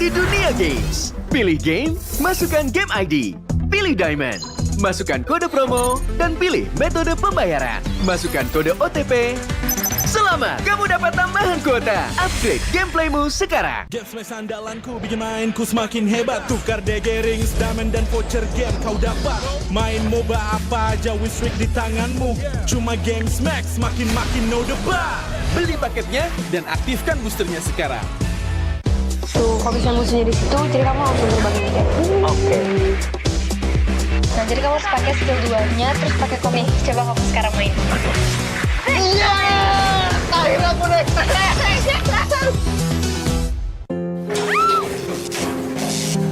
di dunia games. Pilih game, masukkan game ID. Pilih Diamond, masukkan kode promo, dan pilih metode pembayaran. Masukkan kode OTP. Selamat, kamu dapat tambahan kuota. Upgrade gameplaymu sekarang. Games andalanku bikin mainku semakin hebat. Tukar DG rings, diamond dan voucher game kau dapat. Main MOBA apa aja Wisrik di tanganmu. Cuma Games Max makin no debat. Beli paketnya dan aktifkan boosternya sekarang. Tuh, kalau misalnya musuhnya di situ, jadi kamu langsung terbangin aja. Oke. Nah, jadi kamu harus pakai skill 2-nya, terus pakai komik. Coba kamu sekarang main. Iya! Akhirnya aku naik.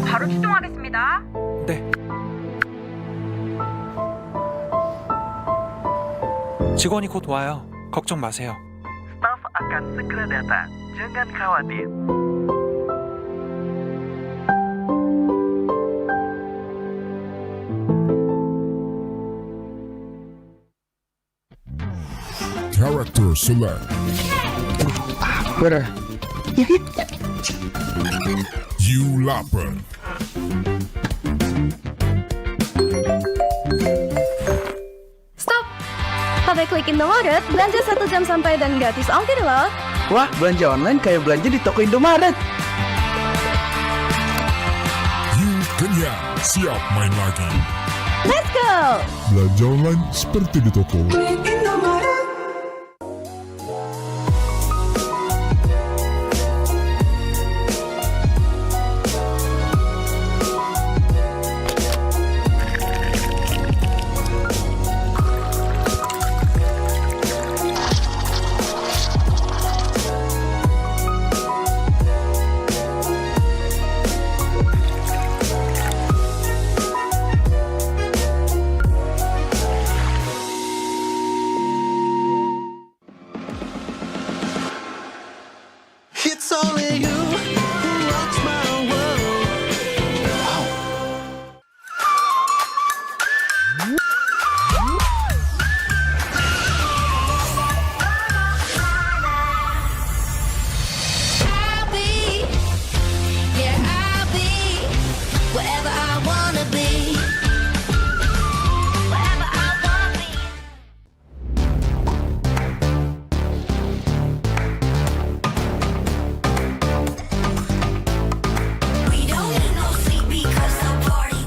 바로 출동하겠습니다. 네. 직원이 곧 와요. 걱정 마세요. Staf akan segera datang. Jangan khawatir. Character select. Bener. You lapar. Stop! Pakai klik Indomaret, belanja 1 jam sampai dan gratis ongkir loh. Wah, belanja online kayak belanja di toko Indomaret. You kenyang. Siap main lagi. Let's go! Belanja online seperti di toko. It's only you who rocks my world. I'll be wherever I wanna be. Wherever I wanna be. We don't need no sleep because the party.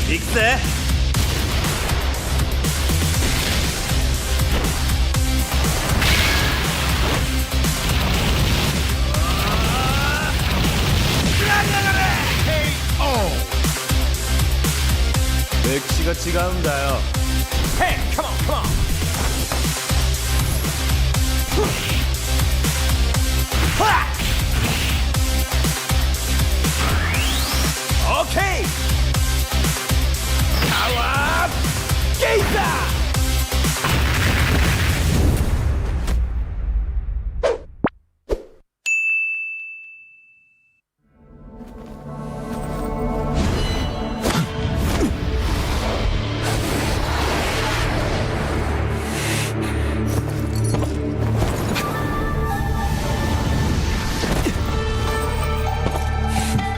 익세. 맥시가 지가운다요. Hey, come on, come on. 오케이. 파워 게이자.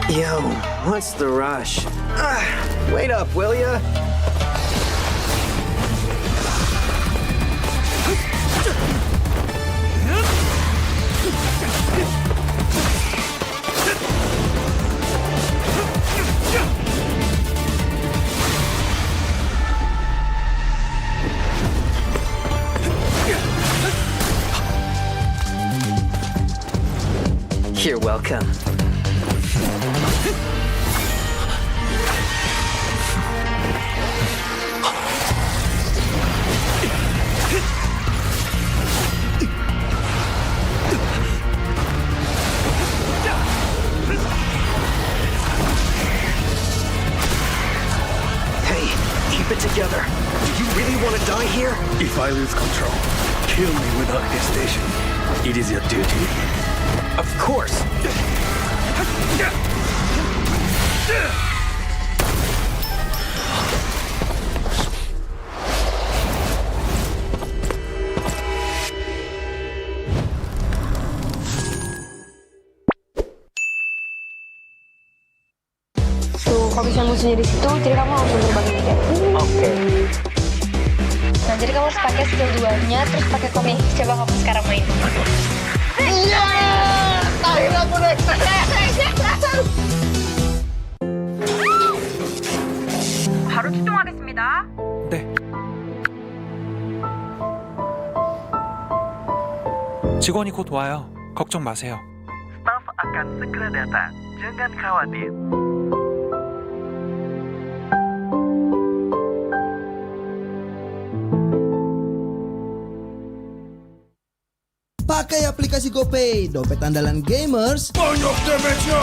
Yo, what's the rush? Wait up, will ya? You're welcome. Hey, keep it together. Do you really want to die here? If I lose control, kill me without hesitation. It is your duty. Of course. Tuh, kalau bisa musuhnya di situ, jadi kamu langsung terbang aja. Oke. Nah, jadi kamu harus pakai skill 2-nya, terus pakai komik. Coba kamu sekarang main. Iya, akhirnya aku naik. 바로 출동하겠습니다. 네. 직원이 곧 와요. 걱정 마세요. Staf akan segera datang. Jangan khawatir. Pakai aplikasi GoPay, dompet andalan gamers. Banyak damage-nya.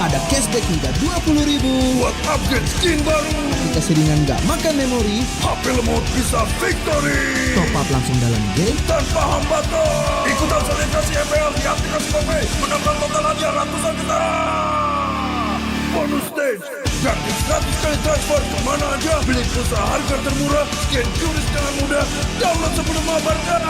Ada cashback hingga 20.000 buat upgrade skin baru. Aplikasi ringan gak makan memori. HP lemot bisa victory. Top up langsung dalam game tanpa hambatan. Ikutan selebrasi MPL di aplikasi GoPay. Menambah total hadiah ratusan juta. Bonus stage. Gratis 100 kali transfer kemana aja. Beli pulsa harga termurah. Scan QRIS dengan mudah. Download sebelum mabarkan.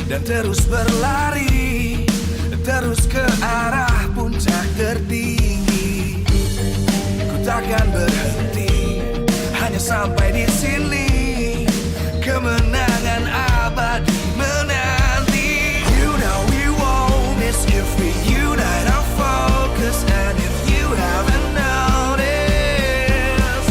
Dan terus berlari, terus ke arah puncak tertinggi. Ku takkan berhenti, hanya sampai di sini. Kemenangan abadi menanti. You know we won't miss if we unite our focus. And if you haven't noticed,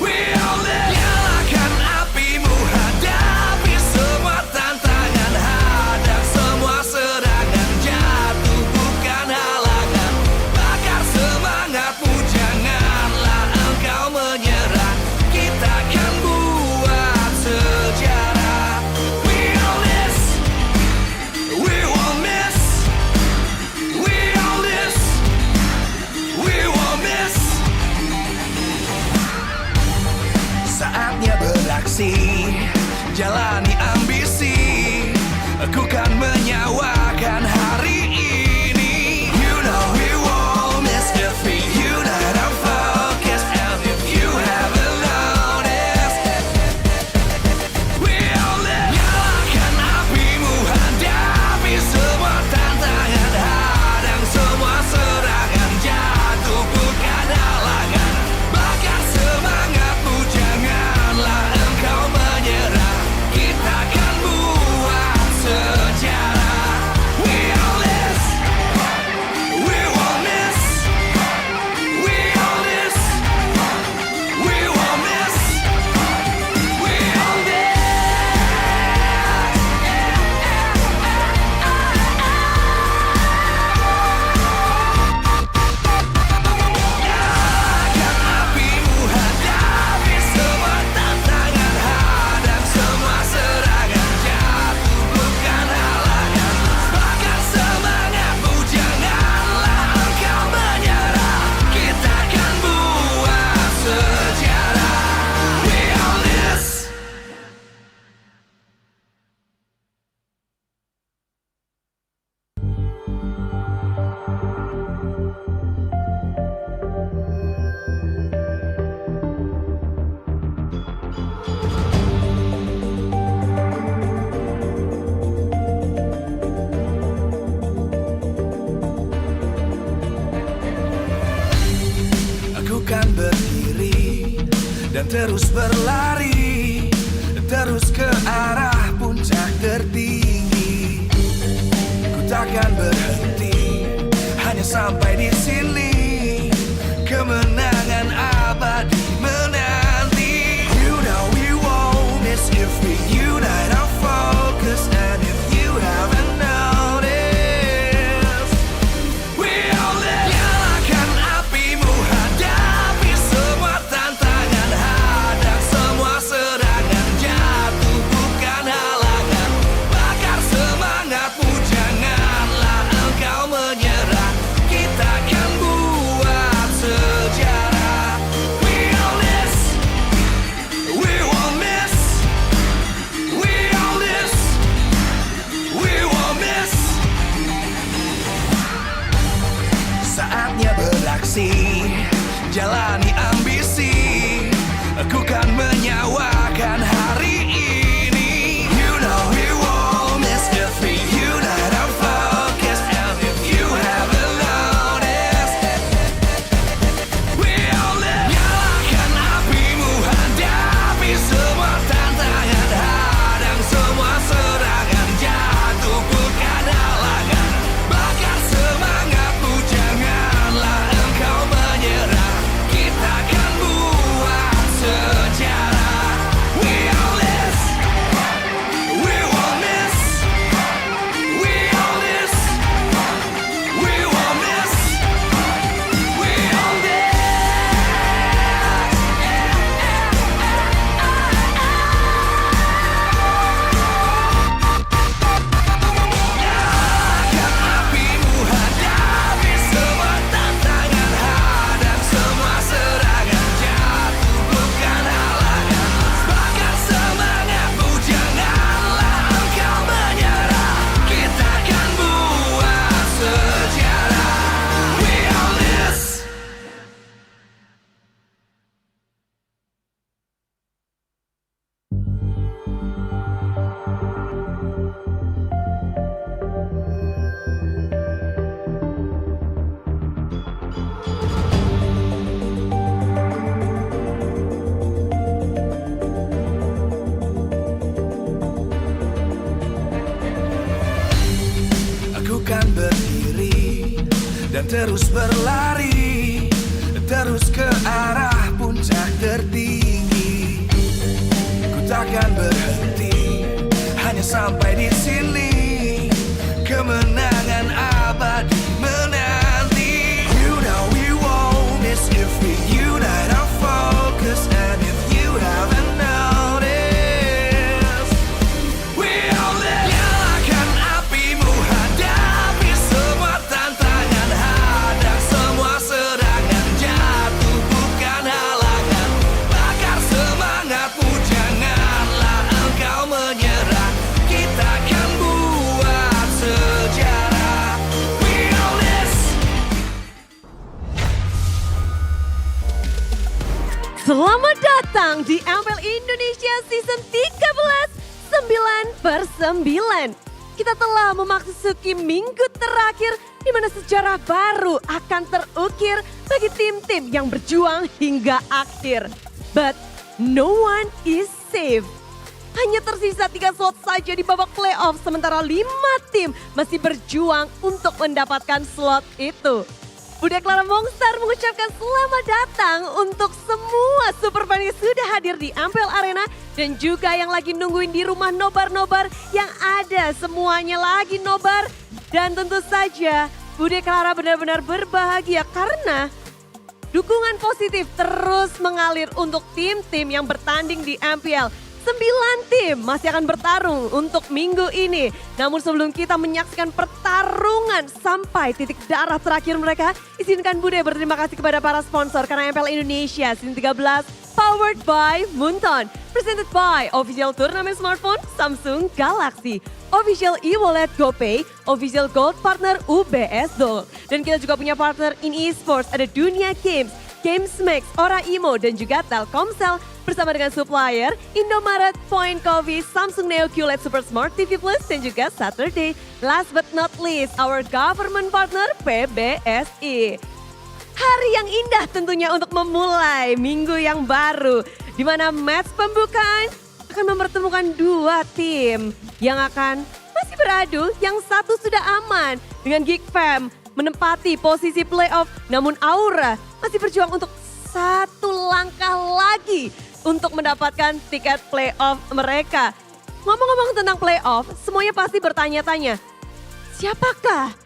we all live. Nyalakan apimu, hadapi semua tantangan, hadang semua serangan, jatuh bukan halangan. Bakar semangatmu, janganlah engkau menyerah. Kita akan buat sejarah. We all this, we won't miss. We all this, we won't miss. Saatnya beraksi, jalani ambisi. Aku kan menyawakan hari ini. You know we won't miss if we unite our focus. And if you haven't noticed, we all live. Nyalakan apimu, hadapi semua tantangan, hadang semua serangan, jatuh bukan halangan. Bakar semangatmu, janganlah engkau menyerah. Kita akan buat sejarah. dan terus berlari, terus ke arah puncak tertinggi. Ku takkan berhenti, hanya sampai di sini. Kemenangan abadi menanti. You know we won't miss if we unite our focus. And if you haven't noticed, we all live. Nyalakan apimu, hadapi semua tantangan, hadang semua serangan, jatuh bukan halangan. Bakar semangatmu, janganlah engkau menyerah. Kita akan buat sejarah. We all this, we won't miss. We all this, we won't miss. Saatnya beraksi, jalani ambisi. Aku kan menyawakan hari ini. You know we won't miss if we unite our focus. And if you haven't noticed, we all live. Nyalakan apimu, hadapi semua tantangan, hadang semua serangan, jatuh bukan halangan. Bakar semangatmu, janganlah engkau menyerah. Kita akan buat sejarah. We all this, we won't miss. We all this, we won't miss. We all this. Nyalakan apimu, hadapi semua tantangan, hadang semua serangan, jatuh bukan halangan. Bakar semangatmu, janganlah engkau menyerah. Kita akan buat sejarah. We all this. Aku kan berdiri dan terus berlari, terus ke arah puncak tertinggi. Ku takkan berhenti, hanya sampai di sini. Kemenangan abadi menanti. You know we won't miss if we unite our focus. And if you haven't noticed, we all live. Nyalakan apimu, hadapi semua tantangan, hadang semua serangan, jatuh bukan halangan. Bakar semangatmu, janganlah engkau menyerah. Kita akan buat sejarah. We all this. Selamat datang di MPL Indonesia Season 13 9/9. Kita telah memasuki minggu terakhir di mana sejarah baru akan terukir bagi tim-tim yang berjuang hingga akhir. But no one is safe. Hanya tersisa 3 slot saja di babak playoff sementara 5 tim masih berjuang untuk mendapatkan slot itu. Bunda Clara Mongstar mengucapkan selamat datang untuk semua super fan yang sudah hadir di MPL Arena dan juga yang lagi nungguin di rumah nobar-nobar yang ada semuanya lagi nobar. Dan tentu saja Bunda Clara benar-benar berbahagia karena dukungan positif terus mengalir untuk tim-tim yang bertanding di MPL. 9 tim masih akan bertarung untuk minggu ini. Namun sebelum kita menyaksikan pertarungan sampai titik darah terakhir mereka, izinkan Bude berterima kasih kepada para sponsor karena MPL Indonesia Season 13 powered by Munton, presented by Official Turnamen Smartphone Samsung Galaxy, Official e-wallet GoPay, Official Gold Partner UBS Gold. Dan kita juga punya partner in esports, ada Dunia Games, GamesMax, Ora Imo, dan juga Telkomsel. Bersama dengan supplier Indomaret, Point Coffee, Samsung Neo QLED Super Smart TV Plus, dan juga Saturday. Last but not least, our government partner PBSI. Hari yang indah tentunya untuk memulai minggu yang baru. di mana match pembukaan akan mempertemukan dua tim yang akan masih beradu. Yang satu sudah aman dengan Geek Fam menempati posisi playoff, namun Aura masih berjuang untuk satu langkah lagi untuk mendapatkan tiket playoff mereka. Ngomong-ngomong tentang playoff, semuanya pasti bertanya-tanya, siapakah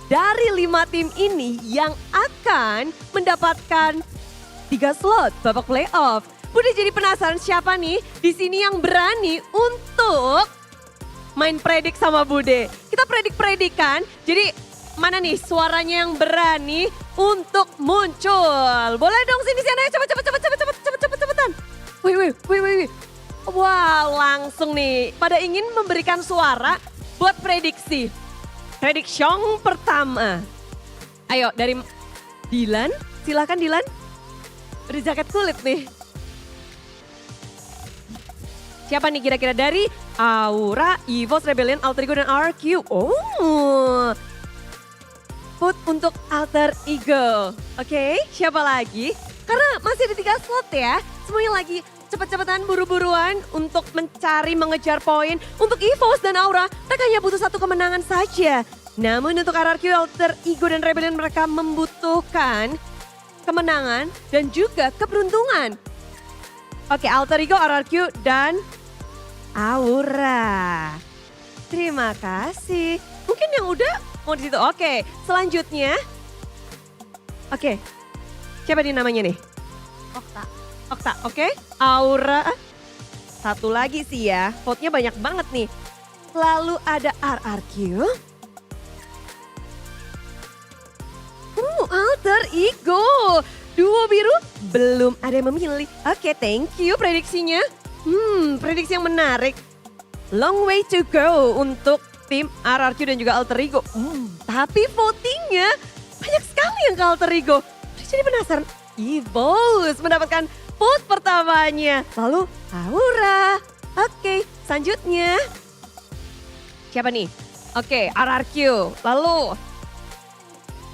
dari 5 tim ini yang akan mendapatkan 3 slot babak playoff? Bude jadi penasaran siapa nih di sini yang berani untuk main predik sama Bude. Kita predik-predikan, jadi mana nih suaranya yang berani untuk muncul? Boleh dong sini ayo cepetan. Wih. Wow, langsung nih pada ingin memberikan suara buat prediksi. Prediction pertama. Ayo dari Dilan, silakan Dilan. Udah jaket kulit nih. Siapa nih kira-kira dari Aura, Evos, Rebellion, Alter Ego, dan RQ? Oh, vote untuk Alter Ego. Oke, siapa lagi? Karena masih ada 3 slot ya. Semuanya lagi cepet-cepetan buru-buruan untuk mencari, mengejar poin. Untuk Evos dan Aura, mereka hanya butuh 1 kemenangan saja. Namun untuk RRQ, Alter Ego, dan Rebellion mereka membutuhkan kemenangan dan juga keberuntungan. Oke, Alter Ego, RRQ, dan Aura. Terima kasih. Mungkin yang udah mau di situ. Oke, selanjutnya. Oke, siapa nih namanya nih? Okta, oke. Aura. Satu lagi sih ya, vote-nya banyak banget nih. Lalu ada RRQ. Alter Ego. Duo biru belum ada yang memilih. Oke, thank you prediksinya. Prediksi yang menarik. Long way to go untuk tim RRQ dan juga Alter Ego. Tapi votingnya banyak sekali yang ke Alter Ego. Jadi penasaran. Evos mendapatkan vote pertamanya. Lalu Aura. Oke, selanjutnya. Siapa nih? Oke, RRQ. Lalu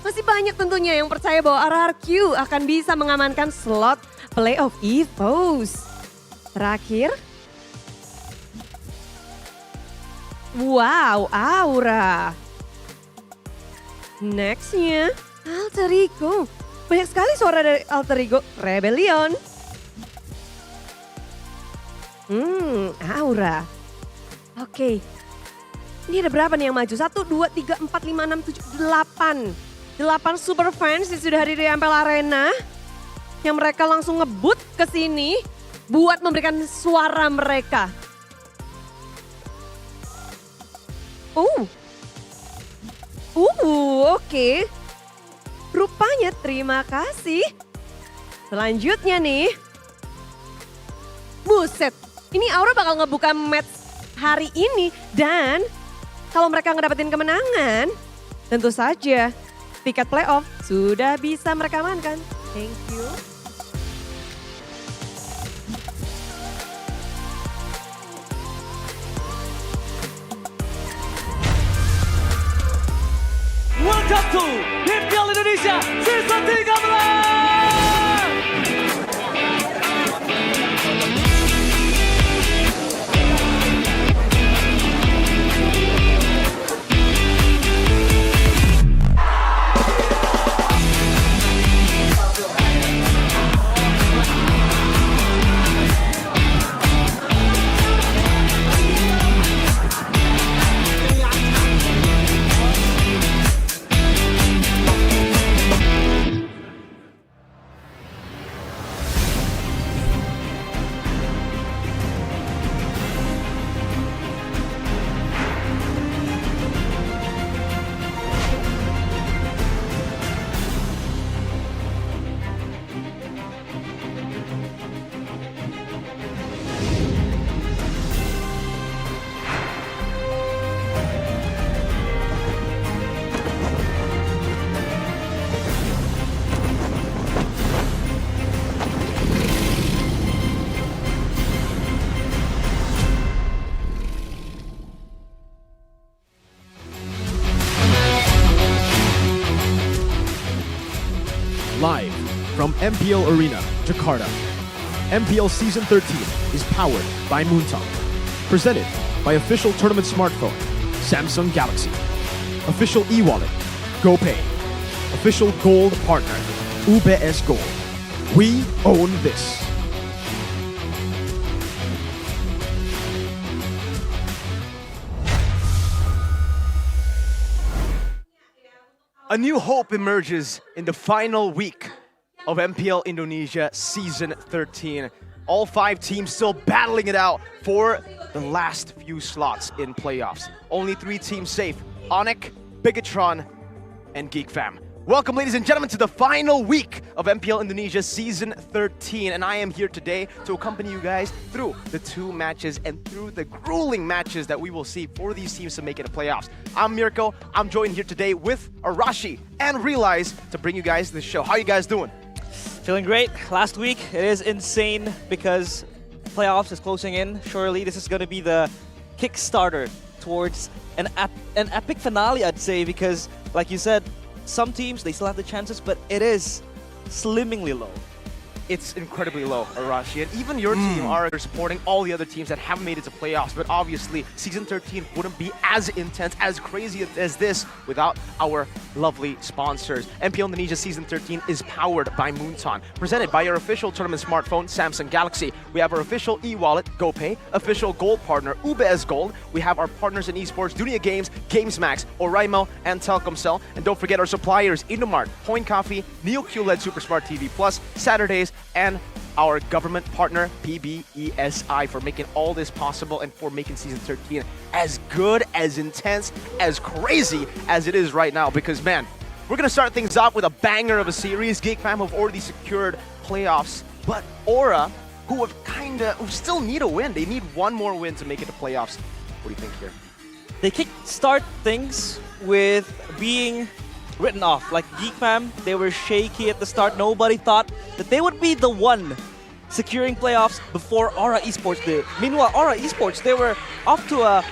masih banyak tentunya yang percaya bahwa RRQ akan bisa mengamankan slot playoff Evos. Terakhir. Wow, Aura. Nextnya, Alter Ego. Banyak sekali suara dari Alter Ego. Rebellion. Aura. Oke. Ini ada berapa nih yang maju? 1, 2, 3, 4, 5, 6, 7, 8. 8 super fans yang sudah hadir di MPL Arena. Yang mereka langsung ngebut ke sini buat memberikan suara mereka. Oke. Rupanya terima kasih. Selanjutnya nih. Buset, ini Aura bakal ngebuka match hari ini. Dan kalau mereka ngedapetin kemenangan, tentu saja tiket playoff sudah bisa mereka amankan. Thank you. Welcome to MPL Indonesia Season 13. Live from MPL Arena, Jakarta. MPL Season 13 is powered by Moontalk. Presented by official tournament smartphone, Samsung Galaxy. Official e-wallet, GoPay. Official gold partner, UBS Gold. We own this. A new hope emerges in the final week of MPL Indonesia Season 13. All 5 teams still battling it out for the last few slots in playoffs. Only 3 teams safe: Onyx, Bigatron, and GeekFam. Welcome, ladies and gentlemen, to the final week of MPL Indonesia Season 13. And I am here today to accompany you guys through the 2 matches and through the grueling matches that we will see for these teams to make it to playoffs. I'm Mirko. I'm joined here today with Arashi and Realize to bring you guys the show. How you guys doing? Feeling great. Last week, it is insane because playoffs is closing in. Surely this is going to be the Kickstarter towards an epic finale, I'd say, because like you said, some teams, they still have the chances, but it is slimmingly low. It's incredibly low, Arashi. And even your team are supporting all the other teams that haven't made it to playoffs. But obviously, Season 13 wouldn't be as intense, as crazy as this without our lovely sponsors. MPL Indonesia Season 13 is powered by Moonton. Presented by your official tournament smartphone, Samsung Galaxy. We have our official e-wallet, GoPay. Official gold partner, UBS Gold. We have our partners in esports, Dunia Games, GamesMax, Oraimo, and Telkomsel. And don't forget our suppliers, Indomart, Point Coffee, Neo QLED Super Smart TV Plus, Saturdays, and our government partner, PBESI, for making all this possible and for making Season 13 as good, as intense, as crazy as it is right now. Because, man, we're going to start things off with a banger of a series. GeekFam have already secured playoffs, but Aura, who still need a win. They need one more win to make it to playoffs. What do you think here? They kickstart things with being written off. Like GeekFam, they were shaky at the start. Nobody thought that they would be the one securing playoffs before Aura Esports did. Meanwhile, Aura Esports, they were off to a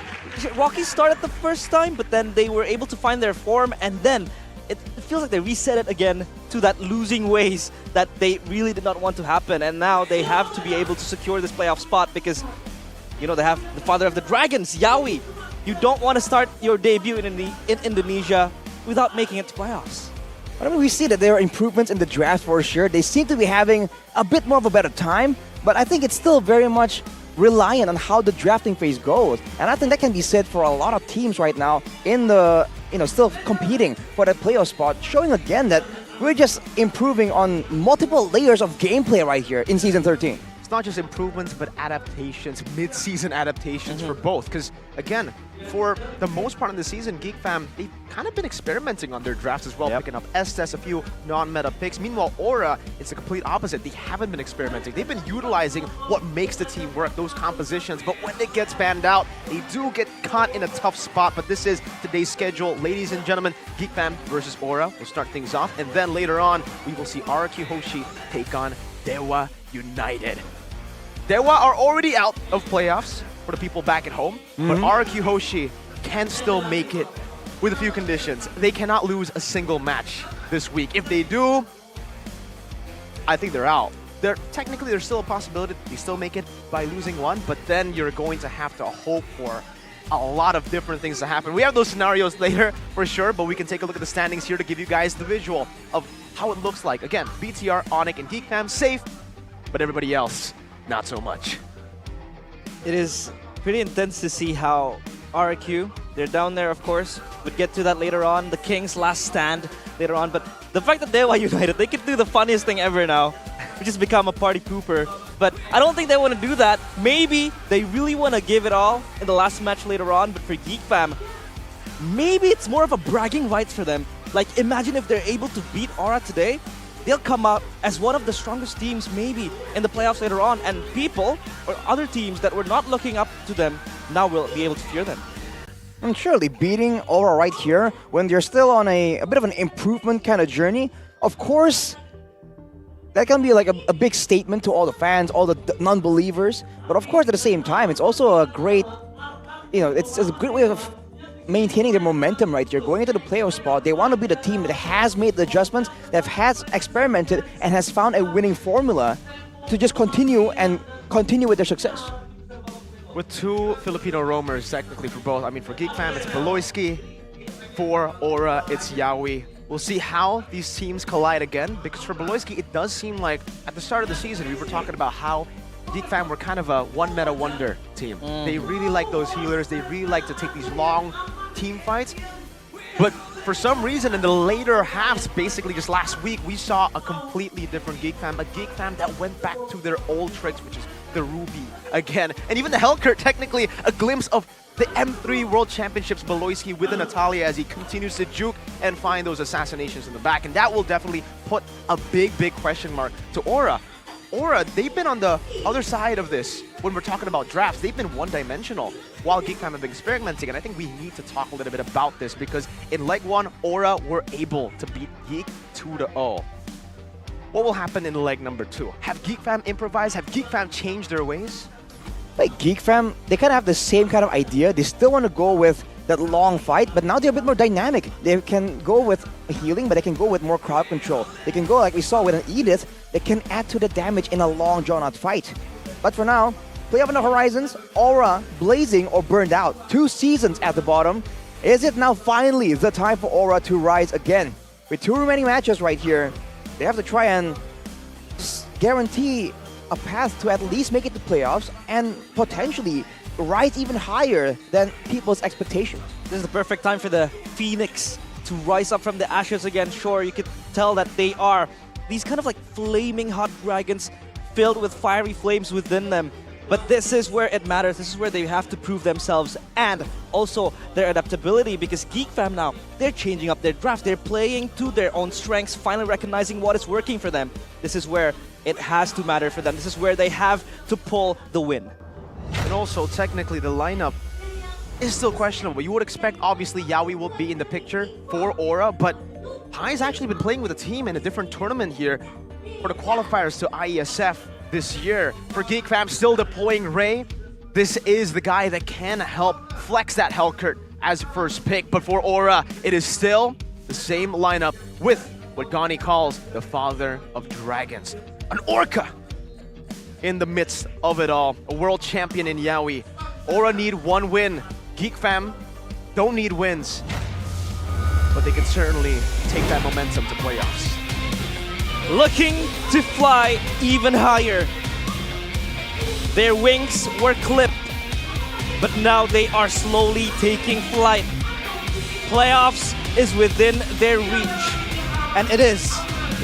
rocky start at the first time, but then they were able to find their form, and then it feels like they reset it again to that losing ways that they really did not want to happen. And now they have to be able to secure this playoff spot because, you know, they have the father of the dragons, Yawi. You don't want to start your debut in Indonesia without making it to playoffs. I mean, we see that there are improvements in the draft for sure. They seem to be having a bit more of a better time, but I think it's still very much reliant on how the drafting phase goes. And I think that can be said for a lot of teams right now in the, still competing for that playoff spot, showing again that we're just improving on multiple layers of gameplay right here in Season 13. It's not just improvements, but adaptations, mid-season adaptations for both. Because, again, for the most part of the season, GeekFam, they've kind of been experimenting on their drafts as well, picking up Estes, a few non-meta picks. Meanwhile, Aura, it's the complete opposite. They haven't been experimenting. They've been utilizing what makes the team work, those compositions. But when it gets banned out, they do get caught in a tough spot. But this is today's schedule. Ladies and gentlemen, GeekFam versus Aura will start things off. And then later on, we will see RQ Hoshi take on Dewa United. Dewa are already out of playoffs for the people back at home, but RQ Hoshi can still make it with a few conditions. They cannot lose a single match this week. If they do, I think they're out. Technically, there's still a possibility they still make it by losing one, but then you're going to have to hope for a lot of different things to happen. We have those scenarios later for sure, but we can take a look at the standings here to give you guys the visual of how it looks like. Again, BTR, Onyx, and GeekFam safe, but everybody else, not so much. It is pretty intense to see how RQ, they're down there, of course. We'll get to that later on. The Kings' last stand later on. But the fact that Dewa United, they could do the funniest thing ever now, which is become a party pooper. But I don't think they want to do that. Maybe they really want to give it all in the last match later on. But for GeekFam, maybe it's more of a bragging rights for them. Like, imagine if they're able to beat Aura today. They'll come out as one of the strongest teams maybe in the playoffs later on, and people or other teams that were not looking up to them now will be able to fear them. And surely beating Aura right here when they're still on a bit of an improvement kind of journey, of course, that can be like a big statement to all the fans, all the non-believers. But of course, at the same time, it's also a great, it's a great way of maintaining their momentum right here. Going into the playoff spot, they want to be the team that has made the adjustments, that has experimented and has found a winning formula. to just continue with their success. With two Filipino roamers, technically for both. I mean, for Geek Fam, it's Beloyski. For Aura, it's Yawi. We'll see how these teams collide again, because for Beloyski, it does seem like at the start of the season, we were talking about how Geek Fam were kind of a one-meta wonder team. They really like those healers. They really like to take these long team fights. But for some reason, in the later halves, basically just last week, we saw a completely different Geek Fam. A Geek Fam that went back to their old tricks, which is the Ruby again. And even the Hellcurt, technically a glimpse of the M3 World Championships Beloyski with Natalia as he continues to juke and find those assassinations in the back. And that will definitely put a big, big question mark to Aura. Aura, they've been on the other side of this when we're talking about drafts. They've been one-dimensional while Geek Fam have been experimenting. And I think we need to talk a little bit about this because in Leg 1, Aura were able to beat Geek 2-0. What will happen in leg number 2? Have Geek Fam improvised? Have Geek Fam changed their ways? Like Geek Fam, they kind of have the same kind of idea. They still want to go with that long fight, but now they're a bit more dynamic. They can go with healing, but they can go with more crowd control. They can go, like we saw with an Edith, they can add to the damage in a long drawn-out fight. But for now, play up on the horizons, Aura, Blazing, or Burned Out. 2 seasons at the bottom. Is it now finally the time for Aura to rise again? With 2 remaining matches right here, they have to try and guarantee a path to at least make it to playoffs and potentially rise even higher than people's expectations. This is the perfect time for the Phoenix to rise up from the ashes again. Sure, you could tell that they are these kind of like flaming hot dragons filled with fiery flames within them. But this is where it matters. This is where they have to prove themselves and also their adaptability, because Geek Fam now, they're changing up their draft. They're playing to their own strengths, finally recognizing what is working for them. This is where it has to matter for them. This is where they have to pull the win. And also, technically, the lineup is still questionable. You would expect, obviously, Yawi will be in the picture for Aura, but Hai's actually been playing with a team in a different tournament here for the qualifiers to IESF this year. For Geek Fam, still deploying Ray. This is the guy that can help flex that Hellcurt as first pick. But for Aura, it is still the same lineup with what Gani calls the father of dragons. An Orca in the midst of it all. A world champion in Yawi. Aura need 1 win. Geek Fam don't need wins. But they can certainly take that momentum to playoffs. Looking to fly even higher. Their wings were clipped, but now they are slowly taking flight. Playoffs is within their reach, and it is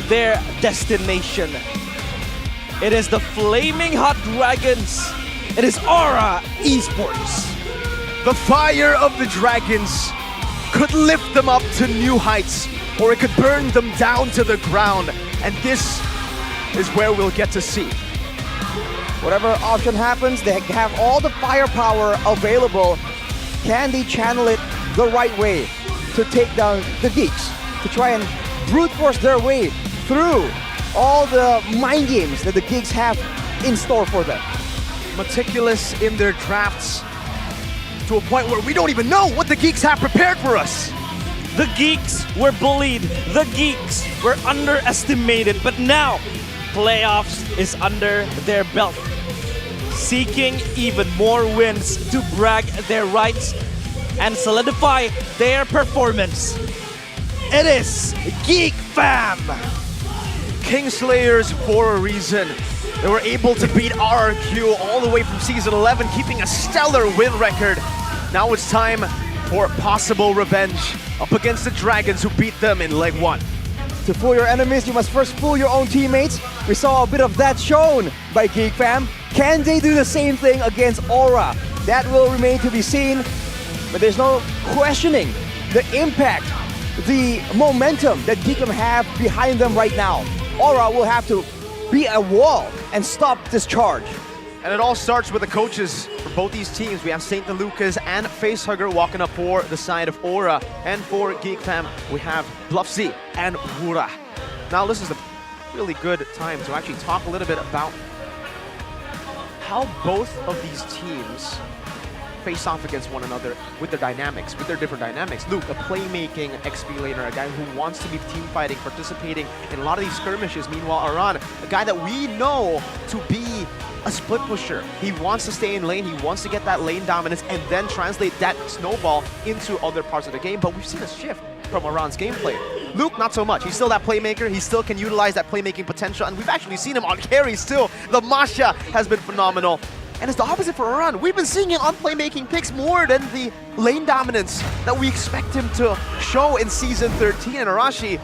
their destination. It is the Flaming Hot Dragons. It is Aura Esports. The fire of the dragons could lift them up to new heights, or it could burn them down to the ground. And this is where we'll get to see. Whatever option happens, they have all the firepower available. Can they channel it the right way to take down the Geeks? To try and brute force their way through all the mind games that the Geeks have in store for them. Meticulous in their drafts to a point where we don't even know what the Geeks have prepared for us. The Geeks were bullied. The Geeks were underestimated. But now, playoffs is under their belt. Seeking even more wins to brag their rights and solidify their performance. It is Geek Fam! Kingslayers for a reason. They were able to beat RRQ all the way from Season 11, keeping a stellar win record. Now it's time for possible revenge up against the Dragons who beat them in Leg 1. To fool your enemies, you must first fool your own teammates. We saw a bit of that shown by Geek Fam. Can they do the same thing against Aura? That will remain to be seen, but there's no questioning the impact, the momentum that Geek Fam have behind them right now. Aura will have to be a wall and stop this charge. And it all starts with the coaches for both these teams. We have Saint DeLucas and Facehugger walking up for the side of Aura. And for Geek Fam, we have Bluffsy and Wura. Now this is a really good time to actually talk a little bit about how both of these teams face off against one another with their dynamics, with their different dynamics. Luke, a playmaking XP laner, a guy who wants to be team fighting, participating in a lot of these skirmishes. Meanwhile, Aran, a guy that we know to be a split pusher. He wants to stay in lane, he wants to get that lane dominance and then translate that snowball into other parts of the game. But we've seen a shift from Aran's gameplay. Luke, not so much. He's still that playmaker. He still can utilize that playmaking potential. And we've actually seen him on carry still. The Masha has been phenomenal. And it's the opposite for Aran. We've been seeing him on playmaking picks more than the lane dominance that we expect him to show in Season 13. And Arashi,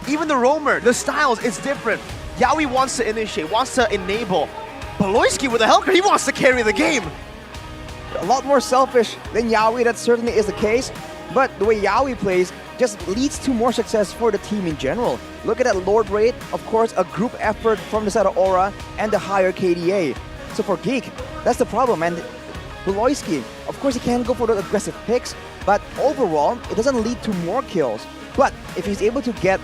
even the roamer, the styles, it's different. Yawi wants to initiate, wants to enable. Baloyski with the Helker, he wants to carry the game. A lot more selfish than Yawi, that certainly is the case. But the way Yawi plays just leads to more success for the team in general. Look at that Lord rate, of course, a group effort from the side of Aura and the higher KDA. So for Geek, that's the problem. And Baloyski, of course, he can go for the aggressive picks, but overall, it doesn't lead to more kills. But if he's able to get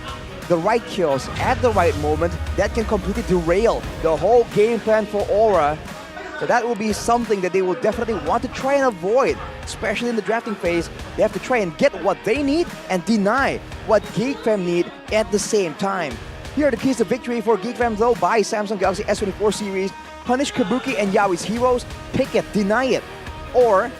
the right kills at the right moment, that can completely derail the whole game plan for Aura. So that will be something that they will definitely want to try and avoid, especially in the drafting phase. They have to try and get what they need and deny what GeekFam need at the same time. Here are the keys to victory for GeekFam though. Buy Samsung Galaxy S24 series, punish Kabuki and Yawi's heroes, pick it, deny it, or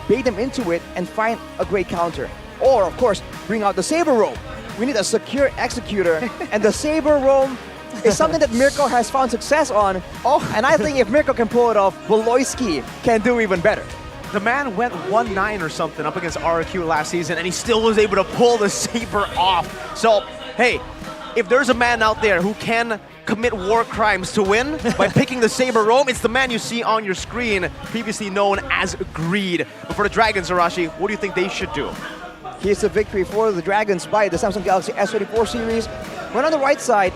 bait them into it and find a great counter. Or of course, bring out the Saber Roam. We need a secure executor, and the Saber Roam is something that Mirko has found success on. And I think if Mirko can pull it off, Baloyski can do even better. The man went 1-9 or something up against RQ last season, and he still was able to pull the Saber off. So, hey, if there's a man out there who can commit war crimes to win by picking the Saber Roam, it's the man you see on your screen, previously known as Greed. But for the Dragons, Arashi, what do you think they should do? Here's the victory for the Dragons by the Samsung Galaxy S24 series. When on the right side,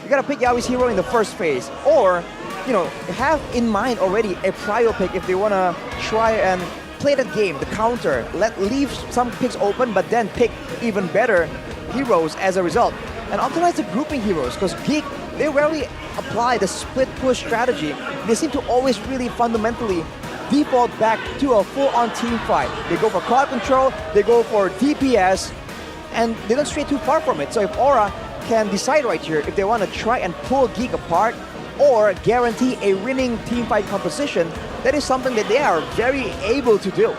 you gotta pick Yawi's hero in the first phase, or, you know, have in mind already a prio pick if they wanna try and play that game, the counter, leave some picks open, but then pick even better heroes as a result. And optimize the grouping heroes, because Geek, they rarely apply the split push strategy. They seem to always really fundamentally default back to a full-on team fight. They go for crowd control, they go for DPS, and they don't stray too far from it. So if Aura can decide right here if they want to try and pull Geek apart or guarantee a winning team fight composition, that is something that they are very able to do.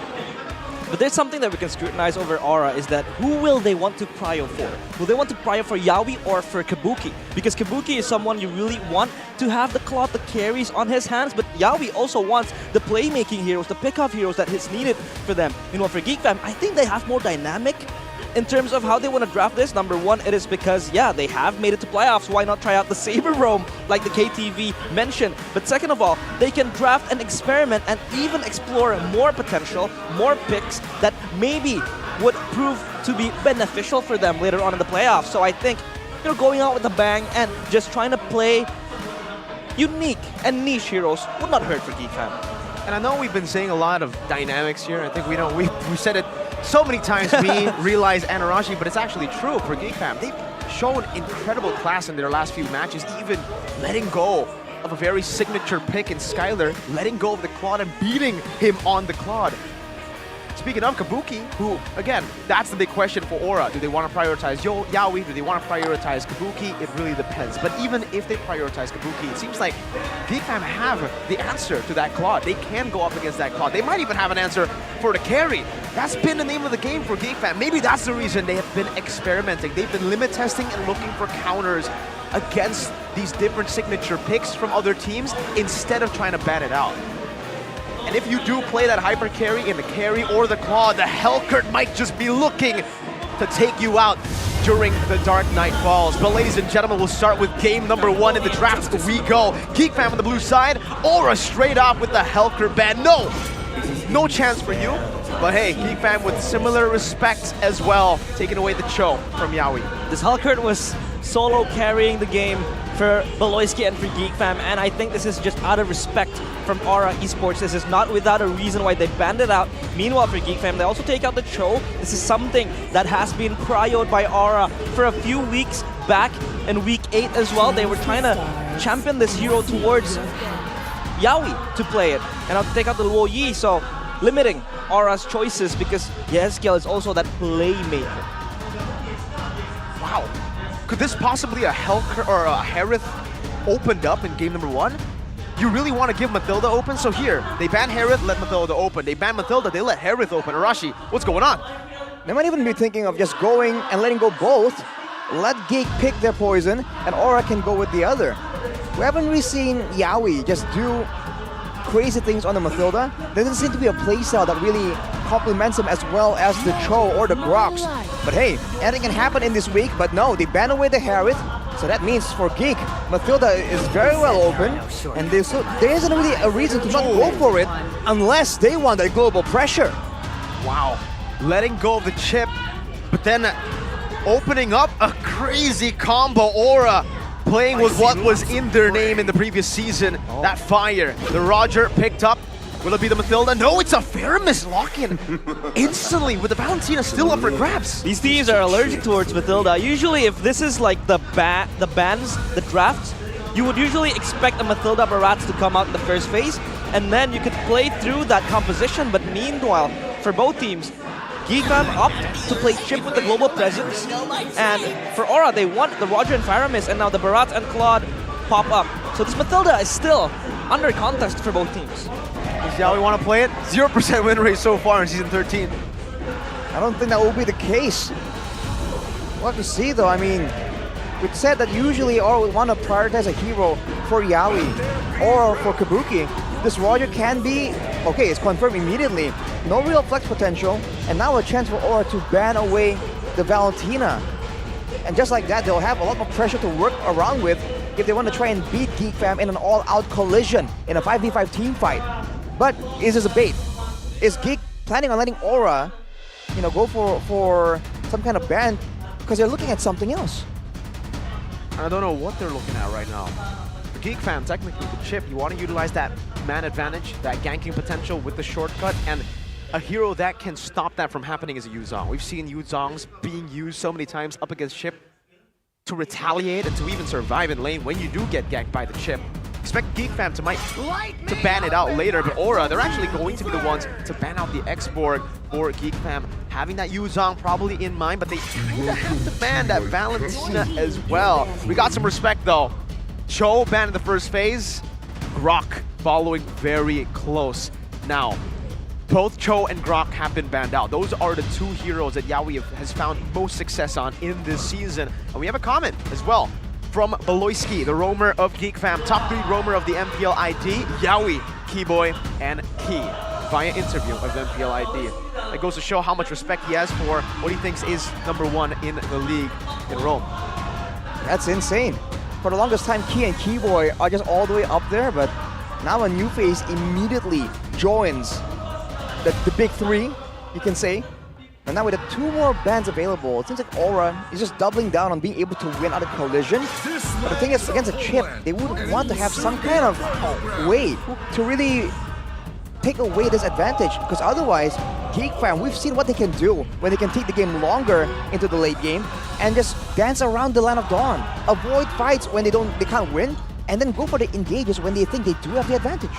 But there's something that we can scrutinize over Aura is that who will they want to prio for? Will they want to prio for Yawi or for Kabuki? Because Kabuki is someone you really want to have the cloth, the carries on his hands, but Yawi also wants the playmaking heroes, the pickoff heroes that is needed for them. Meanwhile, for GeekFam, I think they have more dynamic in terms of how they want to draft this. Number one, it is because, yeah, they have made it to playoffs. Why not try out the Saber Roam, like the KTV mentioned? But second of all, they can draft and experiment and even explore more potential, more picks that maybe would prove to be beneficial for them later on in the playoffs. So I think, you know, going out with a bang and just trying to play unique and niche heroes would not hurt for GeekFam. And I know we've been saying a lot of dynamics here. I think we know we said it so many times, me, Realize, and Arashi, but it's actually true for GeekFam. They've shown incredible class in their last few matches, even letting go of a very signature pick in Skylar, letting go of the Claude and beating him on the Claude. Speaking of Kabuki, who, again, that's the big question for Aura. Do they want to prioritize Yawi? Do they want to prioritize Kabuki? It really depends. But even if they prioritize Kabuki, it seems like GeekFam have the answer to that Claude. They can go up against that Claude. They might even have an answer for the carry. That's been the name of the game for GeekFam. Maybe that's the reason they have been experimenting. They've been limit testing and looking for counters against these different signature picks from other teams instead of trying to ban it out. And if you do play that hyper carry in the carry or the claw, the Hellcurt might just be looking to take you out during the Dark Night Falls. But ladies and gentlemen, we'll start with game number one in the draft. We go. GeekFam on the blue side, Aura straight off with the Hellcurt ban. No chance for you. But hey, GeekFam with similar respect as well, taking away the Cho from Yawi. This Hellcurt was solo carrying the game for Baloyski and for GeekFam, and I think this is just out of respect from Aura Esports. This is not without a reason why they banned it out. Meanwhile, for GeekFam, they also take out the Cho. This is something that has been prioed by Aura for a few weeks back in week 8 as well. They were trying to champion this hero towards Yawi to play it, and I'll take out the Luo Yi, so limiting Aura's choices because Yeskiel is also that playmaker. Wow. Could this possibly a Harith opened up in game number 1? You really want to give Mathilda open? So here, they ban Harith, let Mathilda open. They ban Mathilda, they let Harith open. Arashi, what's going on? They might even be thinking of just going and letting go both. Let Geek pick their poison, and Aura can go with the other. We haven't really seen Yaoi just do crazy things on the Mathilda. There doesn't seem to be a playstyle that really complements him as well as the Cho or the Grox. But hey, anything can happen in this week, but no, they ban away the Harith. So that means for Geek, Mathilda is very well open, and there isn't really a reason to not go for it unless they want that global pressure. Wow, letting go of the chip, but then opening up a crazy combo. Aura playing with what was in their name in the previous season, that fire. The Roger picked up. Will it be the Mathilda? No, it's a Faramis lock-in instantly with the Valentina still up for grabs. These teams are allergic towards Mathilda. Usually if this is like the bans, the drafts, you would usually expect a Mathilda Barats to come out in the first phase, and then you could play through that composition. But meanwhile, for both teams, Geekfam opt to play chip with the global presence, and for Aura they want the Roger and Faramis, and now the Barats and Claude pop up. So this Mathilda is still under contest for both teams. Is that how we want to play it? 0% win rate so far in Season 13. I don't think that will be the case. We'll have to see though. I mean, we said that usually Aura would want to prioritize a hero for Yaoi or for Kabuki. This Roger can be, okay, it's confirmed immediately. No real flex potential, and now a chance for Aura to ban away the Valentina. And just like that, they'll have a lot more pressure to work around with if they want to try and beat Geekfam in an all-out collision in a 5v5 team fight. But is this a bait? Is Geek planning on letting Aura, go for some kind of ban because they're looking at something else? I don't know what they're looking at right now. For Geekfam, technically the chip, you want to utilize that man advantage, that ganking potential with the shortcut, and a hero that can stop that from happening is a Yuzong. We've seen Yuzongs being used so many times up against chip to retaliate and to even survive in lane when you do get ganked by the chip. Expect Geekfam to ban it out later, but Aura, they're actually going to be the ones to ban out the X-Borg for Geekfam, having that Yuzong probably in mind, but they have to ban that Valentina as well. We got some respect though. Cho banned in the first phase, Grok following very close. Now, both Cho and Grok have been banned out. Those are the two heroes that Yaoi has found most success on in this season. And we have a comment as well from Beloyski, the roamer of Geekfam, top 3 roamer of the MPL ID, Yaoi, Keyboy, and Key, via interview of MPL ID. It goes to show how much respect he has for what he thinks is #1 in the league in Rome. That's insane. For the longest time, Key and Keyboy are just all the way up there, but now a new face immediately joins the big 3, you can say. And now with the 2 more bans available, it seems like Aura is just doubling down on being able to win out of collision. But the thing is, against a chip, they would want to have some kind of way to really take away this advantage, because otherwise, Geekfam, we've seen what they can do when they can take the game longer into the late game and just dance around the Land of Dawn, avoid fights when they can't win, and then go for the engages when they think they do have the advantage.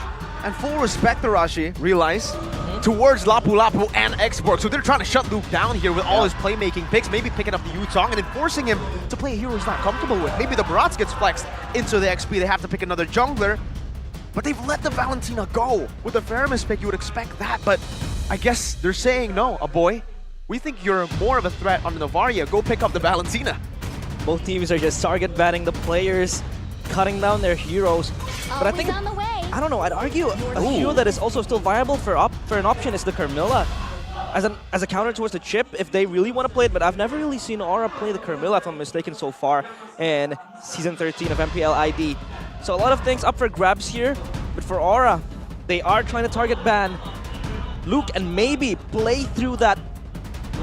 And full respect, Arashi, realize, towards Lapu Lapu and X-Borg. So they're trying to shut Luke down here with all his playmaking picks, maybe picking up the Yuzong and then forcing him to play a hero he's not comfortable with. Maybe the Barats gets flexed into the XP, they have to pick another jungler. But they've let the Valentina go. With the Faramis pick, you would expect that, but I guess they're saying, no, boy, we think you're more of a threat on the Novaria. Go pick up the Valentina. Both teams are just target banning the players, cutting down their heroes. But I think, I don't know, I'd argue a hero that is also still viable for an option is the Carmilla. As a counter towards the chip, if they really want to play it, but I've never really seen Aura play the Carmilla, if I'm mistaken, so far in Season 13 of MPL ID. So a lot of things up for grabs here, but for Aura, they are trying to target ban Luke and maybe play through that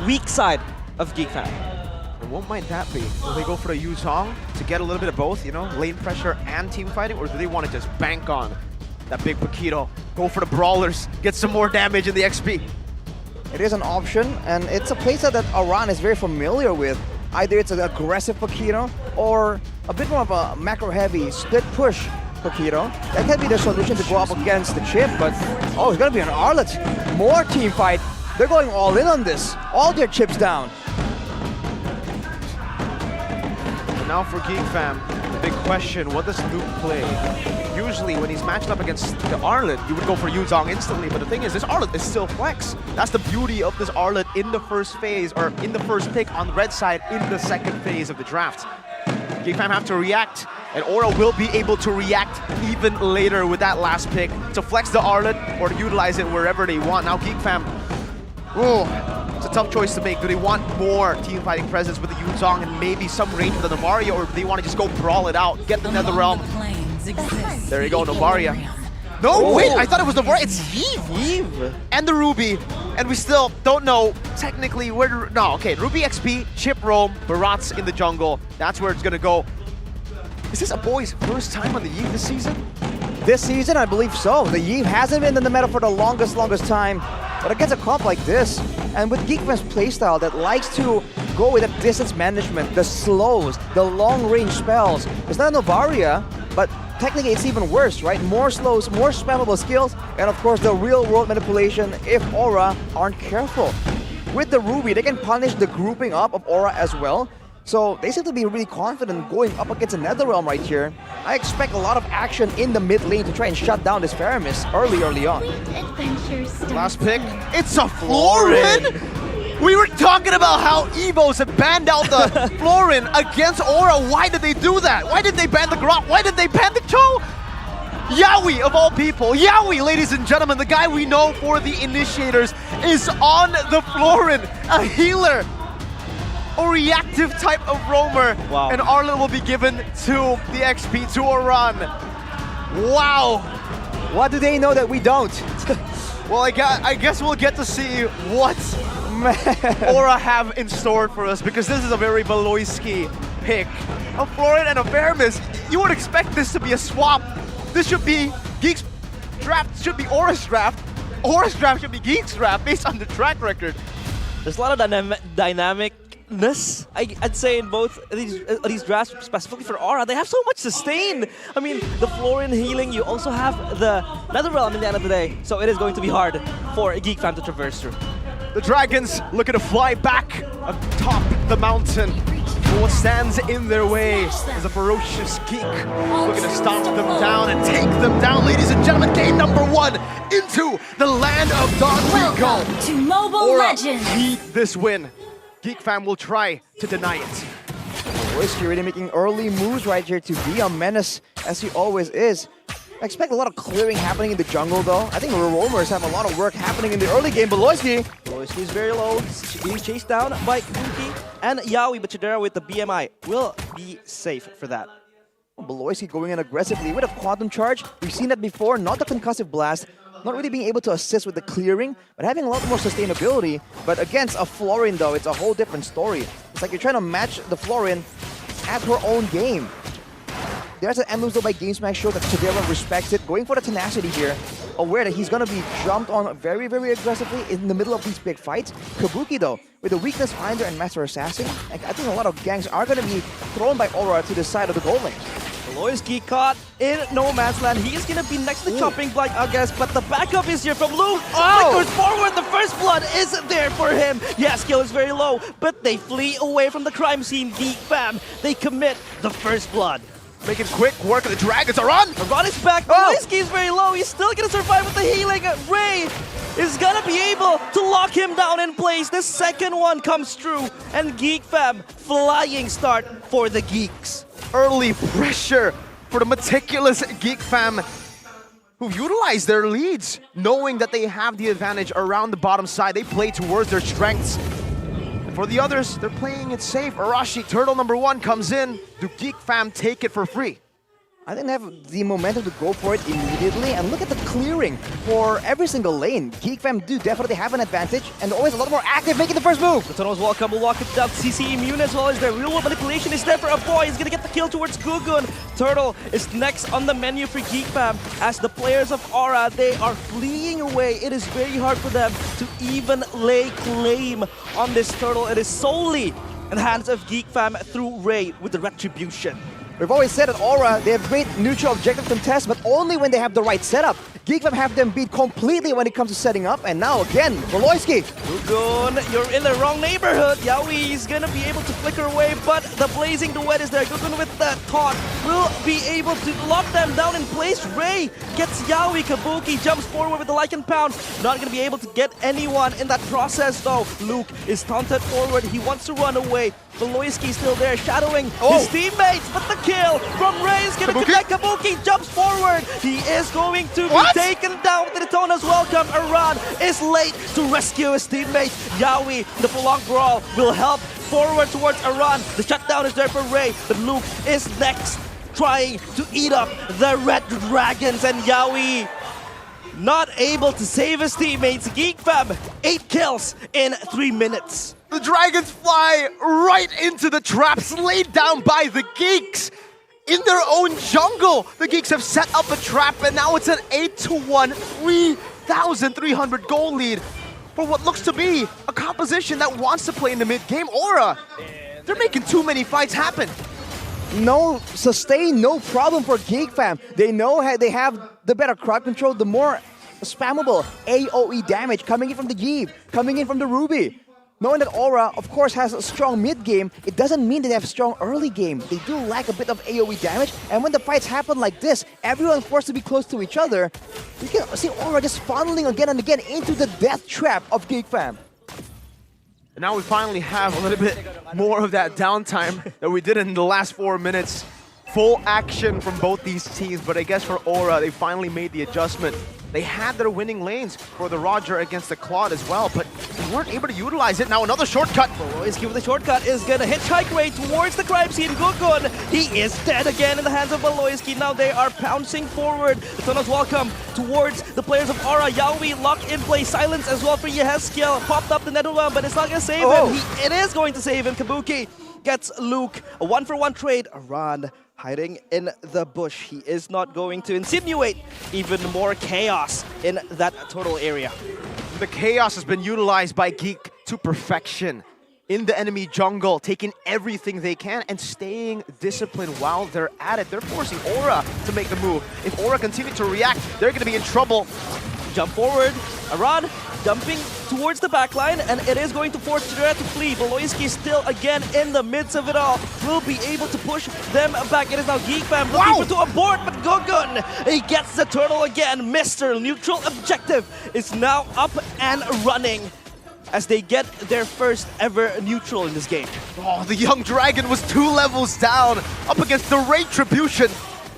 weak side of Geekfam. And what might that be? Will they go for the Yuzong to get a little bit of both, lane pressure and team fighting, or do they want to just bank on that big Paquito, go for the Brawlers, get some more damage in the XP? It is an option, and it's a playset that Aran is very familiar with. Either it's an aggressive Paquito or a bit more of a macro-heavy split push Kokiro. That can be the solution to go up against the chip, but oh, it's gonna be an Arlet. More team fight. They're going all in on this. All their chips down. And now for Geek Fam, the big question, what does Luke play? Usually when he's matched up against the Arlet, you would go for Yuzong instantly, but the thing is, this Arlet is still flex. That's the beauty of this Arlet in the first phase, or in the first pick on the red side in the second phase of the draft. Geek Fam have to react, and Aura will be able to react even later with that last pick to flex the Arlet or to utilize it wherever they want. Now Geek Fam, it's a tough choice to make. Do they want more team fighting presence with the Yuzong and maybe some range with the Novaria, or do they want to just go brawl it out, get the Netherrealm? There you go, Novaria. No, wait, I thought it was Novaria. It's Eve. And the Ruby. And we still don't know technically where. No, okay, Ruby XP, Chip Roam, Barat's in the jungle. That's where it's gonna go. Is this a boy's first time on the Eve this season? This season, I believe so. The Yeve hasn't been in the meta for the longest time. But against a comp like this, and with Geek Fam's playstyle that likes to go with the distance management, the slows, the long-range spells. It's not a Novaria, but technically it's even worse, right? More slows, more spammable skills, and of course the real-world manipulation if Aura aren't careful. With the Ruby, they can punish the grouping up of Aura as well. So they seem to be really confident going up against a Netherrealm right here. I expect a lot of action in the mid lane to try and shut down this Paramis early on. Last pick, it's a Florin! We were talking about how Evos have banned out the Florin against Aura. Why did they do that? Why did they ban the Grot? Why did they ban the Cho? Yaoi of all people, Yaoi, ladies and gentlemen, the guy we know for the initiators is on the Florin, a healer. A reactive type of roamer, wow. And Arlen will be given to the XP to a run. Wow. What do they know that we don't? Well, I guess we'll get to see what Aura have in store for us, because this is a very Valoisky pick. A Florin and a Paramis, you would expect this to be a swap. This should be Geek's draft, should be Aura's draft. Aura's draft should be Geek's draft based on the track record. There's a lot of dynamicness, I'd say, in both these drafts, specifically for Aura. They have so much sustain. I mean, the Florin healing, you also have the Netherrealm in the end of the day. So it is going to be hard for a Geek Fam to traverse through. The Dragons looking to fly back atop the mountain. But what stands in their way is a ferocious Geek looking to stomp them down and take them down. Ladies and gentlemen, game number 1 into the land of Don Rico. Welcome to Mobile Legends. Need this win. Geek Fam will try to deny it. Whiskey really making early moves right here to be a menace, as he always is. I expect a lot of clearing happening in the jungle, though. I think the roamers have a lot of work happening in the early game, but Loisky is very low, being chased down by Kuki and Yaoi, but Chidera with the BMI will be safe for that. Beloisky going in aggressively with a Quantum Charge. We've seen that before, not the Concussive Blast. Not really being able to assist with the clearing, but having a lot more sustainability. But against a Florin, though, it's a whole different story. It's like you're trying to match the Florin at her own game. There's an emblem though by GameSmack show that Chidera respects it, going for the tenacity here, aware that he's going to be jumped on very aggressively in the middle of these big fights. Kabuki, though, with the Weakness Finder and Master Assassin, I think a lot of ganks are going to be thrown by Aura to the side of the goal lane. Loisky caught in no man's land. He is going to be next to the chopping block, I guess, but the backup is here from Luke. Flickers forward, the first blood is there for him. Yeah, skill is very low, but they flee away from the crime scene. Geek Fam, they commit the first blood. Making quick work of the Dragons are on. Ron is back. Loisky is very low. He's still going to survive with the healing. Ray is going to be able to lock him down in place. The second one comes through, and Geek Fam, flying start for the Geeks. Early pressure for the meticulous Geek Fam, who've utilized their leads, knowing that they have the advantage around the bottom side. They play towards their strengths. And for the others, they're playing it safe. Arashi, turtle number 1 comes in. Do Geek Fam take it for free? I think they have the momentum to go for it immediately, and look at the clearing for every single lane. Geek Fam do definitely have an advantage, and always a lot more active making the first move. The tunnels welcome will lock it down. CC immune as well as their real world manipulation is there for a boy. He's gonna get the kill towards Gugun. Turtle is next on the menu for Geek Fam, as the players of Aura, they are fleeing away. It is very hard for them to even lay claim on this Turtle. It is solely in the hands of Geek Fam through Ray with the Retribution. We've always said at Aura, they have great neutral objective contests, but only when they have the right setup. GeekFam have them beat completely when it comes to setting up, and now again, Voloisky. Gugun, you're in the wrong neighborhood. Yawi is gonna be able to flicker away, but the Blazing Duet is there. Gugun with the taunt will be able to lock them down in place. Ray gets Yawi. Kabuki jumps forward with the Lycan Pound. Not gonna be able to get anyone in that process though. Luke is taunted forward. He wants to run away. Voloisky still there, shadowing his teammates, but the kill from Ray is gonna connect. Kabuki jumps forward. He is going to be taken down with the Daytona's welcome. Aran is late to rescue his teammate. Yawi, the prolonged brawl, will help forward towards Aran. The shutdown is there for Ray, but Luke is next, trying to eat up the Red Dragons, and Yawi not able to save his teammates. GeekFam, 8 kills in 3 minutes. The Dragons fly right into the traps laid down by the Geeks. In their own jungle, the Geeks have set up a trap, and now it's an 8-1, 3,300 goal lead for what looks to be a composition that wants to play in the mid-game. Aura, they're making too many fights happen. No sustain, no problem for GeekFam. They know they have the better crowd control, the more spammable AoE damage coming in from the Jeeve, coming in from the Ruby. Knowing that Aura, of course, has a strong mid-game, it doesn't mean they have strong early game. They do lack a bit of AoE damage, and when the fights happen like this, everyone forced to be close to each other, you can see Aura just funneling again and again into the death trap of GeekFam. And now we finally have a little bit more of that downtime that we did in the last 4 minutes. Full action from both these teams, but I guess for Aura, they finally made the adjustment. They had their winning lanes for the Roger against the Claude as well, but they weren't able to utilize it. Now another shortcut. Voloisky with the shortcut is gonna hitchhike Ray towards the crime scene. Gugun, he is dead again in the hands of Voloisky. Now they are pouncing forward. The Tunnel's welcome towards the players of Aura. Yawi locked in place. Silence as well for Yehezkiel. Popped up the Netherrealm, but it's not gonna save him. It is going to save him. Kabuki gets Luke. A 1-for-1 trade. Aran hiding in the bush. He is not going to insinuate even more chaos in that total area. The chaos has been utilized by Geek to perfection. In the enemy jungle, taking everything they can and staying disciplined while they're at it. They're forcing Aura to make the move. If Aura continue to react, they're going to be in trouble. Jump forward. Aran dumping towards the backline, and it is going to force Chidera to flee. Voloisky still again in the midst of it all. Will be able to push them back. It is now GeekFam looking to abort, but Gugun, he gets the turtle again. Mr. Neutral Objective is now up and running as they get their first ever neutral in this game. Oh, the young dragon was 2 levels down up against the Retribution.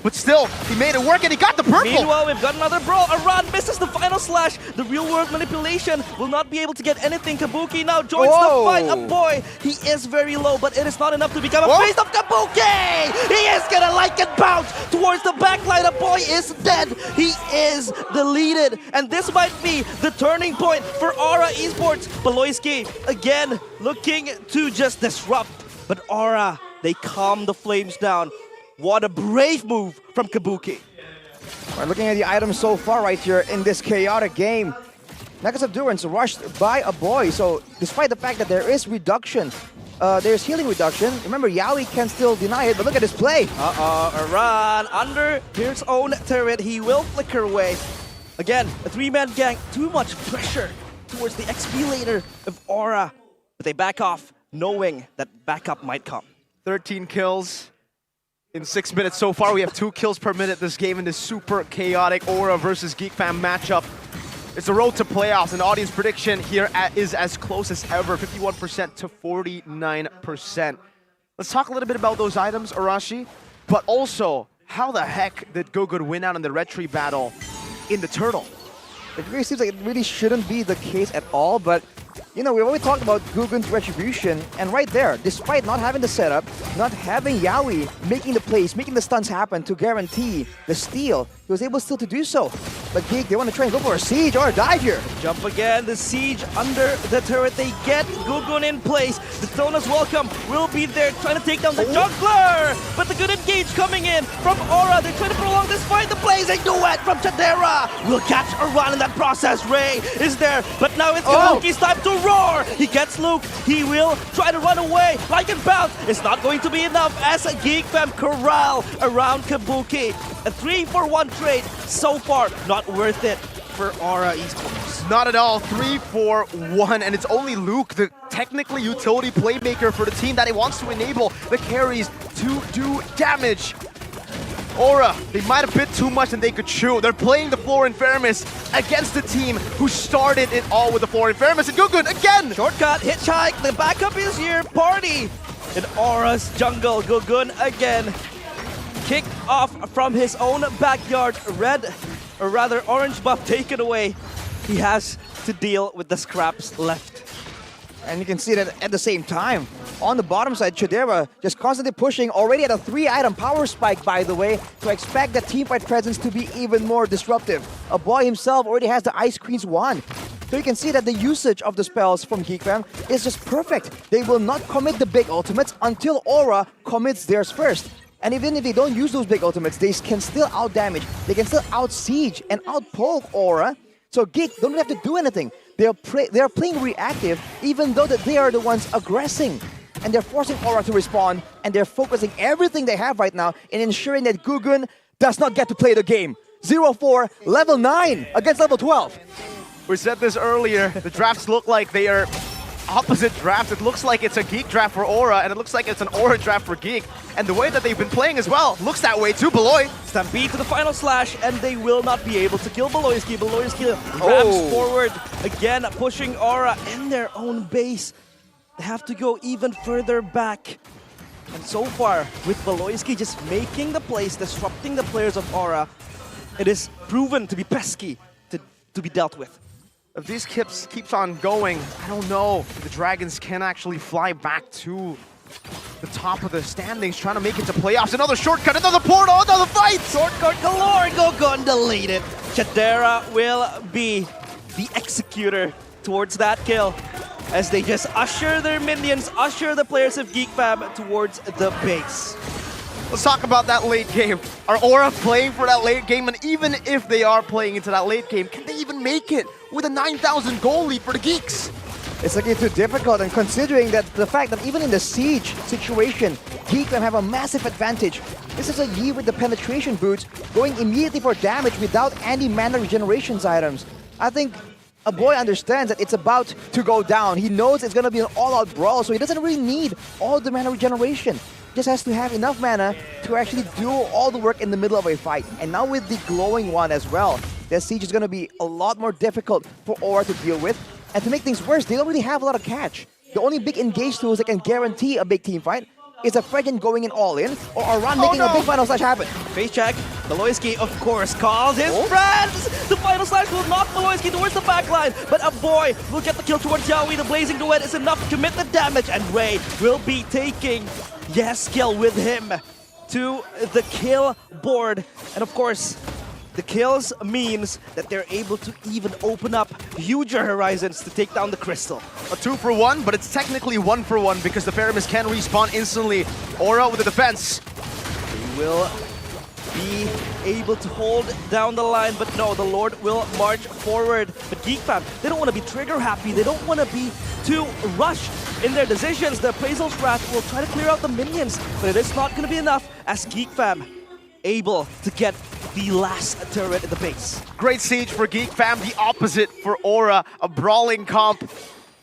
But still, he made it work and he got the purple! Meanwhile, we've got another brawl. Aran misses the final slash. The real-world manipulation will not be able to get anything. Kabuki now joins the fight. A boy, he is very low, but it is not enough to become a face of Kabuki! He is gonna like it bounce towards the backline. A boy is dead. He is deleted. And this might be the turning point for Aura Esports. Voloisky, again, looking to just disrupt. But Aura, they calm the flames down. What a brave move from Kabuki. Right, looking at the items so far right here in this chaotic game. Megas Endurance rushed by a boy, so despite the fact that there is reduction, there's healing reduction. Remember, Yawi can still deny it, but look at his play. Aran under his own turret. He will flicker away. Again, a 3-man gang. Too much pressure towards the XP laner of Aura. But they back off, knowing that backup might come. 13 kills. In 6 minutes so far, we have 2 kills per minute this game in this super chaotic Aura versus GeekFam matchup. It's the road to playoffs, and audience prediction here is as close as ever, 51% to 49%. Let's talk a little bit about those items, Arashi, but also, how the heck did Gugun win out in the Retri battle in the Turtle? It really seems like it really shouldn't be the case at all, but you know, we've always talked about Gugun's Retribution, and right there, despite not having the setup, not having Yawi making the plays, making the stuns happen to guarantee the steal, he was able still to do so. But Geek, they want to try and go for a siege or a dive here. Jump again, the siege under the turret. They get Gugun in place. The Thonas welcome will be there trying to take down the juggler. But the good engage coming in from Aura. They're trying to prolong this fight. The blazing duet from Chadera will catch a run in that process. Ray is there, but now it's Kabuki's time to roar. He gets Luke. He will try to run away. Like and bounce. It's not going to be enough as a Geek Fam corral around Kabuki. A 3-for-1 trade so far. Not worth it for Aura Esports. Not at all. 3-4-1, and it's only Luke, the technically utility playmaker for the team, that he wants to enable the carries to do damage. Aura, they might have bit too much than they could chew. They're playing the floor in fairness against the team who started it all with the floor in fairness. And Gugun again! Shortcut, hitchhike, the backup is here. Party in Aura's jungle. Gugun again. Kick off from his own backyard. Red, or rather orange buff taken away. He has to deal with the scraps left. And you can see that at the same time, on the bottom side, Chadera just constantly pushing, already at a 3-item power spike, by the way, to expect the teamfight presence to be even more disruptive. A boy himself already has the Ice Queen's wand. So you can see that the usage of the spells from Geek Fam is just perfect. They will not commit the big ultimates until Aura commits theirs first. And even if they don't use those big ultimates, they can still out-damage. They can still out-siege and out-poke Aura. So Geek don't have to do anything. They are playing reactive, even though that they are the ones aggressing. And they're forcing Aura to respond, and they're focusing everything they have right now in ensuring that Gugun does not get to play the game. 0-4, level 9 against level 12. We said this earlier, the drafts look like they are opposite drafts. It looks like it's a Geek draft for Aura, and it looks like it's an Aura draft for Geek. And the way that they've been playing as well looks that way too, Beloy. Stampede to the final slash, and they will not be able to kill Beloyski. Beloyski ramps forward, again pushing Aura in their own base. They have to go even further back. And so far, with Beloyski just making the plays, disrupting the players of Aura, it is proven to be pesky to be dealt with. If these keeps on going, I don't know if the Dragons can actually fly back to the top of the standings, trying to make it to playoffs. Another shortcut, another portal, another fight! Shortcut galore, Gugun deleted. Chadera will be the executor towards that kill as they just usher their minions, usher the players of Geek Fam towards the base. Let's talk about that late game. Are Aura playing for that late game? And even if they are playing into that late game, can they even make it with a 9,000 goal lead for the Geeks? It's looking too difficult, and considering that the fact that even in the siege situation, Geek Fam have a massive advantage. This is a Yi with the penetration boots, going immediately for damage without any mana regenerations items. I think a boy understands that it's about to go down. He knows it's going to be an all-out brawl, so he doesn't really need all the mana regeneration. Just has to have enough mana to actually do all the work in the middle of a fight. And now with the glowing one as well, the siege is going to be a lot more difficult for Aura to deal with. And to make things worse, they don't really have a lot of catch. The only big engage tools that can guarantee a big team fight is a Fredgen going in all in, or a run making a big final slash happen. Face check, Beloyski of course calls his friends! The final slash will knock Beloyski towards the backline, but a boy will get the kill towards Yaoi. The blazing duet is enough to commit the damage, and Ray will be taking Yeskiel with him to the kill board. And of course, the kills means that they're able to even open up huger horizons to take down the crystal. A 2-for-1, but it's technically 1-for-1 because the Feramis can respawn instantly. Aura with the defense. They will be able to hold down the line, but no, the Lord will march forward. But Geek Fam, they don't want to be trigger happy. They don't want to be too rushed in their decisions. The Appraisal's Wrath will try to clear out the minions, but it is not going to be enough as Geek Fam able to get the last turret in the base. Great siege for Geek Fam, the opposite for Aura, a brawling comp.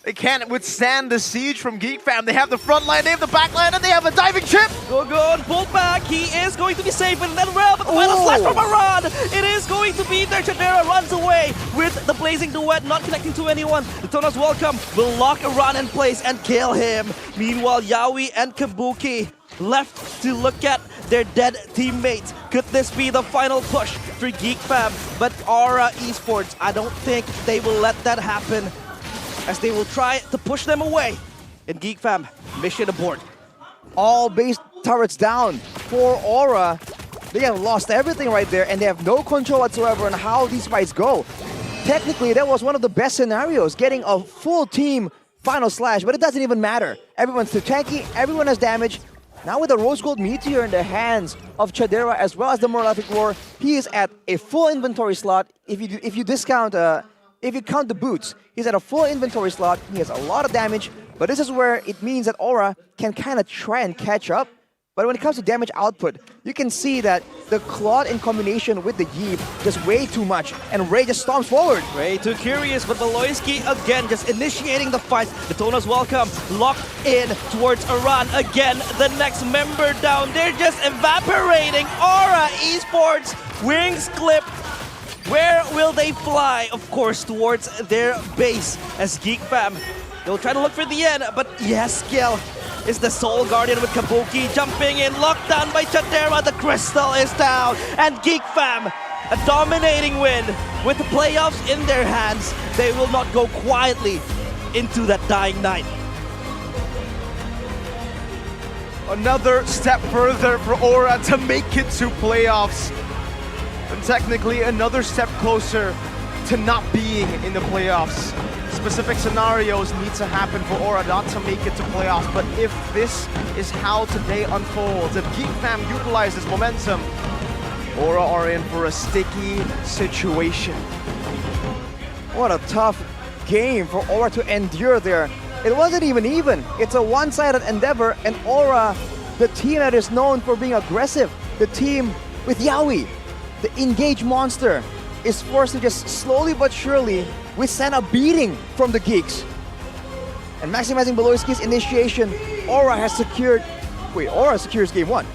They can't withstand the siege from Geek Fam. They have the front line, they have the back line, and they have a diving chip! Gugun pulled back, he is going to be safe, and then Rel, but the final slash from Aran! It is going to be there. Chadera runs away with the blazing duet, not connecting to anyone. The Tona's welcome will lock Aran in place and kill him. Meanwhile, Yaoi and Kabuki left to look at their dead teammates. Could this be the final push for Geek Fam? But Aura Esports, I don't think they will let that happen, as they will try to push them away. And Geek Fam, mission abort. All base turrets down for Aura. They have lost everything right there, and they have no control whatsoever on how these fights go. Technically, that was one of the best scenarios, getting a full team final slash, but it doesn't even matter. Everyone's too tanky, everyone has damage. Now with the Rose Gold Meteor in the hands of Chadera as well as the Moralific War, he is at a full inventory slot. If you count the boots, he's at a full inventory slot. He has a lot of damage, but this is where it means that Aura can kind of try and catch up. But when it comes to damage output, you can see that the Claude in combination with the Yeep just way too much, and Ray just stomps forward. Way too curious, but Beloyski again just initiating the fight. Daytona's welcome, locked in towards Iran again. The next member down, they're just evaporating. Aura Esports, wings clipped. Where will they fly? Of course, towards their base as Geek Fam. They'll try to look for the end, but yes, Gil is the Soul Guardian with Kabuki jumping in, locked down by Chadera. The crystal is down, and Geek Fam, a dominating win with the playoffs in their hands. They will not go quietly into that dying night. Another step further for Aura to make it to playoffs. And technically another step closer to not being in the playoffs. Specific scenarios need to happen for Aura not to make it to playoffs, but if this is how today unfolds, if Geek Fam utilizes momentum, Aura are in for a sticky situation. What a tough game for Aura to endure there. It wasn't even. It's a one-sided endeavor, and Aura, the team that is known for being aggressive, the team with Yaoi, the engaged monster, is forced to just slowly but surely withstand a beating from the Geeks. And maximizing Beloyski's initiation, Aura has secured... Wait, Aura secures game 1.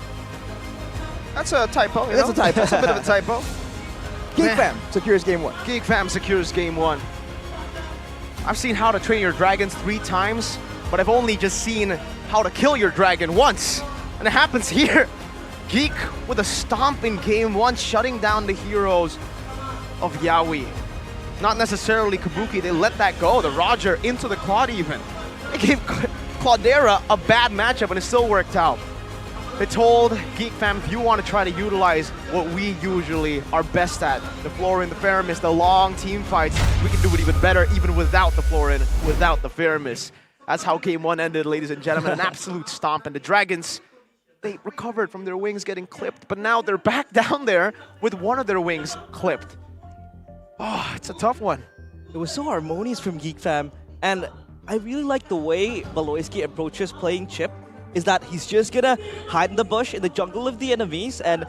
That's a typo. That's a typo. That's a bit of a typo. Geek Fam secures game 1. Geek Fam secures game 1. I've seen How to Train Your Dragons 3 times, but I've only just seen How to Kill Your Dragon once. And it happens here. Geek with a stomp in game 1, shutting down the heroes of Yaoi. Not necessarily Kabuki, they let that go. The Roger into the Claude even. It gave Claudera a bad matchup and it still worked out. They told Geek Fam, if you want to try to utilize what we usually are best at, the Florin, the Faramis, the long team fights, we can do it even better, even without the Florin, without the Faramis. That's how game 1 ended, ladies and gentlemen. An absolute stomp, and the Dragons, they recovered from their wings getting clipped, but now they're back down there with one of their wings clipped. Oh, it's a tough one. It was so harmonious from Geek Fam, and I really like the way Beloyski approaches playing Chip, is that he's just gonna hide in the bush in the jungle of the enemies, and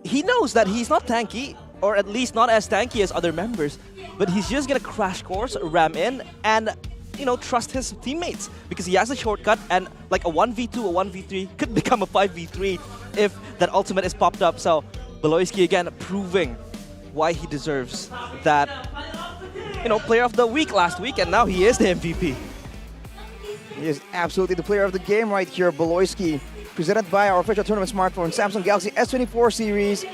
he knows that he's not tanky, or at least not as tanky as other members, but he's just gonna crash course, ram in, and trust his teammates, because he has a shortcut, and like a 1v2, a 1v3 could become a 5v3 if that ultimate is popped up. So Beloyski again proving why he deserves that, player of the week last week, and now he is the MVP. He is absolutely the player of the game right here, Beloyski, presented by our official tournament smartphone, Samsung Galaxy S24 series.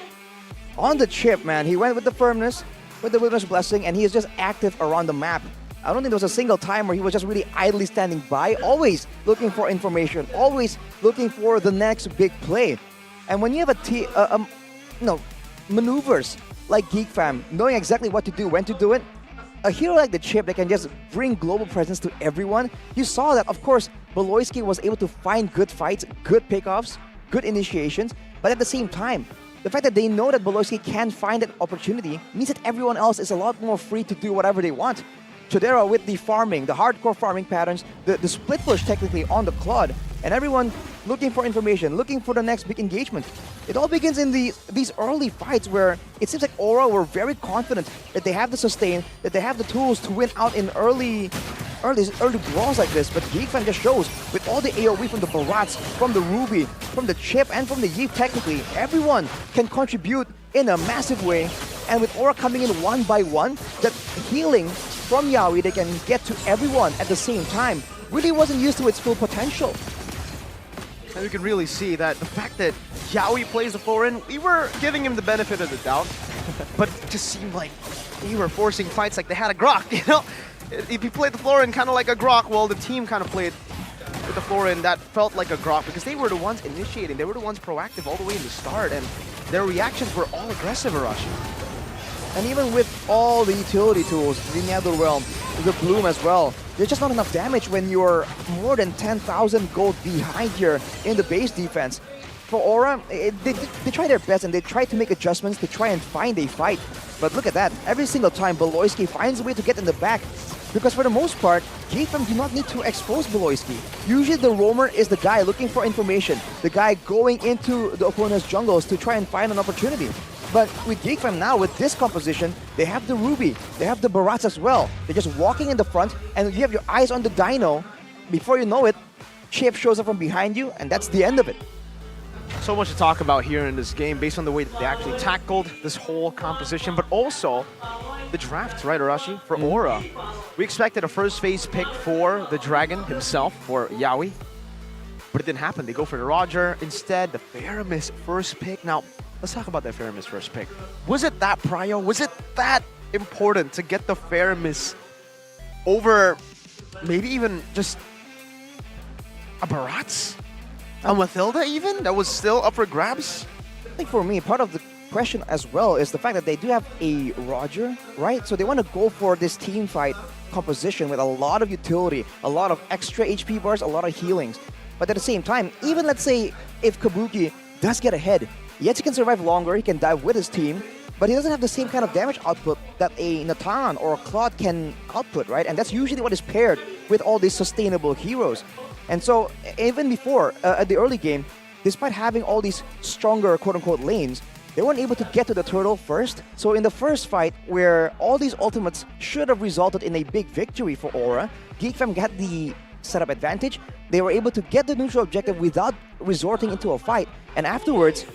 On the chip, man, he went with the firmness, with the wilderness blessing, and he is just active around the map. I don't think there was a single time where he was just really idly standing by, always looking for information, always looking for the next big play. And when you have maneuvers like Geek Fam, knowing exactly what to do, when to do it, a hero like the Chip that can just bring global presence to everyone, you saw that, of course, Beloyski was able to find good fights, good pickoffs, good initiations, but at the same time, the fact that they know that Beloyski can find that opportunity means that everyone else is a lot more free to do whatever they want. Chadera with the farming, the hardcore farming patterns, the split push technically on the Claude, and everyone looking for information, looking for the next big engagement. It all begins in these early fights where it seems like Aura were very confident that they have the sustain, that they have the tools to win out in early brawls like this. But Geek Fam just shows, with all the AoE from the Barats, from the Ruby, from the Chip, and from the Yeep technically, everyone can contribute in a massive way. And with Aura coming in one by one, that healing from Yaoi they can get to everyone at the same time really wasn't used to its full potential. And you can really see that the fact that Yaoi plays the Florin, we were giving him the benefit of the doubt, but it just seemed like we were forcing fights like they had a Grok, If he played the Florin kind of like a Grok, well, the team kind of played with the Florin, that felt like a Grok because they were the ones initiating. They were the ones proactive all the way in the start, and their reactions were all aggressive, Arashi. And even with all the utility tools, the Nether Realm, the Bloom as well, there's just not enough damage when you're more than 10,000 gold behind here in the base defense. For Aura, they try their best and they try to make adjustments to try and find a fight. But look at that, every single time Beloyski finds a way to get in the back. Because for the most part, GateFam do not need to expose Beloyski. Usually the roamer is the guy looking for information, the guy going into the opponent's jungles to try and find an opportunity. But with GateFam now, with this composition, they have the Ruby, they have the Barats as well. They're just walking in the front, and you have your eyes on the Dino. Before you know it, Chip shows up from behind you, and that's the end of it. So much to talk about here in this game based on the way that they actually tackled this whole composition, but also the draft, right, Arashi? For Aura, we expected a first phase pick for the Dragon himself, for Yaoi, but it didn't happen. They go for the Roger. Instead, the Faramis first pick. Now, let's talk about the Faramis first pick. Was it that prio? Was it that important to get the Faramis over maybe even just a Barats? A Mathilda even? That was still up for grabs? I think for me, part of the question as well is the fact that they do have a Roger, right? So they want to go for this team fight composition with a lot of utility, a lot of extra HP bars, a lot of healings. But at the same time, even let's say if Kabuki does get ahead, yes, he can survive longer, he can dive with his team, but he doesn't have the same kind of damage output that a Natan or a Claude can output, right? And that's usually what is paired with all these sustainable heroes. And so, even before, at the early game, despite having all these stronger quote-unquote lanes, they weren't able to get to the turtle first. So in the first fight, where all these ultimates should have resulted in a big victory for Aura, GateFam got the setup advantage. They were able to get the neutral objective without resorting into a fight. And afterwards,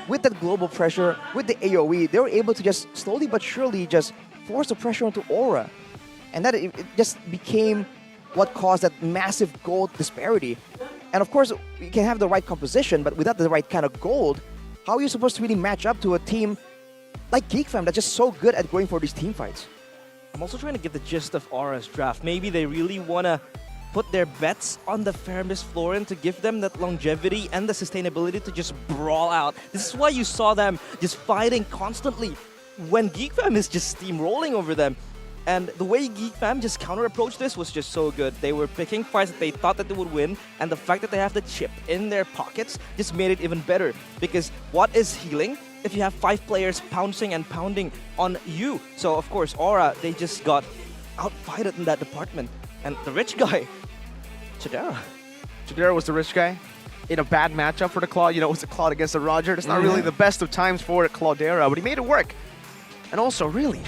with that global pressure, with the AoE, they were able to just slowly but surely just force the pressure onto Aura. And that it just became what caused that massive gold disparity. And of course, you can have the right composition, but without the right kind of gold, how are you supposed to really match up to a team like GateFam that's just so good at going for these team fights? I'm also trying to get the gist of Aura's draft. Maybe they really want to put their bets on the Faramis Florin to give them that longevity and the sustainability to just brawl out. This is why you saw them just fighting constantly when GateFam is just steamrolling over them. And the way GateFam just counter-approached this was just so good. They were picking fights that they thought that they would win, and the fact that they have the chip in their pockets just made it even better. Because what is healing if you have 5 players pouncing and pounding on you? So of course, Aura, they just got outfighted in that department. And the rich guy, Chidera. Chidera was the rich guy in a bad matchup for the Claude. You know, it was the Claude against the Roger. It's not really the best of times for Claudera, but he made it work. And also, really,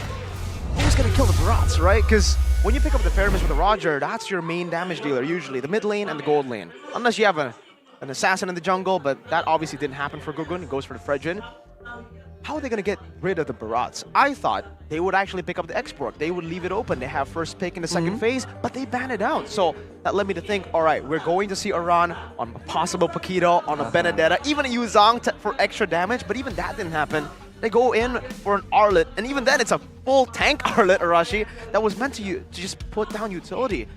who's going to kill the Barats, right? Because when you pick up the Faramis with the Roger, that's your main damage dealer, usually. The mid lane and the gold lane. Unless you have an assassin in the jungle, but that obviously didn't happen for Gugun. He goes for the Fredrin. How are they going to get rid of the Barats? I thought they would actually pick up the Export. They would leave it open. They have first pick in the second phase, but they ban it out. So that led me to think, all right, we're going to see Aran on a possible Paquito, on a Benedetta, even a Yuzong for extra damage, but even that didn't happen. They go in for an Arlet, and even then it's a full tank Arlet, Arashi, that was meant to just put down utility.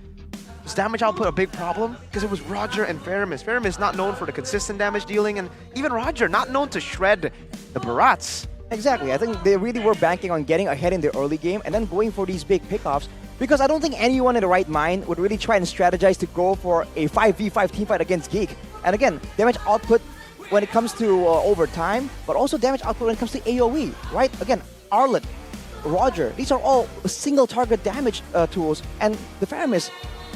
Was damage output a big problem? Because it was Roger and Faramis. Faramis not known for the consistent damage dealing, and even Roger not known to shred the Barats. Exactly, I think they really were banking on getting ahead in the early game and then going for these big pickoffs, because I don't think anyone in the right mind would really try and strategize to go for a 5v5 teamfight against Geek. And again, damage output when it comes to overtime, but also damage output when it comes to AoE, right? Again, Arlet, Roger, these are all single target damage tools, and the Faramis,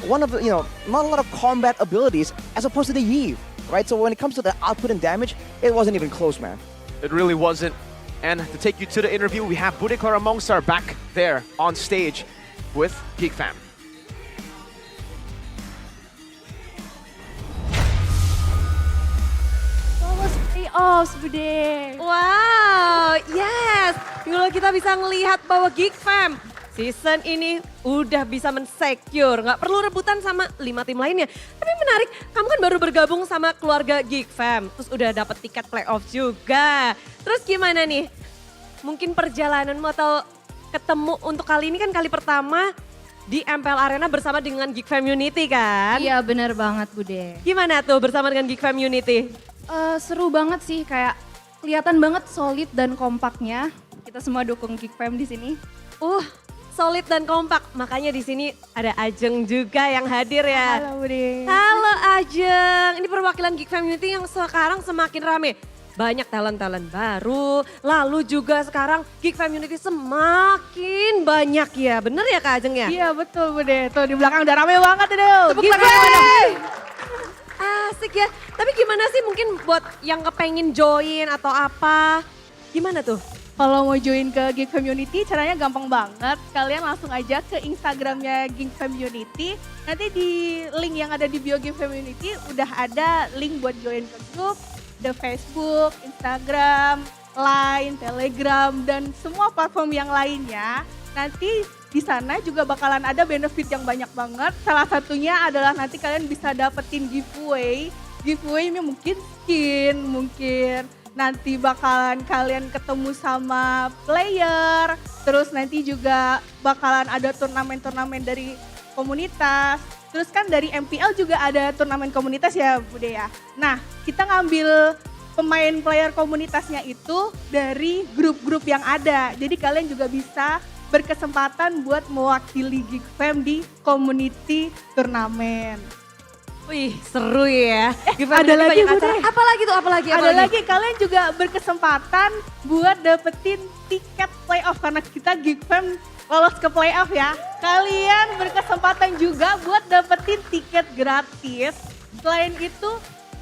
one of the, not a lot of combat abilities as opposed to the Yve, right? So when it comes to the output and damage, it wasn't even close, man. It really wasn't. And to take you to the interview, we have Budeklara Mongstar back there on stage with GateFam. Playoffs, Bude. Wow, yes. Kalau kita bisa ngelihat bahwa GateFam season ini udah bisa men-secure, nggak perlu rebutan sama 5 tim lainnya. Tapi menarik, kamu kan baru bergabung sama keluarga GateFam, terus udah dapet tiket playoff juga. Terus gimana nih? Mungkin perjalananmu atau ketemu untuk kali ini kan kali pertama di MPL Arena bersama dengan Geek Community kan? Iya bener banget Bude. Gimana tuh bersama dengan Geek Community? Seru banget sih, kayak kelihatan banget solid dan kompaknya. Kita semua dukung Geek Fam di sini. Solid dan kompak, makanya di sini ada Ajeng juga yang hadir ya. Halo Bude. Halo Ajeng, ini perwakilan Geek Community yang sekarang semakin rame. Banyak talent-talent baru, lalu juga sekarang Geek Community semakin banyak ya. Bener ya Kak Ajeng ya? Iya betul Bude, tuh di belakang udah rame banget itu. Tepuk tangan. Asik ya, tapi gimana sih mungkin buat yang kepengen join atau apa, gimana tuh? Kalau mau join ke Geek Community caranya gampang banget. Kalian langsung aja ke Instagramnya Geek Community. Nanti di link yang ada di bio Geek Community udah ada link buat join ke grup, the Facebook, Instagram, Line, Telegram, dan semua platform yang lainnya. Nanti di sana juga bakalan ada benefit yang banyak banget. Salah satunya adalah nanti kalian bisa dapetin giveaway. Giveaway-nya mungkin skin, mungkin nanti bakalan kalian ketemu sama player, terus nanti juga bakalan ada turnamen-turnamen dari komunitas. Terus kan dari MPL juga ada turnamen komunitas ya Bude ya. Nah kita ngambil pemain player komunitasnya itu dari grup-grup yang ada. Jadi kalian juga bisa berkesempatan buat mewakili Geek Fam di community turnamen. Wih seru ya. Ada lagi Bude. Apalagi? Ada lagi, kalian juga berkesempatan buat dapetin tiket playoff karena kita Geek Fam lolos ke playoff ya. Kalian berkesempatan juga buat dapetin tiket gratis. Selain itu,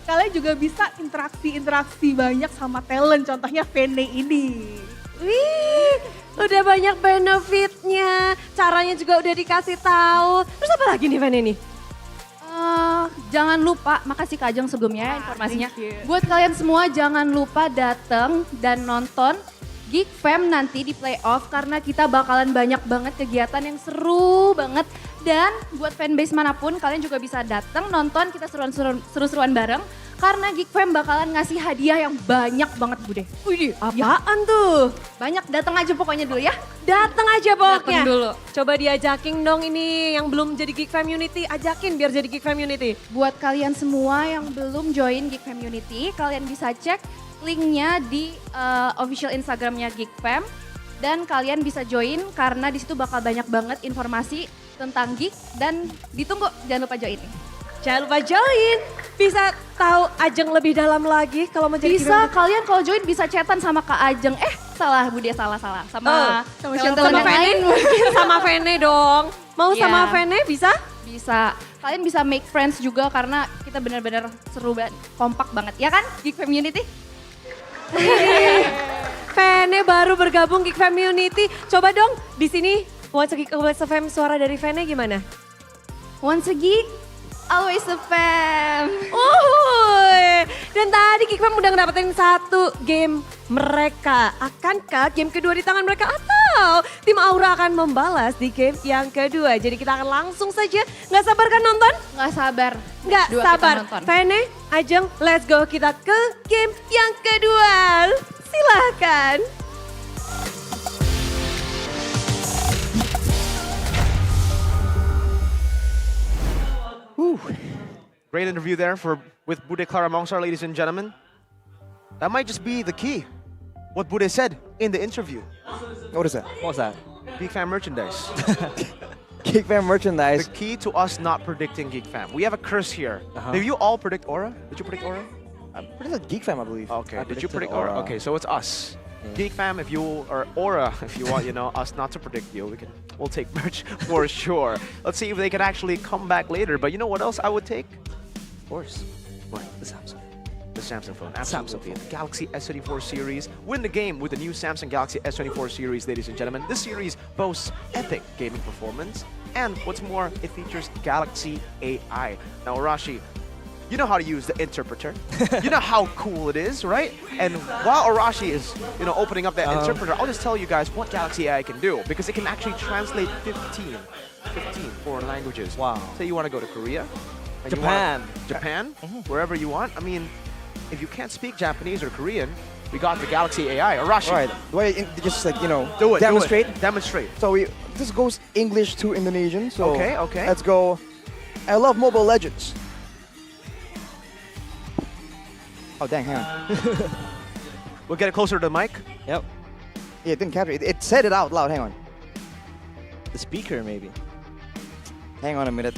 kalian juga bisa interaksi banyak sama talent, contohnya Vene ini. Wih, udah banyak benefitnya. Caranya juga udah dikasih tahu. Terus apa lagi nih Vene nih? Jangan lupa, makasih Kak Ajeng sebelumnya ya informasinya. Buat kalian semua jangan lupa datang dan nonton Geek Fam nanti di playoff karena kita bakalan banyak banget kegiatan yang seru banget. Dan buat fanbase manapun kalian juga bisa datang nonton, kita seru-seruan bareng. Karena Geek Fam bakalan ngasih hadiah yang banyak banget Bude. Wih, apaan tuh? Banyak, datang aja pokoknya dulu ya. Datang aja pokoknya. Datang dulu. Coba diajakin dong ini yang belum jadi Geek Community, ajakin biar jadi Geek Community. Buat kalian semua yang belum join Geek Community, kalian bisa cek linknya di official Instagramnya Geek Fam. Dan kalian bisa join karena di situ bakal banyak banget informasi tentang Geek dan ditunggu, jangan lupa join. Jangan lupa join. Bisa tahu Ajeng lebih dalam lagi kalau mau jadi Bisa, kalian kalau join bisa chatan sama Kak Ajeng. Salah Bude, salah. Sama sama Vene. Sama Vene dong. Mau sama Vene bisa? Bisa. Kalian bisa make friends juga karena kita benar-benar seru banget, kompak banget. Ya kan Geek Community? Vene baru bergabung Geek Community. Coba dong di sini Once a Geek, Always a Fam, suara dari Vene gimana? Once a Geek, Always a Fam. Dan tadi Geek Fam udah ngedapetin satu game mereka. Akankah game kedua di tangan mereka atau tim Aura akan membalas di game yang kedua? Jadi kita akan langsung saja, nggak sabar kan nonton? Nggak sabar. Nggak sabar. Vene, Ajeng, let's go kita ke game yang kedua. Silahkan. Great interview there with Bude Clara Mongsar, ladies and gentlemen. That might just be the key. What Bude said in the interview. What is that? What was that? Geek Fam merchandise. Geek Fam merchandise. The key to us not predicting Geek Fam. We have a curse here. Did you all predict Aura? Did you predict Aura? I predicted Geek Fam, I believe. Okay, I did you predict predicted Aura? Okay, so it's us. Geek Fam, if you, or Aura, if you want, us not to predict you, we'll take merch for sure. Let's see if they can actually come back later. But you know what else I would take? Of course. What? The Samsung. The Samsung phone, absolutely. The Galaxy S34 series. Win the game with the new Samsung Galaxy S24 series, ladies and gentlemen. This series boasts epic gaming performance. And what's more, it features Galaxy AI. Now, Arashi, you know how to use the interpreter. You know how cool it is, right? And while Arashi is, opening up that interpreter, I'll just tell you guys what Galaxy AI can do, because it can actually translate 15 foreign languages. Wow. Say you want to go to Korea. and you Japan. Japan, wherever you want. I mean, if you can't speak Japanese or Korean, we got the Galaxy AI. Arashi. Right. Wait, just like, do it. demonstrate. Do it. Demonstrate. So this goes English to Indonesian. So okay. Let's go. I love Mobile Legends. Oh, dang, hang on. We'll get it closer to the mic. Yep. Yeah, it didn't capture it. It said it out loud. Hang on. The speaker, maybe. Hang on a minute.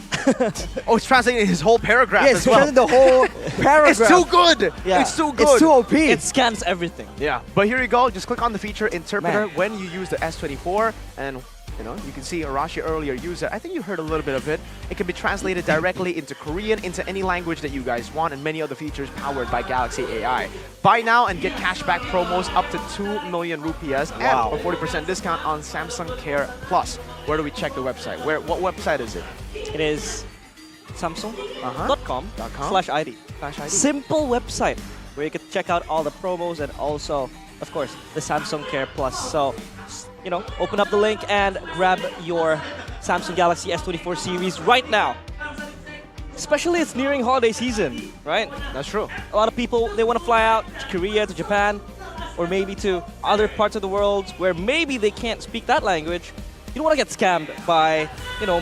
Oh, it's translating his whole paragraph yeah, as well. Translating the whole paragraph. It's too good. Yeah. It's too good. It's too OP. It scans everything. Yeah, but here you go. Just click on the feature interpreter Man. when you use the S24, and you can see Arashi earlier use it. I think you heard a little bit of it. It can be translated directly into Korean, into any language that you guys want, and many other features powered by Galaxy AI. Buy now and get cashback promos up to 2 million rupiahs and a 40% discount on Samsung Care Plus. Where do we check the website? What website is it? It is samsung.com/ID. Simple website where you can check out all the promos and also, of course, the Samsung Care Plus. So, open up the link and grab your Samsung Galaxy S24 series right now. Especially it's nearing holiday season, right? That's true. A lot of people, they want to fly out to Korea, to Japan, or maybe to other parts of the world where maybe they can't speak that language. You don't want to get scammed by,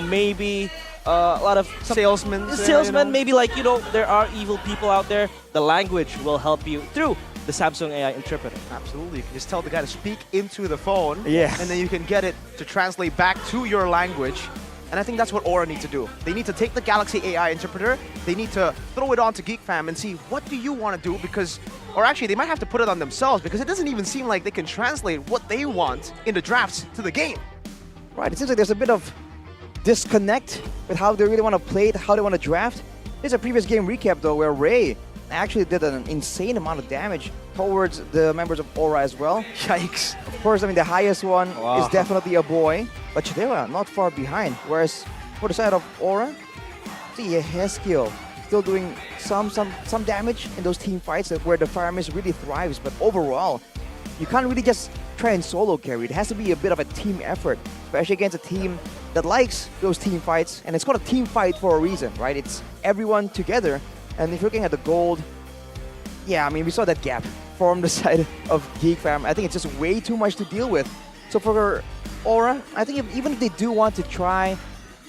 maybe a lot of salesmen. Maybe there are evil people out there. The language will help you through the Samsung AI interpreter. Absolutely. You can just tell the guy to speak into the phone. Yeah. And then you can get it to translate back to your language. And I think that's what Aura needs to do. They need to take the Galaxy AI interpreter, they need to throw it onto GeekFam and see what do you want to do, or actually they might have to put it on themselves because it doesn't even seem like they can translate what they want in the drafts to the game. Right, it seems like there's a bit of disconnect with how they really want to play it, how they want to draft. There's a previous game recap though where Ray actually did an insane amount of damage towards the members of Aura as well. Yikes. Of course, the highest one is definitely a boy, but Chidera not far behind. Whereas for the side of Aura, see Haskill still doing some damage in those team fights where the Fire Mist really thrives, but overall, you can't really just try and solo carry. It has to be a bit of a team effort, especially against a team that likes those team fights, and it's called a team fight for a reason, right? It's everyone together. And if you're looking at the gold, yeah, we saw that gap from the side of GeekFam. I think it's just way too much to deal with. So for Aura, I think even if they do want to try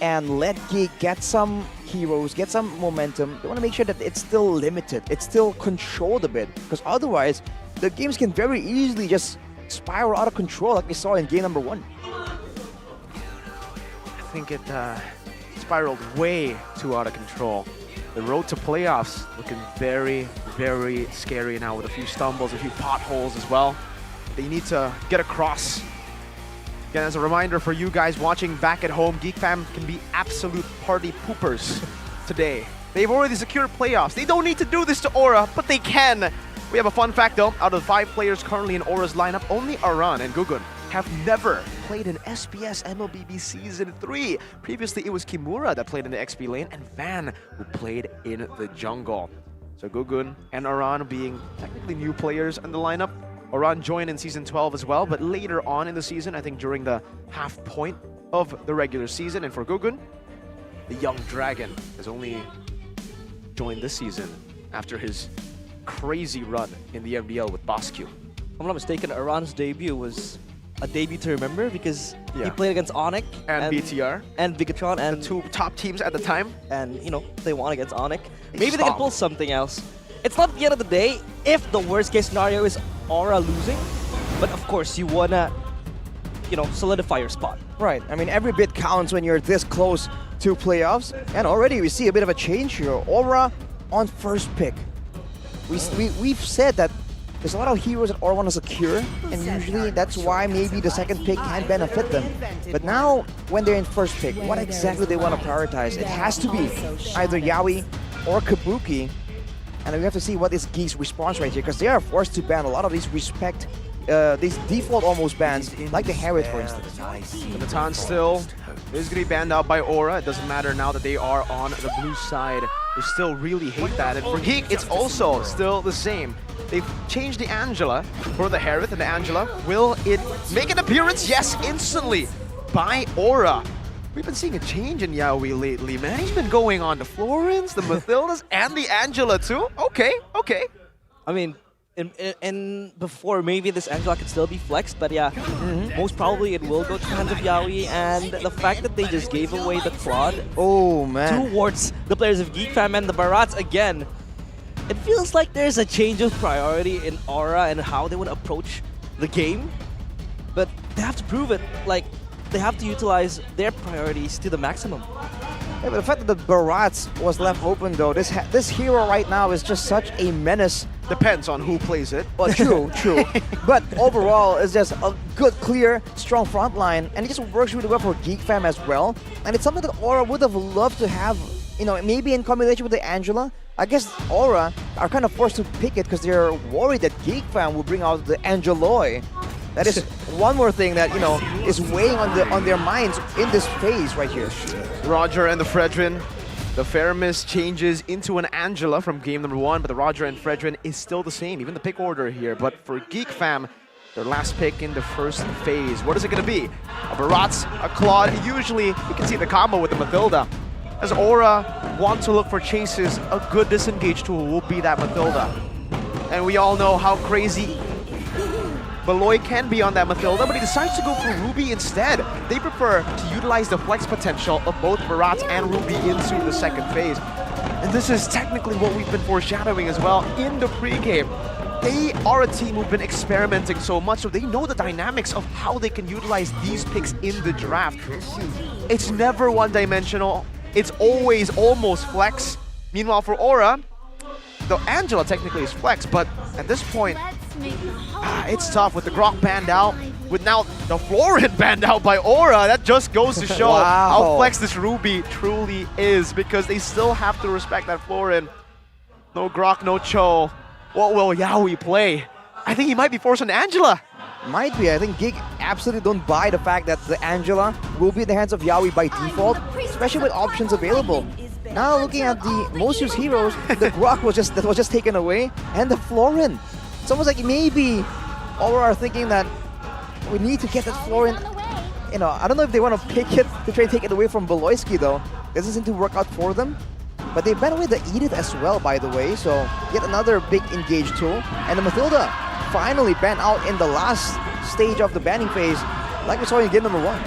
and let Geek get some heroes, get some momentum, they want to make sure that it's still limited, it's still controlled a bit, because otherwise the games can very easily just spiral out of control like we saw in game number 1. I think it spiraled way too out of control. The road to playoffs looking very, very scary now with a few stumbles, a few potholes as well. They need to get across. Again, as a reminder for you guys watching back at home, GeekFam can be absolute party poopers today. They've already secured playoffs. They don't need to do this to Aura, but they can. We have a fun fact though. Out of the 5 players currently in Aura's lineup, only Aran and Gugun have never played in SBS MLBB Season 3. Previously, it was Kimura that played in the XP lane and Van who played in the jungle. So Gugun and Aran being technically new players in the lineup. Aran joined in Season 12 as well, but later on in the season, I think during the half point of the regular season. And for Gugun, the young dragon has only joined this season after his crazy run in the MDL with Bosque. If I'm not mistaken, Aran's debut was a debut to remember because he played against Onyx and BTR and Bigatron and the 2 top teams at the time, and they won against Onyx. Maybe they can pull something else. It's not the end of the day if the worst case scenario is Aura losing, but of course you wanna solidify your spot. Right, every bit counts when you're this close to playoffs, and already we see a bit of a change here. Aura on first pick. We've said that there's a lot of heroes that Aura want to secure, and usually that's why maybe the second pick can benefit them. But now, when they're in first pick, what exactly they want to prioritize? It has to be either Yaoi or Kabuki, and we have to see what is Geek's response right here, because they are forced to ban a lot of these these default almost bans, like the Harriet, for instance. The Baton still is going to be banned out by Aura. It doesn't matter now that they are on the blue side. They still really hate that. And for Geek, it's also still the same. They've changed the Angela for the Harith, and the Angela, will it make an appearance? Yes, instantly by Aura. We've been seeing a change in Yaoi lately, man. He's been going on the Florence, the Mathildas, and the Angela too. Okay. in before, maybe this Angela could still be flexed, but yeah, most probably it will go to the hands of Yaoi, and the fact that they just gave away the Claude towards the players of Geek Fam and the Barats again, it feels like there's a change of priority in Aura and how they would approach the game, but they have to prove it. Like, they have to utilize their priorities to the maximum. Yeah, but the fact that the Barats was left open though, this hero right now is just such a menace. Depends on who plays it. Well, true. But overall, it's just a good, clear, strong front line, and it just works really well for Geek Fam as well. And it's something that Aura would have loved to have, you know, maybe in combination with the Angela. I guess Aura are kind of forced to pick it because they're worried that Geek Fam will bring out the Angeloi. That is one more thing that, you know, is weighing on their minds in this phase right here. Roger and the Fredrin. The Faramis changes into an Angela from game number 1, but the Roger and Fredrin is still the same, even the pick order here. But for Geek Fam, their last pick in the first phase. What is it going to be? A Barats, a Claude. Usually, you can see the combo with the Mathilda. As Aura want to look for chases, a good disengage tool will be that Mathilda. And we all know how crazy Beloy can be on that Mathilda, but he decides to go for Ruby instead. They prefer to utilize the flex potential of both Barats and Ruby into the second phase. And this is technically what we've been foreshadowing as well in the pregame. They are a team who've been experimenting so much, so they know the dynamics of how they can utilize these picks in the draft. It's never one-dimensional. It's always almost flex. Meanwhile, for Aura, the Angela technically is flex, but at this point, it's tough with the Grok banned out, with now the Florin banned out by Aura. That just goes to show how flex this Ruby truly is, because they still have to respect that Florin. No Grok, no Cho. What will Yaoi play? I think he might be forced on Angela. Might be. I think Geek absolutely don't buy the fact that the Angela will be in the hands of Yaoi by default, especially with options available. Now looking at the most used heroes, the Grok was just taken away, and the Florin. It's almost like maybe Aura are thinking that we need to get that Florin. You know, I don't know if they want to pick it to try and take it away from Beloyski though. Doesn't seem to work out for them. But they banned away the Edith as well, by the way, so yet another big engage tool. And the Mathilda finally banned out in the last stage of the banning phase, like we saw in game number 1.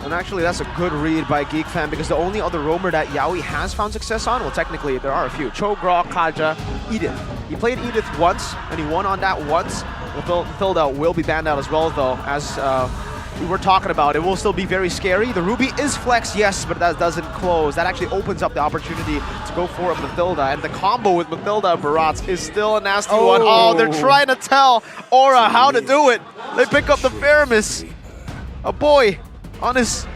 And actually, that's a good read by Geek Fam, because the only other roamer that Yaoi has found success on, well, technically, there are a few. Cho, Grok, Kaja, Edith. He played Edith once, and he won on that once. Mathilda will be banned out as well, though, as we were talking about. It will still be very scary. The Ruby is flex, yes, but that doesn't close. That actually opens up the opportunity to go for a Mathilda, and the combo with Mathilda and Barats is still a nasty one. Oh, they're trying to tell Aura how to do it. They pick up the Faramis. A boy on his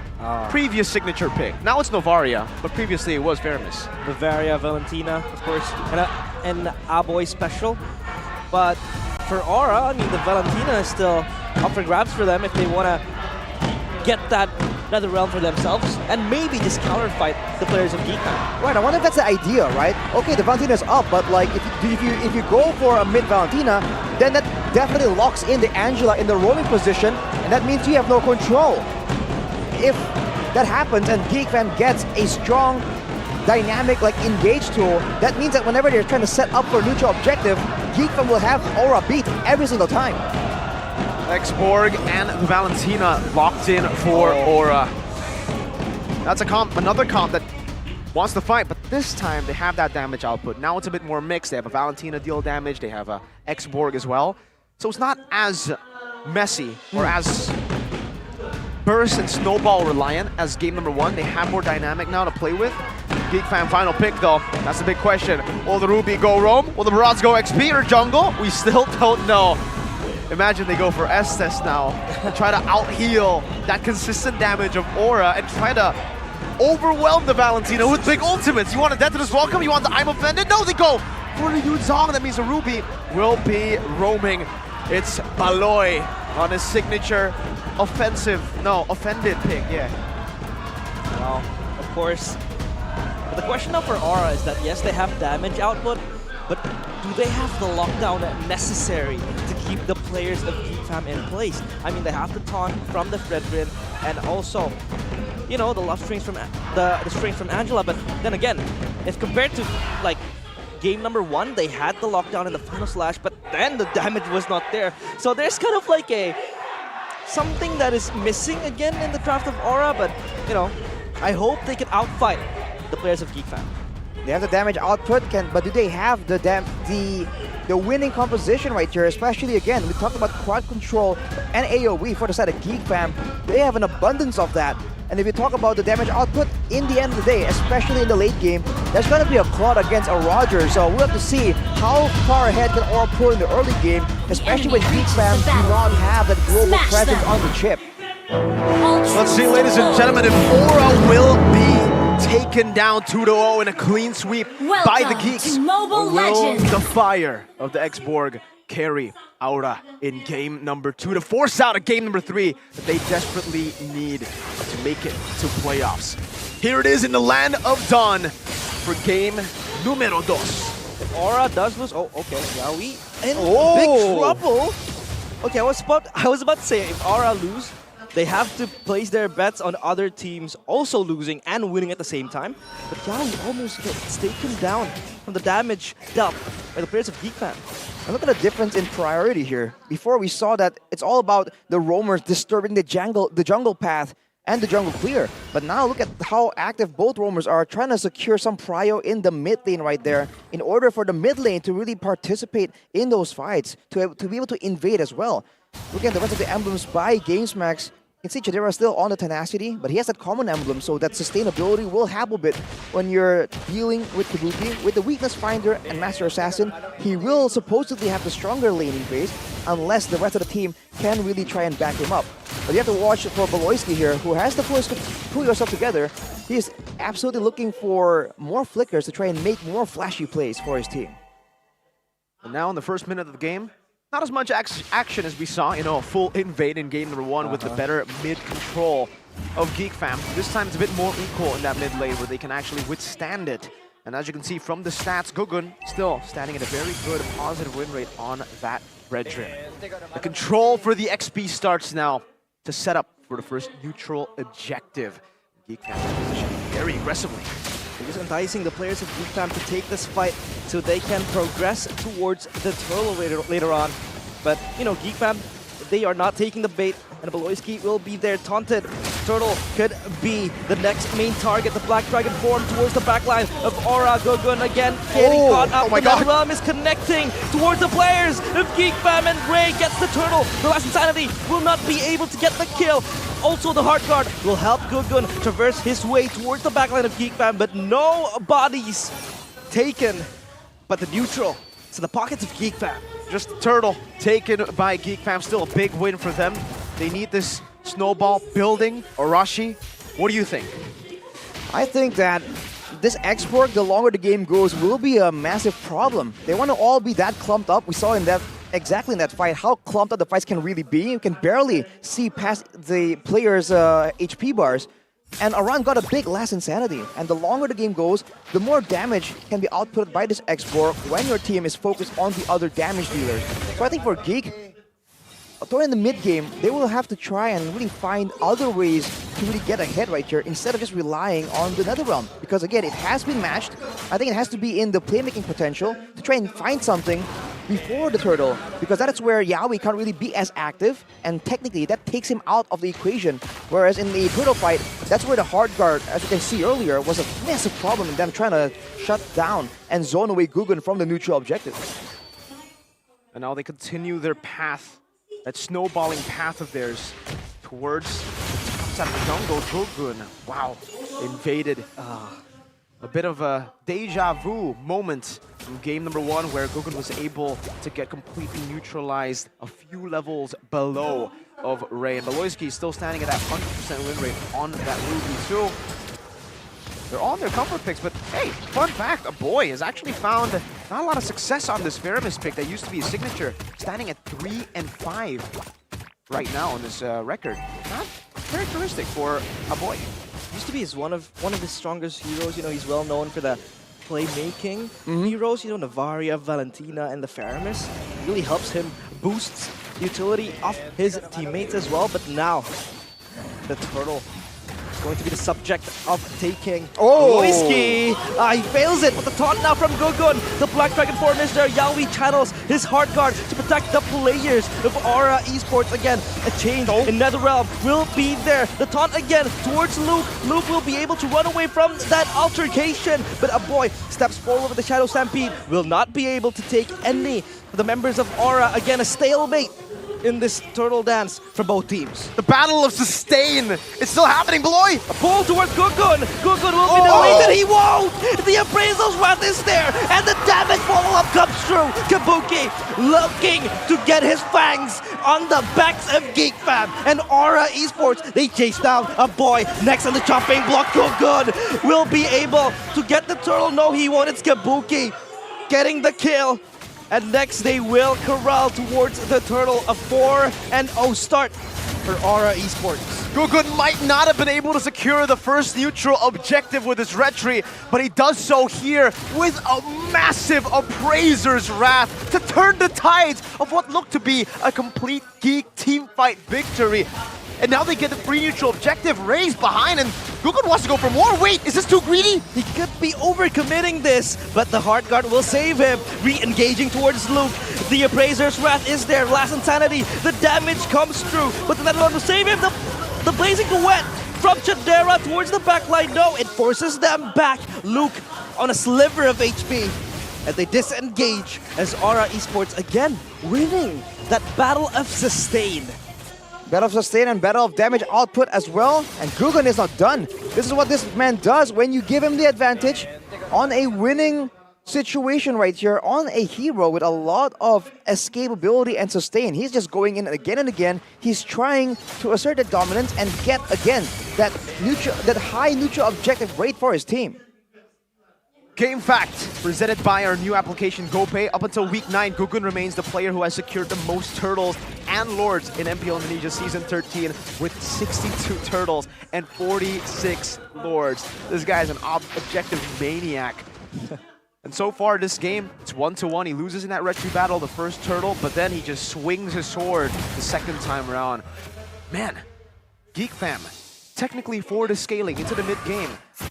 previous signature pick. Now it's Novaria, but previously it was Faramis. Novaria, Valentina, of course, and Aboy special. But for Aura, I mean, the Valentina is still up for grabs for them if they want to get that Nether Realm for themselves and maybe just counterfight the players of Geek Fam. Right, I wonder if that's the idea, right? Okay, the Valentina is up, but like if you go for a mid Valentina, then that definitely locks in the Angela in the roaming position, and that means you have no control. If that happens and Geek Fam gets a strong, dynamic, like engage tool, that means that whenever they're trying to set up for a neutral objective, Geek Fam will have Aura beat every single time. X-Borg and the Valentina locked in for Aura. That's a comp, another comp that wants to fight, but this time they have that damage output. Now it's a bit more mixed. They have a Valentina deal damage, they have a X-Borg as well. So it's not as messy or as burst and snowball reliant as game number 1. They have more dynamic now to play with. Geek Fam final pick though, that's the big question. Will the Ruby go roam? Will the Barats go XP or jungle? We still don't know. Imagine they go for S13 now and try to out-heal that consistent damage of Aura and try to overwhelm the Valentina with big ultimates. You want a Death to this Welcome? You want the I'm Offended? No, they go for the Yuzong. That means the Ruby will be roaming. It's Baloy on his signature offended pick, yeah. Well, of course. But the question now for Aura is that, yes, they have damage output, but do they have the lockdown necessary to keep the players of Geek Fam in place? I mean, they have the taunt from the Fredrin and also, you know, the love strings from the strings from Angela. But then again, if compared to like game number 1, they had the lockdown in the final slash, but then the damage was not there. So there's kind of like something that is missing again in the draft of Aura, but you know, I hope they can outfight the players of GeekFam. They have the damage output, but do they have the winning composition right here? Especially again, we talked about quad control and AoE for the side of GeekFam. They have an abundance of that. And if you talk about the damage output, in the end of the day, especially in the late game, there's going to be a Claude against a Roger. So we'll have to see how far ahead can Aura pull in the early game, especially when GeekFam do not have that global presence on the chip. Let's see, ladies and gentlemen, if Aura will be taken down 2-0 in a clean sweep by the Geeks. Or will the fire of the X-Borg carry Aura in game number 2 to force out a game number 3 that they desperately need to make it to playoffs? Here it is in the land of Dawn for game numero 2. If Aura does lose, oh, okay, yeah, we in big trouble. Okay, I was about to say, if Aura lose, they have to place their bets on other teams also losing and winning at the same time. But Yaoi almost gets taken down from the damage dealt by the players of GeekFam. And look at the difference in priority here. Before we saw that it's all about the roamers disturbing the jungle path and the jungle clear. But now look at how active both roamers are, trying to secure some prio in the mid lane right there in order for the mid lane to really participate in those fights, to be able to invade as well. Look at the rest of the emblems by GamesMax. You can see Chidera still on the tenacity, but he has that common emblem, so that sustainability will help a bit when you're dealing with Kabuki. With the Weakness Finder and Master Assassin, he will supposedly have the stronger laning phase, unless the rest of the team can really try and back him up. But you have to watch for Beloyski here, who has the poise to pull yourself together. He is absolutely looking for more flickers to try and make more flashy plays for his team. And now in the first minute of the game, not as much action as we saw, you know, a full invade in game number 1 with the better mid control of GeekFam. This time it's a bit more equal in that mid lane where they can actually withstand it. And as you can see from the stats, Gugun still standing at a very good positive win rate on that red trim. The control for the XP starts now to set up for the first neutral objective. GeekFam positioning very aggressively. Just enticing the players of GeekFam to take this fight so they can progress towards the turtle later on. But, you know, GeekFam, they are not taking the bait, and Beloyski will be there taunted. Turtle could be the next main target. The Black Dragon form towards the backline of Aura. Gugun again getting caught up. The realm is connecting towards the players of GeekFam, and Ray gets the turtle. The last Insanity will not be able to get the kill. Also, the Heart Guard will help Gugun traverse his way towards the backline of GeekFam, but no bodies taken. But the neutral to the pockets of GeekFam. Just Turtle taken by GeekFam, still a big win for them. They need this snowball building. Arashi, what do you think? I think that this X-Borg, the longer the game goes, will be a massive problem. They want to all be that clumped up. We saw in that exactly in that fight how clumped up the fights can really be. You can barely see past the players' HP bars. And Aran got a big last Insanity. And the longer the game goes, the more damage can be output by this X-Borg when your team is focused on the other damage dealers. So I think for Geek, during the mid-game, they will have to try and really find other ways to really get ahead right here instead of just relying on the Netherrealm. Because again, it has been matched. I think it has to be in the playmaking potential to try and find something before the turtle, because that is where Yaoi can't really be as active, and technically that takes him out of the equation. Whereas in the turtle fight, that's where the hard guard, as you can see earlier, was a massive problem in them trying to shut down and zone away Gugun from the neutral objective. And now they continue their path, that snowballing path of theirs, towards the top side of the jungle. Gugun, wow, invaded. A bit of a deja vu moment from game number 1 where Gugun was able to get completely neutralized a few levels below of Ray. And Beloyski is still standing at that 100% win rate on that Ruby too. They're on their comfort picks, but hey, fun fact, a boy has actually found not a lot of success on this Veramis pick that used to be a signature, standing at 3 and 5 right now on this record. Not characteristic for a boy. Used to be one of his strongest heroes. You know, he's well known for the playmaking heroes. You know, Navaria, Valentina, and the Faramis. Really helps him boost the utility of his teammates as well. But now, the turtle going to be the subject of taking. Oh! Loiski! He fails it, but the taunt now from Gugun. The Black Dragon form is there. Yaoi channels his hard guard to protect the players of Aura Esports. Again, a change in Netherrealm will be there. The taunt again towards Luke. Luke will be able to run away from that altercation, but a boy steps forward with the Shadow Stampede. Will not be able to take any of the members of Aura. Again, a stalemate in this turtle dance for both teams. The battle of sustain. It's still happening, Beloy. A pull towards Gugun. Gugun will be deleted. He won't. The Appraisal's Wrath is there, and the damage follow-up comes through. Kabuki looking to get his fangs on the backs of GeekFam and Aura Esports. They chase down a boy next on the chopping block. Gugun will be able to get the turtle. No, he won't. It's Kabuki getting the kill. And next they will corral towards the turtle. A 4-0 start for Aura Esports. Gugun might not have been able to secure the first neutral objective with his retreat, but he does so here with a massive Appraiser's Wrath to turn the tides of what looked to be a complete Geek team fight victory. And now they get the free neutral objective raised behind, and Gugun wants to go for more. Wait, is this too greedy? He could be overcommitting this, but the hard guard will save him. Re-engaging towards Luke. The Appraiser's Wrath is there. Last Insanity. The damage comes through, but the Netherrealm will save him. The Blazing Duet from Chadera towards the backline. No, it forces them back. Luke on a sliver of HP. And they disengage as Aura Esports again winning that battle of sustain. Battle of sustain and battle of damage output as well. And Gugun is not done. This is what this man does when you give him the advantage on a winning situation right here, on a hero with a lot of escapability and sustain. He's just going in again and again. He's trying to assert the dominance and get, again, that high neutral objective rate for his team. Game Fact, presented by our new application GoPay. Up until week 9, Gugun remains the player who has secured the most turtles and lords in MPL Indonesia Season 13 with 62 turtles and 46 lords. This guy is an objective maniac. And so far this game, it's 1-1. He loses in that retreat battle, the first turtle, but then he just swings his sword the second time around. Man, GeekFam, technically forward is scaling into the mid-game.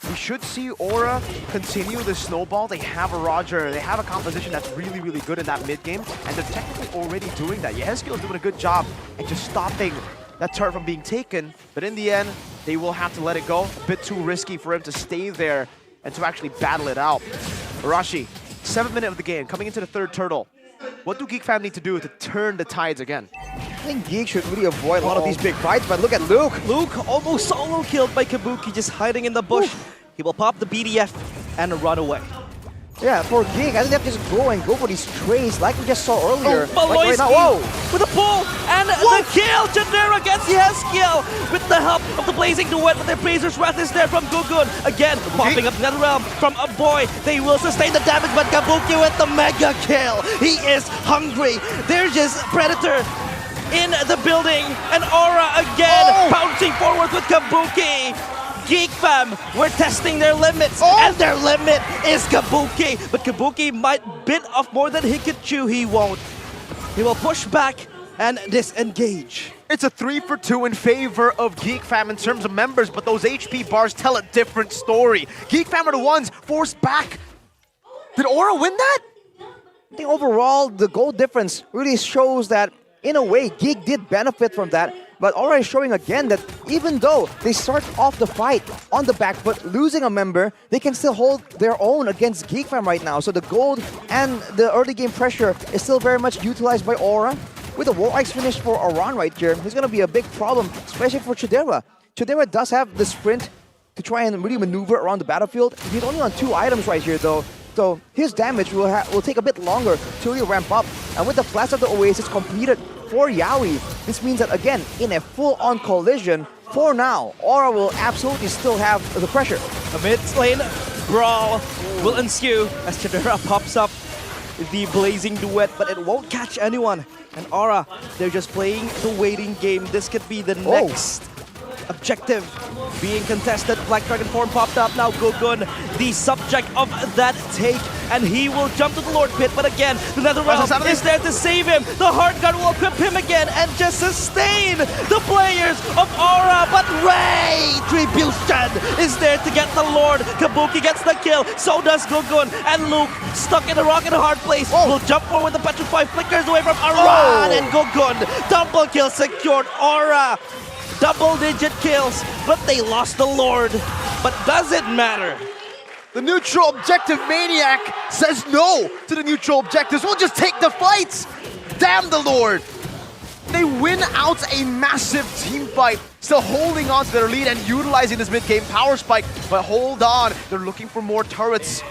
We should see Aura continue the snowball. They have a Roger, they have a composition that's really, really good in that mid-game, and they're technically already doing that. Yehezkiel is doing a good job at just stopping that turret from being taken, but in the end, they will have to let it go. A bit too risky for him to stay there and to actually battle it out. Arashi, 7th minute of the game, coming into the third turtle. What do GeekFam need to do to turn the tides again? I think Geek should really avoid a lot of these big fights, but look at Luke. Luke almost solo killed by Kabuki, just hiding in the bush. He will pop the BDF and run away. Yeah, for Geek, I think they have to just go for these trays like we just saw earlier. Oh, like right now. Whoa! With a pull and the kill! Chadera gets Yehezkiel with the help of the Blazing Duet, but their Appraiser's Wrath is there from Gugun. Again, popping up Netherrealm from a boy. They will sustain the damage, but Kabuki with the mega kill. He is hungry. There's just Predator in the building, and Aura again bouncing forward with Kabuki. GeekFam, we're testing their limits, and their limit is Kabuki. But Kabuki might bit off more than he could chew. He won't. He will push back and disengage. It's a 3-for-2 in favor of GeekFam in terms of members, but those HP bars tell a different story. GeekFam are the ones forced back. Did Aura win that? I think overall, the goal difference really shows that, in a way, Geek did benefit from that. But Aura is showing again that even though they start off the fight on the back foot, losing a member, they can still hold their own against GeekFam right now. So the gold and the early game pressure is still very much utilized by Aura. With a War Ice finish for Aran right here, he's going to be a big problem, especially for Chadera. Chadera does have the sprint to try and really maneuver around the battlefield. He's only on 2 items right here though. So his damage will take a bit longer to really ramp up. And with the Flash of the Oasis completed for Yaoi, this means that again, in a full-on collision, for now, Aura will absolutely still have the pressure. A mid-lane brawl will ensue as Chadera pops up the Blazing Duet, but it won't catch anyone. And Aura, they're just playing the waiting game. This could be the next objective being contested. Black Dragon form popped up now. Gogun, the subject of that take, and he will jump to the Lord Pit. But again, the Netherrealm is there to save him. The Heart Guard will equip him again and just sustain the players of Aura. But Retribution is there to get the Lord. Kabuki gets the kill. So does Gogun. And Luke, stuck in a rock in a hard place, will jump forward. The Petrify flickers away from Aran. And Gogun, double kill secured. Aura, double-digit kills, but they lost the Lord. But does it matter? The neutral objective maniac says no to the neutral objectives. We'll just take the fights. Damn the Lord. They win out a massive team fight, still holding on to their lead and utilizing this mid-game power spike. But hold on, they're looking for more turrets.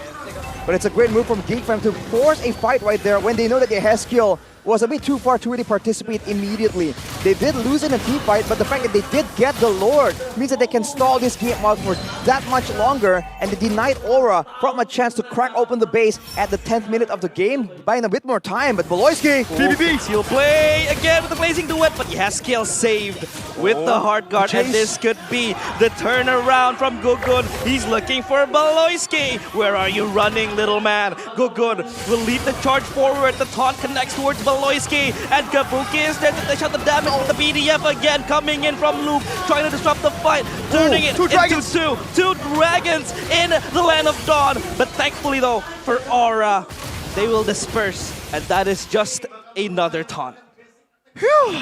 But it's a great move from Geek Fam to force a fight right there when they know that the Heskiel was a bit too far to really participate immediately. They did lose in a team fight, but the fact that they did get the Lord means that they can stall this game out for that much longer, and they denied Aura from a chance to crack open the base at the 10th minute of the game, buying a bit more time. But Beloyski, BBB, he'll play again with the Blazing Duet, but Haskiel saved with the Heart Guard, and this could be the turnaround from Gogun. He's looking for Beloyski. Where are you running, little man? Gogun will lead the charge forward. The taunt connects towards Beloyski, and Kabuki is there to dish out the damage with the BDF again, coming in from Luke, trying to disrupt the fight, turning it into two dragons in the Land of Dawn. But thankfully though, for Aura, they will disperse, and that is just another taunt. Phew!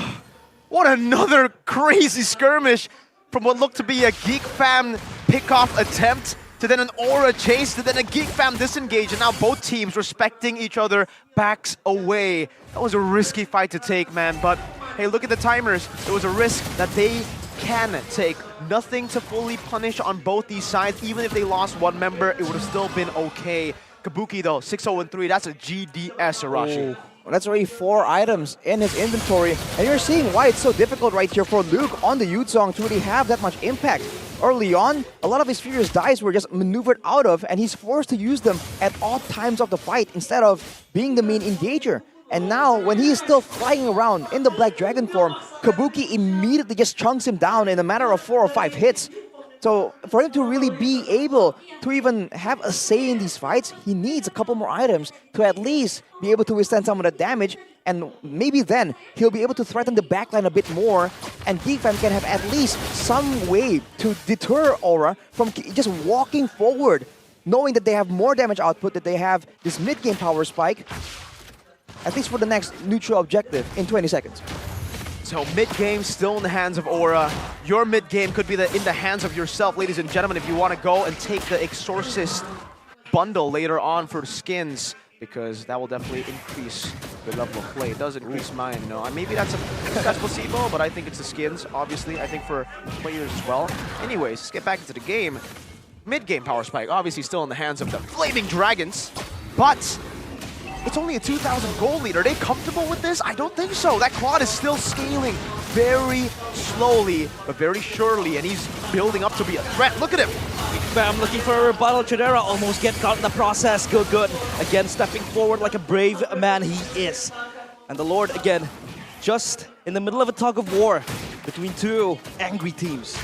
What another crazy skirmish from what looked to be a Geek Fam pick-off attempt to then an Aura chase, to then a Geek Fam disengage, and now both teams respecting each other, backs away. That was a risky fight to take, man, but hey, look at the timers. It was a risk that they can take. Nothing to fully punish on both these sides. Even if they lost one member, it would have still been okay. Kabuki though, 6-0-3, that's a GDS, Arashi. Well, that's already 4 items in his inventory, and you're seeing why it's so difficult right here for Luke on the Yuzong to really have that much impact. Early on, a lot of his Furious Dice were just maneuvered out of, and he's forced to use them at all times of the fight instead of being the main engager. And now, when he is still flying around in the Black Dragon form, Kabuki immediately just chunks him down in a matter of 4 or 5 hits. So for him to really be able to even have a say in these fights, he needs a couple more items to at least be able to withstand some of the damage, and maybe then he'll be able to threaten the backline a bit more, and Geek Fam can have at least some way to deter Aura from just walking forward, knowing that they have more damage output, that they have this mid-game power spike, at least for the next neutral objective in 20 seconds. So mid-game still in the hands of Aura. Your mid-game could be in the hands of yourself, ladies and gentlemen, if you want to go and take the Exorcist bundle later on for skins, because that will definitely increase the level of play. It does increase mine, you know. Maybe that's placebo, but I think it's the skins, obviously. I think for players as well. Anyways, let's get back into the game. Mid-game power spike, obviously still in the hands of the Flaming Dragons, but it's only a 2,000 gold lead. Are they comfortable with this? I don't think so. That quad is still scaling very slowly, but very surely, and he's building up to be a threat. Look at him. Fam looking for a rebuttal. Chidera almost get caught in the process. Good. Again, stepping forward like a brave man he is. And the Lord, again, just in the middle of a tug of war between two angry teams.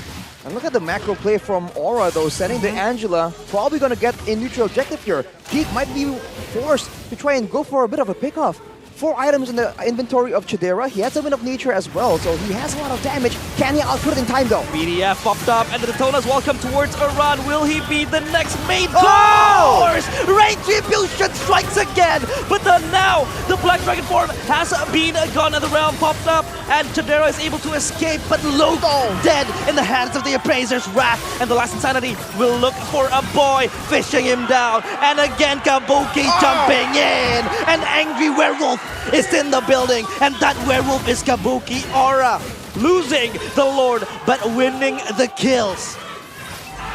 And look at the macro play from Aura though, sending the Angela, probably gonna get a neutral objective here. Geek might be forced to try and go for a bit of a pickoff. 4 items in the inventory of Chidera. He has a Wind of Nature as well, so he has a lot of damage. Can he output it in time though? BDF popped up, and the Daytona's welcome towards Iran. Will he be the next main course? Retribution strikes again, but now the Black Dragon form has been gone, and the realm popped up, and Chidera is able to escape, but Logo dead in the hands of the Appraiser's wrath, and the last Insanity will look for a boy, fishing him down, and again Kabuki jumping in, an angry werewolf is in the building, and that werewolf is Kabuki. Aura losing the Lord, but winning the kills.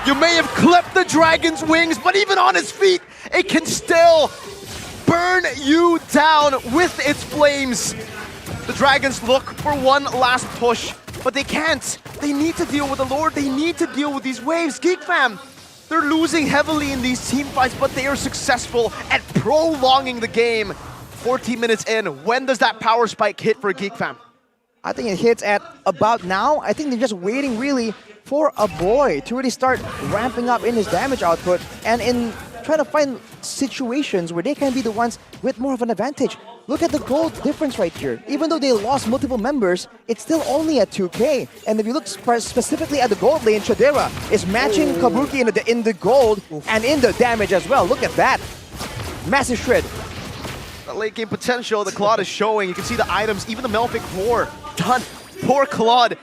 You may have clipped the dragon's wings, but even on its feet, it can still burn you down with its flames. The dragons look for one last push, but they can't. They need to deal with the Lord. They need to deal with these waves. Geek Fam, they're losing heavily in these team fights, but they are successful at prolonging the game. 14 minutes in, when does that power spike hit for Geek Fam? I think it hits at about now. I think they're just waiting really for a boy to really start ramping up in his damage output and in trying to find situations where they can be the ones with more of an advantage. Look at the gold difference right here. Even though they lost multiple members, it's still only at 2K. And if you look specifically at the gold lane, Chadera is matching Kabuki in the gold and in the damage as well. Look at that. Massive shred. The late game potential the Claude is showing. You can see the items, even the Melfic Roar. Done. Poor Claude.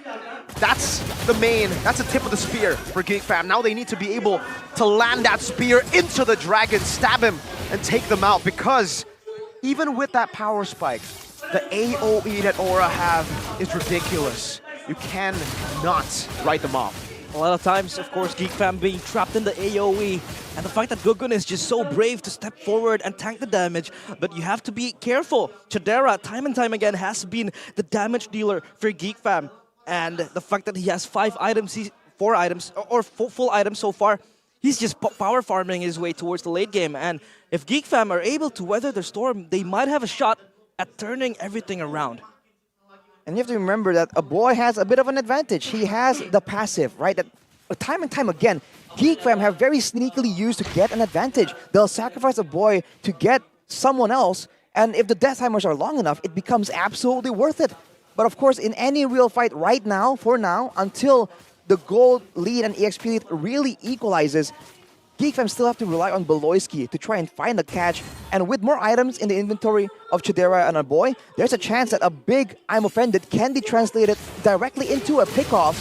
That's the tip of the spear for Geek Fam. Now they need to be able to land that spear into the dragon, stab him, and take them out, because even with that power spike, the AoE that Aura have is ridiculous. You cannot write them off. A lot of times, of course, Geek Fam being trapped in the AoE, and the fact that Gugun is just so brave to step forward and tank the damage, but you have to be careful. Chadera, time and time again, has been the damage dealer for Geek Fam, and the fact that he has 4 items or full items so far, he's just power farming his way towards the late game. And if Geek Fam are able to weather the storm, they might have a shot at turning everything around. And you have to remember that a boy has a bit of an advantage. He has the passive, right? That time and time again, Geek Fam have very sneakily used to get an advantage. They'll sacrifice a boy to get someone else, and if the death timers are long enough, it becomes absolutely worth it. But of course, in any real fight right now, for now, until the gold lead and EXP lead really equalizes, Geek Fam still have to rely on Beloyski to try and find a catch. And with more items in the inventory of Chadera and a boy, there's a chance that a big I'm offended can be translated directly into a pickoff.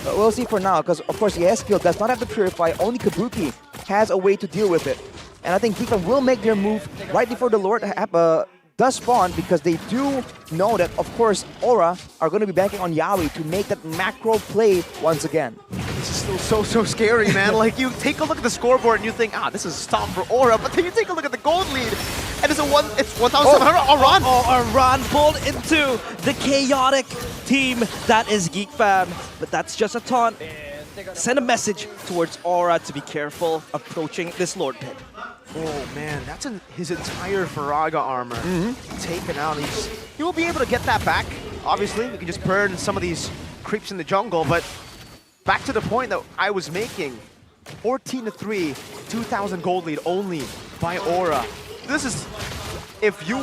But we'll see for now, because of course the skill does not have to purify, only Kabuki has a way to deal with it. And I think Geek Fam will make their move right before the Lord does spawn, because they do know that, of course, Aura are going to be banking on Yaoi to make that macro play once again. This is still so scary, man. Like, you take a look at the scoreboard and you think, this is a stop for Aura, but then you take a look at the gold lead, and it's 1,700. Aran! Aran pulled into the chaotic team that is Geek Fam, but that's just a taunt. Send a message towards Aura to be careful approaching this Lord Pit. Oh man, that's his entire Faraga armor taken out. He will be able to get that back. Obviously, we can just burn some of these creeps in the jungle, but back to the point that I was making, 14-3, 2,000 gold lead only by Aura. This is, if you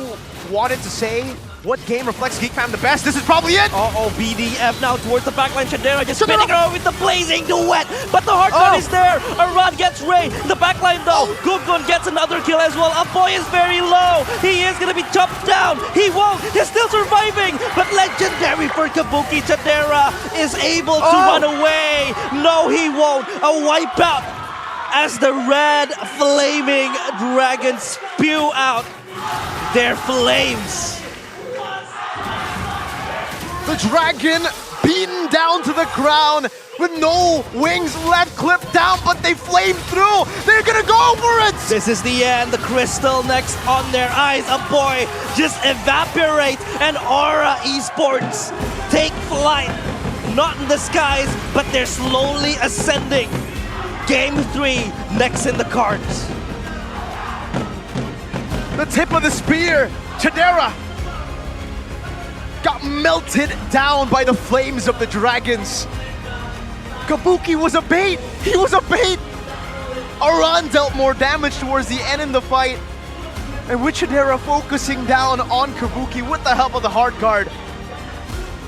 wanted to say what game reflects Geek Fam the best, this is probably it! BDF now towards the backline. Chadera just spinning around with the blazing duet, but the hard gun is there. Aran gets Ray. The backline though, Gugun gets another kill as well. A boy is very low. He is gonna be chopped down. He won't. He's still surviving, but legendary for Kabuki. Chadera is able to run away. No, he won't. A wipeout as the red flaming dragons spew out their flames. The dragon beaten down to the ground with no wings left, clipped down, but they flame through. They're gonna go for it. This is the end. The crystal next on their eyes. A boy just evaporates, and Aura Esports take flight. Not in the skies, but they're slowly ascending. Game 3 next in the cards. The tip of the spear, Chadera, got melted down by the flames of the dragons. Kabuki was a bait. He was a bait. Aran dealt more damage towards the end in the fight. And with Chadera focusing down on Kabuki with the help of the hard guard,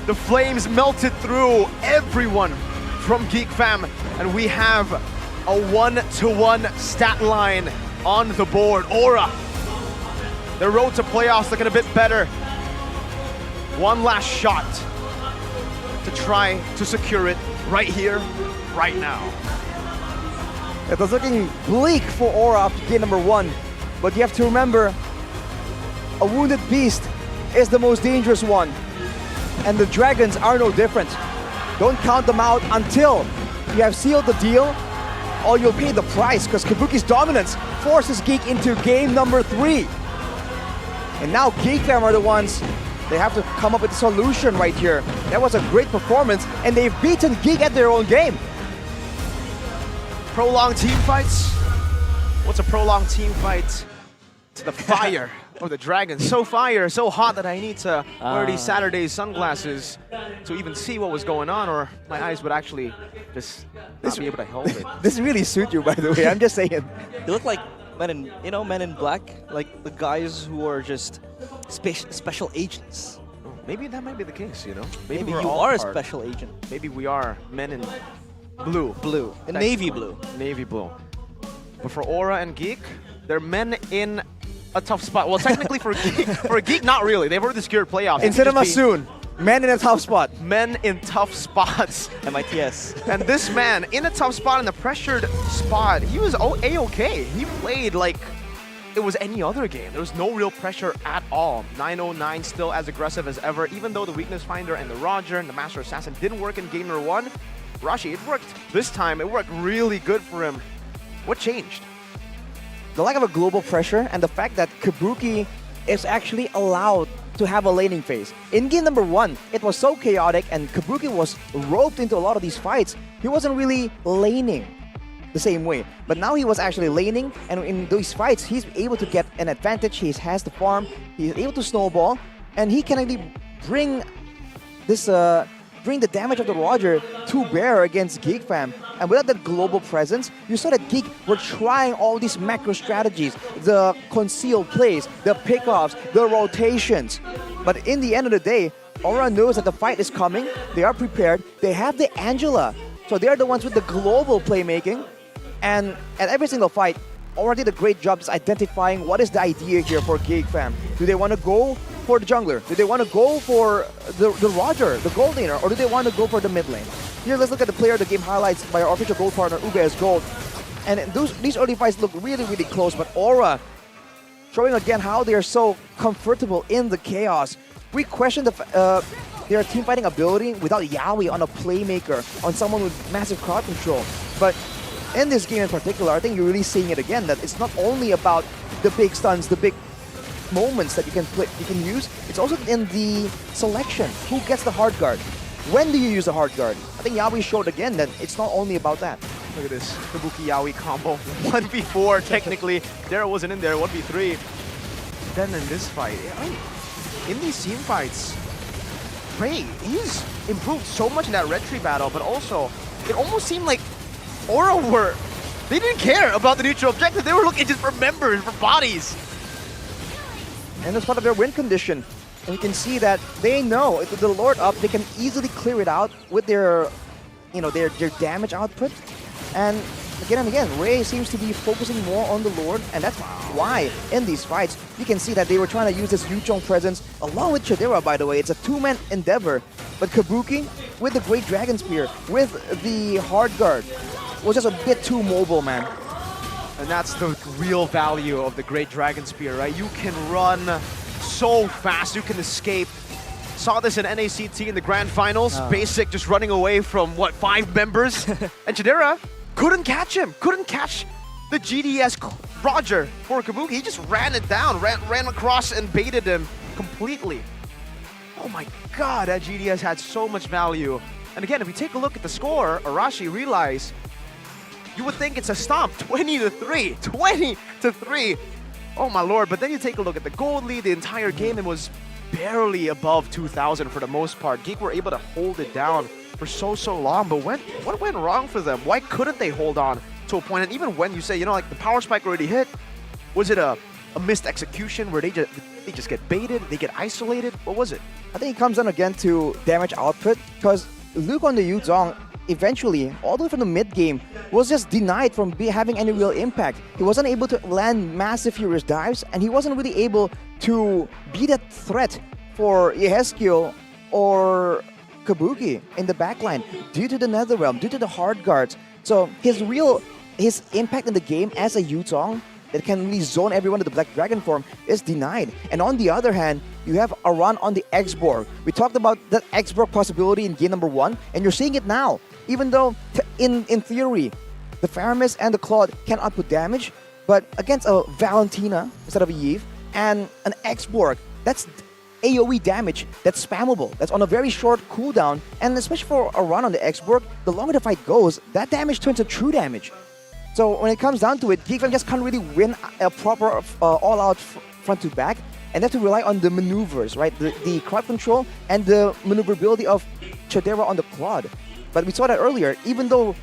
the flames melted through everyone from Geek Fam. And we have a 1-to-1 stat line on the board. Aura, their road to playoffs looking a bit better. One last shot to try to secure it right here, right now. It was looking bleak for Aura after game number 1, but you have to remember, a wounded beast is the most dangerous one, and the dragons are no different. Don't count them out until you have sealed the deal, or you'll pay the price, because Kabuki's dominance forces Geek into game number 3. And now Geek Fam are the ones. They have to come up with a solution right here. That was a great performance, and they've beaten Geek at their own game. Prolonged team fights? What's a prolonged team fight to the fire Oh, the dragon, so fire, so hot that I need to wear these Saturday sunglasses to even see what was going on, or my eyes would actually just not be able to help it. This really suits you, by the way. I'm just saying. They look like men in black, like the guys who are just special agents. Maybe that might be the case, you know? Maybe we're you all are a part. special agent. Maybe we are men in blue. Blue. And navy blue. Navy blue. But for Aura and Geek, they're men in a tough spot. Well, technically for Geek, not really. They've already secured playoffs. In cinema soon. Men in a tough spot. Men in tough spots. MITS. And this man, in a tough spot, in a pressured spot, he was A-okay. He played like it was any other game. There was no real pressure at all. 909 still as aggressive as ever, even though the Weakness Finder and the Roger and the Master Assassin didn't work in game number 1. Rashi, it worked this time. It worked really good for him. What changed? The lack of a global pressure and the fact that Kabuki is actually allowed to have a laning phase. In game number 1, it was so chaotic and Kabuki was roped into a lot of these fights. He wasn't really laning the same way. But now he was actually laning, and in these fights, he's able to get an advantage. He has the farm, he's able to snowball, and he can actually bring this bring the damage of the Roger to bear against Geek Fam. And without that global presence, you saw that Geek were trying all these macro strategies, the concealed plays, the pickoffs, the rotations. But in the end of the day, Aura knows that the fight is coming, they are prepared, they have the Angela. So they are the ones with the global playmaking. And at every single fight, Aura did a great job just identifying what is the idea here for Geek Fam. Do they want to go for the jungler? Do they want to go for the Roger, the gold laner, or do they want to go for the mid lane? Here, let's look at the player of the game highlights by our official gold partner, UBS Gold. And these early fights look really, really close, but Aura showing again how they are so comfortable in the chaos. We question their team fighting ability without Yaoi on a playmaker, on someone with massive crowd control. But in this game in particular, I think you're really seeing it again, that it's not only about the big stuns, the big moments that you can use, it's also in the selection. Who gets the hard guard? When do you use the hard guard? I think Yaoi showed again that it's not only about that. Look at this Kabuki Yaoi combo. 1v4 technically. Daryl wasn't in there, 1v3. Then in this fight, in these team fights, Ray, he's improved so much in that red tree battle, but also it almost seemed like Aura they didn't care about the neutral objective. They were looking just for members, for bodies. And that's part of their win condition. And you can see that they know if the Lord up, they can easily clear it out with their damage output. And again, Ray seems to be focusing more on the Lord, and that's why in these fights you can see that they were trying to use this Yuchong presence along with Chadera, by the way. It's a two-man endeavor. But Kabuki, with the Great Dragon Spear, with the hard guard, was just a bit too mobile, man. And that's the real value of the Great Dragon Spear, right? You can run so fast, you can escape. Saw this in NACT in the Grand Finals. Basic just running away from, 5 members? And Chadera couldn't catch him, couldn't catch the GDS Roger for Kabuki. He just ran it down, ran across and baited him completely. Oh my god, that GDS had so much value. And again, if we take a look at the score, Arashi realized you would think it's a stomp, 20-3, 20-3. Oh my lord, but then you take a look at the gold lead, the entire game, it was barely above 2,000 for the most part. Geek were able to hold it down for so long, but what went wrong for them? Why couldn't they hold on to a point? And even when you say, like the power spike already hit, was it a missed execution where they just get baited, they get isolated? What was it? I think it comes down again to damage output, because Luke on the Yuzong eventually, all the way from the mid game, was just denied from having any real impact. He wasn't able to land massive furious dives, and he wasn't really able to be that threat for Yehezkiel or Kabuki in the backline due to the Netherrealm, due to the hard guards. So his impact in the game as a Yuzong that can really zone everyone to the Black Dragon form is denied. And on the other hand, you have a run on the X-Borg. We talked about that X-Borg possibility in game number 1, and you're seeing it now. Even though, in theory, the Faramis and the Claude can output damage, but against a Valentina instead of a Eve, and an X-Borg, that's AoE damage that's spammable, that's on a very short cooldown, and especially for a run on the X-Borg, the longer the fight goes, that damage turns to true damage. So when it comes down to it, Geek Fam just can't really win a proper all-out front to back, and they have to rely on the maneuvers, right? The crowd control and the maneuverability of Chadera on the quad. But we saw that earlier, even though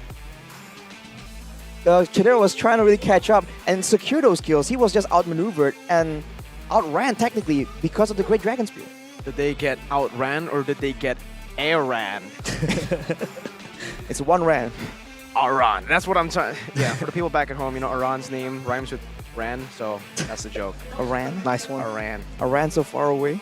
Chadera was trying to really catch up and secure those kills, he was just outmaneuvered and outran technically because of the Great Dragon Spear. Did they get outran or did they get airran? It's one ran. Aran. That's what I'm trying. Yeah, for the people back at home, Aran's name rhymes with ran, so that's the joke. Aran, nice one. Aran. Aran so far away.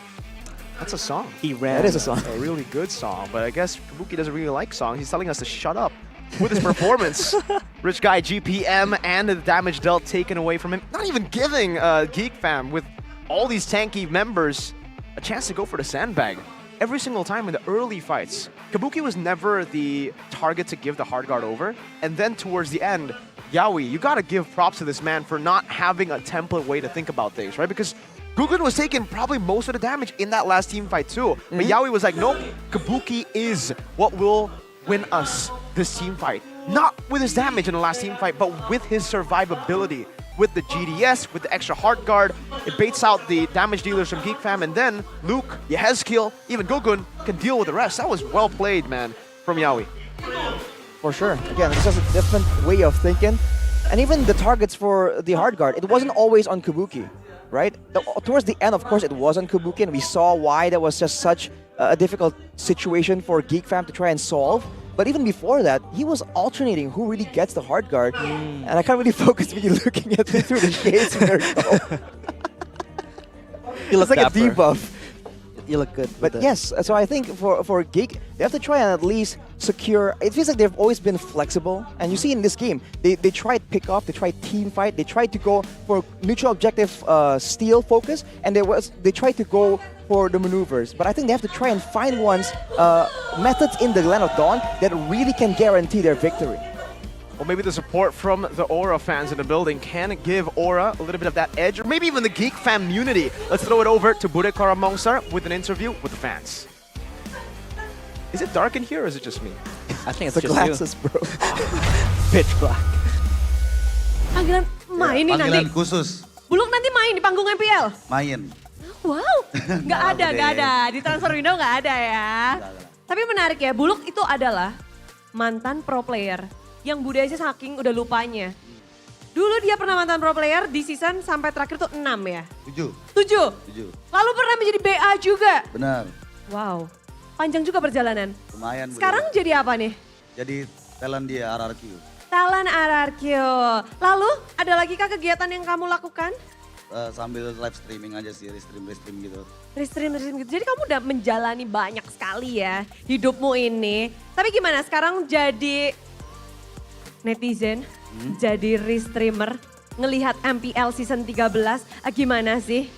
That's a song. He ran. That is a song. A really good song, but I guess Kabuki doesn't really like songs. He's telling us to shut up with his performance. Rich Guy GPM and the damage dealt taken away from him. Not even giving Geek Fam with all these tanky members a chance to go for the sandbag. Every single time in the early fights, Kabuki was never the target to give the hard guard over. And then towards the end, Yaoi, you gotta give props to this man for not having a template way to think about things, right? Because Gugun was taking probably most of the damage in that last team fight too. But Yaoi was like, nope, Kabuki is what will win us this team fight. Not with his damage in the last team fight, but with his survivability. With the GDS, with the extra hard guard, it baits out the damage dealers from Geek Fam, and then Luke, Yehezkiel, even Gugun can deal with the rest. That was well played, man, from Yaoi. For sure. Again, it's just a different way of thinking. And even the targets for the hard guard, it wasn't always on Kabuki, right? Towards the end, of course, it was on Kabuki, and we saw why that was just such a difficult situation for Geek Fam to try and solve. But even before that, he was alternating who really gets the hard guard. And I can't really focus when you're looking at me through the shades, Mirko. You look it's like dapper. a debuff. You look good. But yes, so I think for Geek, they have to try and at least secure. It feels like they've always been flexible. And you see in this game, they tried pick off, they tried team fight, they tried to go for mutual objective steal focus, and they tried to go for the maneuvers. But I think they have to try and find methods in the Land of Dawn that really can guarantee their victory. Well, maybe the support from the Aura fans in the building can give Aura a little bit of that edge, or maybe even the Geek Fam community. Let's throw it over to Bude Karamongsar with an interview with the fans. Is it dark in here or is it just me? I think it's The just glasses, bro. Pitch black. Panggilan main nih nanti. Panggilan khusus. Buluk nanti main di panggung MPL. Main. Wow, nggak ada. Di transfer window nggak ada ya. Tapi menarik ya, Buluk itu adalah mantan pro player yang Bude aja saking udah lupanya. Dulu dia pernah mantan pro player di season sampai terakhir tuh 6 ya? 7. Lalu pernah menjadi BA juga? Benar. Wow, panjang juga perjalanan. Lumayan. Sekarang jadi apa nih? Jadi talent dia RRQ. Talent RRQ. Lalu ada lagi kah kegiatan yang kamu lakukan? Sambil live streaming aja sih, restream gitu. Restream gitu. Jadi kamu udah menjalani banyak sekali ya hidupmu ini. Tapi gimana sekarang jadi netizen, jadi restreamer, ngelihat MPL season 13, gimana sih?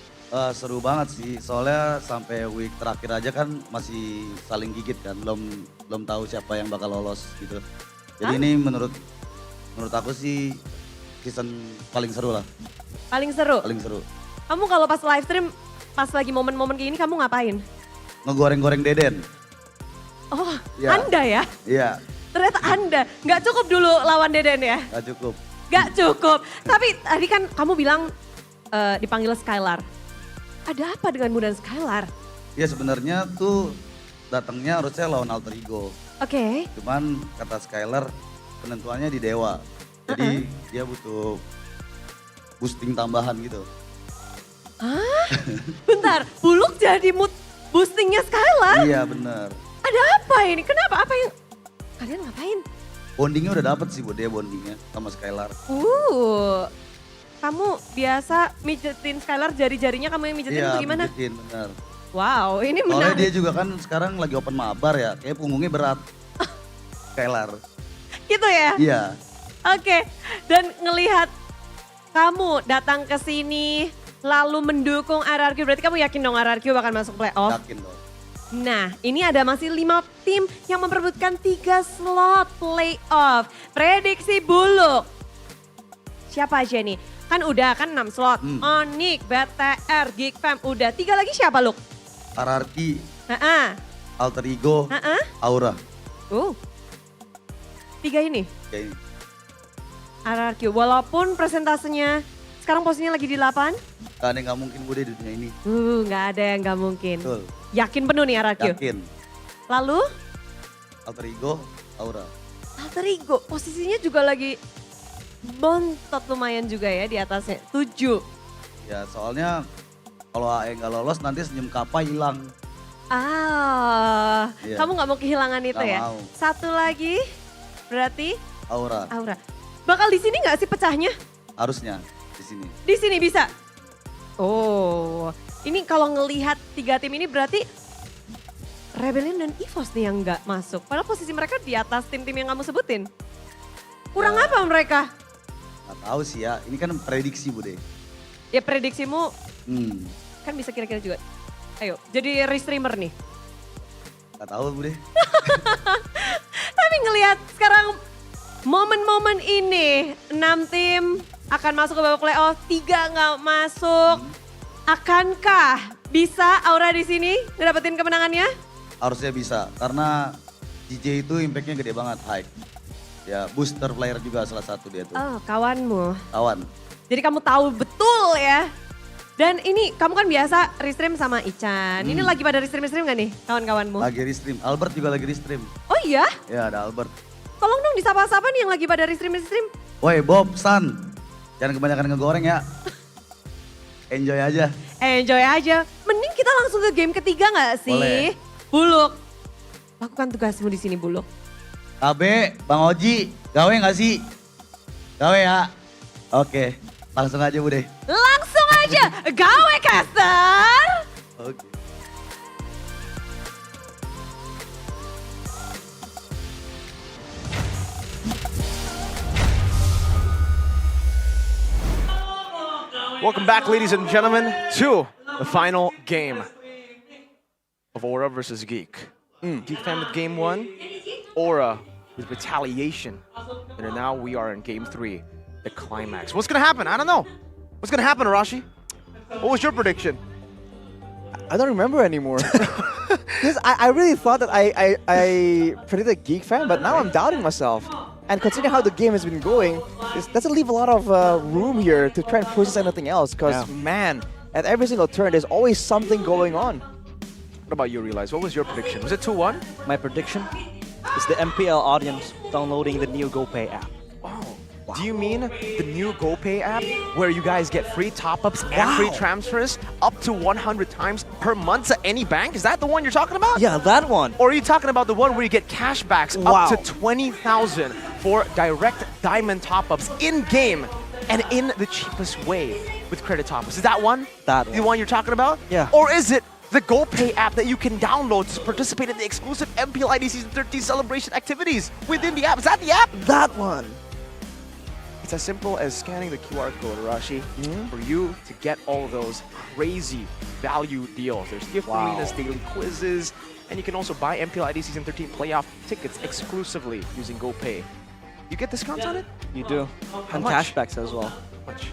Seru banget sih, soalnya sampai week terakhir aja kan masih saling gigit kan, belum tahu siapa yang bakal lolos gitu. Jadi ini menurut aku sih season paling seru lah. Paling seru? Paling seru. Kamu kalau pas live stream, pas lagi momen-momen kayak gini kamu ngapain? Ngegoreng-goreng Deden. Oh, Ya. Anda ya? Iya, Ternyata Anda, nggak cukup dulu lawan Deden ya? gak cukup. Nggak cukup. Tapi tadi kan kamu bilang dipanggil Skylar. Ada apa dengan Bunda Skylar? Ya sebenarnya tuh datangnya harusnya lawan alter ego. Oke. Cuman kata Skylar penentuannya di Dewa. Jadi dia butuh boosting tambahan gitu. Hah? Bentar, Buluk jadi mood boostingnya Skylar? Iya bener. Ada apa ini? Kenapa? Apa yang kalian ngapain? Bondingnya udah dapet sih buat dia bondingnya sama Skylar. Kamu biasa mijetin Skylar jari-jarinya kamu yang mijetin atau gimana? Iya mijetin bener. Wow, ini Soalnya menarik. dia juga kan sekarang lagi open mabar ya, kayak punggungnya berat. Skylar. Gitu ya? Iya. Oke, dan ngelihat kamu datang ke sini lalu mendukung RRQ, berarti kamu yakin dong RRQ bakal masuk playoff? Yakin dong. Nah, ini ada masih 5 tim yang memperebutkan 3 slot playoff. Prediksi Buluk. Siapa aja nih? Kan udah kan 6 slot. Onyx, BTR, Geek Fam udah. 3 lagi siapa, Luk? RRQ, Alter Ego, Heeh. Aura. 3 ini? Kayak ini. RRQ, walaupun presentasenya Sekarang posisinya lagi di 8. Gak ada yang gak mungkin Bude di dunia ini. Nggak ada yang nggak mungkin. Betul. Yakin penuh nih RRQ? Yakin. Lalu? Alter Ego, Aura. Alter Ego, posisinya juga lagi bontot lumayan juga ya di atasnya. 7. Ya soalnya kalau AE gak lolos nanti senyum Kappa hilang. Iya. Kamu nggak mau kehilangan itu Nggak ya? mau. Satu lagi, berarti? Aura. Aura. Bakal di sini nggak sih pecahnya? Harusnya di sini. Di sini bisa? Oh, ini kalau ngelihat 3 tim ini berarti Rebellion dan EVOS nih yang nggak masuk. Padahal posisi mereka di atas tim-tim yang kamu sebutin. Kurang apa mereka? Gak tahu sih ya, ini kan prediksi Bude. Ya prediksimu Hmm, kan bisa kira-kira juga. Ayo, jadi restreamer nih. gak tahu Bude. Tapi ngelihat sekarang momen-momen ini, 6 tim akan masuk ke babak playoff, 3 nggak masuk. Akankah bisa Aura di sini ngedapetin kemenangannya? Harusnya bisa, karena DJ itu impactnya gede banget, high. Ya booster player juga salah satu dia tuh. Oh, kawanmu. Kawan. Jadi kamu tahu betul ya. Dan ini kamu kan biasa restream sama Ican. Ini lagi pada restream nggak nih kawan-kawanmu? Lagi restream, Albert juga lagi restream. Oh iya? Ya ada Albert. Tolong dong disapa-sapa nih yang lagi pada restream. Woi Bob, San, jangan kebanyakan ngegoreng ya. Enjoy aja. Enjoy aja. Mending kita langsung ke game ketiga nggak sih? Boleh. Buluk. Lakukan tugasmu di sini Buluk. KB, Bang Oji, gawe gak sih? Gawe ya? Oke, langsung aja Bude. Langsung aja, gawe caster. Oke. Welcome back, ladies and gentlemen, to the final game of Aura versus Geek. Geek fam with game 1, Aura with Retaliation. And now we are in game 3, the climax. What's gonna happen? I don't know. What's gonna happen, Arashi? What was your prediction? I don't remember anymore. Because I really thought that I predicted Geek Fan, but now I'm doubting myself. And considering how the game has been going, it doesn't leave a lot of room here to try and process anything else. Because, man, at every single turn, there's always something going on. What about you, Realize? What was your prediction? Was it 2-1? My prediction is the MPL audience downloading the new GoPay app. Do you mean the new GoPay app where you guys get free top-ups and free transfers up to 100 times per month to any bank? Is that the one you're talking about? Yeah, that one. Or are you talking about the one where you get cashbacks up to 20,000 for direct diamond top-ups in-game and in the cheapest way with credit top-ups? Is that one? That one. The one you're talking about? Yeah. Or is it the GoPay app that you can download to participate in the exclusive MPL ID Season 13 celebration activities within the app? Is that the app? That one. It's as simple as scanning the QR code, Arashi, for you to get all of those crazy value deals. There's gift arenas, daily quizzes, and you can also buy MPL ID Season 13 playoff tickets exclusively using GoPay. You get discounts on it? You do. And much? cashbacks as well. How much?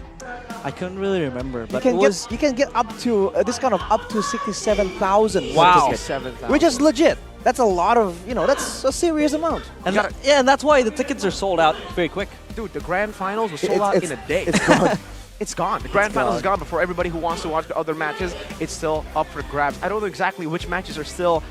I couldn't really remember, but You can get up to a discount of up to 67,000. Wow. 67,000. Which is legit. That's a lot of, that's a serious amount. And and that's why the tickets are sold out very quick. Dude, the grand finals was sold out in a day. It's gone. It's gone. The grand finals is gone, but for everybody who wants to watch the other matches, it's still up for grabs. I don't know exactly which matches are still,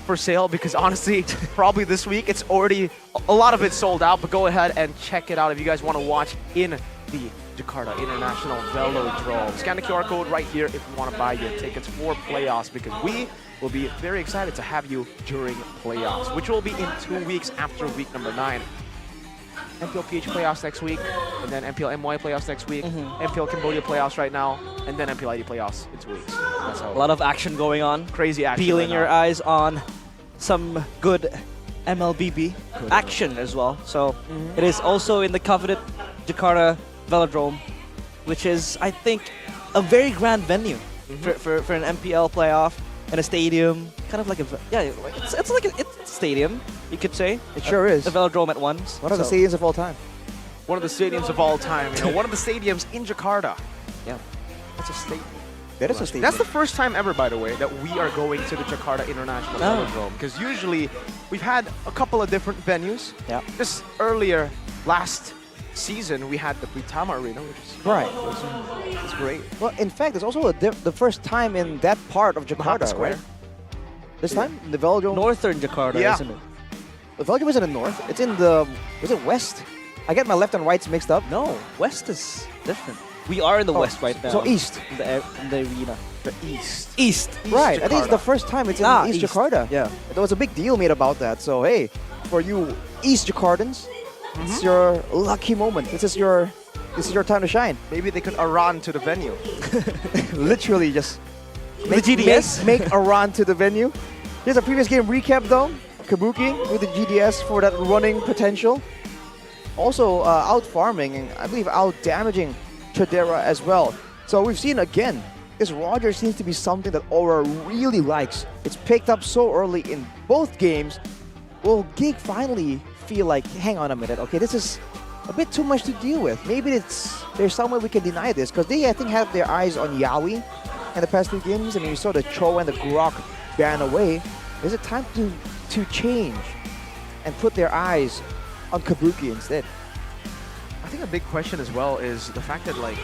for sale because honestly, probably this week it's already, a lot of it's sold out, but go ahead and check it out if you guys want to watch in the Jakarta International Velodrome. Scan the QR code right here if you want to buy your tickets for playoffs because we will be very excited to have you during playoffs, which will be in 2 weeks after week number 9. MPL PH playoffs next week, and then MPL MY playoffs next week, MPL Cambodia playoffs right now, and then MPL ID playoffs in 2 weeks. That's how A lot of action going on. Crazy action. Peeling right your now. eyes on some good MLBB action as well. So it is also in the coveted Jakarta Velodrome, which is, I think, a very grand venue for an MPL playoff and a stadium. Kind of like it's like it's a stadium, you could say. It sure is. A velodrome at once. One of the stadiums of all time. One of the stadiums of all time. One of the stadiums in Jakarta. Yeah, that's a stadium. That is a stadium. That's the first time ever, by the way, that we are going to the Jakarta International Velodrome. Because usually we've had a couple of different venues. Yeah. Just earlier last season, we had the Britama Arena, which is Right. It's great. Well, in fact, it's also the first time in that part of Jakarta, Square. right? This time, the Velodrome. Northern Jakarta, Yeah. isn't it? The Velodrome isn't in north. It's in the. Was it west? I get my left and rights mixed up. No, west is different. We are in the west right now. So east. In the arena. The East. East. Right. I think it's the Jakarta. first time it's in East East. Jakarta. Yeah. There was a big deal made about that. So hey, for you East Jakartans, it's your lucky moment. This is your time to shine. Maybe they could run to the venue. Literally just The GDS? make a run to the venue. Here's a previous game recap though. Kabuki with the GDS for that running potential. Also out farming and I believe out damaging Chadera as well. So we've seen again, this Roger seems to be something that Aura really likes. It's picked up so early in both games. Will Geek finally feel like, hang on a minute, okay, this is a bit too much to deal with. Maybe there's some way we can deny this, because they, I think, have their eyes on Yaoi in the past two games. I mean, you saw the Cho and the Grok ban away. Is it time to change and put their eyes on Kabuki instead? I think a big question as well is the fact that, like,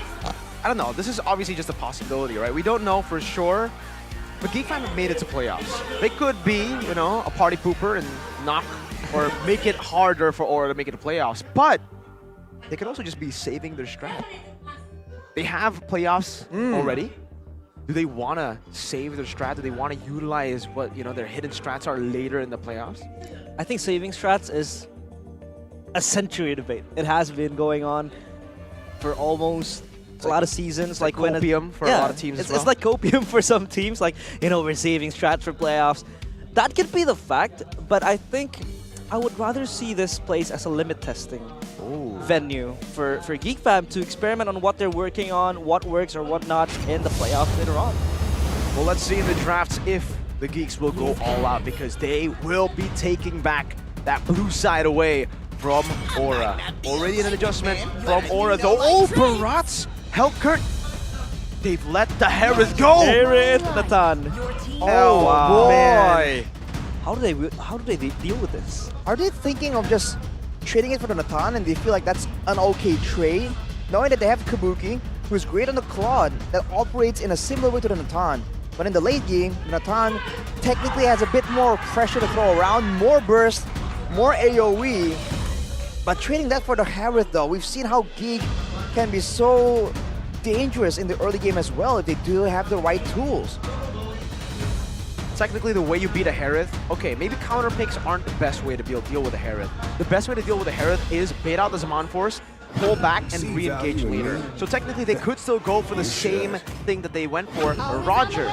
I don't know, this is obviously just a possibility, right? We don't know for sure, but Geek Fam have made it to playoffs. They could be, you know, a party pooper and knock or make it harder for Aura to make it to playoffs, but they could also just be saving their strat. They have playoffs already. Do they want to save their strat? Do they want to utilize what, you know, their hidden strats are later in the playoffs? I think saving strats is a century debate. It has been going on for almost a lot of seasons. Like copium for a lot of teams as well. It's like copium for some teams. Like, you know, we're saving strats for playoffs. That could be the fact, but I think I would rather see this place as a limit testing venue for Geek Fam to experiment on what they're working on, what works or what not in the playoffs later on. Well, let's see in the drafts if the Geeks will go all out, because they will be taking back that blue side away from Aura. Already an adjustment from Aura though. Oh, Barats! Hellkurt! They've let the Hereth go! Hereth, Natan. Oh, wow. boy! How do they deal with this? Are they thinking of just trading it for the Natan and they feel like that's an okay trade? Knowing that they have Kabuki, who's great on the Claude, that operates in a similar way to the Natan. But in the late game, Natan technically has a bit more pressure to throw around, more burst, more AoE. But trading that for the Hereth though, we've seen how Geek can be so dangerous in the early game as well if they do have the right tools. Technically, the way you beat a Hereth, okay, maybe counter picks aren't the best way to deal with a Hereth. The best way to deal with a Hereth is bait out the Zaman Force, pull back, and re-engage later. So technically, they could still go for the same thing that they went for. Roger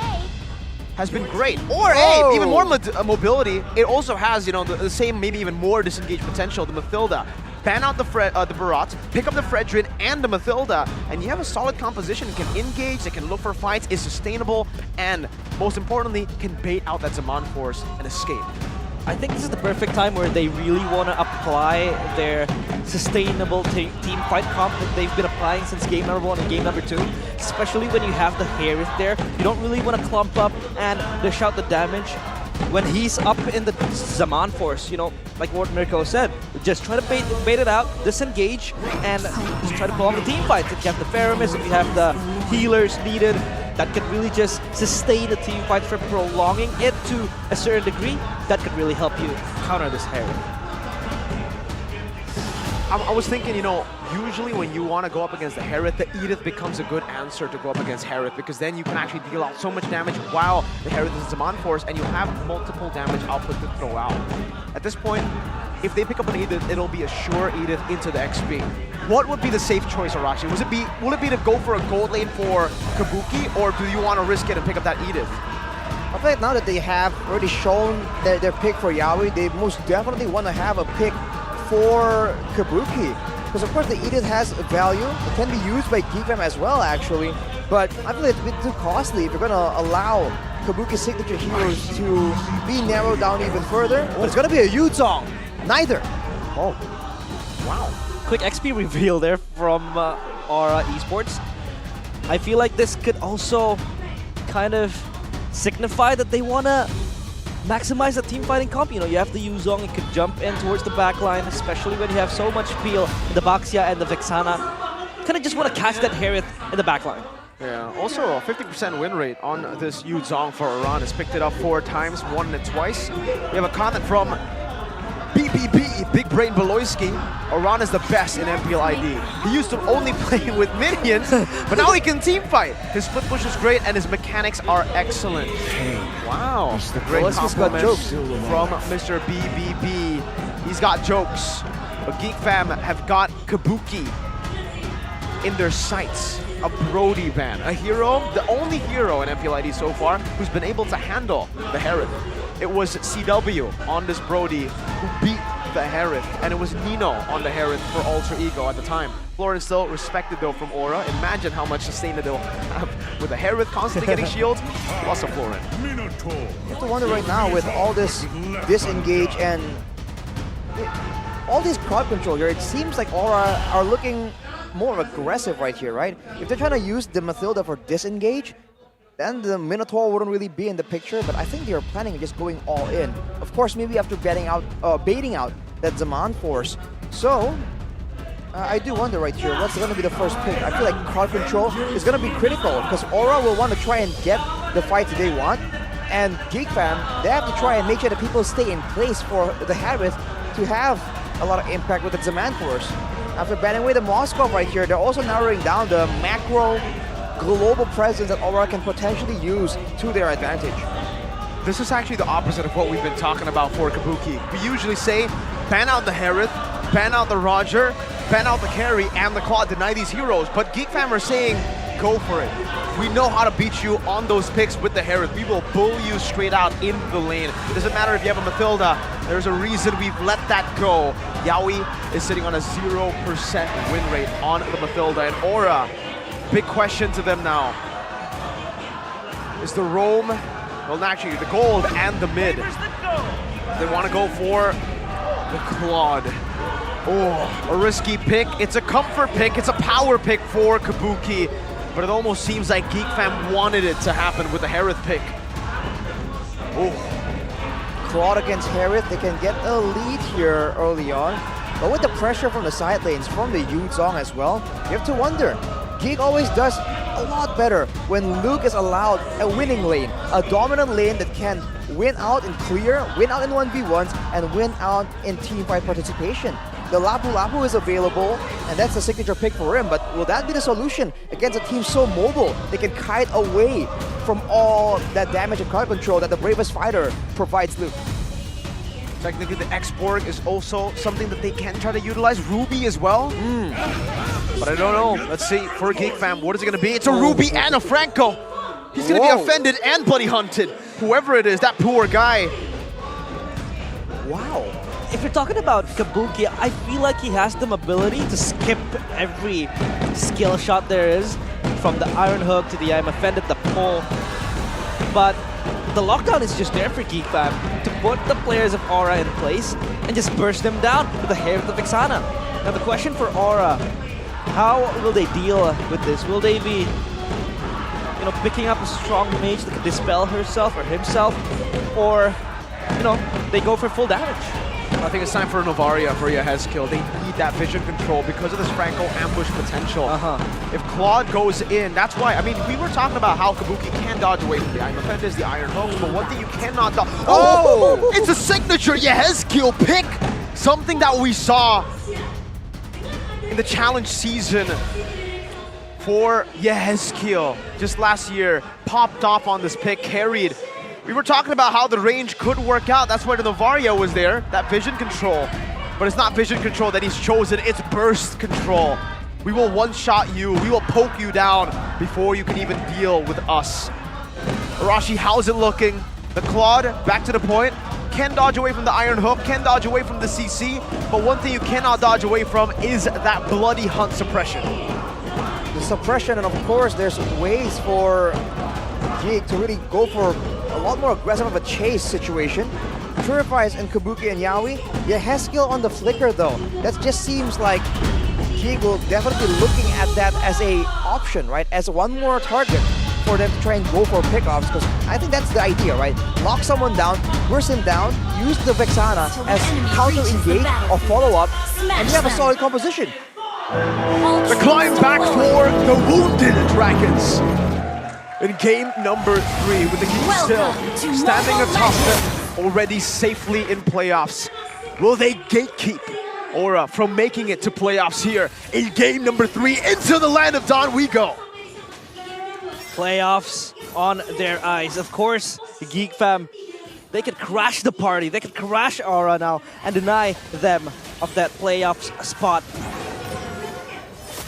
has been great. Or, hey, even more mobility. It also has, you know, the same, maybe even more disengage potential, the Mathilda. Ban out the Barat, pick up the Fredrin and the Mathilda, and you have a solid composition. It can engage, it can look for fights, is sustainable, and most importantly, can bait out that Zaman Force and escape. I think this is the perfect time where they really want to apply their sustainable team fight comp that they've been applying since game number 1 and game number 2. Especially when you have the Hereth there. You don't really want to clump up and dish out the damage. When he's up in the Zaman Force, you know, like what Mirko said, just try to bait it out, disengage, and just try to pull on the team fights. If you have the Faramis, if you have the healers needed, that could really just sustain the team fight for prolonging it to a certain degree. That could really help you counter this Hereth. I was thinking, you know, usually when you want to go up against the Hereth, the Edith becomes a good answer to go up against Hereth, because then you can actually deal out so much damage while the Hereth is Zaman Force, and you have multiple damage output to throw out. At this point, if they pick up an Edith, it'll be a sure Edith into the XP. What would be the safe choice, Arashi? Will it be to go for a gold lane for Kabuki, or do you want to risk it and pick up that Edith? I feel like now that they have already shown their pick for Yaoi, they most definitely want to have a pick for Kabuki. Because of course the Edith has value, it can be used by Geek Fam as well actually, but I feel it's a bit too costly if you're going to allow Kabuki's signature heroes to be narrowed down even further. But it's going to be a Yutong. Neither. Oh. Wow. Quick XP reveal there from Aura Esports. I feel like this could also kind of signify that they want to maximize the team fighting comp. You know, you have the Yuzong, you could jump in towards the back line, especially when you have so much peel in the Baxia and the Vexana. Kind of just want to catch that Harith in the back line. Yeah, also a 50% win rate on this Yuzong for Iran. Has picked it up 4 times, won it twice. We have a comment from BBB, Big Brain Beloyski. Iran is the best in MPL ID. He used to only play with minions, but now he can team fight. His split push is great and his mechanics are excellent. Wow, great compliments from Mr. BBB. He's got jokes, but Geek Fam have got Kabuki in their sights. A Brody ban, a hero, the only hero in MPL ID so far who's been able to handle the Harith. It was CW on this Brody who beat the Harith, and it was Nino on the Harith for Alter Ego at the time. Florin still respected though from Aura. Imagine how much sustain they'll have with the Harith constantly getting shield, plus a Florin. You have to wonder right now with all this disengage and all this crowd control here, it seems like Aura are looking more aggressive right here, right? If they're trying to use the Mathilda for disengage, then the Minotaur wouldn't really be in the picture, but I think they are planning on just going all in. Of course, maybe after baiting out that Zaman force. So, I do wonder right here, what's going to be the first pick? I feel like crowd control is going to be critical, because Aura will want to try and get the fights they want, and Geek Fam, they have to try and make sure that people stay in place for the Harith to have a lot of impact with the Zaman force. After banning away the Moskov right here, they're also narrowing down the macro global presence that Aura can potentially use to their advantage. This is actually the opposite of what we've been talking about for Kabuki. We usually say, ban out the Harith, ban out the Roger, ban out the carry, and the Claw, deny these heroes. But Geek Fam are saying, go for it. We know how to beat you on those picks with the Harith. We will bull you straight out in the lane. It doesn't matter if you have a Mathilda. There's a reason we've let that go. Yaoi is sitting on a 0% win rate on the Mathilda. And Aura, big question to them now. Is the roam, well actually the gold and the mid. They want to go for the Claude. Oh, a risky pick. It's a comfort pick. It's a power pick for Kabuki. But it almost seems like Geek Fam wanted it to happen with the Harith pick. Oh. Claude against Harith, they can get a lead here early on. But with the pressure from the side lanes, from the Yuzong as well, you have to wonder. Geek always does a lot better when Luke is allowed a winning lane, a dominant lane that can win out in clear, win out in 1v1s, and win out in teamfight participation. The Lapu Lapu is available, and that's the signature pick for him, but will that be the solution against a team so mobile they can kite away from all that damage and crowd control that the bravest fighter provides Luke? Technically, the X-Borg is also something that they can try to utilize. Ruby as well. But I don't know. Let's see, for Geek Fam, what is it going to be? It's a Ruby and a Franco. He's going to be offended and bloody hunted. Whoever it is, that poor guy. Wow. If you're talking about Kabuki, I feel like he has the ability to skip every skill shot there is, from the Iron Hook to the I'm offended, the pull. But the lockdown is just there for Geek Fam to put the players of Aura in place and just burst them down with the hair of the Vexana. Now the question for Aura, how will they deal with this? Will they be, you know, picking up a strong mage that can dispel herself or himself, or, you know, they go for full damage? I think it's time for Novaria for Yehezkiel. They need that vision control because of this Franco ambush potential. If Claude goes in, that's why, I mean, we were talking about how Kabuki can dodge away from the I'm offended, the Iron Hooks, but one thing you cannot dodge. Oh! It's a signature Yehezkiel pick! Something that we saw in the challenge season for Yehezkiel just last year. Popped off on this pick, carried. We were talking about how the range could work out. That's why the Novaria was there, that vision control. But it's not vision control that he's chosen, it's burst control. We will one-shot you, we will poke you down before you can even deal with us. Arashi, how's it looking? The Claude, back to the point, can dodge away from the Iron Hook, can dodge away from the CC, but one thing you cannot dodge away from is that bloody hunt suppression. The suppression, and of course there's ways for Geek to really go for a lot more aggressive of a chase situation. Purifies and Kabuki and Yaoi. Yehezkiel on the flicker though. That just seems like Geek will definitely be looking at that as a option, right? As one more target for them to try and go for pickoffs, because I think that's the idea, right? Lock someone down, burst him down, use the Vexana as counter-engage or follow-up, and you have a solid composition. The climb back for the wounded Dragons in game number 3 with the Geek still standing atop them, already safely in playoffs. Will they gatekeep Aura from making it to playoffs here in game number 3? Into the land of Dawn we go. Playoffs on their eyes. Of course, the Geek Fam, they could crash the party. They could crash Aura now and deny them of that playoffs spot.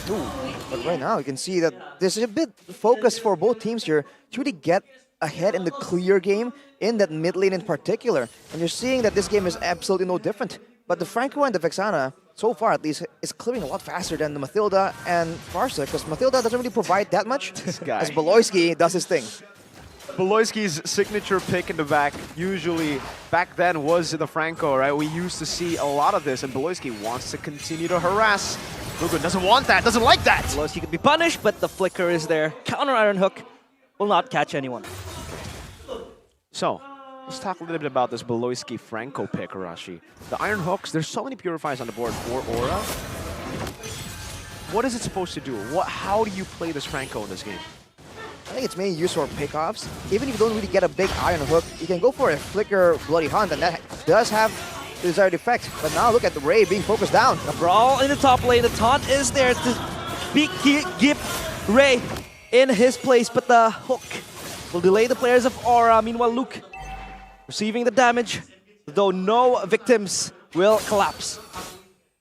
Ooh, but right now you can see that there's a bit focus for both teams here to really get ahead in the clear game in that mid lane in particular. And you're seeing that this game is absolutely no different. But the Franco and the Vexana, so far at least, is clearing a lot faster than the Mathilda and Farsa, because Mathilda doesn't really provide that much as Beloyski does his thing. Beloyski's signature pick in the back usually back then was the Franco, right? We used to see a lot of this, and Beloyski wants to continue to harass. Gugun doesn't want that, doesn't like that. Beloyski could be punished, but the flicker is there. Counter Iron Hook will not catch anyone. So, let's talk a little bit about this Beloyski Franco pick, Arashi. The Iron Hooks, there's so many Purifies on the board for Aura. What is it supposed to do? How do you play this Franco in this game? I think it's mainly used for pickoffs. Even if you don't really get a big Iron Hook, you can go for a Flicker Bloody Hunt, and that does have the desired effect. But now look at the Ray being focused down. The brawl in the top lane, the taunt is there to keep Ray in his place, but the hook will delay the players of Aura. Meanwhile, Luke receiving the damage, though no victims will collapse.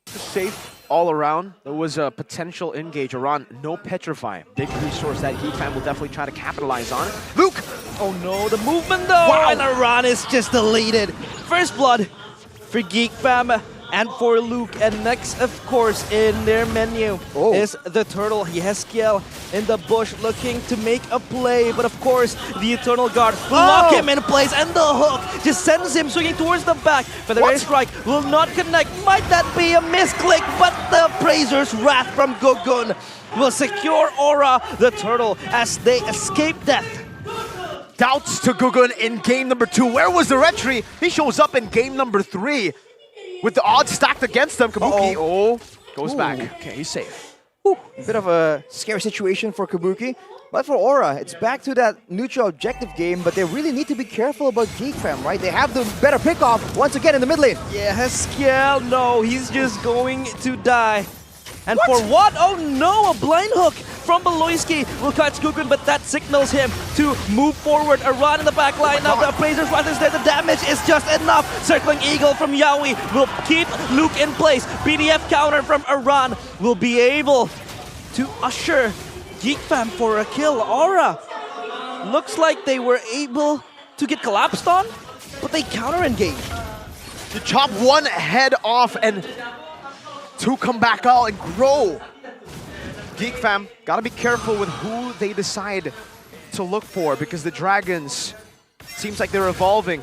Safe all around. There was a potential engage. Iran, no Petrify. Big resource that Geek Fam will definitely try to capitalize on. Luke! Oh no, the movement though! Wow. And Iran is just deleted. First blood for Geek Fam and for Luke. And next, of course, in their menu is the Turtle. Yeskiel in the bush looking to make a play. But of course, the Eternal Guard will lock him in place. And the hook just sends him swinging towards the back. But the Ray Strike will not connect. Might that be a misclick? But the Praisers' Wrath from Gugun will secure Aura, the Turtle, as they escape death. Doubts to Gugun in game number 2. Where was the Retry? He shows up in game number 3. With the odds stacked against them, Kabuki goes back. Okay, he's safe. A bit of a scary situation for Kabuki. But for Aura, it's back to that neutral objective game, but they really need to be careful about Geek Fam, right? They have the better pickoff once again in the mid lane. Yeah, Yeskiel, no, he's just going to die. And for what? Oh no, a blind hook from Beloyski will catch Gugun, but that signals him to move forward. A run in the back line. Now the Praisers Wrath is there. The damage is just enough. Circling Eagle from Yaoi will keep Luke in place. BDF counter from Iran will be able to usher Geek Fam for a kill. Aura looks like they were able to get collapsed on, but they counter-engaged. To chop one head off and to come back out and grow. Geek Fam, gotta be careful with who they decide to look for, because the Dragons seems like they're evolving.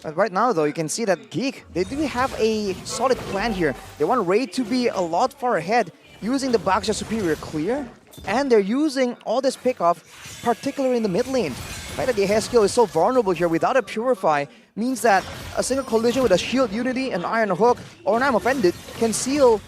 But right now, though, you can see that Geek, they do have a solid plan here. They want Ray to be a lot far ahead, using the Baxter Superior clear, and they're using all this pickoff, particularly in the mid lane. The fact that the Yeskiel is so vulnerable here without a Purify means that a single collision with a Shield Unity and Iron Hook, or an I'm Offended, can seal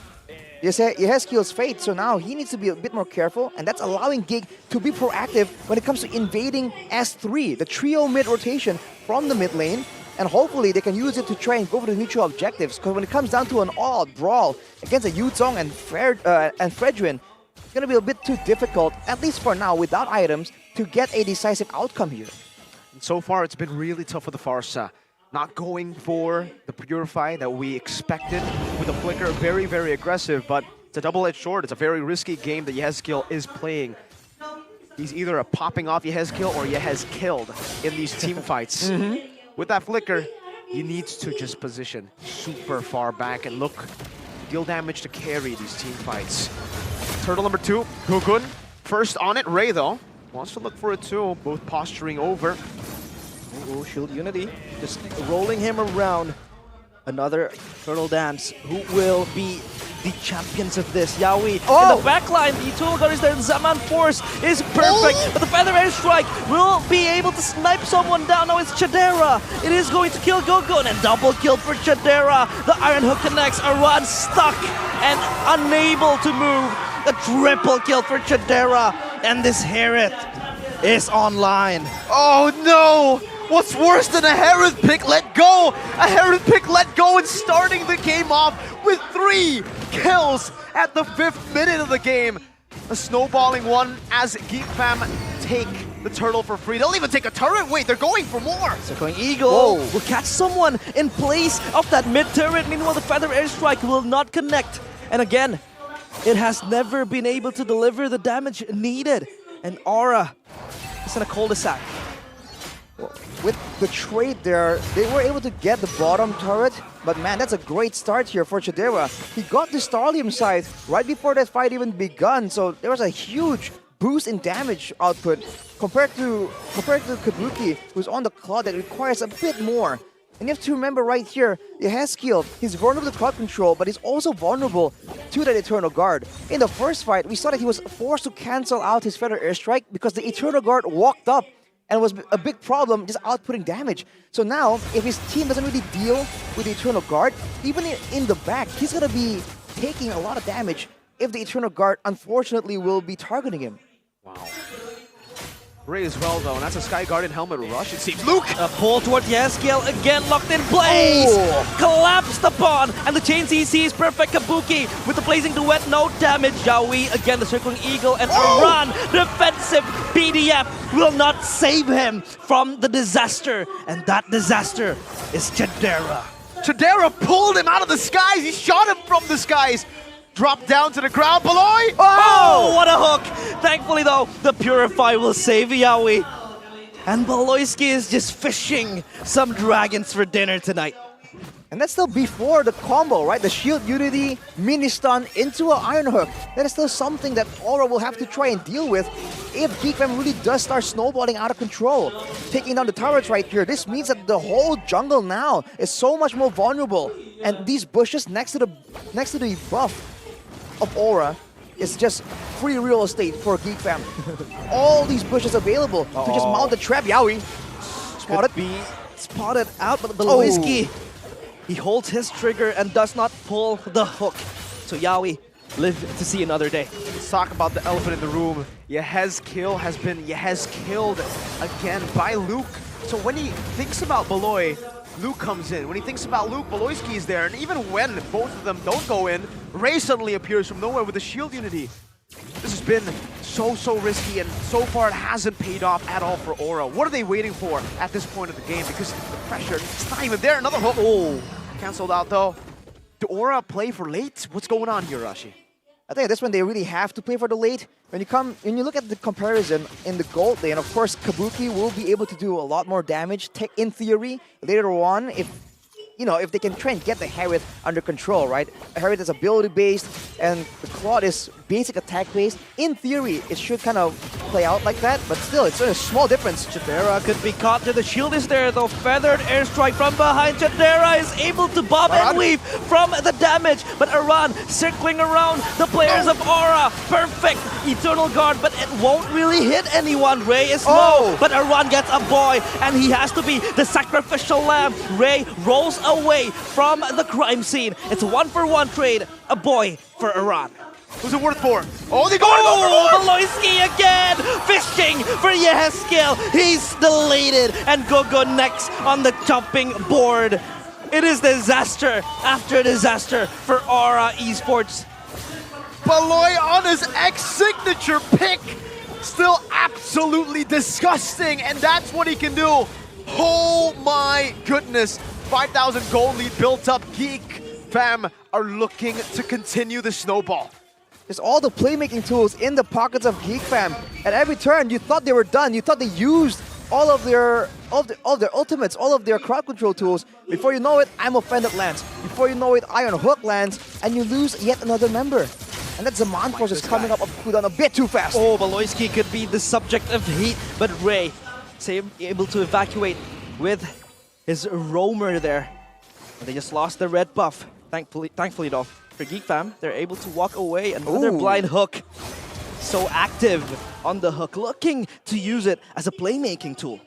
Yeskiel's fate. So now he needs to be a bit more careful, and that's allowing Geek to be proactive when it comes to invading S3, the trio mid rotation from the mid lane. And hopefully they can use it to try and go for the neutral objectives, because when it comes down to an all-out brawl against a Yuzong and Fredrin, it's going to be a bit too difficult, at least for now, without items, to get a decisive outcome here. And so far, it's been really tough for the Farsa. Not going for the Purify that we expected with the Flicker. Very, very aggressive, but it's a double-edged sword. It's a very risky game that Yeskiel is playing. He's either a popping off Yeskiel or Yehez killed in these team fights. With that Flicker, he needs to just position super far back and look, deal damage to carry these team fights. Turtle number 2, Gugun. First on it, Ray though. Wants to look for it too, both posturing over. Ooh, Shield Unity, just rolling him around. Another Turtle Dance who will be the champions of this. Yawi in the backline, the Eternal Guard is there, the Zaman Force is perfect, but the Feather Airstrike will be able to snipe someone down. Now it's Chadera. It is going to kill Gogo, and a double kill for Chadera. The Iron Hook connects, Aran stuck and unable to move. A triple kill for Chadera, and this Hereth is online. Oh no! What's worse than a Hereth pick let go? A Hereth pick let go and starting the game off with 3 kills at the 5th minute of the game. A snowballing one as Geek Fam take the turtle for free. They'll even take a turret. Wait, they're going for more. Circling Eagle will catch someone in place of that mid turret. Meanwhile, the Feather Airstrike will not connect. And again, it has never been able to deliver the damage needed. And Aura is in a cul-de-sac. With the trade there, they were able to get the bottom turret, but man, that's a great start here for Chadera. He got the Starlium side right before that fight even begun, so there was a huge boost in damage output compared to Kabuki, who's on the cloud that requires a bit more. And you have to remember right here, Yehezkiel, he's vulnerable to cloud control, but he's also vulnerable to that Eternal Guard. In the first fight, we saw that he was forced to cancel out his Feather Airstrike because the Eternal Guard walked up and was a big problem just outputting damage. So now, if his team doesn't really deal with the Eternal Guard, even in the back, he's gonna be taking a lot of damage if the Eternal Guard, unfortunately, will be targeting him. Wow. Ray as well, though, and that's a Sky Guardian helmet rush, it seems. Luke! A pull toward Yehezkiel, again locked in place! Collapsed upon, and the chain CC is perfect. Kabuki with the blazing duet, no damage. Yawi, again the circling Eagle, and Aran, defensive BDF, will not save him from the disaster, and that disaster is Chadera. Chadera pulled him out of the skies, he shot him from the skies! Dropped down to the ground, Beloy! Oh, what a hook! Thankfully, though, the Purify will save Yawi. And Beloyski is just fishing some dragons for dinner tonight. And that's still before the combo, right? The Shield Unity, mini stun into an Iron Hook. That is still something that Aura will have to try and deal with if Geek Fam really does start snowballing out of control. Taking down the turrets right here, this means that the whole jungle now is so much more vulnerable. And these bushes next to the buff of Aura is just free real estate for Geek Fam. All these bushes available to just mount the trap. Yawi spotted. Be spotted out, but Beloyski, he holds his trigger and does not pull the hook. So Yawi live to see another day. Let's talk about the elephant in the room. Yehezkiel has been killed again by Luke. So when he thinks about Beloy, Luke comes in. When he thinks about Luke, Beloyski is there. And even when both of them don't go in, Ray suddenly appears from nowhere with the Shield Unity. This has been so risky, and so far it hasn't paid off at all for Aura. What are they waiting for at this point of the game? Because the pressure, it's not even there. Another hook. Oh, canceled out though. Do Aura play for late? What's going on here, Rashi? I think this one they really have to play for the late. When you look at the comparison in the gold lane, of course Kabuki will be able to do a lot more damage in theory later on if they can try and get the Hereth under control, right? Hereth is ability based and the Claude is basic attack based. In theory, it should kind of play out like that, but still, it's a small difference. Chadera could be caught. The shield is there, though. Feathered airstrike from behind. Chadera is able to bob and weave from the damage, but Aran circling around the players of Aura. Perfect Eternal Guard, but it won't really hit anyone. Ray is low, but Aran gets a boy, and he has to be the sacrificial lamb. Ray rolls away from the crime scene. It's a 1-for-1 trade. A boy for Aran. Who's it worth for? Oh, they go Beloyski again! Fishing for Yehezkiel. He's deleted, and Gogo next on the chopping board. It is disaster after disaster for Aura Esports. Beloy on his X-signature pick. Still absolutely disgusting, and that's what he can do. Oh my goodness. 5,000 gold lead built up. Geek Fam are looking to continue the snowball. There's all the playmaking tools in the pockets of Geek Fam. At every turn, you thought they were done. You thought they used all of their ultimates, all of their crowd control tools. Before you know it, I'm Offended lands. Before you know it, Iron Hook lands, and you lose yet another member. And that Zaman Force is coming up cooldown a bit too fast. Oh, Beloyski could be the subject of heat, but Ray is able to evacuate with his roamer there. They just lost the red buff. Thankfully though. For Geek Fam, they're able to walk away. Another blind hook. So active on the hook, looking to use it as a playmaking tool.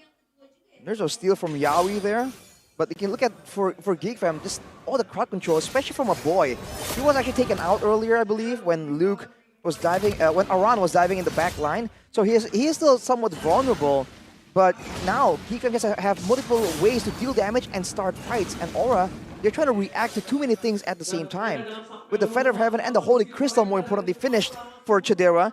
There's a steal from Yawi there. But you can look at, for Geek Fam, just all the crowd control, especially from a boy. He was actually taken out earlier, I believe, when Luke was diving, when Aran was diving in the back line. So he is still somewhat vulnerable. But now, Geek Fam gets to have multiple ways to deal damage and start fights. And Aura, they're trying to react to too many things at the same time. With the Feather of Heaven and the Holy Crystal, more importantly, finished for Chidera.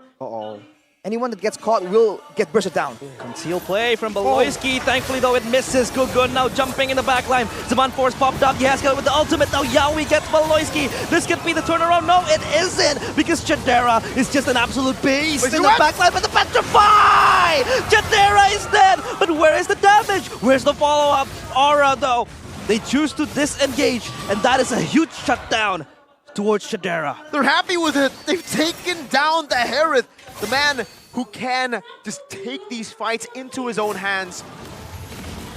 Anyone that gets caught will get bursted down. Conceal play from Beloyski. Thankfully, though, it misses. Gugun now jumping in the back line. Zaman Force popped up. Yaskell with the ultimate. Now Yawi gets Beloyski. This could be the turnaround. No, it isn't. Because Chidera is just an absolute beast in the back line. But the Petrify! Chidera is dead. But where is the damage? Where's the follow-up? Aura, though, they choose to disengage. And that is a huge shutdown towards Chidera. They're happy with it. They've taken down the Harith, the man who can just take these fights into his own hands.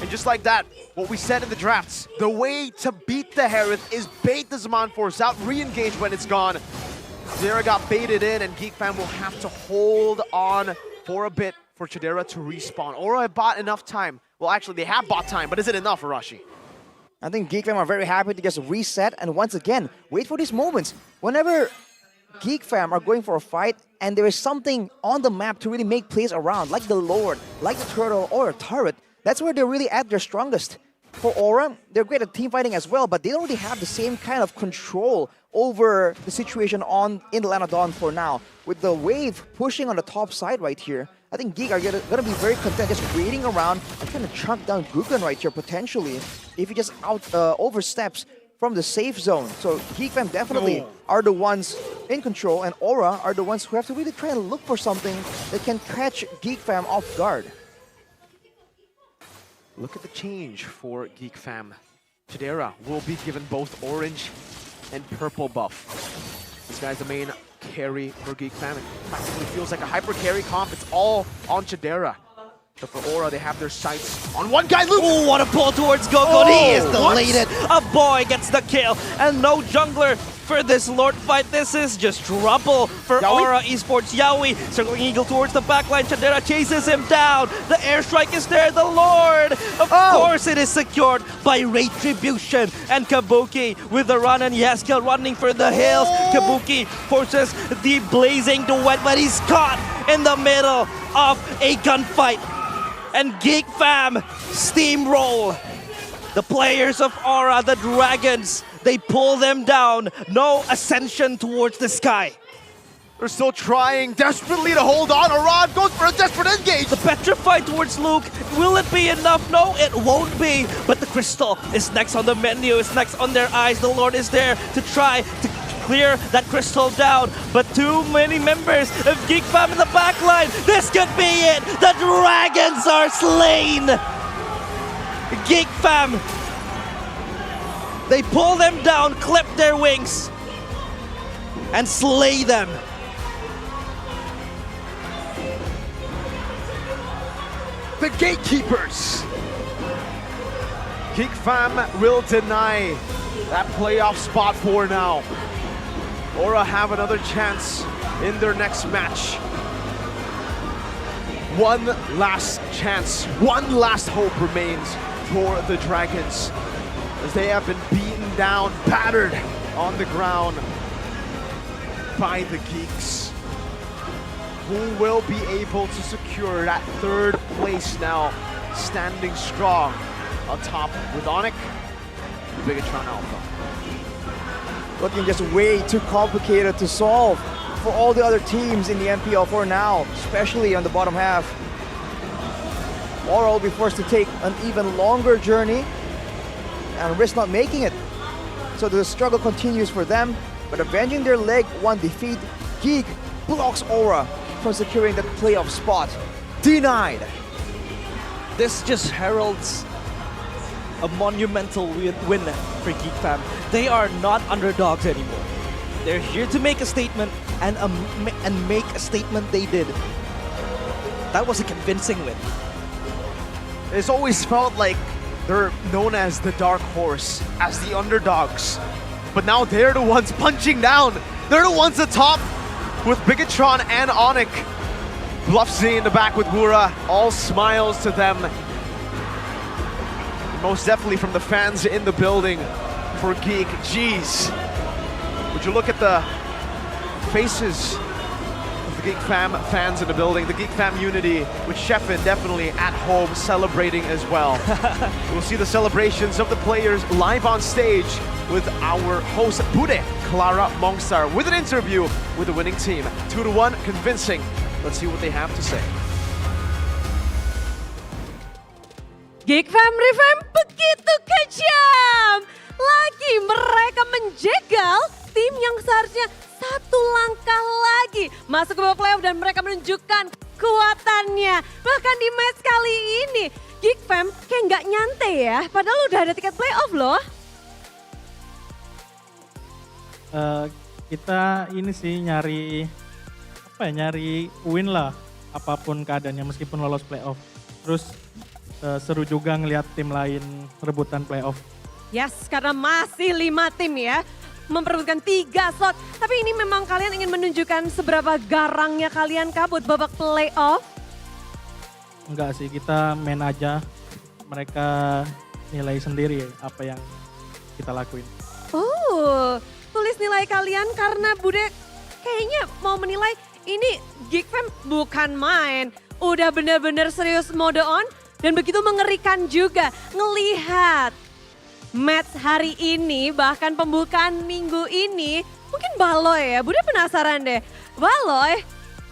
And just like that, what we said in the drafts, the way to beat the Harith is bait the Zaman Force out, re-engage when it's gone. Chidera got baited in, and Geek Fam will have to hold on for a bit for Chidera to respawn. Aura bought enough time. Well, actually, they have bought time, but is it enough, Arashi? I think Geek Fam are very happy to just reset and once again, wait for these moments. Whenever Geek Fam are going for a fight and there is something on the map to really make plays around, like the Lord, like the Turtle, or a turret, that's where they're really at their strongest. For Aura, they're great at team fighting as well, but they don't really have the same kind of control over the situation in the Lanadon for now. With the wave pushing on the top side right here, I think Geek are gonna be very content just waiting around and trying to chunk down Gugun right here potentially if he just oversteps from the safe zone. So Geek Fam definitely are the ones in control, and Aura are the ones who have to really try and look for something that can catch Geek Fam off guard. Look at the change for Geek Fam. Chidera will be given both orange and purple buff. This guy's the main carry for Geek Fam. It practically feels like a hyper carry comp. It's all on Chidera. But for Aura, they have their sights on one guy, Luke! Oh, what a pull towards Gogo. He is deleted. A boy gets the kill. And no jungler for this Lord fight. This is just trouble for Yawi? Aura Esports. Yawi circling Eagle towards the backline. Chidera chases him down. The airstrike is there. The Lord. Of course, it is secured by Retribution. And Kabuki with the run, and Yaskell running for the hills. Kabuki forces the blazing duet, but he's caught in the middle of a gunfight. And Geek Fam steamroll. The players of Aura, the Dragons, they pull them down. No ascension towards the sky. They're still trying desperately to hold on. Aran goes for a desperate engage. The Petrify towards Luke. Will it be enough? No, it won't be. But the Crystal is next on the menu, is next on their eyes. The Lord is there to try to clear that Crystal down. But too many members of Geek Fam in the back line. This could be it. The Dragons are slain. Geek Fam, they pull them down, clip their wings, and slay them. The Gatekeepers. Geek Fam will deny that playoff spot for now. Aura have another chance in their next match. One last chance, one last hope remains for the Dragons, as they have been beaten down, battered on the ground by the Geeks, who will be able to secure that third place now, standing strong atop with Onyx and Bigatron Alpha. Looking just way too complicated to solve for all the other teams in the MPL for now, especially on the bottom half. Aura will be forced to take an even longer journey and risk not making it. So the struggle continues for them, but avenging their leg one defeat, Geek blocks Aura from securing the playoff spot. Denied. This just heralds a monumental win for Geek Fam. They are not underdogs anymore. They're here to make a statement, and make a statement they did. That was a convincing win. It's always felt like they're known as the dark horse, as the underdogs. but now they're the ones punching down. They're the ones atop with Bigatron and Onyx. Bluffsy in the back with Wura, all smiles to them. Most definitely from the fans in the building for Geek. Jeez. Would you look at the faces of the Geek Fam fans in the building, the Geek Fam unity, with Sheffin definitely at home celebrating as well. We'll see the celebrations of the players live on stage with our host Bude Clara Mongstar with an interview with the winning team. 2-1, convincing. Let's see what they have to say. Geek Fam Revamp begitu kejam. Lagi mereka menjegal tim yang seharusnya satu langkah lagi masuk ke babak playoff dan mereka menunjukkan kekuatannya. Bahkan di match kali ini, Geek Fam kayak nggak nyantai ya. Padahal udah ada tiket playoff loh. Kita ini sih nyari win lah apapun keadaannya meskipun lolos playoff. Terus seru juga ngelihat tim lain rebutan playoff. Yes, karena masih 5 tim ya, memperebutkan 3 slot. Tapi ini memang kalian ingin menunjukkan seberapa garangnya kalian kabut babak playoff? Enggak sih, kita main aja. Mereka nilai sendiri apa yang kita lakuin. Oh, tulis nilai kalian karena Bude kayaknya mau menilai ini Geek Fam bukan main. Udah bener-bener serius mode on dan begitu mengerikan juga ngelihat match hari ini, bahkan pembukaan minggu ini. Mungkin Baloy ya, Bude penasaran deh. Baloy,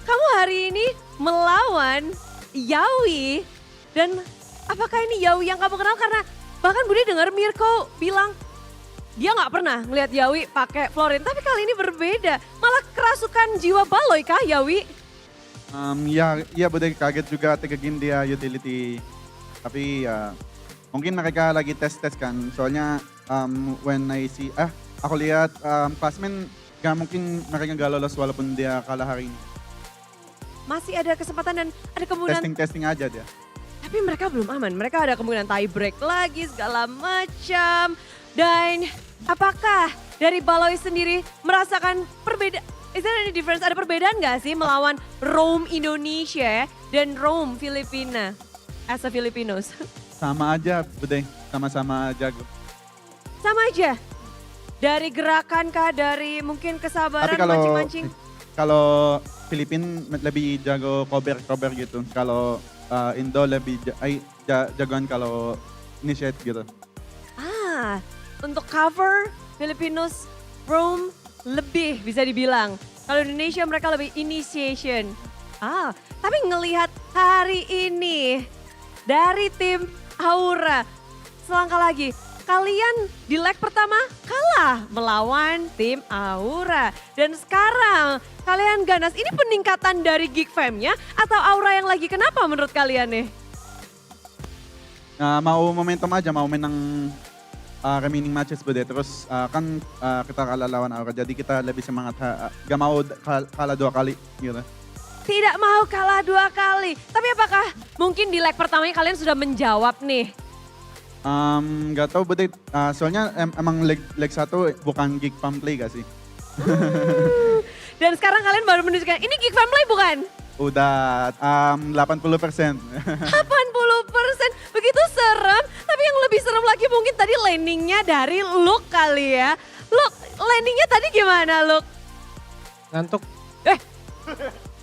kamu hari ini melawan Yawi. Dan apakah ini Yawi yang kamu kenal? Karena bahkan Bude dengar Mirko bilang dia nggak pernah ngelihat Yawi pakai Florin. Tapi kali ini berbeda, malah kerasukan jiwa Baloy kah Yawi? Ya Bude kaget juga 3 game dia utility. Tapi ya mungkin mereka lagi tes kan, soalnya when I see, aku lihat classmen gak mungkin mereka gak lolos walaupun dia kalah hari ini. Masih ada kesempatan dan ada kemungkinan. Testing aja dia. Tapi mereka belum aman, mereka ada kemungkinan tie break lagi segala macam. Dan apakah dari Baloy sendiri merasakan perbedaan? Is there any difference? Ada perbedaan gak sih melawan Rome Indonesia dan Rome Filipina? As a Filipinos. Sama aja Bude, sama-sama jago. Sama aja? Dari gerakan kah, dari mungkin kesabaran, tapi kalau mancing-mancing? Kalau Filipin lebih jago cover gitu. Kalau Indo lebih jagoan kalau initiate gitu. Untuk cover Filipinos, Rome lebih bisa dibilang. Kalau Indonesia mereka lebih initiation. Tapi ngelihat hari ini dari tim Aura, selangkah lagi, kalian di leg pertama kalah melawan tim Aura. Dan sekarang kalian ganas, ini peningkatan dari Geek Fam-nya atau Aura yang lagi kenapa menurut kalian nih? Mau momentum aja, mau menang remaining matches Bude. Terus kan kita kalah lawan Aura, jadi kita lebih semangat, gak mau kalah 2 kali gitu. Tidak mau kalah 2 kali. Tapi apakah mungkin di leg pertamanya kalian sudah menjawab nih? Gak tau Bude, soalnya emang leg 1 bukan Geek Fam Play gak sih? Dan sekarang kalian baru menunjukkan, ini Geek Fam Play bukan? Udah 80%. 80%, begitu serem. Tapi yang lebih serem lagi mungkin tadi landingnya dari Luke kali ya. Luke, landingnya tadi gimana Luke? Ngantuk.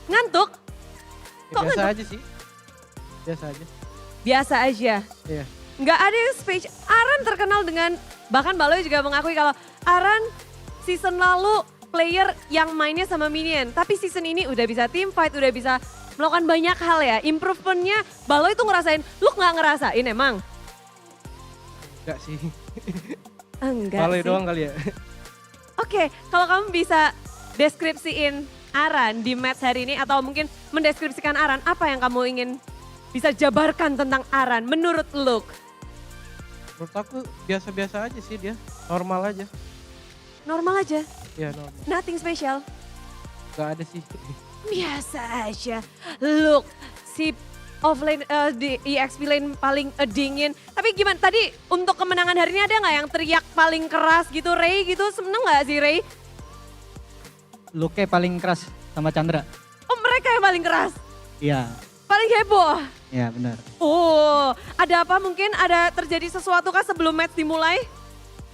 Ngantuk? Kok Biasa ngantuk? aja sih. Biasa aja. Biasa aja? Iya. Nggak ada yang spesial. Aran terkenal dengan, bahkan Baloy juga mengakui kalau Aran season lalu player yang mainnya sama minion. Tapi season ini udah bisa team fight, udah bisa melakukan banyak hal ya. Improvementnya Baloy tuh ngerasain, lu nggak ngerasain emang? Enggak sih. Enggak Baloy sih. doang kali ya. Oke, kalau kamu bisa deskripsiin Aran di match hari ini atau mungkin mendeskripsikan Aran, apa yang kamu ingin bisa jabarkan tentang Aran menurut Luke? Menurut aku biasa-biasa aja sih dia. Normal aja. Normal aja? Iya normal. Nothing special? Gak ada sih. Biasa aja. Luke, si offlane di EXP lane paling dingin. Tapi gimana tadi untuk kemenangan hari ini ada nggak yang teriak paling keras gitu, Ray gitu? Seneng nggak sih Ray? Luke paling keras sama Chandra. Oh mereka yang paling keras? Iya. Paling heboh? Iya benar. Oh ada apa mungkin ada terjadi sesuatu kah sebelum match dimulai?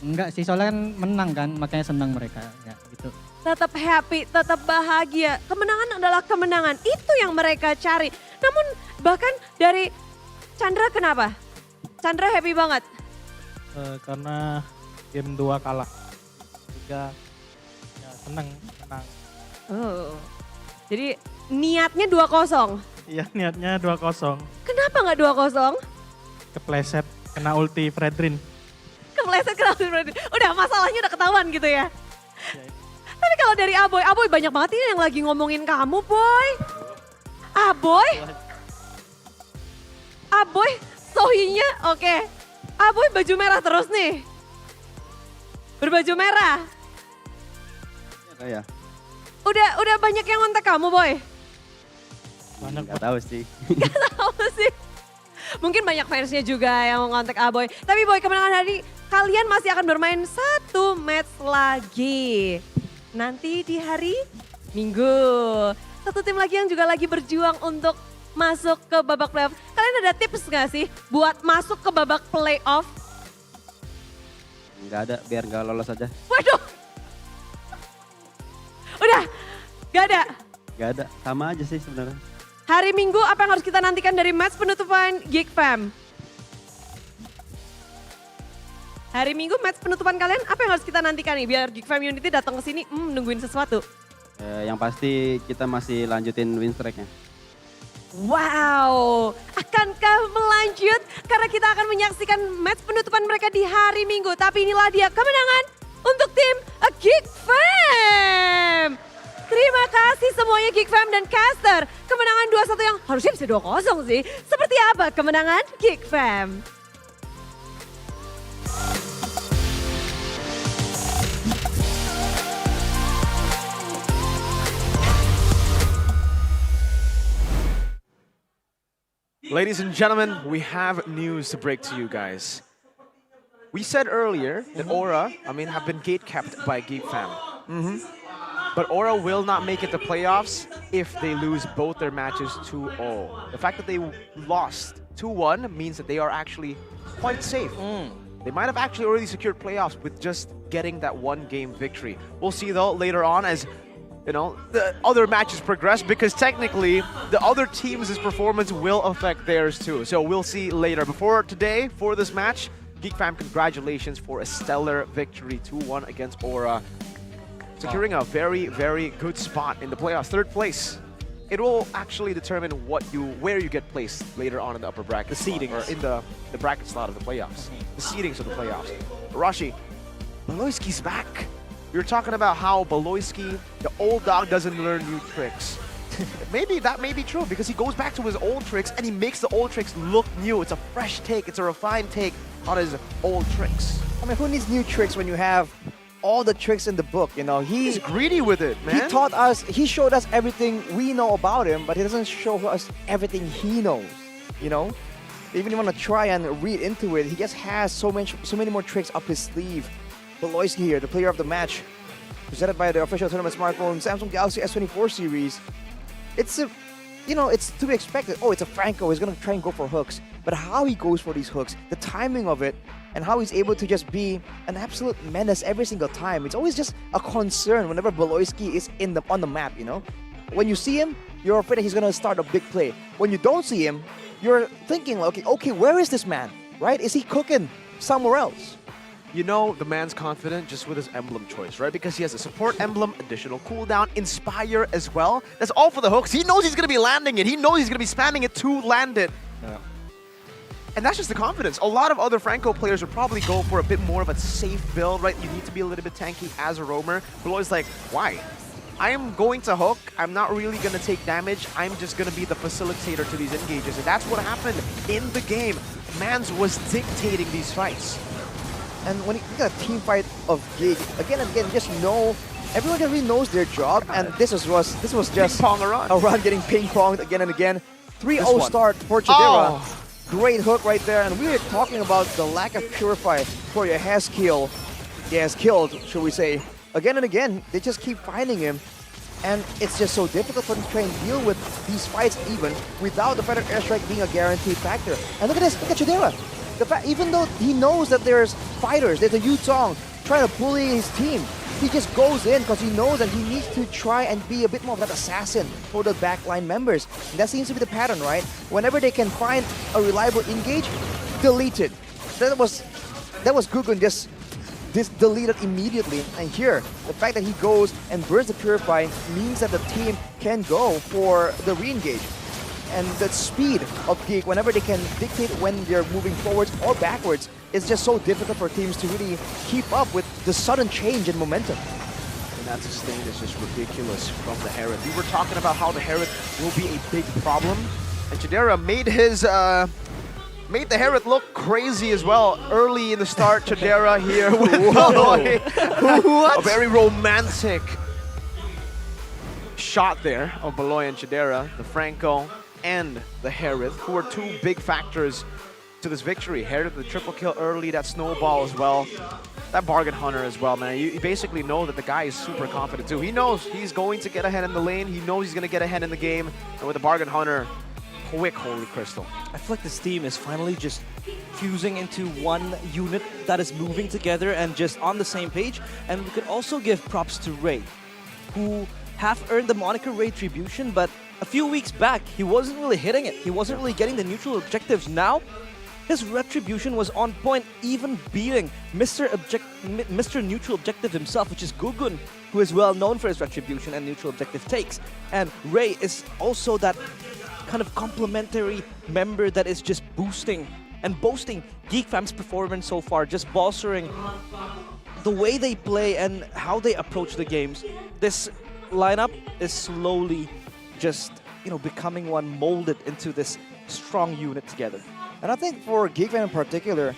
Enggak sih soalnya kan menang kan makanya senang mereka ya gitu. Tetap happy, tetap bahagia. Kemenangan adalah kemenangan. Itu yang mereka cari. Namun bahkan dari Chandra kenapa? Chandra happy banget. Karena game 2 kalah. 3 ya senang menang. Oh. Jadi niatnya 2-0. Iya niatnya 2-0. Kenapa nggak 2-0? Kepleset kena ulti Fredrin. Kepleset kena ulti Fredrin. Udah masalahnya udah ketahuan gitu ya. Tapi kalau dari Aboy banyak banget ini yang lagi ngomongin kamu, Boy. Aboy, sohinya oke. Aboy baju merah terus nih. Berbaju merah. Ya. Udah banyak yang ngontak kamu, Boy? Nggak tahu sih. Nggak tahu sih. Mungkin banyak fansnya juga yang mau ngontak Aboy. Tapi Boy, kemenangan hari kalian masih akan bermain 1 match lagi. Nanti di hari Minggu. 1 tim lagi yang juga lagi berjuang untuk masuk ke babak playoff. Kalian ada tips nggak sih buat masuk ke babak playoff? Nggak ada, biar nggak lolos aja. Waduh. Udah, nggak ada? Nggak ada, sama aja sih sebenarnya. Hari Minggu apa yang harus kita nantikan dari match penutupan Geek Fam? Hari Minggu match penutupan kalian apa yang harus kita nantikan nih biar Geek Fam Unity datang ke sini nungguin sesuatu? Yang pasti kita masih lanjutin win streak-nya. Wow, akankah melanjut? Karena kita akan menyaksikan match penutupan mereka di hari Minggu. Tapi inilah dia kemenangan untuk tim Geek Fam. Terima kasih semuanya Geek Fam dan Caster. Kemenangan 2-1 yang harusnya bisa 2-0 sih. Seperti apa kemenangan Geek Fam? Ladies and gentlemen, we have news to break to you guys. We said earlier that Aura, have been gate-kept by Geek Fam. But Aura will not make it to playoffs if they lose both their matches 2-0. The fact that they lost 2-1 means that they are actually quite safe. They might have actually already secured playoffs with just getting that 1-game victory. We'll see though later on as the other matches progress, because technically the other teams' performance will affect theirs too. So we'll see later. Before today, for this match, Geek Fam, congratulations for a stellar victory 2-1 against Aura. Securing a very, very good spot in the playoffs, 3rd place. It will actually determine where you get placed later on in the upper bracket. The seedings. Or in the bracket slot of the playoffs. The seedings of the playoffs. Rashi, Baloyski's back. We were talking about how Baloyski, the old dog, doesn't learn new tricks. That may be true, because he goes back to his old tricks and he makes the old tricks look new. It's a fresh take, it's a refined take on his old tricks. Who needs new tricks when you have all the tricks in the book, He's greedy with it, man. He showed us everything we know about him, but he doesn't show us everything he knows, Even if you want to try and read into it, he just has so many more tricks up his sleeve. Baloyski here, the player of the match, presented by the official tournament smartphone Samsung Galaxy S24 series. It's it's to be expected. Oh, it's a Franco, he's gonna try and go for hooks. But how he goes for these hooks, the timing of it, and how he's able to just be an absolute menace every single time. It's always just a concern whenever Baloyski is on the map, When you see him, you're afraid that he's gonna start a big play. When you don't see him, you're thinking, okay, where is this man, right? Is he cooking somewhere else? The man's confident just with his emblem choice, right? Because he has a support emblem, additional cooldown, inspire as well. That's all for the hooks. He knows he's going to be landing it. He knows he's going to be spamming it to land it. Yeah. And that's just the confidence. A lot of other Franco players would probably go for a bit more of a safe build, right? You need to be a little bit tanky as a roamer. Beloy's like, why? I am going to hook. I'm not really going to take damage. I'm just going to be the facilitator to these engages. And that's what happened in the game. Mans was dictating these fights. And when you look at a team fight of Gig, again and again, everyone just really knows their job, and this was just ping-pong a run getting ping-ponged again and again. 3-0 start for Chadera. Great hook right there, and we were talking about the lack of Purify for Yehezkiel. Killed, should we say. Again and again, they just keep finding him. And it's just so difficult for them to try and deal with these fights even without the Feather Airstrike being a guaranteed factor. And look at this, look at Chadera. Even though he knows that there's fighters, there's a Yutong trying to bully his team, he just goes in because he knows that he needs to try and be a bit more of that assassin for the backline members. And that seems to be the pattern, right? Whenever they can find a reliable engage, delete it. That was Gugun just deleted immediately. And here, the fact that he goes and burns the Purify means that the team can go for the re-engage. And the speed of Geek, whenever they can dictate when they're moving forwards or backwards, is just so difficult for teams to really keep up with the sudden change in momentum. And that sustain is just ridiculous from the Hereth. We were talking about how the Hereth will be a big problem, and Chadera made the Hereth look crazy as well early in the start. Chadera here with a very romantic shot there of Baloy and Chadera, the Franco and the Hereth, who are two big factors to this victory. Hereth, the triple kill early, that snowball as well, that Bargain Hunter as well, man. You basically know that the guy is super confident too. He knows he's going to get ahead in the lane. He knows he's going to get ahead in the game. And with the Bargain Hunter, quick Holy Crystal. I feel like this team is finally just fusing into one unit that is moving together and just on the same page. And we could also give props to Ray, who have earned the moniker Retribution, but a few weeks back, he wasn't really hitting it. He wasn't really getting the neutral objectives. Now, his Retribution was on point, even beating Mr. Neutral Objective himself, which is Gugun, who is well known for his Retribution and neutral objective takes. And Ray is also that kind of complementary member that is just boosting and boasting Geek Fam's performance so far, just bolstering the way they play and how they approach the games. This lineup is slowly just, becoming one molded into this strong unit together. And I think for Geek Fam in particular,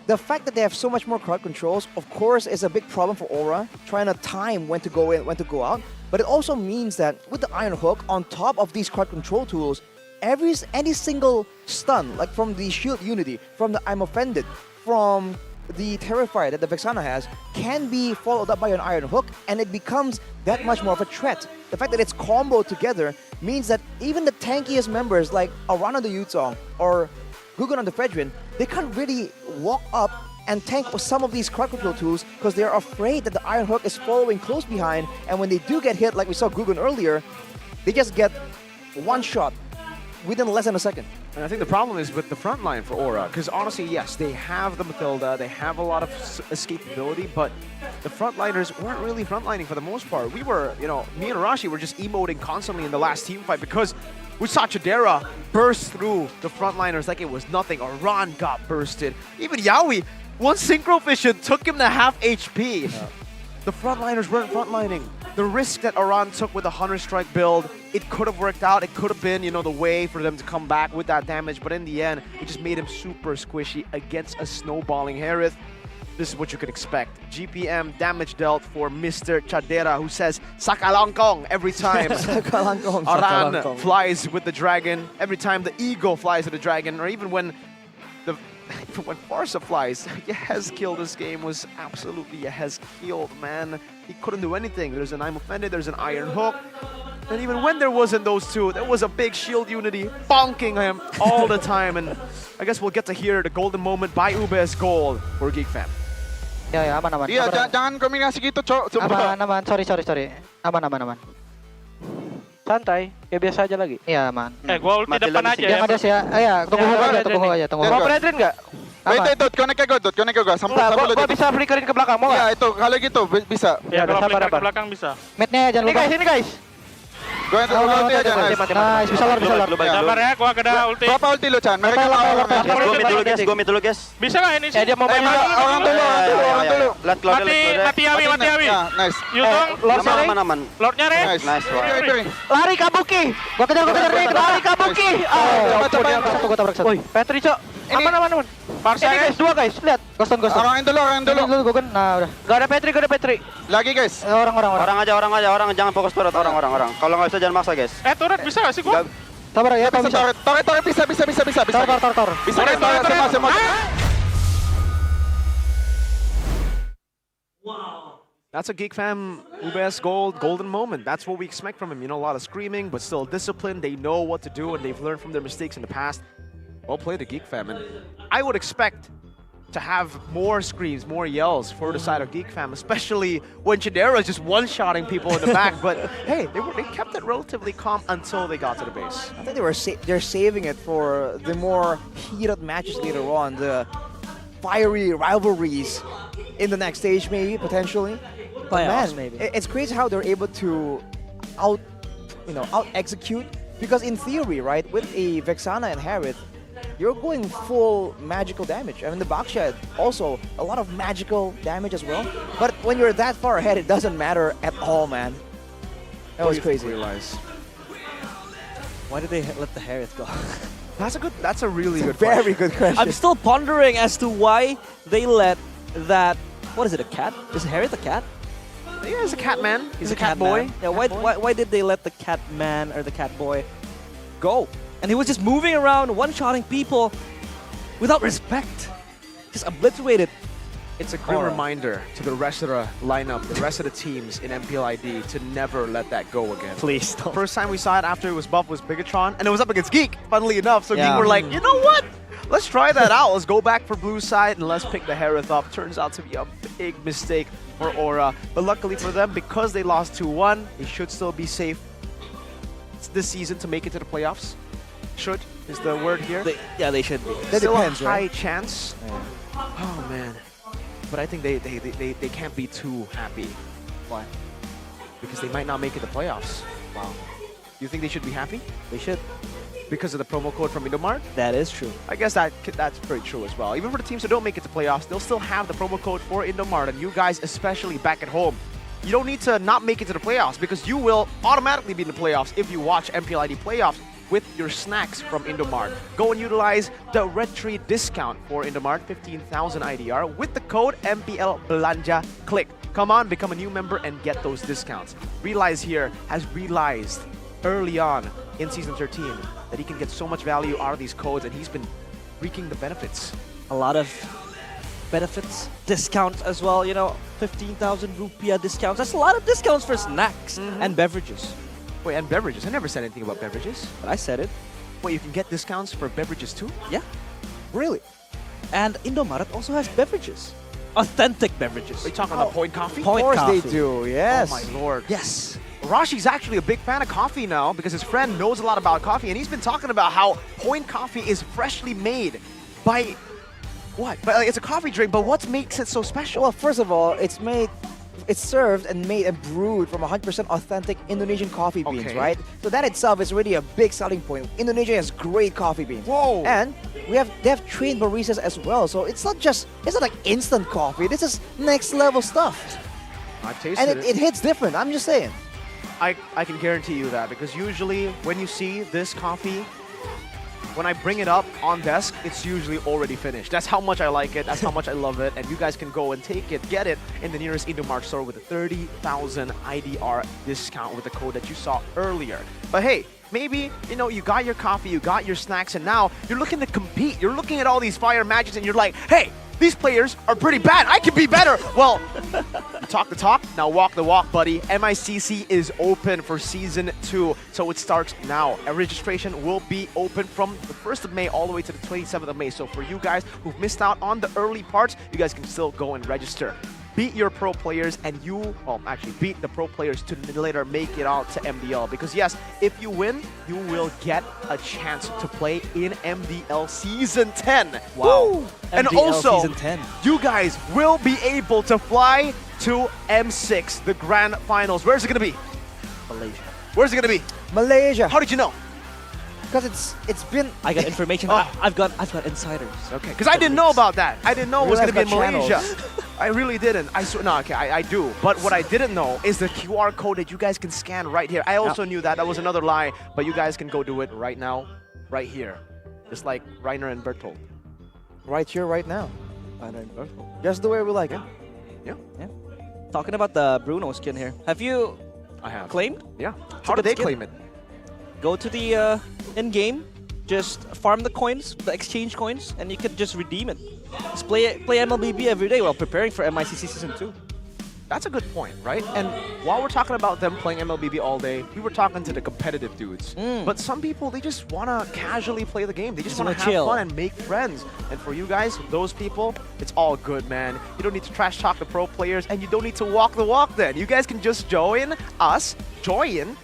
the fact that they have so much more crowd controls, of course, is a big problem for Aura, trying to time when to go in, when to go out. But it also means that with the Iron Hook, on top of these crowd control tools, any single stun, like from the Shield Unity, from the I'm Offended, from the Terrifier that the Vexana has, can be followed up by an Iron Hook, and it becomes that much more of a threat. The fact that it's comboed together means that even the tankiest members like Aran on the Yutong or Gugun on the Fredrin, they can't really walk up and tank some of these crowd control tools because they're afraid that the Iron Hook is following close behind, and when they do get hit, like we saw Gugun earlier, they just get one shot within less than a second. And I think the problem is with the front line for Aura, because honestly, yes, they have the Matilda, they have a lot of escapability, but the frontliners weren't really frontlining for the most part. We were, me and Arashi were just emoting constantly in the last team fight because we saw Chadera burst through the frontliners like it was nothing. Aran got bursted. Even Yaoi, one Synchro Fission took him to half HP. The frontliners weren't frontlining. The risk that Aran took with the Hunter Strike build, it could have worked out. It could have been, the way for them to come back with that damage. But in the end, it just made him super squishy against a snowballing Hereth. This is what you could expect. GPM damage dealt for Mr. Chadera, who says Sakalangkong every time Aran flies with the dragon. Every time the Eagle flies with the dragon, or even when Farsa flies, Yehezkiel this game was absolutely Yehezkiel, man. He couldn't do anything. There's an I'm Offended, there's an Iron Hook. And even when there wasn't those two, there was a big Shield Unity bonking him all the time. And I guess we'll get to hear the golden moment by Ubes Gold for Geek Fam. Ya, aman. Iya, jangan kombinasi gitu, Cok. Aman. Sorry. Aman. Santai, kayak biasa aja lagi. Iya, aman. Gua ulti depan aja ya. Yang ada sih ya. Tunggu aja. Mau Fredrin nggak? Itu, connect ke gua. Sampai gua bisa flickerin ke belakang, mau nggak? Iya, itu kalau gitu bisa. Ya, kalau flicker ke belakang bisa. Mid-nya jangan lupa. Ini guys. Gua ulti aja, nice. Bisa lor. Sabar ya, gua ada ulti. Berapa ulti lu, Chan? Mereka Gua mid dulu, guys. Bisa nggak ini sih? Dia mau main orang dulu. Mati Yawi. Nice. Yutong, Aman. Lordnya Re. Nice. Lari Kabuki. Gua kejar nih. Lari Kabuki. Tunggu tabrak satu. Woi, Petri, Cok. Aman. Farsa guys, dua guys. Lihat. Ghost. Orang dulu. Gugun. Nah, udah. Gak ada Petri. Lagi, guys. Orang. Orang aja. Jangan fokus turret orang. Kalau nggak bisa jangan maksa, guys. Turret bisa nggak sih gua? Sabar ya, Tom bisa. Torret bisa. Tor. Bisa. That's a Geek Fam UBS golden moment. That's what we expect from him. You know, a lot of screaming, but still disciplined. They know what to do, and they've learned from their mistakes in the past. Well played, the Geek Fam. And I would expect to have more screams, more yells for the side of Geek Fam, especially when Chidera is just one-shotting people in the back. But hey, they kept it relatively calm until they got to the base. I think they're saving it for the more heated matches later on, the fiery rivalries in the next stage, maybe potentially. But Playoffs, man, maybe. it's crazy how they're able to out execute. Because in theory, right, with a Vexana and Harith, you're going full magical damage. I mean, the Bakshed also a lot of magical damage as well. But when you're that far ahead, it doesn't matter at all, man. That was crazy. Why did they let the Harith go? That's a really good very good question. I'm still pondering as to why they let that. What is it? A cat? Is Harith a cat? Yeah, he's a cat man. He's a cat man. boy. Yeah. Why did they let the cat man or the cat boy go? And he was just moving around, one-shotting people without respect. Just obliterated. It's a grim reminder to the rest of the lineup, the rest of the teams in MPL ID to never let that go again. Please don't. First time we saw it after it was buffed was Bigatron, and it was up against Geek, funnily enough. So Yeah. Geek were like, you know what? Let's try that out. Let's go back for blue side and let's pick the Harith up. Turns out to be a big mistake for Aura. But luckily for them, because they lost 2-1, they should still be safe this season to make it to the playoffs. Should is the word here. They should be. That Still depends, a high right? chance. Oh man. But I think they can't be too happy. Why? Because they might not make it to playoffs. Wow. You think they should be happy? They should. Because of the promo code from Indomart? That is true. I guess that's very true as well. Even for the teams that don't make it to playoffs, they'll still have the promo code for Indomart. And you guys, especially back at home, you don't need to not make it to the playoffs because you will automatically be in the playoffs if you watch MPL ID playoffs with your snacks from Indomart. Go and utilize the Red Tree discount for Indomart, 15,000 IDR with the code MPL Belanja Click. Come on, become a new member and get those discounts. Realize here has realized early on in Season 13 that he can get so much value out of these codes and he's been reaping the benefits. A lot of benefits, discounts as well, you know, 15,000 rupiah discounts. That's a lot of discounts for snacks and beverages. Wait, and beverages? I never said anything about beverages. But I said it. Wait, you can get discounts for beverages too? Yeah. Really? And Indomaret also has beverages. Authentic beverages. Are you talking about Point Coffee? Point Of course coffee. they do, yes. Oh my lord. Yes. Rashi's actually a big fan of coffee now because his friend knows a lot about coffee and he's been talking about how Point Coffee is freshly made by what? But it's a coffee drink, but what makes it so special? Well, first of all, it's served and made and brewed from 100% authentic Indonesian coffee beans, Okay. right? So that itself is really a big selling point. Indonesia has great coffee beans. Whoa! And they have trained baristas as well. So it's not like instant coffee. This is next level stuff. I've tasted And it hits different. I'm just saying. I can guarantee you that because usually when you see this coffee, when I bring it up on desk, it's usually already finished. That's how much I like it. That's how much I love it. And you guys can go and take it, get it in the nearest Indomart store with a 30,000 IDR discount with the code that you saw earlier. But hey, maybe, you know, you got your coffee, you got your snacks, and now you're looking to compete. You're looking at all these fire matches and you're like, hey, these players are pretty bad. I can be better. Well, you talk the talk, now walk the walk, buddy. MICC is open for Season 2, so it starts now. And registration will be open from the 1st of May all the way to the 27th of May. So for you guys who've missed out on the early parts, you guys can still go and register. Beat your pro players and beat the pro players to later make it out to MDL. Because yes, if you win, you will get a chance to play in MDL Season 10. Wow. Woo! And MDL also, Season 10. you guys will be able to fly to M6, the grand finals. Where's it going to be? Malaysia. Where's it going to be? Malaysia. How did you know? Because it's been... I got information. I've got insiders. Okay, because I didn't know about that. I didn't know it was going to be in Real-life Malaysia. channels. I really didn't. I do. But what I didn't know is the QR code that you guys can scan right here. I also knew that. That was another lie. But you guys can go do it right now, right here. Just like Reiner and Bertolt. Right here, right now. Reiner and Bertolt. Just the way we like it. Yeah. Talking about the Bruno skin here. Have you I have. claimed? Yeah. It's How a did good they skin. claim it? Go to the in-game, just farm the coins, the exchange coins, and you could just redeem it. Just play MLBB every day while preparing for MICC Season 2. That's a good point, right? And while we're talking about them playing MLBB all day, we were talking to the competitive dudes. But some people, they just want to casually play the game. They just want to have fun and make friends. And for you guys, those people, it's all good, man. You don't need to trash talk the pro players, and you don't need to walk the walk then. You guys can just join us in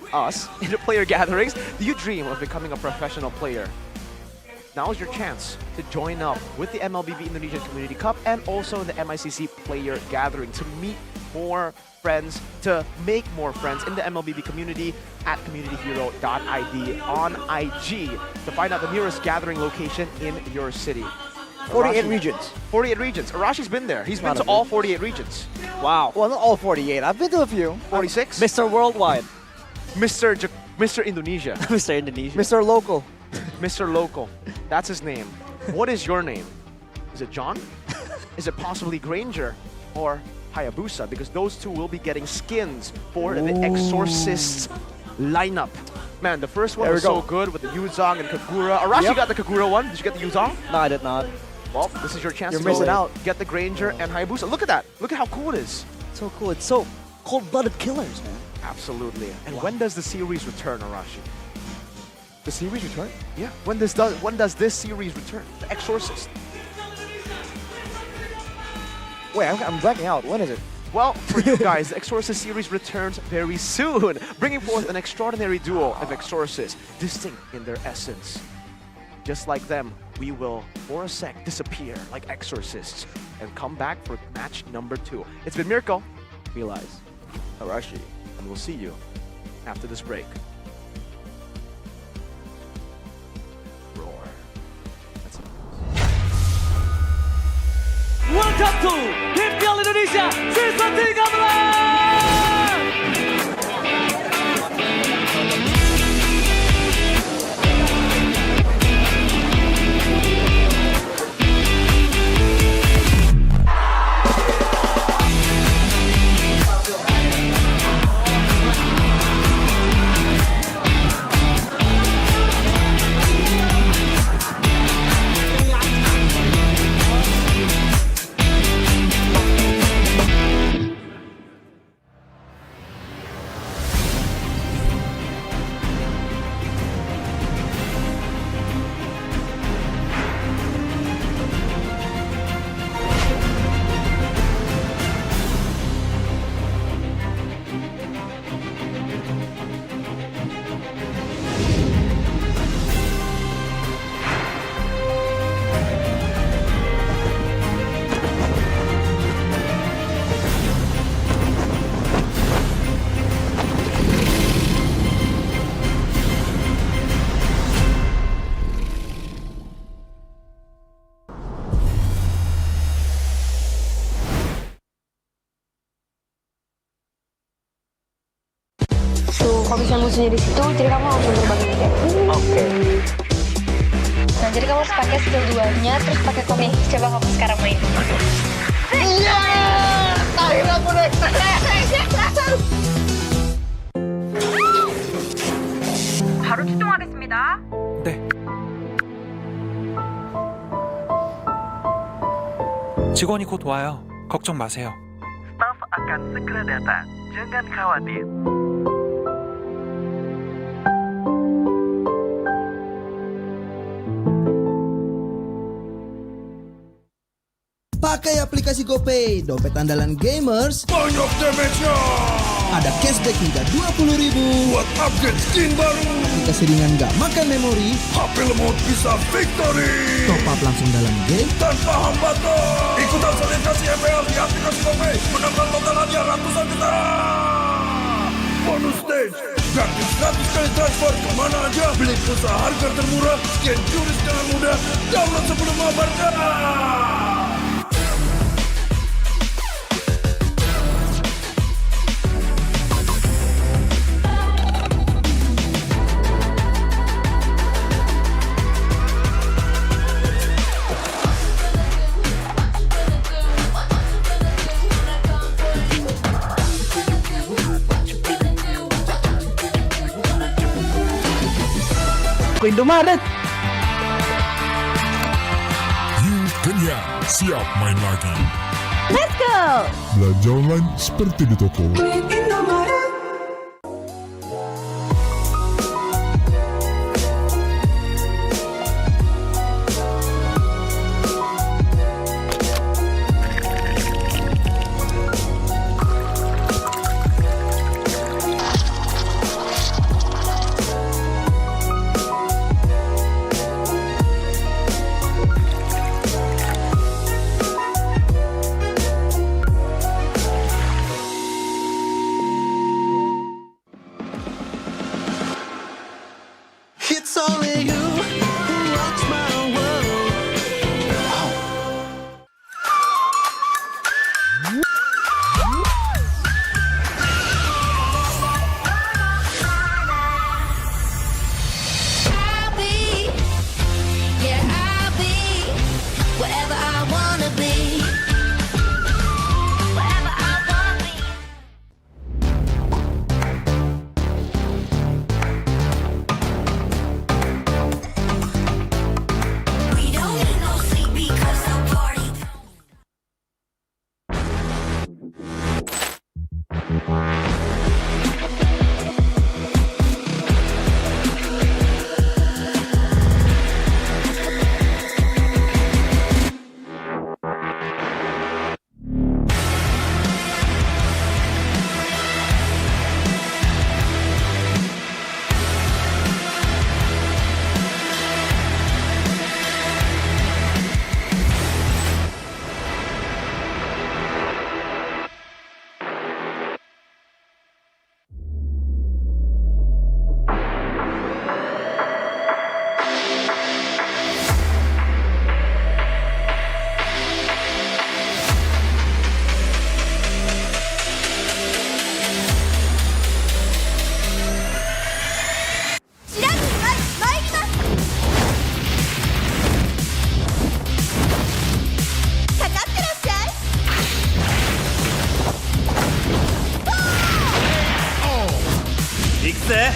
the player gatherings. Do you dream of becoming a professional player? Now is your chance to join up with the MLBB Indonesian Community Cup and also the MICC Player Gathering to meet more friends, to make more friends in the MLBB community at communityhero.id on IG to find out the nearest gathering location in your city. 48 regions. 48 regions. Arashi's been there. He's been to all 48 regions. Wow. Well, not all 48. I've been to a few. 46? Mr. Worldwide. Mr. Indonesia. Mr. Indonesia. Mr. Local. Mr. Local. That's his name. What is your name? Is it John? Is it possibly Granger? Or Hayabusa? Because those two will be getting skins for the Exorcists lineup. Man, the first one was so good with the Yuzong and Kagura. Arashi got the Kagura one. Did you get the Yuzong? No, I did not. Well, this is your chance You're to missing out. Get the Granger and Hayabusa. Look at that. Look at how cool it is. So cool. It's so cold-blooded killers, man. Absolutely. And when does the series return, Arashi? The series return? Yeah. When does this series return? The Exorcist. Wait, I'm blacking out. When is it? Well, for you guys, the Exorcist series returns very soon, bringing forth an extraordinary duo of Exorcists, distinct in their essence. Just like them, we will, for a sec, disappear like Exorcists and come back for match number 2. It's been Mirko, Realize. Arashi, and we'll see you after this break. Roar. That's it. Welcome to MPL Indonesia Season 13. Kalau bisa musuhnya di situ, jadi kamu langsung berbagi kayak Oke. Nah, jadi kamu harus pakai skill 2-nya, terus pakai komik. Coba kamu sekarang main. Iya! Akhirnya aku naik. 바로 출동하겠습니다. 네. 직원이 곧 와요. 걱정 마세요. Staff akan segera datang. Jangan khawatir. Pakai aplikasi GoPay, dompet andalan gamers. Banyak damage-nya. Ada cashback hingga 20.000 buat upgrade skin baru. Aplikasi ringan gak makan memori. HP lemot bisa victory. Top up langsung dalam game tanpa hambatan. Ikutan selebrasi MPL di aplikasi GoPay. Menangkan total hadiah ratusan juta. Bonus stage. Gratis 100 kali transfer kemana aja. Beli pulsa harga termurah. Scan juris dengan mudah. Download sebelum mabarkan. Indomaret. Yuk kenyang, siap main lagi. Let's go! Belanja online seperti di toko. It's only you who rocks my world. I'll be, yeah, I'll be whatever I wanna be. Whatever I wanna be. We don't need no sleep because the party. 익세.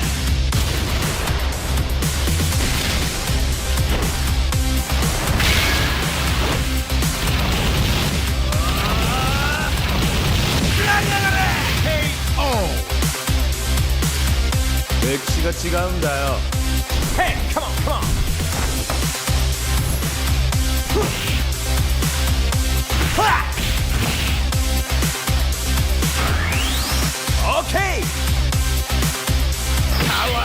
맥시가 지가운다요. Hey, come on, come on. 오케이. 파워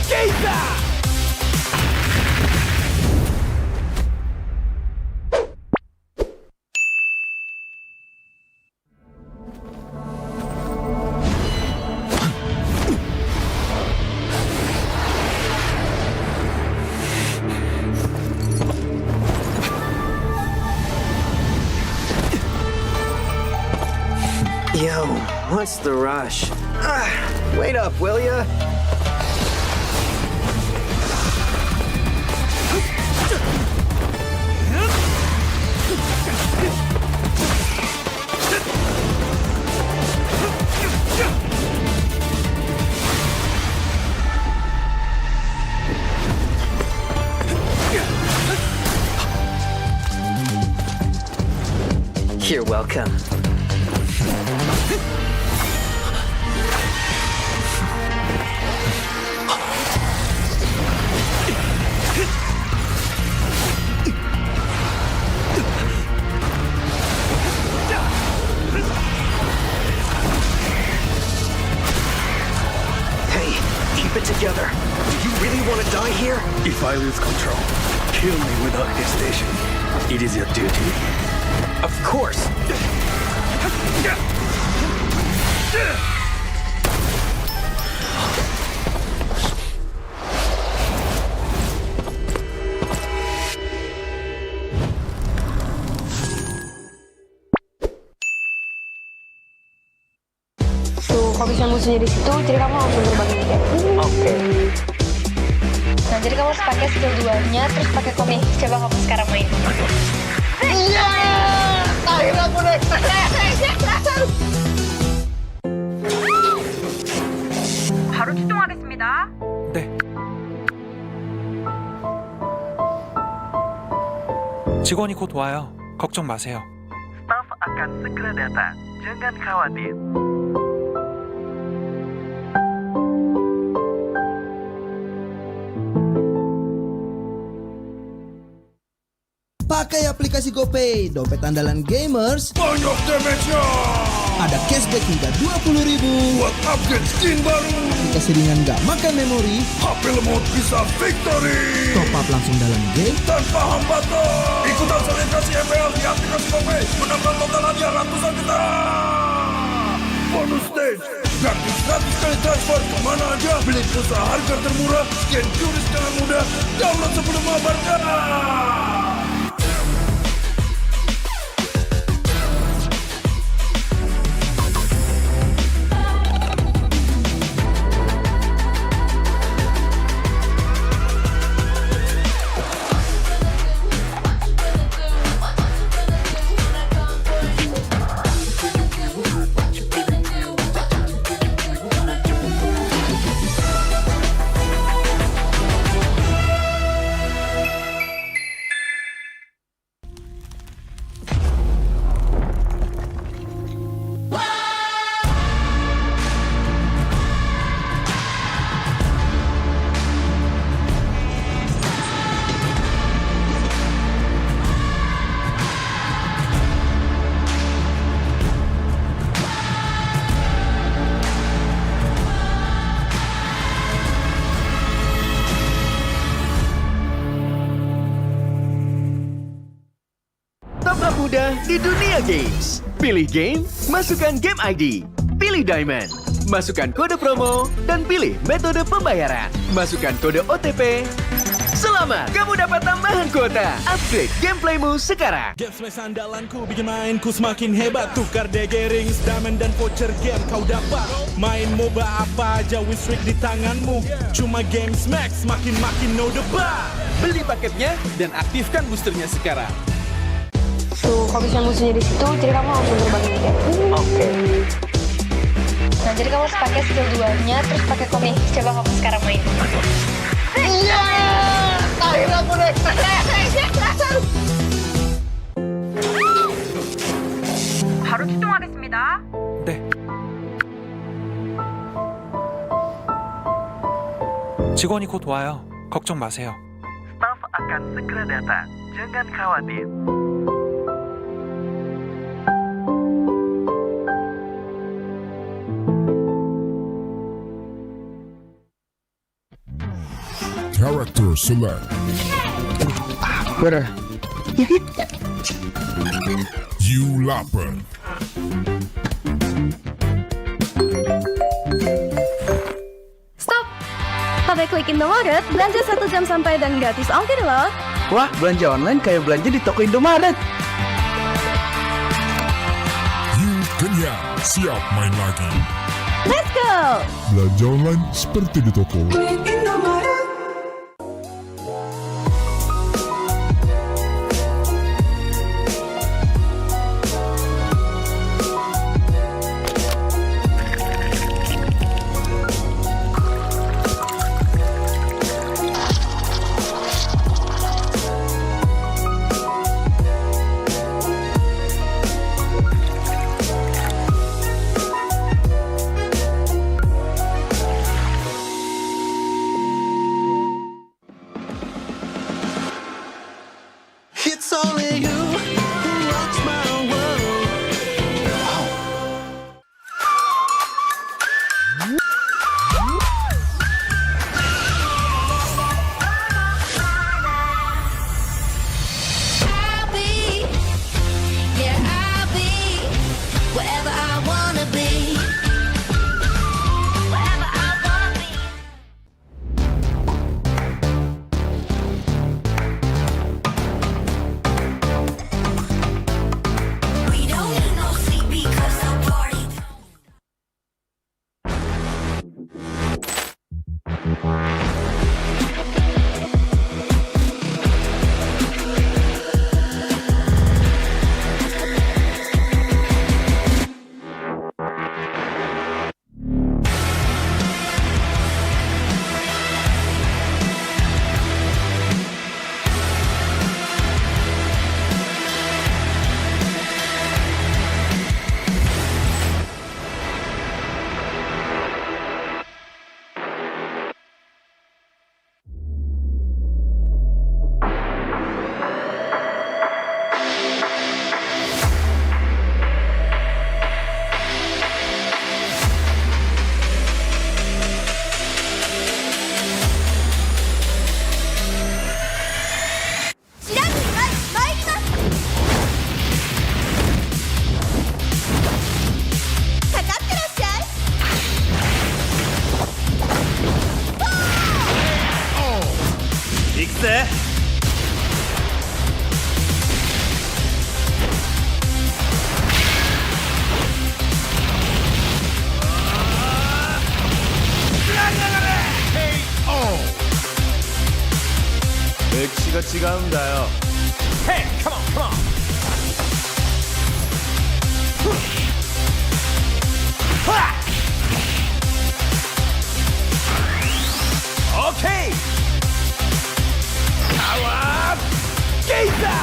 게이다. Yo, what's the rush? Wait up, will ya? You're welcome. Hey, keep it together. Do you really want to die here? If I lose control, kill me without hesitation. It is your duty. Of course. Tuh, kalau bisa musuhnya di situ, jadi kamu langsung berbagi ide. Oke. Nah, jadi kamu harus pakai skill 2-nya, terus pakai komik. Coba kamu sekarang main. Iya! Akhirnya aku naik. 바로 출동하겠습니다. 네. 직원이 곧 와요. 걱정 마세요. Staf akan segera datang. Jangan khawatir. Pakai aplikasi GoPay, dompet andalan gamers. Banyak damage-nya. Ada cashback hingga 20.000 buat upgrade skin baru. Aplikasi ringan gak makan memori. HP lemot bisa victory. Top up langsung dalam game tanpa hambatan. Ikutan selebrasi MPL di aplikasi GoPay. Menambah total hadiah ratusan juta. Bonus stage. Gratis 100 kali transfer kemana aja. Beli pulsa harga termurah. Scan QRIS dengan mudah. Download sebelum mabarkan. Top-up mudah di dunia games. Pilih game, masukkan game ID. Pilih Diamond, masukkan kode promo, dan pilih metode pembayaran. Masukkan kode OTP. Selamat, kamu dapat tambahan kuota. Upgrade gameplaymu sekarang. Game Smash andalanku bikin mainku semakin hebat. Tukar DG rings, diamond dan voucher game kau dapat. Main MOBA apa aja, win streak di tanganmu. Cuma Game Smash, makin-makin no debat. Beli paketnya dan aktifkan boosternya sekarang. Tuh, kalau misalnya musuhnya di situ, jadi kamu langsung terbangin dia. Oke. Nah, jadi kamu harus pakai skill 2-nya, terus pakai komik. Coba kamu sekarang main. Iya! Akhirnya aku naik. 바로 출동하겠습니다. 네. 직원이 곧 와요. 걱정 마세요. Staf akan segera datang. Jangan khawatir. Character select. Bener. You lapper. Stop! Pakai klik Indomaret, belanja 1 jam santai dan gratis ongkir loh. Wah, belanja online kayak belanja di toko Indomaret. You kenyang, siap main lagi. Let's go! Belanja online seperti di toko. It's only you who rocks my world. I'll be, yeah, I'll be whatever I wanna be. Whatever I wanna be. ぜ。歴史が違うんだよ。 Hey, come on, come on. Okay. Power Gazer.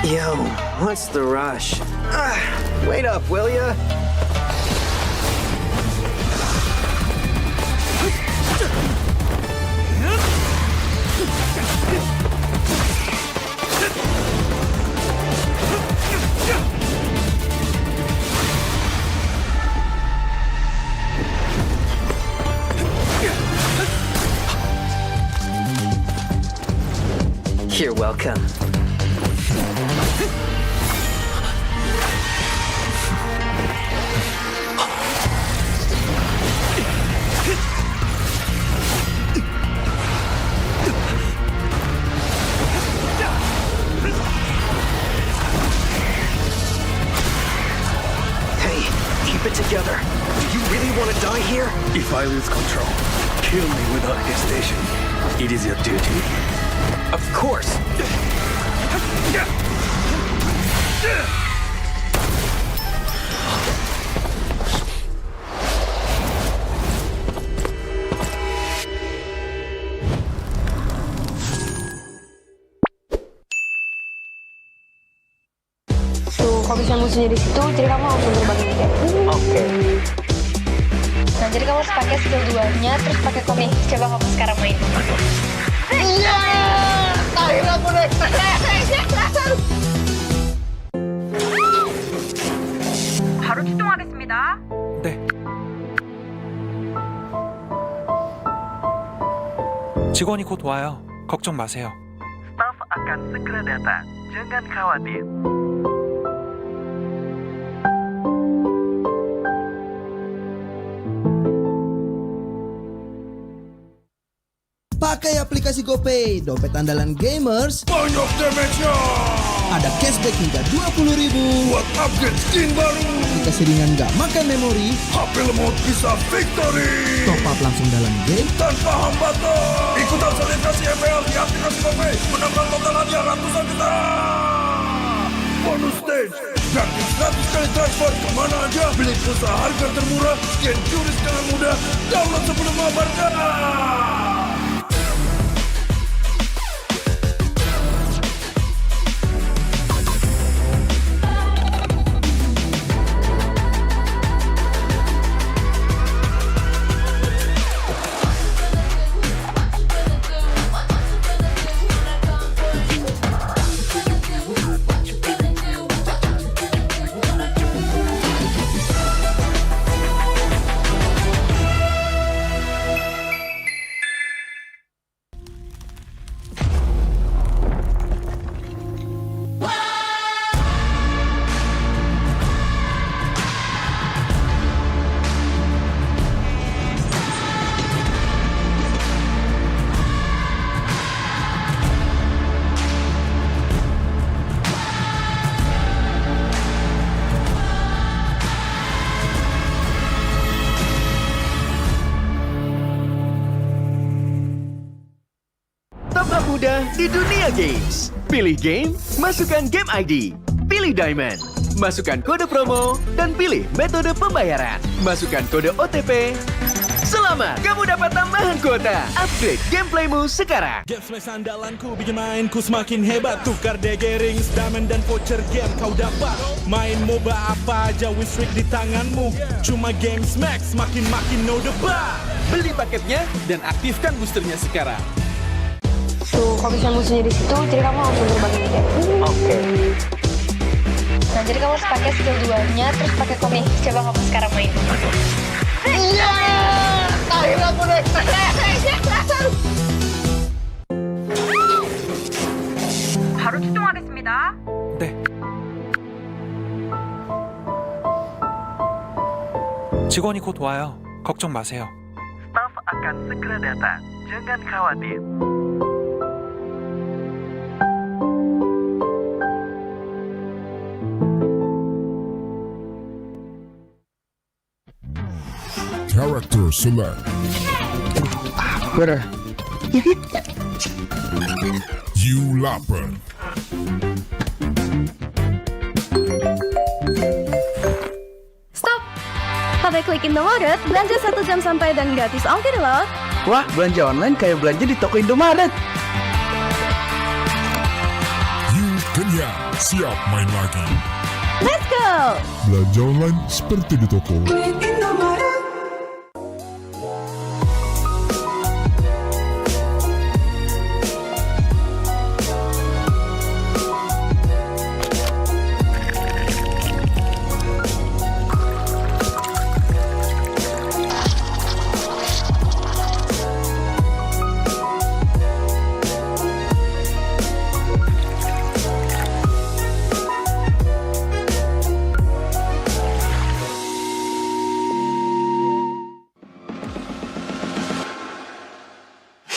Yo, what's the rush? Wait up, will ya? You're welcome. Hey, keep it together. Do you really want to die here? If I lose control, kill me without hesitation. It is your duty. Of course. Tuh, kalau misalnya musuhnya di situ, jadi kamu langsung terbangin aja. Oke. Nah, jadi kamu harus pakai skill 2-nya, terus pakai komik. Coba kamu sekarang main. Iya! Akhirnya aku naik. 바로 출동하겠습니다. 네. 직원이 곧 와요. 걱정 마세요. Staff akan segera datang. Jangan khawatir. Pakai aplikasi GoPay, dompet andalan gamers. Banyak damage-nya. Ada cashback hingga 20.000 buat upgrade skin baru. Aplikasi ringan gak makan memori. HP lemot bisa victory. Top up langsung dalam game tanpa hambatan. Ikutan selebrasi MPL di aplikasi GoPay. Menambah total hadiah ratusan juta. Bonus stage. Gratis 100 kali transfer kemana aja. Beli pulsa harga termurah. Scan QRIS dengan mudah. Download sebelum mengabarkan. mudah di dunia games. Pilih game, masukkan game ID. Pilih Diamond, masukkan kode promo, dan pilih metode pembayaran. Masukkan kode OTP. Selamat, kamu dapat tambahan kuota. Upgrade gameplaymu sekarang. Game smash andalanku bikin mainku semakin hebat. Tukar DG rings, diamond dan voucher game kau dapat. Main MOBA apa aja win streak di tanganmu. Cuma game smash makin no debat. Beli paketnya dan aktifkan boosternya sekarang. Tuh, kalau misalnya musuhnya di situ, jadi kamu langsung terbangin aja. Oke. Nah, Nah, jadi kamu harus pakai skill 2-nya, terus pakai komik. Coba kamu sekarang main. Iya! Akhirnya aku naik. 바로 출동하겠습니다. 네. 직원이 곧 와요. 걱정 마세요. Staff akan segera datang. Jangan khawatir. Character select. Better. You lapper. Stop! Pada klik Indomaret, belanja 1 jam sampai dan gratis ongkir loh. Wah, belanja online kayak belanja di toko Indomaret. You kenyang, siap main lagi. Let's go! Belanja online seperti di toko.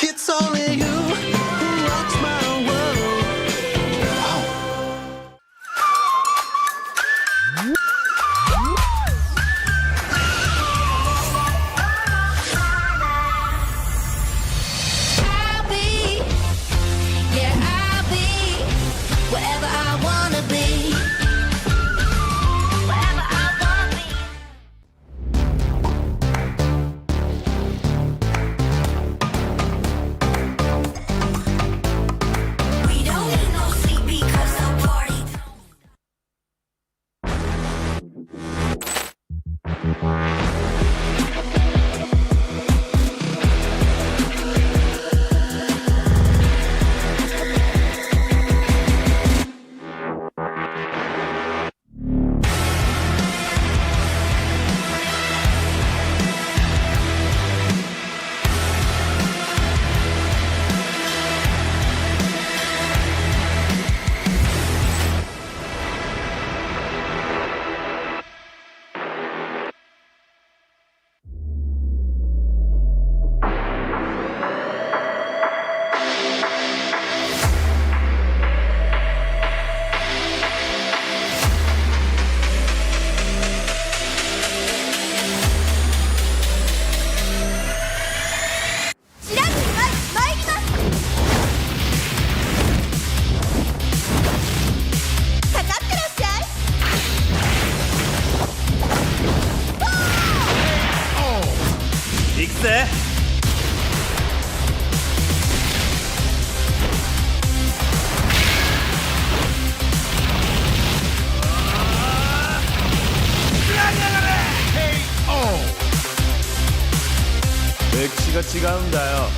It's only you who rocks my world. I'll be, yeah, I'll be wherever I wanna be. Wherever I wanna be. We don't need no sleep because the party. 익세. 맥시같이 가운다요.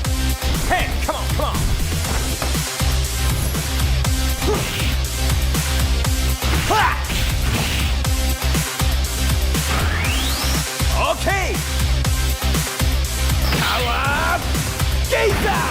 Hey, come on, come on. Okay. Power Gazer.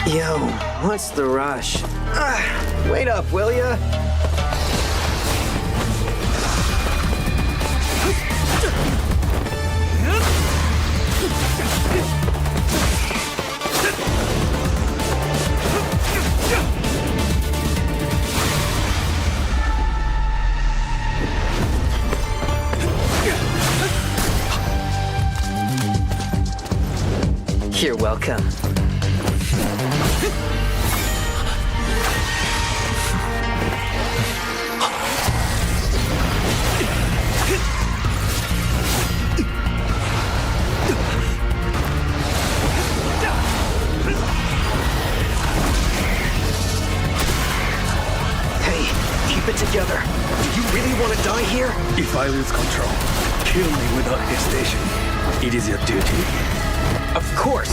Yo, what's the rush? Wait up, will ya? You're welcome. together. Do you really want to die here? If I lose control, kill me without hesitation. It is your duty. Of course.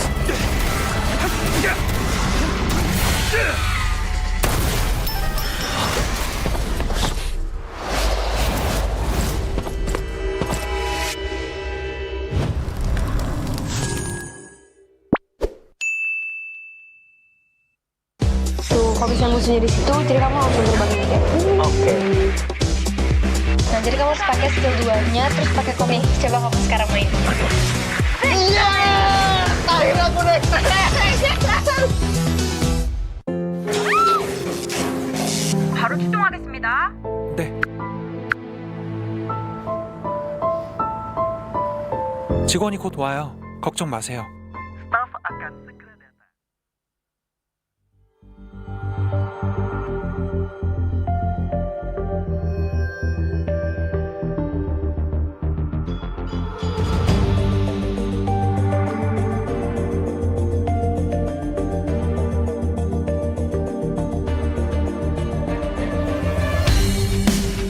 Tuh, kalau misalnya musuhnya di situ, jadi kamu langsung terbangin aja. Oke. Nah, jadi kamu harus pakai skill 2-nya, terus pakai komik. Coba kamu sekarang main. Iya! Akhirnya aku naik. 바로 출동하겠습니다. 네. 직원이 곧 와요. 걱정 마세요. Staff akan segera datang.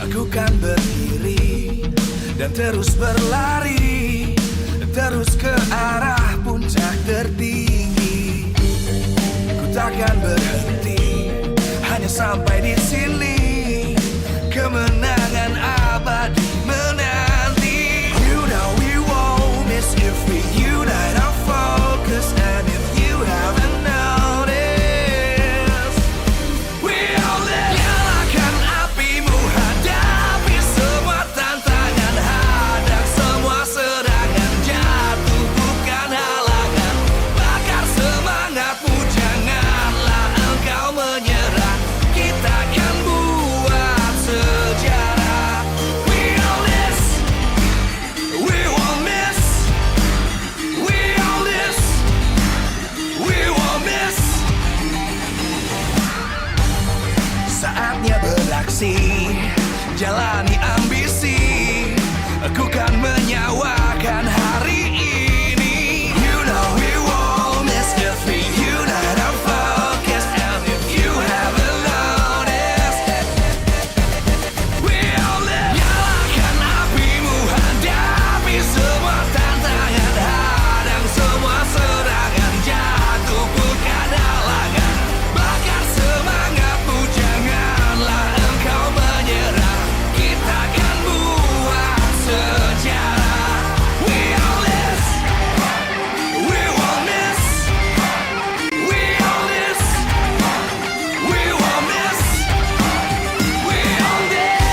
Aku kan berdiri dan terus berlari, terus ke arah puncak tertinggi. Ku takkan berhenti, hanya sampai di sini. Kemenangan abadi menanti. You know we won't miss if we unite our focus. And if you haven't noticed, we all live. Nyalakan apimu, hadapi semua tantangan, hadang semua serangan, jatuh bukan halangan. Bakar semangatmu, janganlah engkau menyerah. Kita akan buat sejarah. We all this, we won't miss. We all this, we won't miss. Saatnya beraksi, jalani ambisi. Aku kan menyawakan hari ini. You know we won't miss if we unite our focus. And if you haven't noticed, we all live. Nyalakan apimu, hadapi semua tantangan, hadang semua serangan, jatuh bukan halangan. Bakar semangatmu, janganlah engkau menyerah. Kita akan buat sejarah. We all this, we won't miss. We all this, we won't miss. We all this.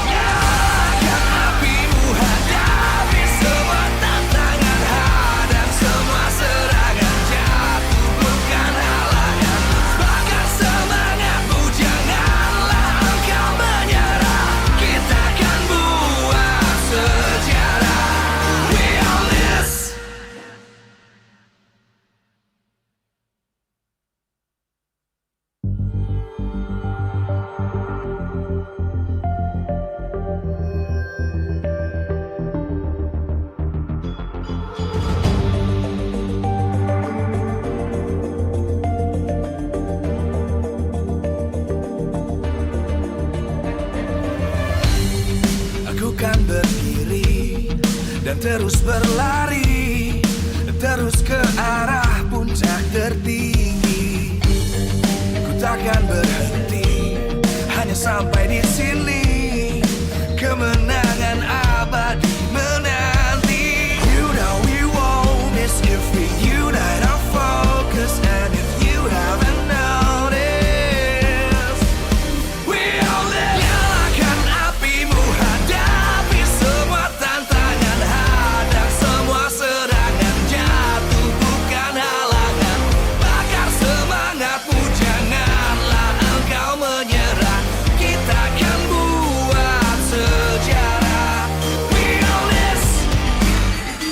Nyalakan apimu, hadapi semua tantangan, hadang semua serangan, jatuh bukan halangan. Bakar semangatmu, janganlah engkau menyerah. Kita akan buat sejarah. We all this. Aku kan berdiri dan terus berlari, terus ke arah puncak tertinggi. Ku takkan berhenti, hanya sampai di sini. Kemenangan abadi menanti. You know we won't miss if we unite our focus. And if you haven't noticed, we all live. Nyalakan apimu, hadapi semua tantangan, hadang semua serangan, jatuh bukan halangan. Bakar semangatmu, janganlah engkau menyerah. Kita akan buat sejarah. We all this,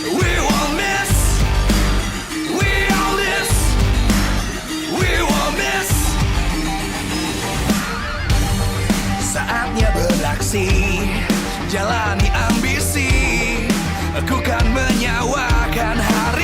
we won't miss. We all this, we won't miss. Saatnya beraksi, jalani ambisi. Aku kan menyawakan hari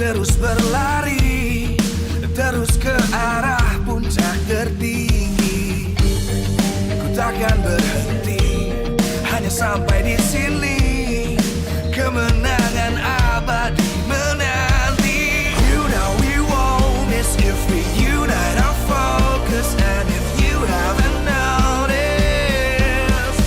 terus berlari, terus ke arah puncak tertinggi. Ku takkan berhenti, hanya sampai di sini. Kemenangan abadi menanti. You know we won't miss if we unite our focus. And if you haven't noticed,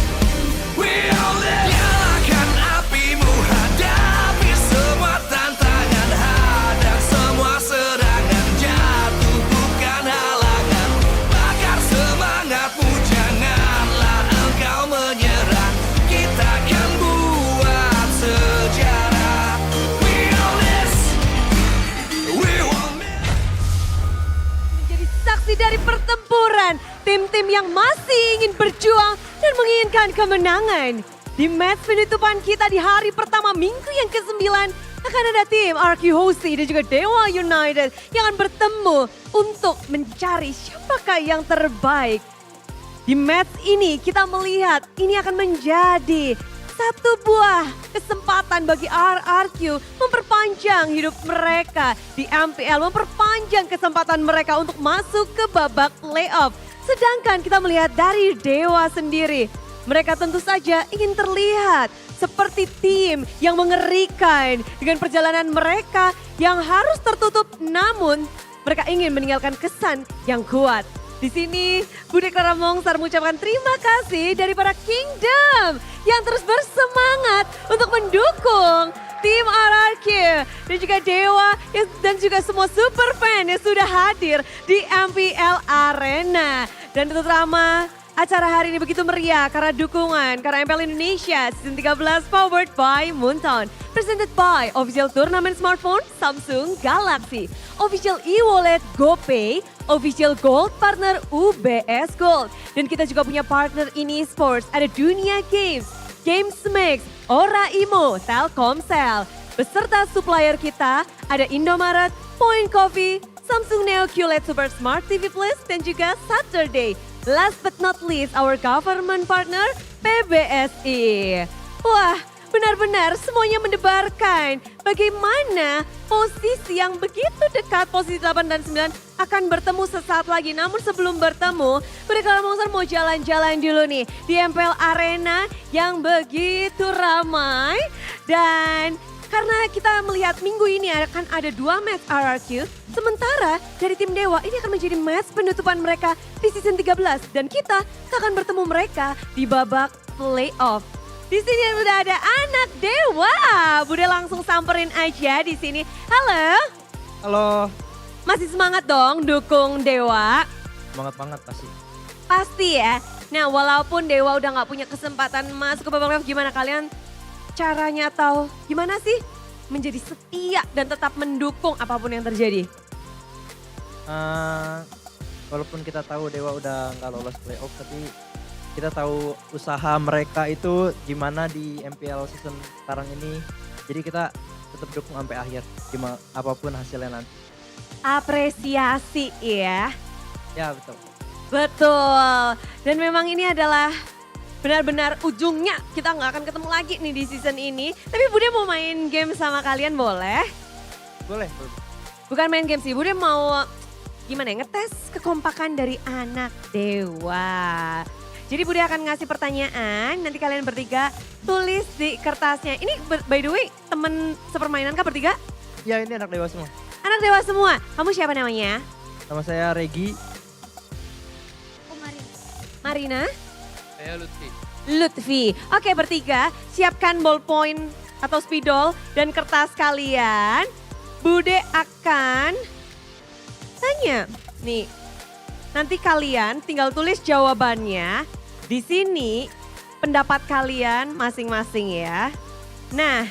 we all live. Nyalakan apimu, hadapi semua tantangan, hadang semua serangan, jatuh bukan halangan. Bakar semangatmu, janganlah engkau menyerah. Kita akan buat sejarah. We all this, we won't miss. Menjadi saksi dari pertempuran tim-tim yang masih ingin berjuang dan menginginkan kemenangan. Di match penutupan kita di hari pertama minggu yang ke-9 akan ada tim RQ Hoshi dan juga Dewa United yang akan bertemu untuk mencari siapakah yang terbaik. Di match ini kita melihat ini akan menjadi satu buah kesempatan bagi RRQ memperpanjang hidup mereka di MPL, memperpanjang kesempatan mereka untuk masuk ke babak playoff. Sedangkan kita melihat dari Dewa sendiri, mereka tentu saja ingin terlihat seperti tim yang mengerikan dengan perjalanan mereka yang harus tertutup, namun mereka ingin meninggalkan kesan yang kuat. Di sini Bude Clara Mongsar mengucapkan terima kasih dari para Kingdom yang terus bersemangat untuk mendukung tim RRQ dan juga Dewa dan juga semua super fan yang sudah hadir di MPL Arena. Dan terutama acara hari ini begitu meriah karena dukungan, karena MPL Indonesia Season 13 powered by Moontown. Presented by Official Turnamen Smartphone Samsung Galaxy, Official e-wallet GoPay, Official Gold Partner UBS Gold. Dan kita juga punya partner ini sports, ada Dunia Games, Games Mix, Ora Imo, Telkomsel. Beserta supplier kita ada Indomaret, Point Coffee, Samsung Neo QLED Super Smart TV Plus dan juga Saturday. Last but not least, our government partner PBSI. Wah, benar-benar semuanya mendebarkan bagaimana posisi yang begitu dekat, posisi 8 dan 9 akan bertemu sesaat lagi. Namun sebelum bertemu, mereka mau jalan-jalan dulu nih di MPL Arena yang begitu ramai. Dan karena kita melihat minggu ini akan ada 2 match RRQ, sementara dari tim Dewa ini akan menjadi match penutupan mereka di season 13 dan kita akan bertemu mereka di babak playoff. Di sini sudah ada anak Dewa. Bude langsung samperin aja di sini. Halo. Halo. Masih semangat dong dukung Dewa? Semangat banget pasti. Pasti ya. Nah, walaupun Dewa udah nggak punya kesempatan masuk ke babak playoff, gimana kalian caranya atau gimana sih menjadi setia dan tetap mendukung apapun yang terjadi? Walaupun kita tahu Dewa udah nggak lolos playoff, tapi kita tahu usaha mereka itu gimana di MPL season sekarang ini. Jadi kita tetap dukung sampai akhir, gimana apapun hasilnya nanti. Apresiasi ya. Ya betul. Betul. Dan memang ini adalah benar-benar ujungnya kita nggak akan ketemu lagi nih di season ini. Tapi Bude mau main game sama kalian boleh? Boleh. Bukan main game sih, Bude mau gimana ya, ngetes kekompakan dari anak Dewa. Jadi Bude akan ngasih pertanyaan, nanti kalian bertiga tulis di kertasnya. Ini by the way temen sepermainan kah bertiga? Ya ini anak Dewa semua. Anak Dewa semua. Kamu siapa namanya? Nama saya Regi. Marina? Saya Lutfi. Lutfi. Oke bertiga, siapkan ballpoint atau spidol dan kertas kalian. Bude akan tanya. Nih, nanti kalian tinggal tulis jawabannya. Di sini pendapat kalian masing-masing ya. Nah,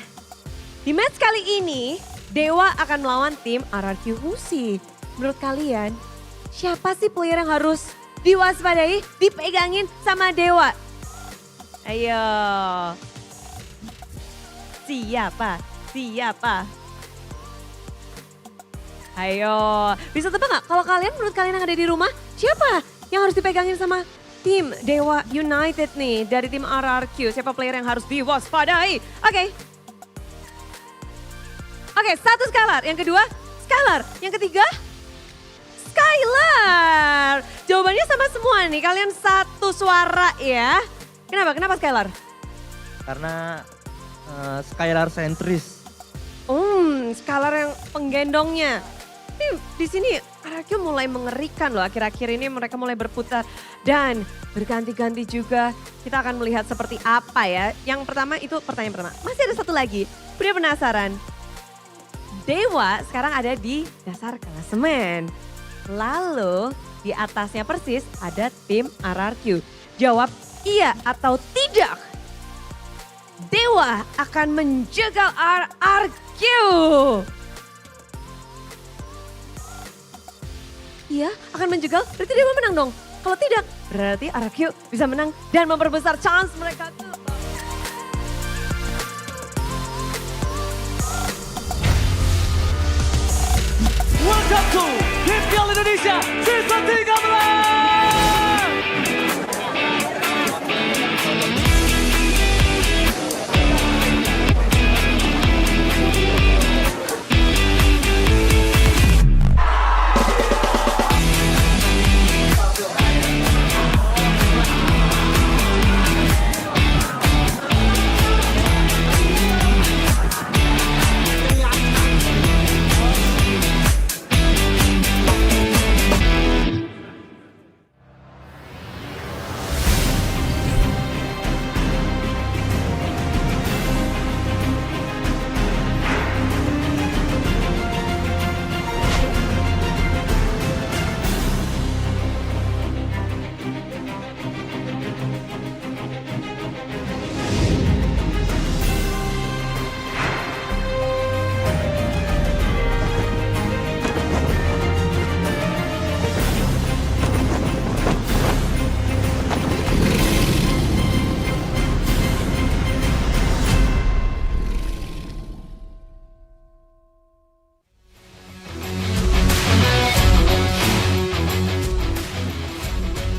di match kali ini Dewa akan melawan tim RRQ Hoshi. Menurut kalian, siapa sih player yang harus diwaspadai, dipegangin sama Dewa? Ayo. Siapa? Siapa? Ayo. Bisa tebak gak? Kalau kalian, menurut kalian yang ada di rumah, siapa yang harus dipegangin sama tim Dewa United nih dari tim RRQ? Siapa player yang harus diwaspadai? Oke. Oke, satu Skylar. Yang kedua, Skylar. Yang ketiga, Skylar. Jawabannya sama semua nih. Kalian satu suara ya. Kenapa? Kenapa Skylar? Karena Skylar sentris. Skylar yang penggendongnya. Ini di sini RRQ mulai mengerikan loh. Akhir-akhir ini mereka mulai berputar dan berganti-ganti juga. Kita akan melihat seperti apa ya. Yang pertama itu pertanyaan pertama. Masih ada satu lagi. Punya penasaran? Dewa sekarang ada di dasar klasemen. Lalu di atasnya persis ada tim RRQ. Jawab iya atau tidak. Dewa akan menjegal RRQ. Iya, akan menjegal, berarti Dewa menang dong. Kalau tidak, berarti RRQ bisa menang dan memperbesar chance mereka ke Welcome to MPL Indonesia Season 13!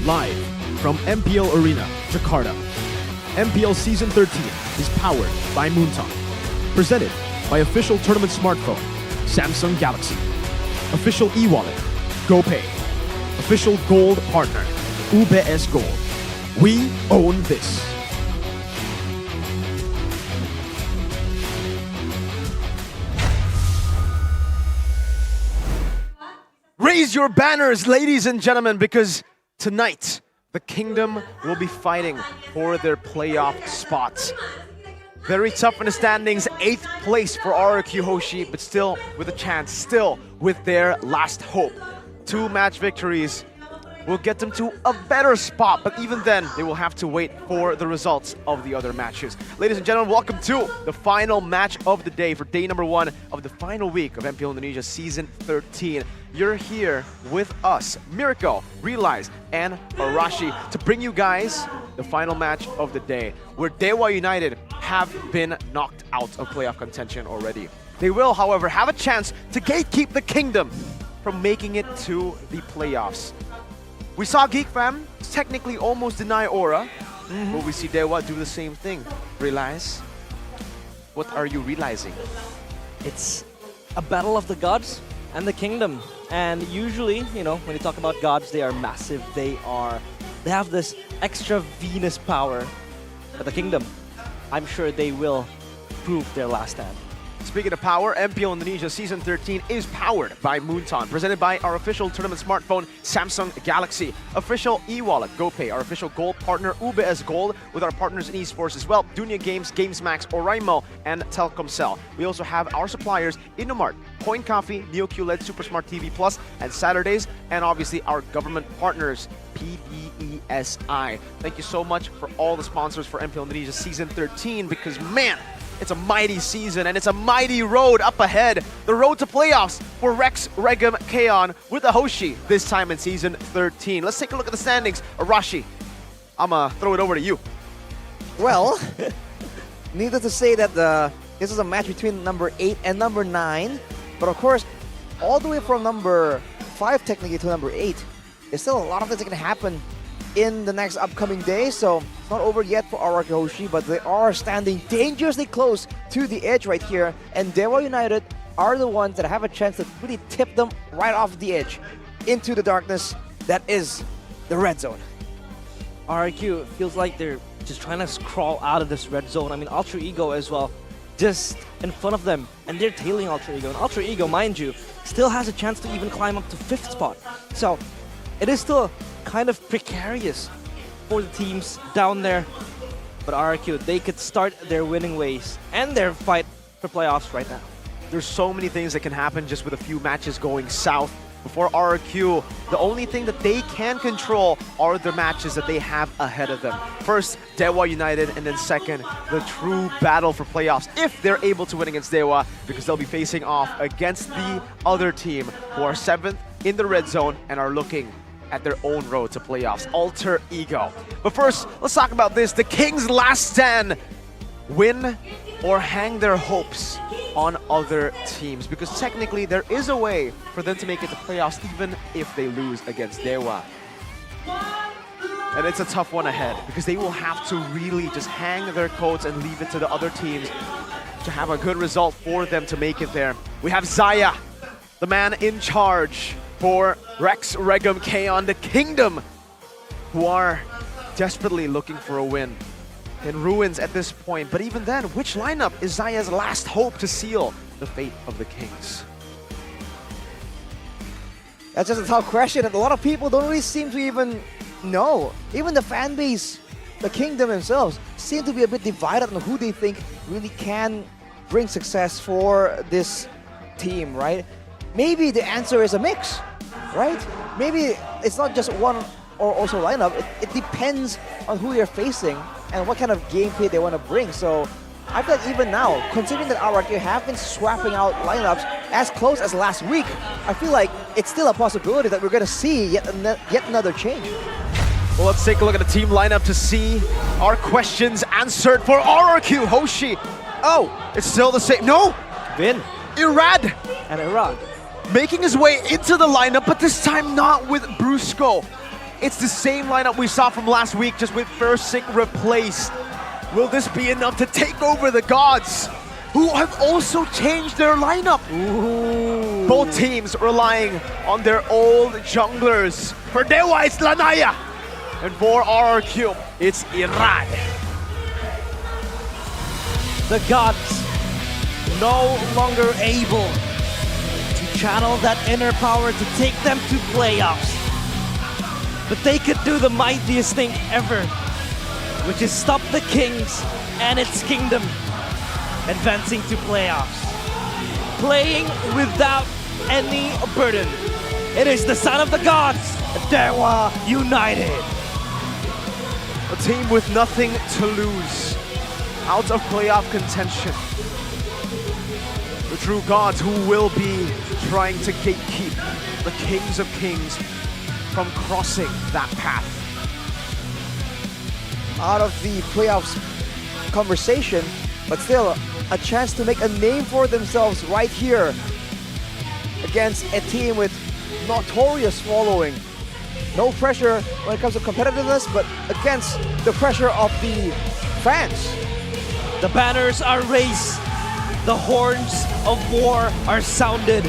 Live from MPL Arena, Jakarta. MPL Season 13 is powered by Moonton. Presented by official tournament smartphone, Samsung Galaxy. Official e-wallet, GoPay. Official gold partner, UBS Gold. We own this. Raise your banners, ladies and gentlemen, because tonight the Kingdom will be fighting for their playoff spots. Very tough in the standings, 8th place for RRQ Hoshi, but still with a chance, still with their last hope. 2 match victories will get them to a better spot, but even then, they will have to wait for the results of the other matches. Ladies and gentlemen, welcome to the final match of the day for day number 1 of the final week of MPL Indonesia Season 13. You're here with us, Mirko, Realize, and Arashi to bring you guys the final match of the day, where Dewa United have been knocked out of playoff contention already. They will, however, have a chance to gatekeep the Kingdom from making it to the playoffs. We saw Geek Fam technically almost deny Aura, but we see Dewa do the same thing. Realize? What are you realizing? It's a battle of the gods and the kingdom. And usually, you know, when you talk about gods, they are massive. They have this extra Venus power. But the kingdom, I'm sure they will prove their last stand. Speaking of power, MPL Indonesia Season 13 is powered by Moonton, presented by our official tournament smartphone, Samsung Galaxy. Official e-wallet, GoPay, our official gold partner, UBS Gold, with our partners in esports as well, Dunia Games, GamesMax, Oraimo, and Telkomsel. We also have our suppliers, Innomart, Coin Coffee, NeoQLED, Super Smart TV Plus, and Saturdays, and obviously our government partners, PBESI. Thank you so much for all the sponsors for MPL Indonesia Season 13, because man, it's a mighty season and it's a mighty road up ahead. The road to playoffs for Rex, Regum, Kaon with the Hoshi this time in Season 13. Let's take a look at the standings. Arashi, I'ma throw it over to you. Well, needless to say that this is a match between number 8 and number 9. But of course, all the way from number 5 technically to number 8, there's still a lot of things that can happen in the next upcoming days. So it's not over yet for RRQ Hoshi, but they are standing dangerously close to the edge right here. And Dewa United are the ones that have a chance to really tip them right off the edge into the darkness that is the red zone. RRQ feels like they're just trying to crawl out of this red zone. I mean, Ultra Ego as well, just in front of them, and they're tailing Ultra Ego. And Ultra Ego, mind you, still has a chance to even climb up to 5th spot. So it is still kind of precarious for the teams down there. But RRQ, they could start their winning ways and their fight for playoffs right now. There's so many things that can happen just with a few matches going south. Before RRQ, the only thing that they can control are the matches that they have ahead of them. First, Dewa United, and then second, the true battle for playoffs, if they're able to win against Dewa, because they'll be facing off against the other team who are 7th in the red zone and are looking at their own road to playoffs, Alter Ego. But first, let's talk about this. The Kings' last stand. Win or hang their hopes on other teams, because technically there is a way for them to make it to playoffs even if they lose against Dewa. And it's a tough one ahead, because they will have to really just hang their coats and leave it to the other teams to have a good result for them to make it there. We have Zaya, the man in charge for Rex, Regum, Kaon, the Kingdom, who are desperately looking for a win. In ruins at this point, but even then, which lineup is Zaya's last hope to seal the fate of the Kings? That's just a tough question, and a lot of people don't really seem to even know. Even the fan base, the Kingdom themselves, seem to be a bit divided on who they think really can bring success for this team, right? Maybe the answer is a mix, right? Maybe it's not just one or also lineup. It depends on who you're facing and what kind of gameplay they want to bring. So I feel like even now, considering that RRQ have been swapping out lineups as close as last week, I feel like it's still a possibility that we're going to see yet another change. Well, let's take a look at the team lineup to see our questions answered for RRQ. Hoshi. Oh, it's still the same. No! Vin. Irad. And Irad. Making his way into the lineup, but this time not with Brusco. It's the same lineup we saw from last week, just with Versik replaced. Will this be enough to take over the gods, who have also changed their lineup? Ooh. Both teams relying on their old junglers. For Dewa, it's Lanaya. And for RRQ, it's Irad. The gods no longer able to channel that inner power to take them to playoffs. But they could do the mightiest thing ever, which is stop the Kings and its Kingdom advancing to playoffs. Playing without any burden. It is the son of the gods, Dewa United. A team with nothing to lose, out of playoff contention. The true gods who will be trying to gatekeep the Kings of Kings from crossing that path. Out of the playoffs conversation, but still a chance to make a name for themselves right here against a team with notorious following. No pressure when it comes to competitiveness, but against the pressure of the fans. The banners are raised. The horns of war are sounded.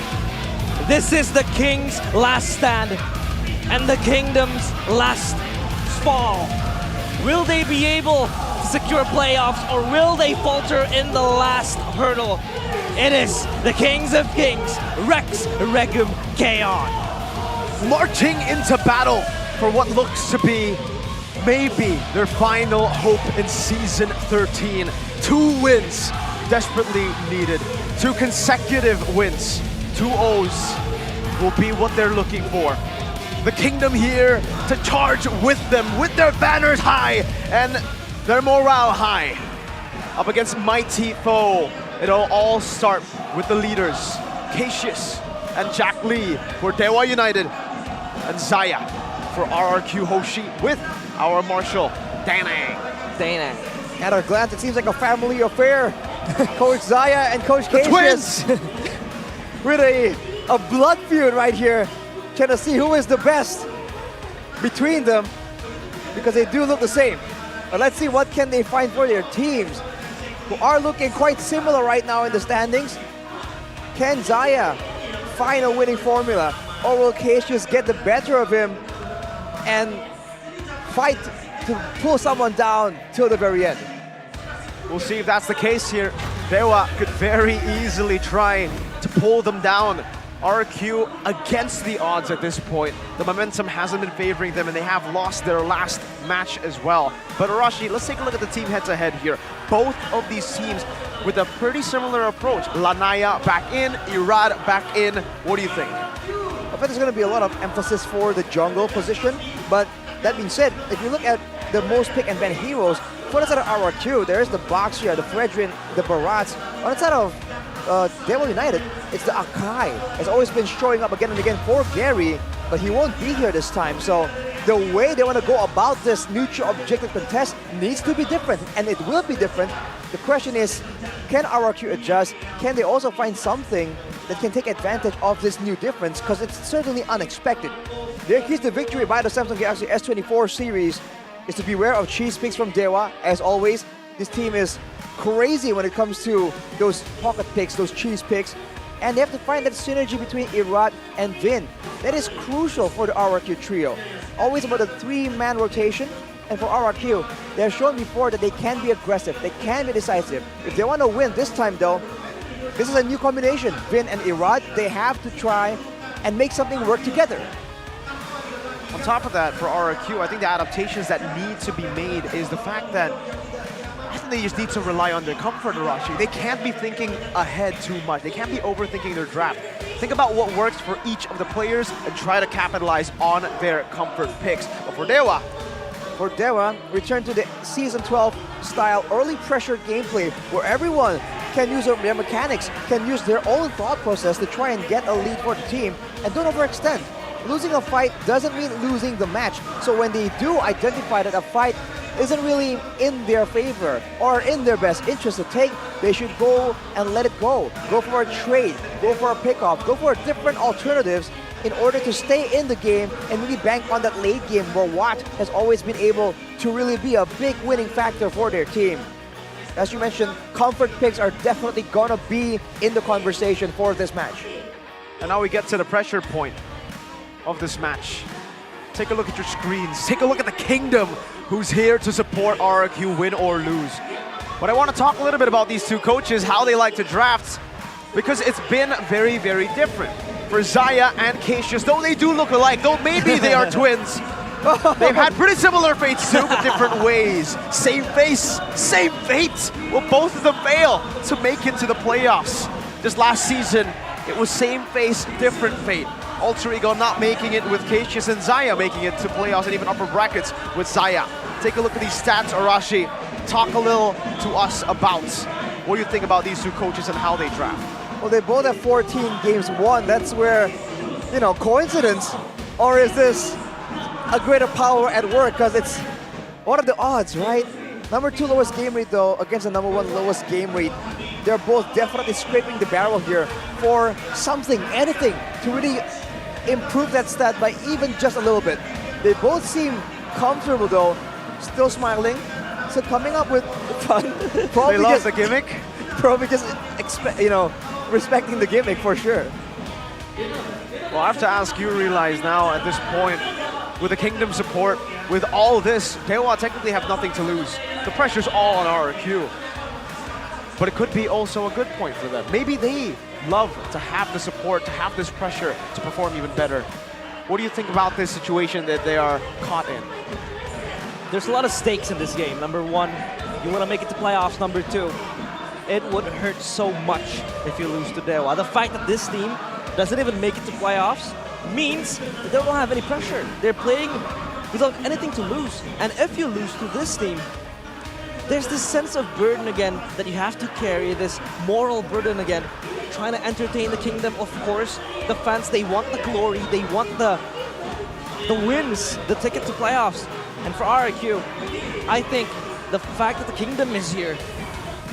This is the King's last stand and the Kingdom's last fall. Will they be able to secure playoffs, or will they falter in the last hurdle? It is the Kings of Kings, Rex, Regum, Kaon. Marching into battle for what looks to be maybe their final hope in Season 13. 2 wins desperately needed. 2 consecutive wins. 2 O's will be what they're looking for. The Kingdom here to charge with them, with their banners high and their morale high. Up against mighty foe. It'll all start with the leaders, Cassius and Jack Lee for Dewa United, and Zaya for RRQ Hoshi with our Marshal, Danang. At a glance, it seems like a family affair. Coach Zaya and Coach Cassius. Twins! With a blood feud right here. Trying to see who is the best between them, because they do look the same. But let's see what can they find for their teams, who are looking quite similar right now in the standings. Can Zaya find a winning formula, or will Cassius get the better of him and fight to pull someone down till the very end? We'll see if that's the case here. Dewa could very easily try to pull them down. RQ against the odds at this point. The momentum hasn't been favoring them, and they have lost their last match as well. But Arashi, let's take a look at the team head-to-head here. Both of these teams with a pretty similar approach. Lanaya back in, Irad back in. What do you think? I think there's going to be a lot of emphasis for the jungle position, but that being said, if you look at the most pick and ban heroes, for the side of RQ, there's the Boxia, the Fredrin, the Barats. On the side of Devil United, it's the Akai. It's always been showing up again and again for Gary, but he won't be here this time. So the way they want to go about this neutral objective contest needs to be different, and it will be different. The question is, can RQ adjust? Can they also find something that can take advantage of this new difference? Because it's certainly unexpected. Their keys to victory by the Samsung Galaxy S24 series is to beware of cheese picks from Dewa. As always, this team is crazy when it comes to those pocket picks, those cheese picks. And they have to find that synergy between Irad and Vin. That is crucial for the RQ trio. Always about a 3-man rotation. And for RQ, they have shown before that they can be aggressive, they can be decisive. If they want to win this time though, this is a new combination. Vin and Irad, they have to try and make something work together. On top of that, for RQ, I think the adaptations that need to be made is the fact that I think they just need to rely on their comfort, Arashi. They can't be thinking ahead too much. They can't be overthinking their draft. Think about what works for each of the players and try to capitalize on their comfort picks. But for Dewa, return to the Season 12 style early pressure gameplay where everyone can use their mechanics, can use their own thought process to try and get a lead for the team, and don't overextend. Losing a fight doesn't mean losing the match. So when they do identify that a fight isn't really in their favor or in their best interest to take, they should go and let it go. Go for a trade, go for a pickoff, go for different alternatives in order to stay in the game and really bank on that late game where Watt has always been able to really be a big winning factor for their team. As you mentioned, comfort picks are definitely gonna be in the conversation for this match. And now we get to the pressure point of this match. Take a look at your screens. Take a look at the Kingdom, who's here to support RQ win or lose. But I want to talk a little bit about these two coaches, how they like to draft, because it's been very, very different. For Zaya and Cassius, though they do look alike, though maybe they are twins, they've had pretty similar fates too, but different ways. Same face, same fate. Will both of them fail to make it to the playoffs? Just last season, it was same face, different fate. Alter Ego not making it with Cassius, and Zaya making it to playoffs and even upper brackets with Zaya. Take a look at these stats, Arashi. Talk a little to us about what do you think about these two coaches and how they draft? Well, they both have 14 games won. That's where, you know, coincidence? Or is this a greater power at work? Because it's, what are the odds, right? Number 2 lowest game rate though against the number 1 lowest game rate. They're both definitely scraping the barrel here for something, anything, to really improve that stat by even just a little bit. They both seem comfortable though, still smiling, so coming up with fun. They love the gimmick? Probably just, respecting the gimmick for sure. Well, I have to ask you, realize now at this point, with the Kingdom support, with all this, Dewa technically have nothing to lose. The pressure's all on RQ. But it could be also a good point for them. Maybe they love to have the support, to have this pressure to perform even better. What do you think about this situation that they are caught in? There's a lot of stakes in this game. Number 1, you want to make it to playoffs. Number 2, it would hurt so much if you lose to Dewa. The fact that this team doesn't even make it to playoffs means that they don't have any pressure. They're playing without anything to lose. And if you lose to this team, there's this sense of burden again that you have to carry, this moral burden again, trying to entertain the Kingdom. Of course, the fans, they want the glory, they want the wins, the ticket to playoffs. And for RQ, I think the fact that the Kingdom is here,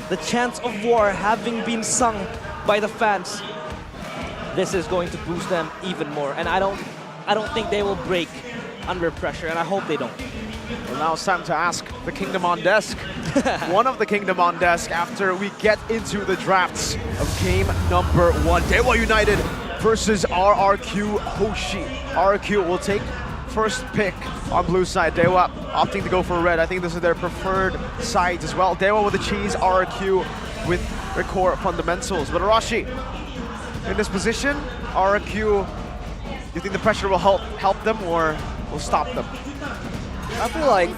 the chants of war having been sung by the fans, this is going to boost them even more. And I don't think they will break under pressure, and I hope they don't. And now it's time to ask the Kingdom on Desk. One of the Kingdom on Desk after we get into the drafts of game number 1. Daewha United versus RRQ Hoshi. RRQ will take first pick on blue side. Daewha opting to go for red. I think this is their preferred sides as well. Daewha with the cheese, RRQ with their core fundamentals. But Arashi, in this position, RRQ, you think the pressure will help them or will stop them? I feel like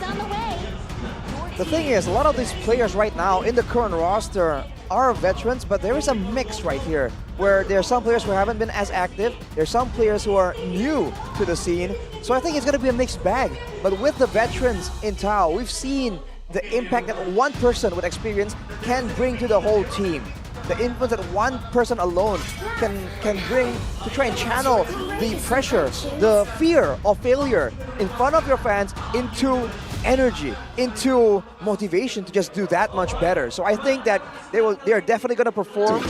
the thing is, a lot of these players right now in the current roster are veterans, but there is a mix right here where there are some players who haven't been as active, there's some players who are new to the scene, so I think it's going to be a mixed bag. But with the veterans in Tao, we've seen the impact that one person with experience can bring to the whole team. The influence that one person alone can bring to try and channel the pressure, the fear of failure in front of your fans into energy, into motivation to just do that much better. So I think that they are definitely going to perform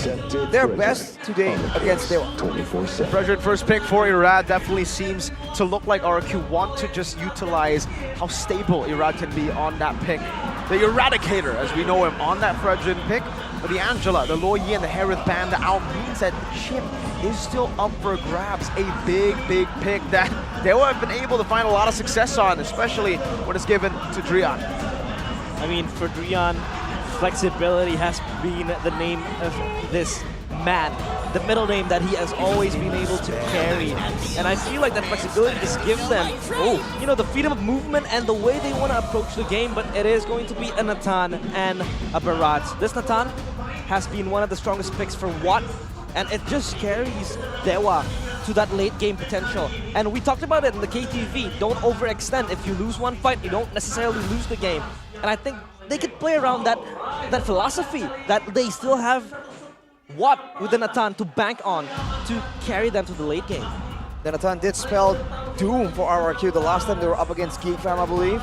their best today against Daewha. Pressure at first pick for Irad definitely seems to look like RRQ want to just utilize how stable Irad can be on that pick. The Eradicator, as we know him, on that Fredrin pick. But the Angela, the Lo Yi, and the Harith Band out means that the chip is still up for grabs. A big pick that Daewha have been able to find a lot of success on, especially when it's given to Drian. I mean, for Drian, flexibility has been the name of this man, the middle name that he has always been able to carry. And I feel like that flexibility just gives them, you know, the freedom of movement and the way they want to approach the game, but it is going to be a Natan and a Barat. This Natan has been one of the strongest picks for Watt, and it just carries Daewha to that late game potential. And we talked about it in the KTV, don't overextend. If you lose one fight, you don't necessarily lose the game. And I think they could play around that philosophy, that they still have Watt with the Natan to bank on to carry them to the late game. The Natan did spell doom for RRQ the last time they were up against Geek Fam, I believe.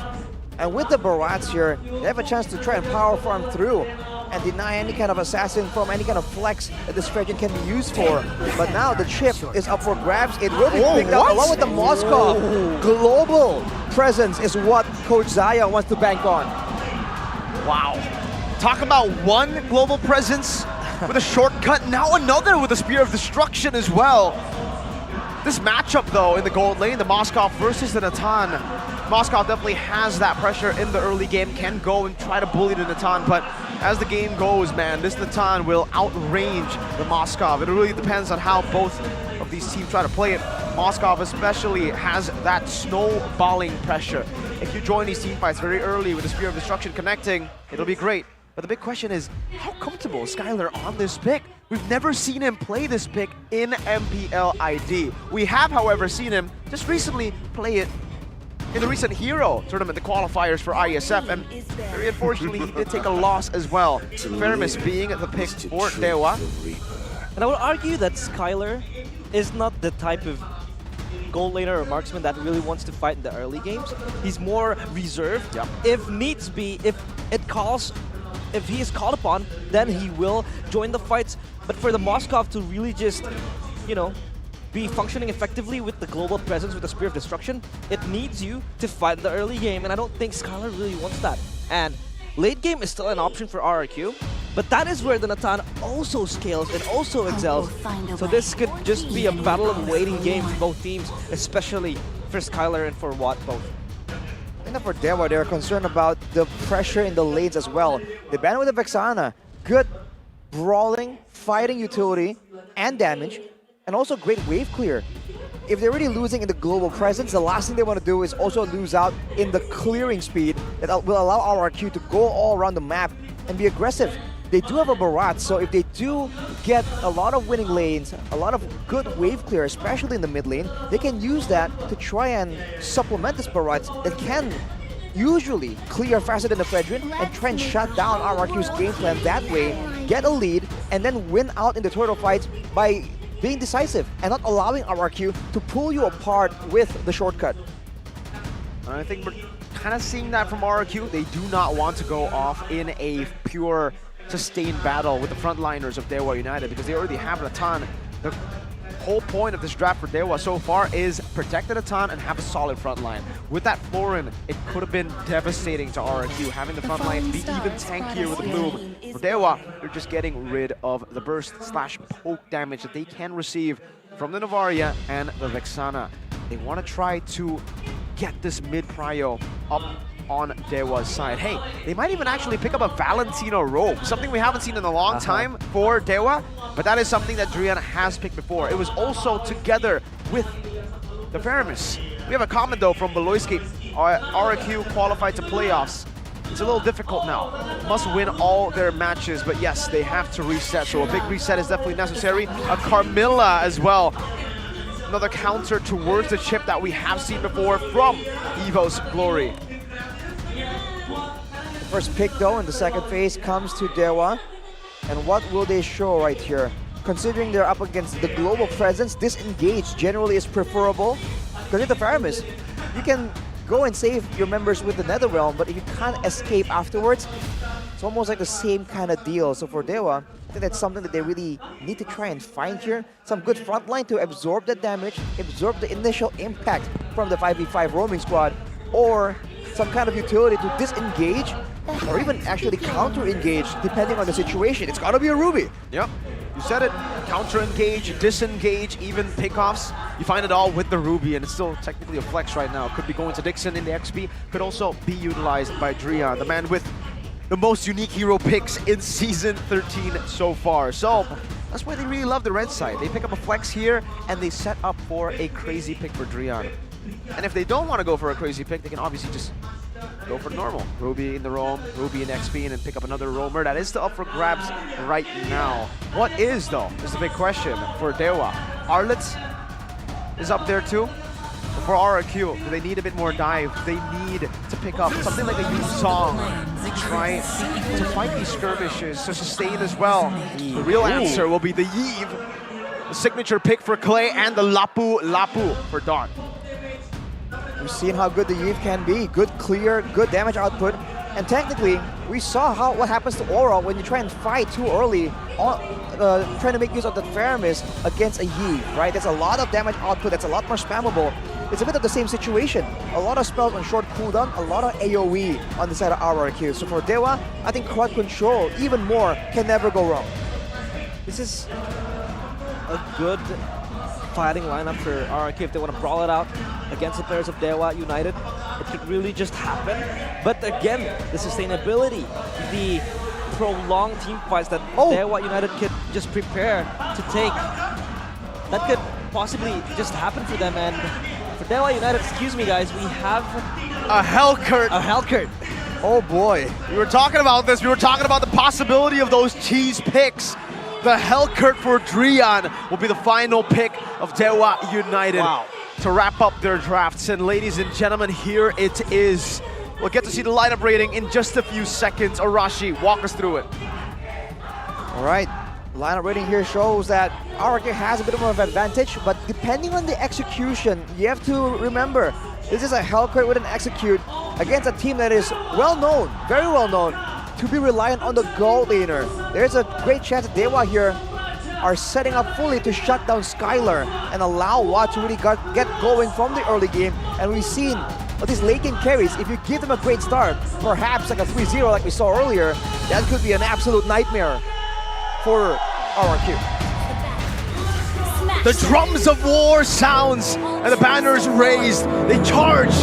And with the Barats here, they have a chance to try and power farm through and deny any kind of assassin from any kind of flex that this Fredrin can be used for. But now the chip is up for grabs. It will be picked up along with the Moskov. Global presence is what Coach Zaya wants to bank on. Wow. Talk about one global presence with a shortcut, now another with a Spear of Destruction as well. This matchup though in the gold lane, the Moskov versus the Natan, Moskov definitely has that pressure in the early game, can go and try to bully the Natan, but as the game goes, man, this Natan will outrange the Moskov. It really depends on how both of these teams try to play it. Moskov especially has that snowballing pressure. If you join these team fights very early with the Spear of Destruction connecting, it'll be great. But the big question is, how comfortable is Skylar on this pick? We've never seen him play this pick in MPL ID. We have, however, seen him just recently play it in the recent Hero tournament, the qualifiers for ISF, and very unfortunately, he did take a loss as well. Feramis being the pick for Daewha. And I would argue that Skylar is not the type of gold laner or marksman that really wants to fight in the early games. He's more reserved. If needs be, if he is called upon, then he will join the fights. But for the Moskov to really just, you know, be functioning effectively with the global presence, with the Spear of Destruction, it needs you to fight in the early game, and I don't think Skylar really wants that. And late game is still an option for RRQ, but that is where the Natan also scales and also excels. So this could just be a battle of waiting game for both teams, especially for Skylar and for Watt both. And for Daewha, they're concerned about the pressure in the lanes as well. They ban with the Vexana, good brawling, fighting utility, and damage, and also great wave clear. If they're really losing in the global presence, the last thing they want to do is also lose out in the clearing speed that will allow RRQ to go all around the map and be aggressive. They do have a Barat, so if they do get a lot of winning lanes, a lot of good wave clear, especially in the mid lane, they can use that to try and supplement this Barat that can usually clear faster than the Fredrin and try and shut down RRQ's game plan that way, get a lead, and then win out in the turtle fights by being decisive and not allowing RRQ to pull you apart with the shortcut. I think we're kind of seeing that from RRQ. They do not want to go off in a pure sustained battle with the frontliners of Daewha United because they already have Natan. The whole point of this draft for Dewa so far is protect the Natan and have a solid front line. With that Florin, it could have been devastating to RRQ, having the front line be even tankier with the Bloom. For Dewa, they're just getting rid of the burst / poke damage that they can receive from the Novaria and the Vexana. They want to try to get this mid-prio up on Dewa's side. Hey, they might even actually pick up a Valentino robe, something we haven't seen in a long time for Dewa, but that is something that Drian has picked before. It was also together with the Faramis. We have a comment though from Beloyski. RRQ qualified to playoffs. It's a little difficult now. Must win all their matches, but yes, they have to reset, so a big reset is definitely necessary. A Carmilla as well. Another counter towards the chip that we have seen before from Evo's Glory. First pick though in the second phase comes to Dewa. And what will they show right here? Considering they're up against the global presence, disengage generally is preferable. Because with the Faramis, you can go and save your members with the Netherrealm, but if you can't escape afterwards, it's almost like the same kind of deal. So for Dewa, I think that's something that they really need to try and find here. Some good front line to absorb the damage, absorb the initial impact from the 5v5 roaming squad, or some kind of utility to disengage, or even actually counter-engage, depending on the situation. It's gotta be a Ruby. Yep, you said it. Counter-engage, disengage, even pickoffs. You find it all with the Ruby, and it's still technically a flex right now. Could be going to Dixon in the XP, could also be utilized by Drian, the man with the most unique hero picks in Season 13 so far. So that's why they really love the red side. They pick up a flex here, and they set up for a crazy pick for Drian. And if they don't want to go for a crazy pick, they can obviously just go for normal. Ruby in the roam, Ruby in XP, and then pick up another roamer. That is still up for grabs right now. What is, though, is the big question for Dewa. Arlet is up there too. For RRQ, do they need a bit more dive? They need to pick up something like a Yuzong to try to fight these skirmishes, to sustain as well. The real answer will be the Yve, the signature pick for Clay, and the Lapu Lapu for Dawn. We've seen how good the Yve can be. Good clear, good damage output. And technically, we saw what happens to Aura when you try and fight too early, trying to make use of the Faramis against a Yve, right? There's a lot of damage output that's a lot more spammable. It's a bit of the same situation. A lot of spells on short cooldown, a lot of AoE on the side of RRQ. So for Dewa, I think crowd control, even more, can never go wrong. This is a good fighting lineup for RRQ if they want to brawl it out against the players of Dewa United. It could really just happen. But again, the sustainability, the prolonged team fights that Dewa United could just prepare to take, that could possibly just happen for them. And for Dewa United, excuse me guys, we have a Hellcurt. A Hellcurt. Oh boy. We were talking about this. We were talking about the possibility of those cheese picks. The Hellcurt for Drian will be the final pick of Dewa United to wrap up their drafts. And ladies and gentlemen, here it is. We'll get to see the lineup rating in just a few seconds. Arashi, walk us through it. All right, lineup rating here shows that RRQ has a bit more of an advantage, but depending on the execution, you have to remember, this is a Hellcurt with an execute against a team that is well known, very well known, to be reliant on the gold laner. There's a great chance that Dewa here are setting up fully to shut down Skylar and allow Watt to really get going from the early game. And we've seen these late game carries, if you give them a great start, perhaps like a 3-0 like we saw earlier, that could be an absolute nightmare for RRQ. The drums of war sounds and the banners raised. They charge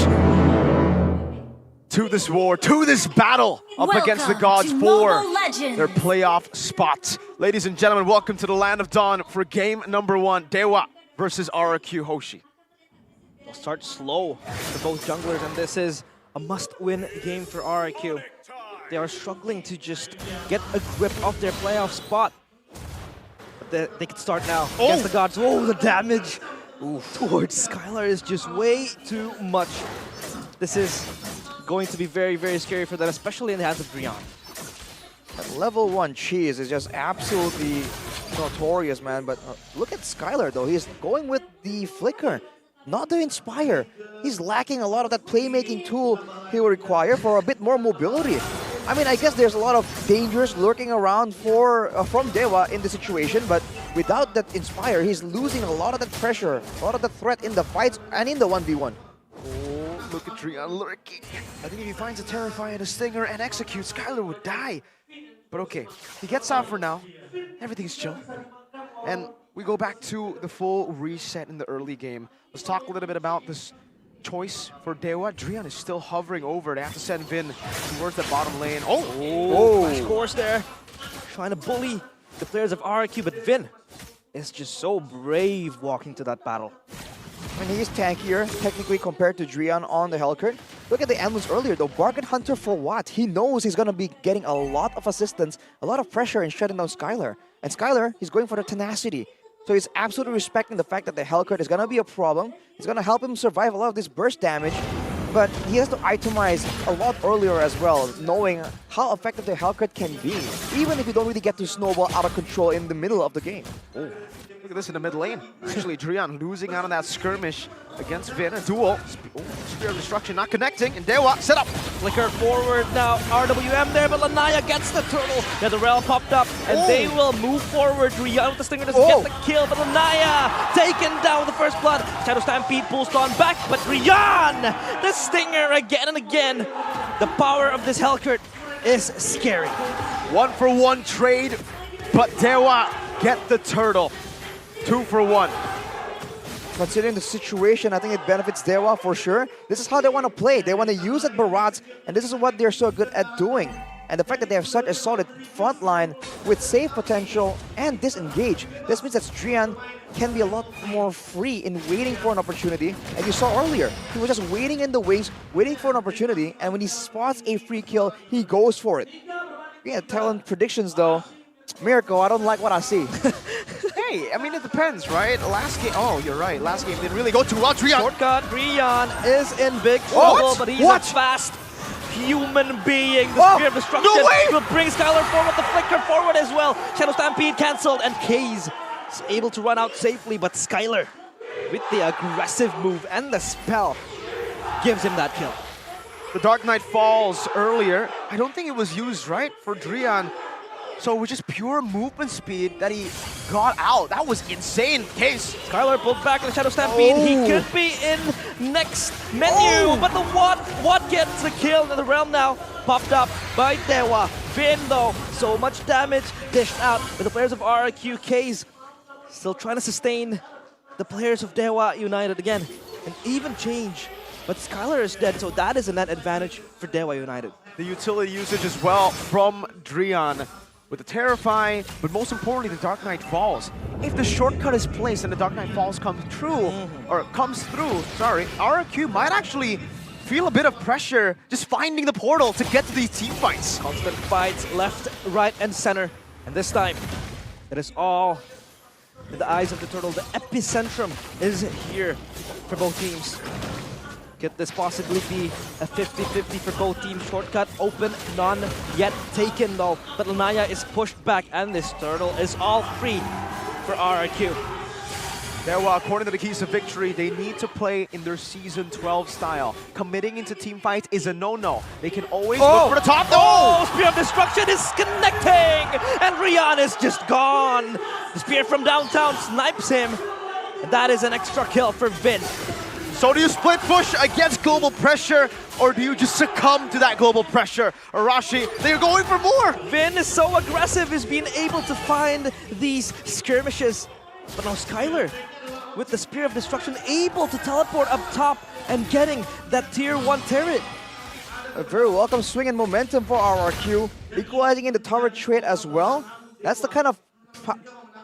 to this war, to this battle up against the gods for their playoff spot. Ladies and gentlemen, welcome to the Land of Dawn for game number 1, Dewa versus RRQ Hoshi. They'll start slow for both junglers, and this is a must-win game for RRQ. They are struggling to just get a grip of their playoff spot. But they can start now against the gods. Oh, the damage towards Skylar is just way too much. This is going to be very, very scary for them, especially in the hands of Drian. That level 1 cheese is just absolutely notorious, man. But look at Skylar, though. He's going with the Flicker, not the Inspire. He's lacking a lot of that playmaking tool he will require for a bit more mobility. I mean, I guess there's a lot of dangers lurking around from Dewa in the situation, but without that Inspire, he's losing a lot of that pressure, a lot of the threat in the fights and in the 1v1. Oh, look at Drian lurking. I think if he finds a Terrify and a Stinger and executes, Skylar would die. But okay, he gets out for now. Everything's chill. And we go back to the full reset in the early game. Let's talk a little bit about this choice for Dewa. Drian is still hovering over. They have to send Vin towards the bottom lane. Oh, flash course there. Trying to bully the players of RRQ, but Vin is just so brave walking to that battle. I mean, he's tankier, technically, compared to Drian on the Hellcurt. Look at the ambulance earlier, though. Bargain Hunter for what? He knows he's going to be getting a lot of assistance, a lot of pressure in shutting down Skylar. And Skylar, he's going for the tenacity. So he's absolutely respecting the fact that the Hellcurt is going to be a problem. It's going to help him survive a lot of this burst damage. But he has to itemize a lot earlier as well, knowing how effective the Hellcurt can be, even if you don't really get to snowball out of control in the middle of the game. Oh. Look at this in the mid lane. Actually, Drian losing out on that skirmish against Vin. A duel. Spear of Destruction not connecting. And Dewa set up. Flicker forward now. RWM there, but Lanaya gets the turtle. Yeah, the rail popped up, and they will move forward. Drian with the Stinger doesn't get the kill, but Lanaya taken down with the first blood. Shadow Stampede pulls Dawn back, but Drian, the Stinger again and again. The power of this Hellcurt is scary. 1-for-1 trade, but Dewa get the turtle. 2-for-1. Considering the situation, I think it benefits Dewa for sure. This is how they want to play. They want to use that Barats, and this is what they're so good at doing. And the fact that they have such a solid front line with save potential and disengage, this means that Drian can be a lot more free in waiting for an opportunity. And you saw earlier, he was just waiting in the wings, waiting for an opportunity, and when he spots a free kill, he goes for it. Yeah, talent predictions though. Miracle, I don't like what I see. Hey, I mean, it depends, right? Last game, oh, you're right. Last game didn't really go too well. Drian. Shortcut, Drian is in big trouble, but he's a fast human being. The Spear of Destruction will bring Skylar forward, the Flicker forward as well. Shadow Stampede cancelled, and Kaze is able to run out safely, but Skylar, with the aggressive move and the spell, gives him that kill. The Dark Knight falls earlier. I don't think it was used right for Drian. So it was just pure movement speed that he got out. That was insane. Case. Skylar pulled back with Shadow Stampede. He could be in next menu, but the Watt gets the kill in the realm now. Popped up by Dewa. Vin though, so much damage dished out. But the players of RRQ, Case still trying to sustain the players of Dewa United again. An even change. But Skylar is dead, so that is a net advantage for Dewa United. The utility usage as well from Drian. With the Terrify, but most importantly, the Dark Knight falls. If the shortcut is placed and the Dark Knight falls comes through, RRQ might actually feel a bit of pressure just finding the portal to get to these team fights. Constant fights left, right, and center. And this time, it is all in the eyes of the turtle. The epicentrum is here for both teams. Could this possibly be a 50-50 for both teams? Shortcut open, none yet taken though. But Lanaya is pushed back, and this turtle is all free for RRQ. Dewa, according to the keys to victory, they need to play in their Season 12 style. Committing into team fights is a no-no. They can always look for the top. Spear of Destruction is connecting! And Rian is just gone! The Spear from downtown snipes him. And that is an extra kill for Vin. So do you split push against global pressure, or do you just succumb to that global pressure? Arashi, they're going for more! Vin is so aggressive, he's been able to find these skirmishes. But now Skylar, with the Spear of Destruction, able to teleport up top and getting that tier 1 turret. A very welcome swing and momentum for RRQ, equalizing in the turret trade as well. That's the kind of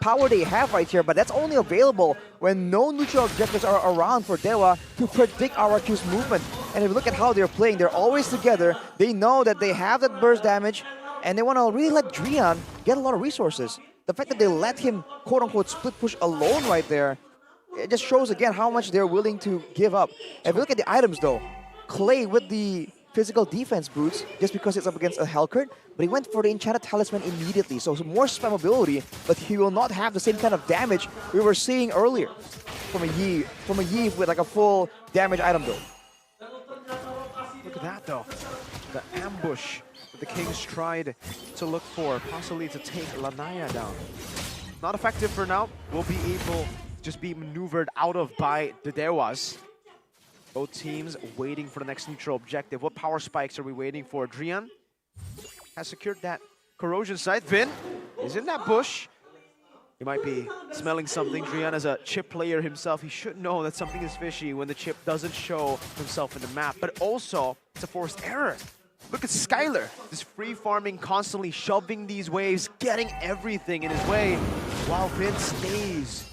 power they have right here, but that's only available when no neutral objectives are around for Dewa to predict RRQ's movement. And if you look at how they're playing, they're always together. They know that they have that burst damage, and they want to really let Drian get a lot of resources. The fact that they let him, quote-unquote, split push alone right there, it just shows again how much they're willing to give up. If you look at the items though, Clay with the physical defense boots, just because it's up against a Hellcurt, but he went for the Enchanted Talisman immediately, so more spammability, but he will not have the same kind of damage we were seeing earlier from a Yi with like a full damage item though. Look at that though. The ambush The Kings tried to look for, possibly to take Lanaya down. Not effective for now. Will be able to just be maneuvered out of by the Dewas. Both teams waiting for the next neutral objective. What power spikes are we waiting for? Drian has secured that corrosion site. Vin is in that bush. He might be smelling something. Drian, as a chip player himself, he should know that something is fishy when the chip doesn't show himself in the map. But also, it's a forced error. Look at Skylar, just free farming, constantly shoving these waves, getting everything in his way, while Vin stays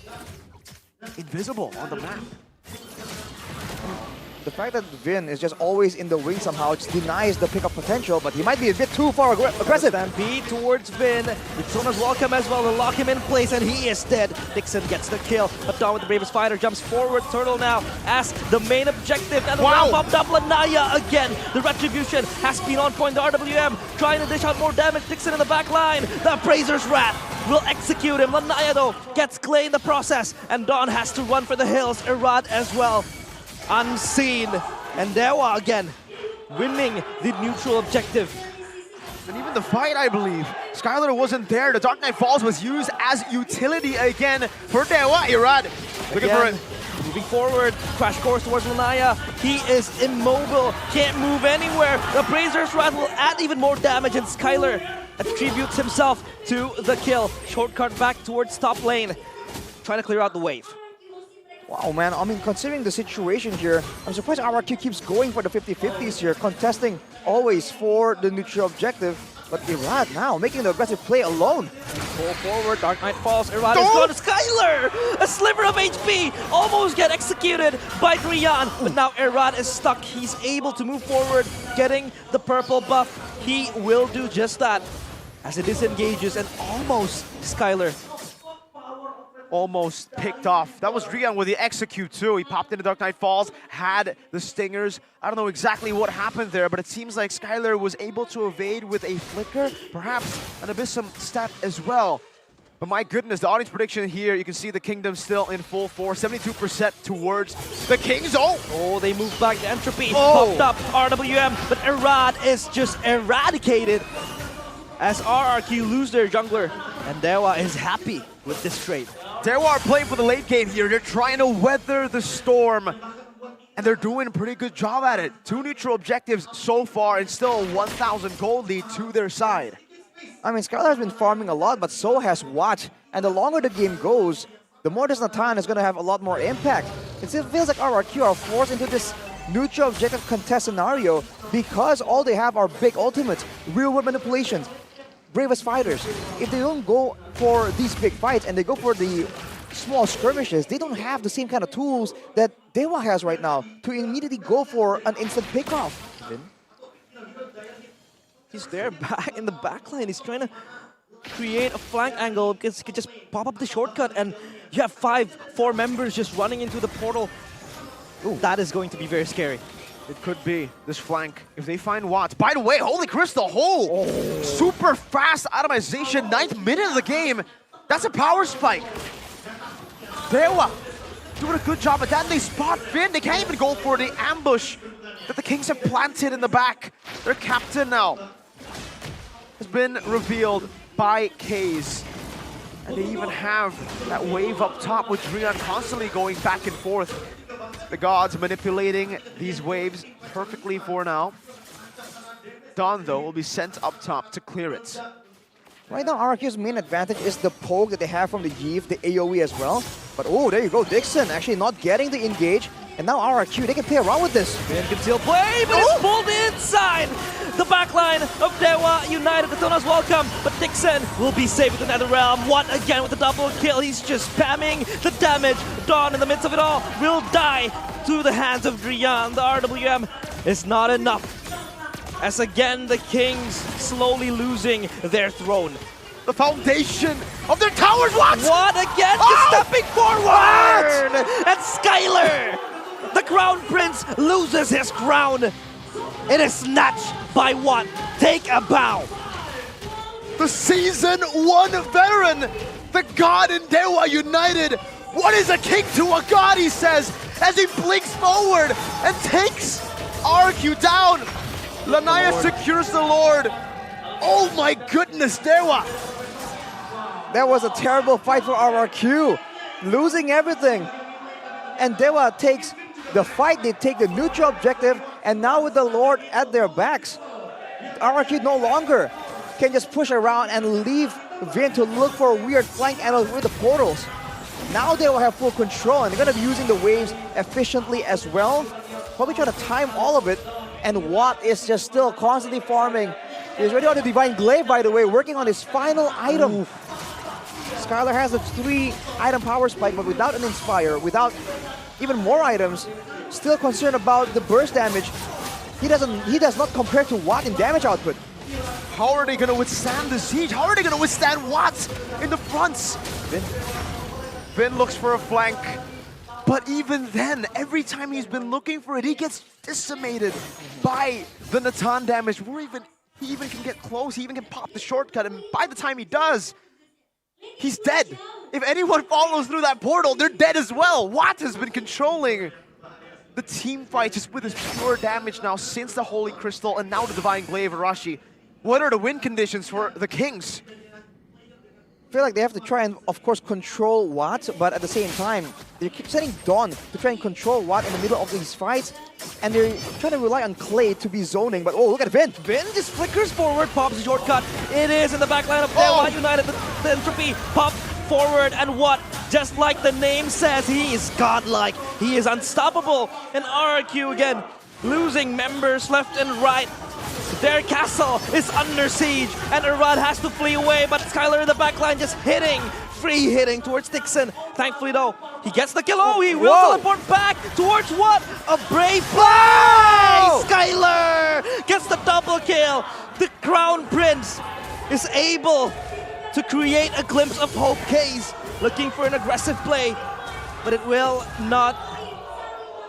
invisible on the map. The fact that Vin is just always in the wing somehow just denies the pickup potential, but he might be a bit too far aggressive. Stampede towards Vin. It's welcome as well to lock him in place, and he is dead. Dixon gets the kill, but Don with the bravest fighter jumps forward. Turtle now as the main objective, and the round popped up. Lanaya again. The retribution has been on point. The RWM trying to dish out more damage. Dixon in the back line. The Brazer's Wrath will execute him. Lanaya though gets Clay in the process, and Don has to run for the hills. Erad as well. Unseen, and Dewa again winning the neutral objective. And even the fight, I believe, Skylar wasn't there. The Dark Knight Falls was used as utility again for Dewa. Irad looking for it. Moving forward, crash course towards Lanaya. He is immobile, can't move anywhere. The Brazer's Wrath will add even more damage, and Skylar attributes himself to the kill. Shortcut back towards top lane, trying to clear out the wave. Wow, man, I mean, considering the situation here, I'm surprised RRQ keeps going for the 50-50s here, contesting always for the neutral objective. But Irad now making the aggressive play alone. Pull forward, Dark Knight falls, Irad is going to Skylar! A sliver of HP, almost get executed by Drian. But now Irad is stuck, he's able to move forward, getting the purple buff. He will do just that as it disengages, and almost Skylar almost picked off. That was Drian with the execute too. He popped into Dark Knight Falls, had the stingers. I don't know exactly what happened there, but it seems like Skylar was able to evade with a flicker, perhaps an Abyssum step as well. But my goodness, the audience prediction here, you can see the Kingdom still in full force, 72% towards the Kings. Oh, they moved back to Entropy, popped up RWM, but Irad is just eradicated as RRQ lose their jungler, and Dewa is happy with this trade. Dewa are playing for the late game here. They're trying to weather the storm, and they're doing a pretty good job at it. 2 neutral objectives so far, and still a 1,000 gold lead to their side. I mean, Skylar has been farming a lot, but so has Watt. And the longer the game goes, the more this Natan is going to have a lot more impact. It still feels like RRQ are forced into this neutral objective contest scenario because all they have are big ultimates, real-world manipulations, bravest fighters. If they don't go for these big fights and they go for the small skirmishes, they don't have the same kind of tools that Dewa has right now to immediately go for an instant pickoff. He's there back in the back line. He's trying to create a flank angle because he could just pop up the shortcut, and you have 4 members just running into the portal. Ooh, that is going to be very scary. It could be this flank if they find Watts. By the way, Holy Crystal Hole! Super fast atomization, 9th minute of the game. That's a power spike. Dewa doing a good job at that. They spot Finn. They can't even go for the ambush that the Kings have planted in the back. Their captain now has been revealed by Kaze. And they even have that wave up top with Drian constantly going back and forth. The gods manipulating these waves perfectly for now. Dawn, though, will be sent up top to clear it. Right now, RRQ's main advantage is the poke that they have from the Yeeve, the AoE as well. But oh, there you go, Dixon actually not getting the engage. And now RRQ, they can play around with this. Finn can still play, but it's pulled inside. The backline of Dewa United, the Tona's welcome, but Dixon will be safe with another realm. Watt again with the double kill. He's just spamming the damage. Dawn in the midst of it all will die to the hands of Drian. The RWM is not enough. As again, the Kings slowly losing their throne. The foundation of their towers, Watt! Watt again, just stepping forward! And Skylar, the Crown Prince, loses his crown. It is snatched by Watt. Take a bow. The Season 1 veteran, the god in Dewa United. What is a king to a god, he says, as he blinks forward and takes RQ down. Lanaya secures the Lord. Oh my goodness, Dewa! That was a terrible fight for RRQ, losing everything. And Dewa takes the fight, they take the neutral objective, and now with the Lord at their backs, RRQ no longer can just push around and leave Vin to look for weird flank angles with the portals. Now they will have full control, and they're going to be using the waves efficiently as well. Probably trying to time all of it, and Watt is just still constantly farming. He's already on the Divine Glaive, by the way, working on his final item. Skylar has a 3-item power spike, but without an Inspire, without even more items, still concerned about the burst damage. He does not compare to Watt in damage output. How are they going to withstand the siege? How are they going to withstand Watt in the fronts? Vin looks for a flank, but even then, every time he's been looking for it, he gets decimated by the Natan damage. He even can get close, he even can pop the shortcut, and by the time he does, he's dead. If anyone follows through that portal, they're dead as well. Watt has been controlling the team fight just with his pure damage now since the Holy Crystal and now the Divine Glaive. Arashi, what are the win conditions for the Kings? I feel like they have to try and, of course, control Watt, but at the same time, they keep sending Dawn to try and control Watt in the middle of these fights, and they're trying to rely on Clay to be zoning, but oh, look at Vin! Vin just flickers forward, pops the shortcut. It is in the back line of Dewa United. The entropy pops forward, and what? Just like the name says, he is godlike. He is unstoppable. And RRQ again, losing members left and right. Their castle is under siege, and Arad has to flee away, but Skylar in the backline just free hitting towards Dixon. Thankfully though, he gets the kill. Oh, he will teleport back towards what? A brave play! Skylar gets the double kill. The Crown Prince is able to create a glimpse of hope. Case looking for an aggressive play, but it will not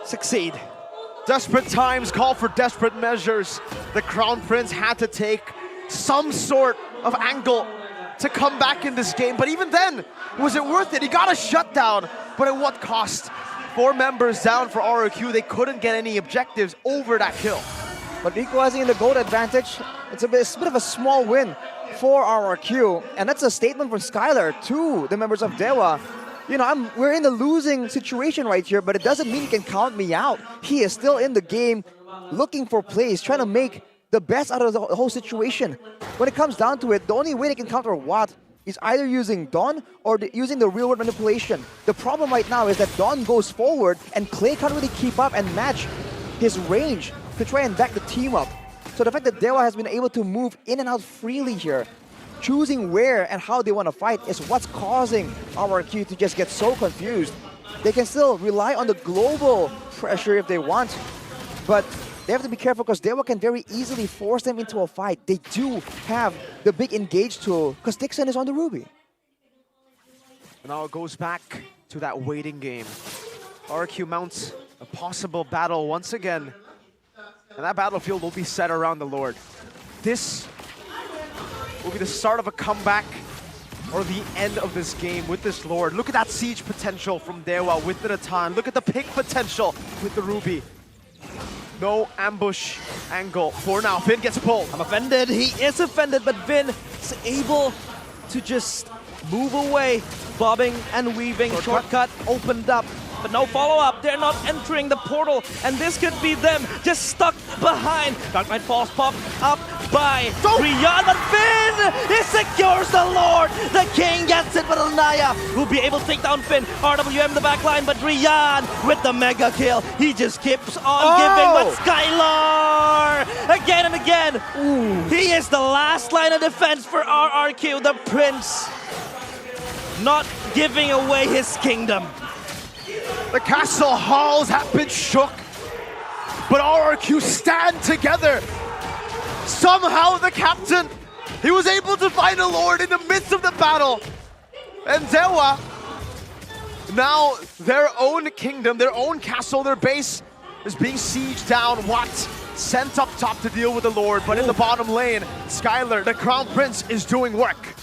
succeed. Desperate times call for desperate measures. The Crown Prince had to take some sort of angle to come back in this game, but even then, was it worth it? He got a shutdown, but at what cost? 4 members down for RRQ. They couldn't get any objectives over that kill. But equalizing in the gold advantage, it's a bit of a small win for RRQ, and that's a statement from Skylar to the members of Dewa. You know, we're in the losing situation right here, but it doesn't mean he can count me out. He is still in the game, looking for plays, trying to make the best out of the whole situation. When it comes down to it, the only way they can counter Watt is either using Dawn or using the real-world manipulation. The problem right now is that Dawn goes forward, and Clay can't really keep up and match his range to try and back the team up. So the fact that Dewa has been able to move in and out freely here, choosing where and how they want to fight, is what's causing RRQ to just get so confused. They can still rely on the global pressure if they want, but they have to be careful because Dewa can very easily force them into a fight. They do have the big engage tool because Dixon is on the Ruby. And now it goes back to that waiting game. RRQ mounts a possible battle once again, and that battlefield will be set around the Lord. This will be the start of a comeback or the end of this game with this Lord. Look at that siege potential from Dewa with the Natan. Look at the pick potential with the Ruby. No ambush angle for now. Vin gets pulled. I'm offended. He is offended, but Vin is able to just move away. Bobbing and weaving. Shortcut opened up, but no follow-up. They're not entering the portal, and this could be them just stuck behind. Dark Knight Falls popped up by Rian, but Finn, he secures the Lord. The King gets it, but Alnaya will be able to take down Finn. RWM in the back line, but Rian with the mega kill. He just keeps on giving, but Skylar again and again. He is the last line of defense for RRQ, the Prince, not giving away his kingdom. The castle halls have been shook, but RRQ stand together. Somehow the captain, he was able to find a Lord in the midst of the battle. And Dewa, now their own kingdom, their own castle, their base is being sieged down. Watt sent up top to deal with the Lord, but in the bottom lane, Skylar, the Crown Prince, is doing work.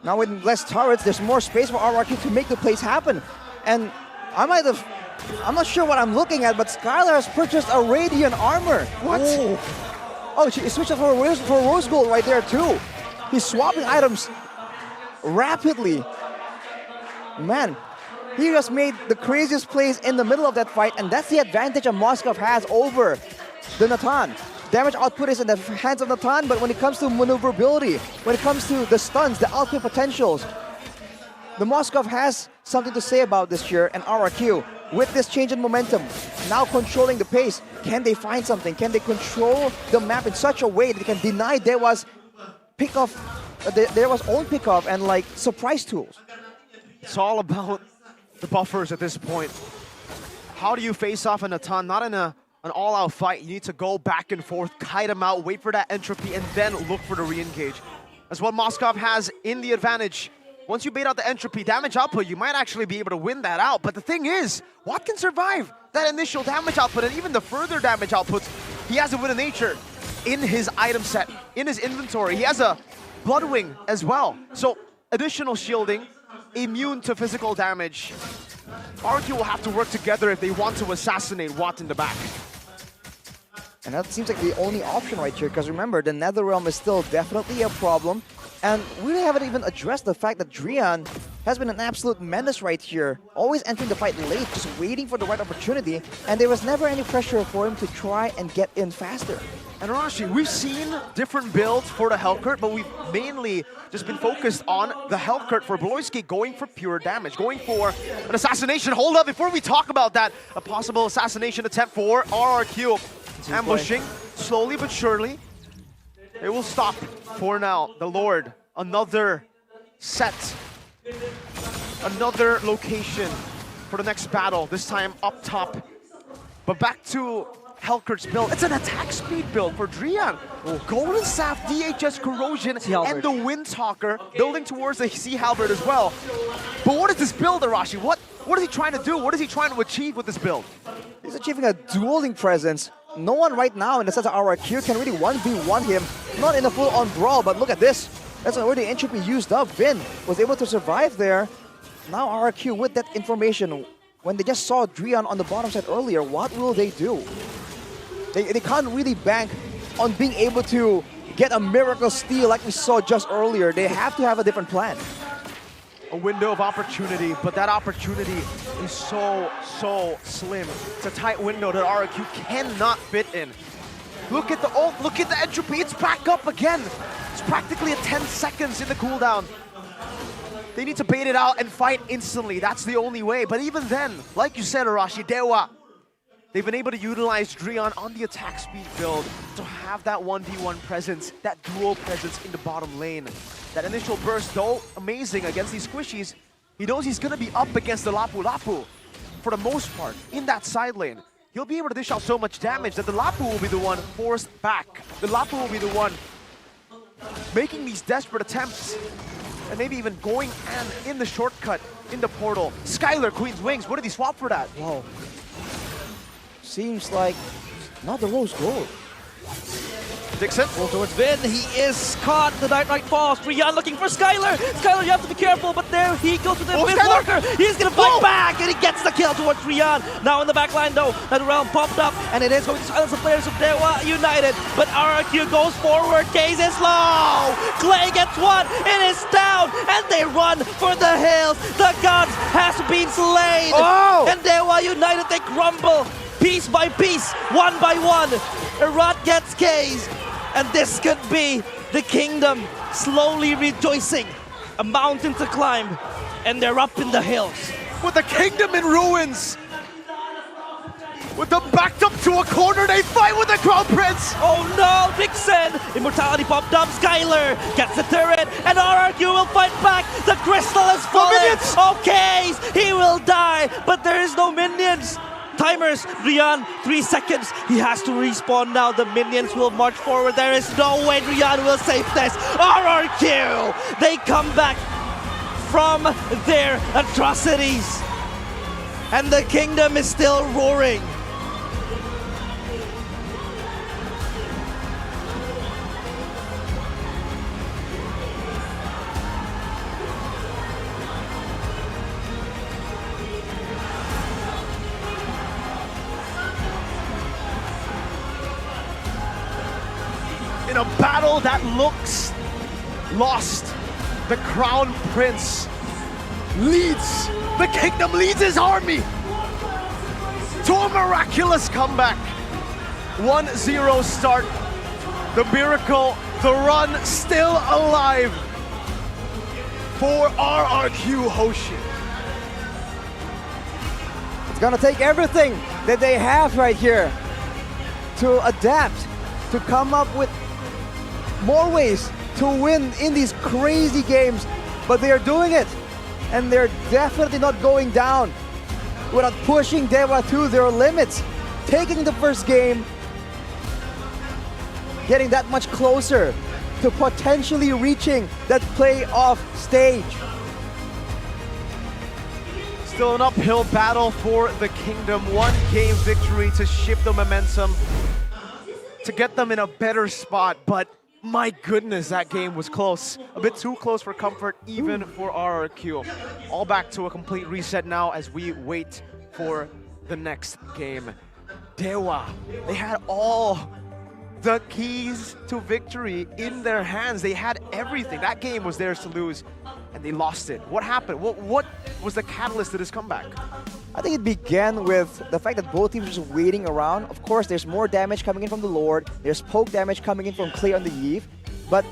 Now with less turrets, there's more space for RRQ to make the plays happen. And I'm not sure what I'm looking at, but Skylar has purchased a Radiant armor. What? Oh, he switched up for Rose Gold right there too. He's swapping items rapidly. Man, he just made the craziest plays in the middle of that fight, and that's the advantage that Moskov has over the Natan. Damage output is in the hands of Natan, but when it comes to maneuverability, when it comes to the stuns, the output potentials, the Moskov has something to say about this year, and RRQ, with this change in momentum, now controlling the pace, can they find something? Can they control the map in such a way that they can deny Dewa's pick-off, Dewa's own pick-off and like surprise tools? It's all about the buffers at this point. How do you face off a Natan? Not in an all-out fight. You need to go back and forth, kite him out, wait for that entropy, and then look for the re-engage. That's what Moskov has in the advantage. Once you bait out the entropy damage output, you might actually be able to win that out. But the thing is, Watt can survive that initial damage output and even the further damage outputs. He has a Wind of Nature in his item set, in his inventory. He has a Bloodwing as well. So additional shielding, immune to physical damage. RQ will have to work together if they want to assassinate Watt in the back. And that seems like the only option right here, because remember, the Netherrealm is still definitely a problem. And we haven't even addressed the fact that Drian has been an absolute menace right here. Always entering the fight late, just waiting for the right opportunity. And there was never any pressure for him to try and get in faster. And Rashi, we've seen different builds for the Hellcurt, but we've mainly just been focused on the Hellcurt for Bloisky going for pure damage, going for an assassination. Hold up, before we talk about that, a possible assassination attempt for RRQ. Ambushing, slowly but surely. It will stop for now. The Lord, another set, another location for the next battle, this time up top. But back to Hellcurt's build. It's an attack speed build for Drian. Golden Staff, DHS Corrosion, and the Windtalker building towards the Sea Halberd as well. But what is this build, Arashi? What is he trying to do? What is he trying to achieve with this build? He's achieving a dueling presence. No one right now in the sense of RRQ can really 1v1 him. Not in a full-on brawl, but look at this. That's already entropy used up. Vin was able to survive there. Now RRQ with that information, when they just saw Drian on the bottom side earlier, what will they do? They can't really bank on being able to get a miracle steal like we saw just earlier. They have to have a different plan. A window of opportunity, but that opportunity is so slim. It's a tight window that RRQ cannot fit in. Look at the ult, look at the entropy, it's back up again. It's practically a 10 seconds in the cooldown. They need to bait it out and fight instantly. That's the only way. But even then, like you said, Arashi, Dewa, they've been able to utilize Drian on the attack speed build to have that 1v1 presence, that duo presence in the bottom lane. That initial burst, though amazing against these squishies, he knows he's going to be up against the Lapu Lapu for the most part in that side lane. He'll be able to dish out so much damage that the Lapu will be the one forced back. The Lapu will be the one making these desperate attempts and maybe even going and in the shortcut, in the portal. Skylar, Queen's Wings, what did he swap for that? Whoa. Seems like not the Rose Gold. Dixon. Well, towards Vin, he is caught. The Night Knight falls. Rian looking for Skylar. Skylar, you have to be careful, but there he goes with the Vin Walker. He's gonna fight back, and he gets the kill towards Rian. Now in the back line though, that realm popped up, and it is going to silence the players of Dewa United. But RRQ goes forward. Case is low. Clay gets one. It is down, and they run for the hills. The gods has been slain. And Dewa United, they crumble. Piece by piece, one by one. Erat gets Case. And this could be the kingdom slowly rejoicing. A mountain to climb, and they're up in the hills. With the kingdom in ruins. With them backed up to a corner, they fight with the Crown Prince. Oh no, Dixon! Immortality popped up, Skylar gets the turret, and RRQ will fight back. The crystal is falling. Okay, he will die, but there is no minions. Timers, Rian, 3 seconds. He has to respawn now. The minions will march forward. There is no way Rian will save this. RRQ! They come back from their atrocities. And the kingdom is still roaring. in a battle that looks lost. The Crown Prince leads, the kingdom leads his army to a miraculous comeback. 1-0 start. The miracle, the run still alive for RRQ Hoshi. It's gonna take everything that they have right here to adapt, to come up with more ways to win in these crazy games, but they are doing it, and they're definitely not going down without pushing Dewa to their limits, taking the first game, getting that much closer to potentially reaching that playoff stage. Still an uphill battle for the Kingdom. 1 game victory to shift the momentum, to get them in a better spot, but my goodness, that game was close. A bit too close for comfort, even for RRQ. All back to a complete reset now as we wait for the next game. Dewa, they had all the keys to victory in their hands. They had everything. That game was theirs to lose, and they lost it. What happened? What was the catalyst to this comeback? I think it began with the fact that both teams were just waiting around. Of course, there's more damage coming in from the Lord. There's poke damage coming in from Clay on the Eve. But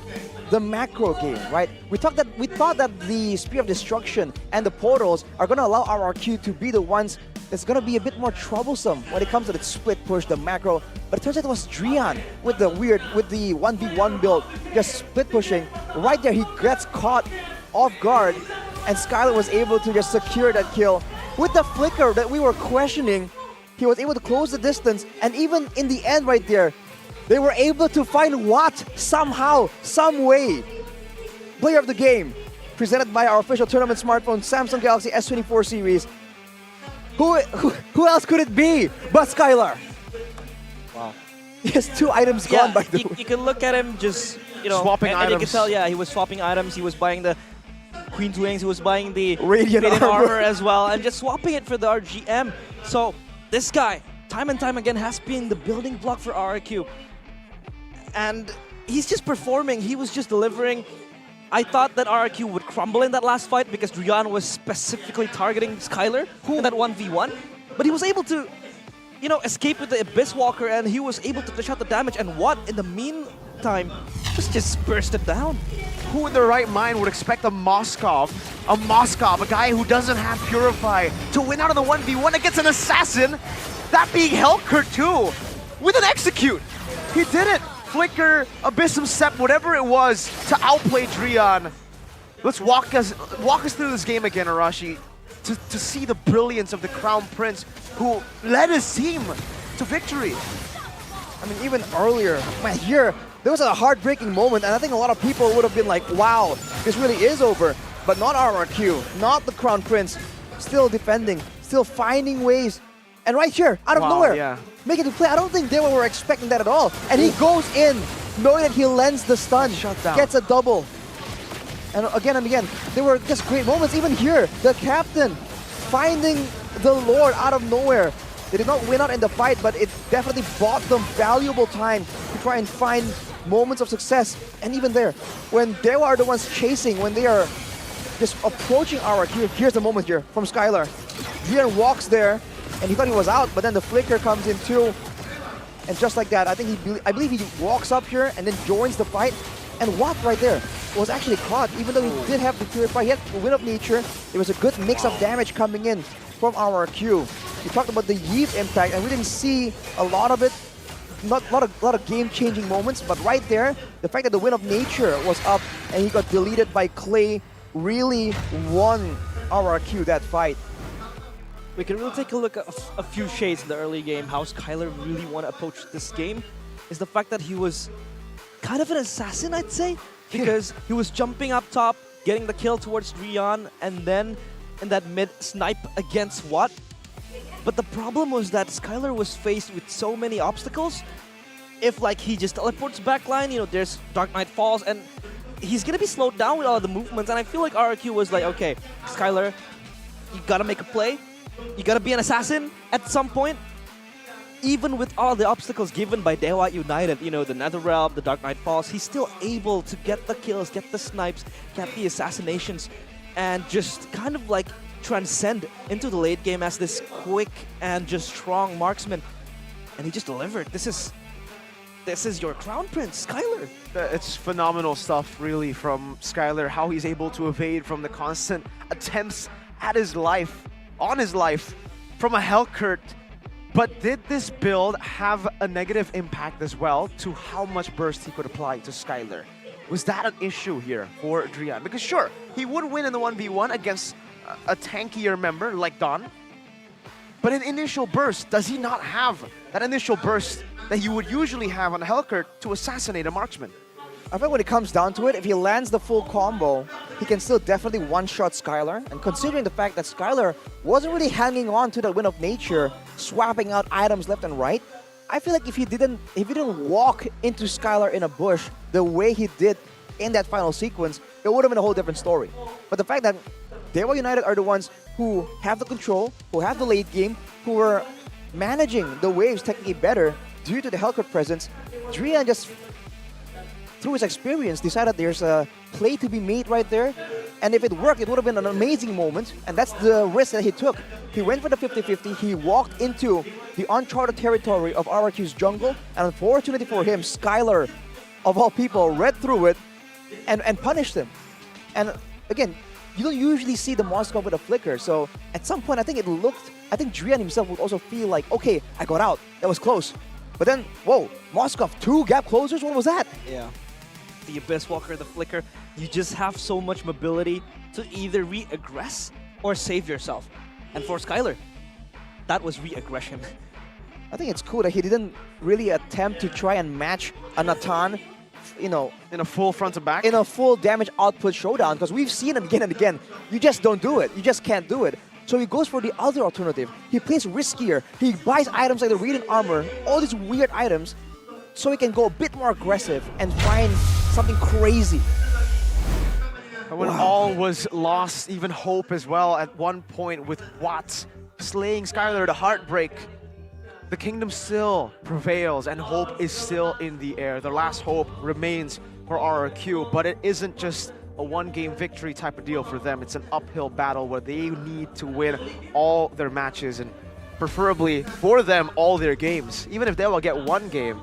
the macro game, right? We thought that the Spear of Destruction and the portals are going to allow RRQ to be the ones that's going to be a bit more troublesome when it comes to the split push, the macro. But it turns out it was Drian with the 1v1 build, just split pushing. Right there, he gets caught off guard, and Skylar was able to just secure that kill. With the flicker that we were questioning, he was able to close the distance, and even in the end right there, they were able to find Watt somehow, some way. Player of the game, presented by our official tournament smartphone, Samsung Galaxy S24 series. Who else could it be but Skylar? Wow. He has 2 items gone by the way. You can look at him just, swapping items. And you can tell, yeah, he was swapping items. He was buying the Queen's Wings, he was buying the Radiant armor as well, and just swapping it for the RGM. So this guy, time and time again, has been the building block for RRQ. And he's just performing, he was just delivering. I thought that RRQ would crumble in that last fight because Drian was specifically targeting Skylar in that 1v1. But he was able to, escape with the Abyss Walker, and he was able to dish out the damage. And Watt, in the meantime, just burst it down. Who in their right mind would expect a Moskov, a guy who doesn't have Purify, to win out of the 1v1 against an assassin, that being Helker too, with an execute. He did it. Flicker, Abyssum Sep, whatever it was, to outplay Drian. Let's walk us through this game again, Arashi, to see the brilliance of the Crown Prince, who led his team to victory. I mean, even earlier, man, here, there was a heartbreaking moment, and I think a lot of people would have been like, wow, this really is over. But not RRQ, not the Crown Prince, still defending, still finding ways. And right here, out of nowhere, making the play. I don't think they were expecting that at all. And he goes in, knowing that he lands the stun, gets a double. And again, there were just great moments. Even here, the captain finding the Lord out of nowhere. They did not win out in the fight, but it definitely bought them valuable time to try and find moments of success. And even there, when they are the ones chasing, when they are just approaching RRQ, here's the moment here from Skylar. Drian walks there, and he thought he was out, but then the flicker comes in too. And just like that, I believe he walks up here and then joins the fight. And Watt right there was actually caught, even though he did have the Purify. He had the Wind of Nature. There was a good mix of damage coming in from RRQ. We talked about the Yeeve impact, and we didn't see a lot of it. Not a lot of game-changing moments, but right there, the fact that the Wind of Nature was up and he got deleted by Clay really won RRQ that fight. We can really take a look at a few shades in the early game. How Skylar really want to approach this game is the fact that he was kind of an assassin, I'd say, because he was jumping up top, getting the kill towards Drian, and then in that mid snipe against Watt. But the problem was that Skylar was faced with so many obstacles. If he just teleports backline, there's Dark Knight Falls, and he's gonna be slowed down with all of the movements. And I feel like RRQ was like, okay, Skylar, you gotta make a play. You gotta be an assassin at some point. even with all the obstacles given by Dewa United, you know, the Netherrealm, the Dark Knight Falls, he's still able to get the kills, get the snipes, get the assassinations, and just kind of like transcend into the late game as this quick and just strong marksman. And he just delivered. This is your crown prince, Skylar. It's phenomenal stuff, really, from Skylar, how he's able to evade from the constant attempts at his life, on his life, from a Hellcurt. But did this build have a negative impact as well to how much burst he could apply to Skylar? Was that an issue here for Drian? Because sure, he would win in the 1v1 against a tankier member like Don. But in initial burst, does he not have that initial burst that you would usually have on a Hellcurt to assassinate a marksman? I think when it comes down to it, if he lands the full combo, he can still definitely one-shot Skylar. And considering the fact that Skylar wasn't really hanging on to the Wind of Nature, swapping out items left and right, I feel like if he didn't walk into Skylar in a bush the way he did in that final sequence, it would have been a whole different story. But the fact that Dewa United are the ones who have the control, who have the late game, who are managing the waves technically better due to the Hellcurt presence, Drian just, through his experience, decided there's a play to be made right there. And if it worked, it would have been an amazing moment. And that's the risk that he took. He went for the 50-50. He walked into the uncharted territory of RRQ's jungle. And unfortunately for him, Skylar, of all people, read through it and punished him. And again, you don't usually see the Moskov with a flicker. So at some point, I think Drian himself would also feel like, okay, I got out. That was close. But then, whoa, Moskov, 2 gap closers? What was that? Yeah. The Abyss Walker, the Flicker, you just have so much mobility to either re-aggress or save yourself. And for Skylar, that was re-aggression. I think it's cool that he didn't really attempt to try and match a Natan, you know, in a full front to back, in a full damage output showdown, because we've seen it again and again. You just don't do it. You just can't do it. So he goes for the other alternative. He plays riskier. He buys items like the Radiant Armor, all these weird items, so he can go a bit more aggressive and find something crazy. And when all was lost, even hope as well, at one point with Watts slaying Skylar to Heartbreak, the kingdom still prevails and hope is still in the air. The last hope remains for RRQ, but it isn't just a one-game victory type of deal for them. It's an uphill battle where they need to win all their matches and preferably for them all their games. Even if they will get one game,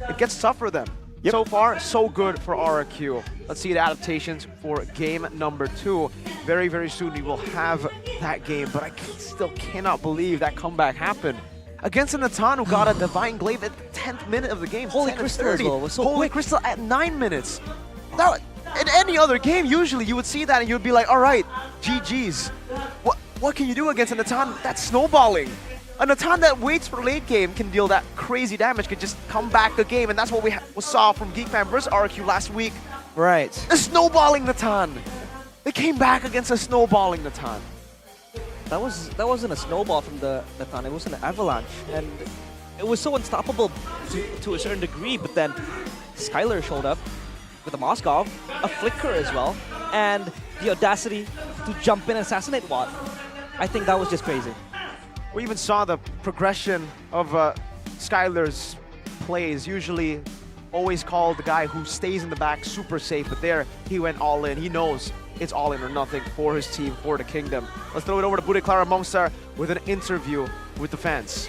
it gets tough for them. Yep. So far, so good for RRQ. Let's see the adaptations for game number 2. Very, very soon we will have that game, but I still cannot believe that comeback happened. Against a Natan who got a Divine Glaive at the 10th minute of the game. Holy Crystal as well, was so Holy quick. Crystal at 9 minutes. That, in any other game, usually you would see that and you'd be like, all right, GG's. What can you do against a Natan that's snowballing? A Natan that waits for late game can deal that crazy damage, can just come back a game, and that's what we saw from Geekfam versus RQ last week. Right. The snowballing Natan. They came back against a snowballing Natan. That wasn't a snowball from the Natan, it was an avalanche. And it was so unstoppable to a certain degree, but then Skylar showed up with a Moskov, a Flicker as well, and the audacity to jump in and assassinate Watt. I think that was just crazy. We even saw the progression of Skylar's plays. Usually always called the guy who stays in the back super safe, but there he went all in. He knows it's all in or nothing for his team, for the kingdom. Let's throw it over to Bude Clara Mongstar with an interview with the fans.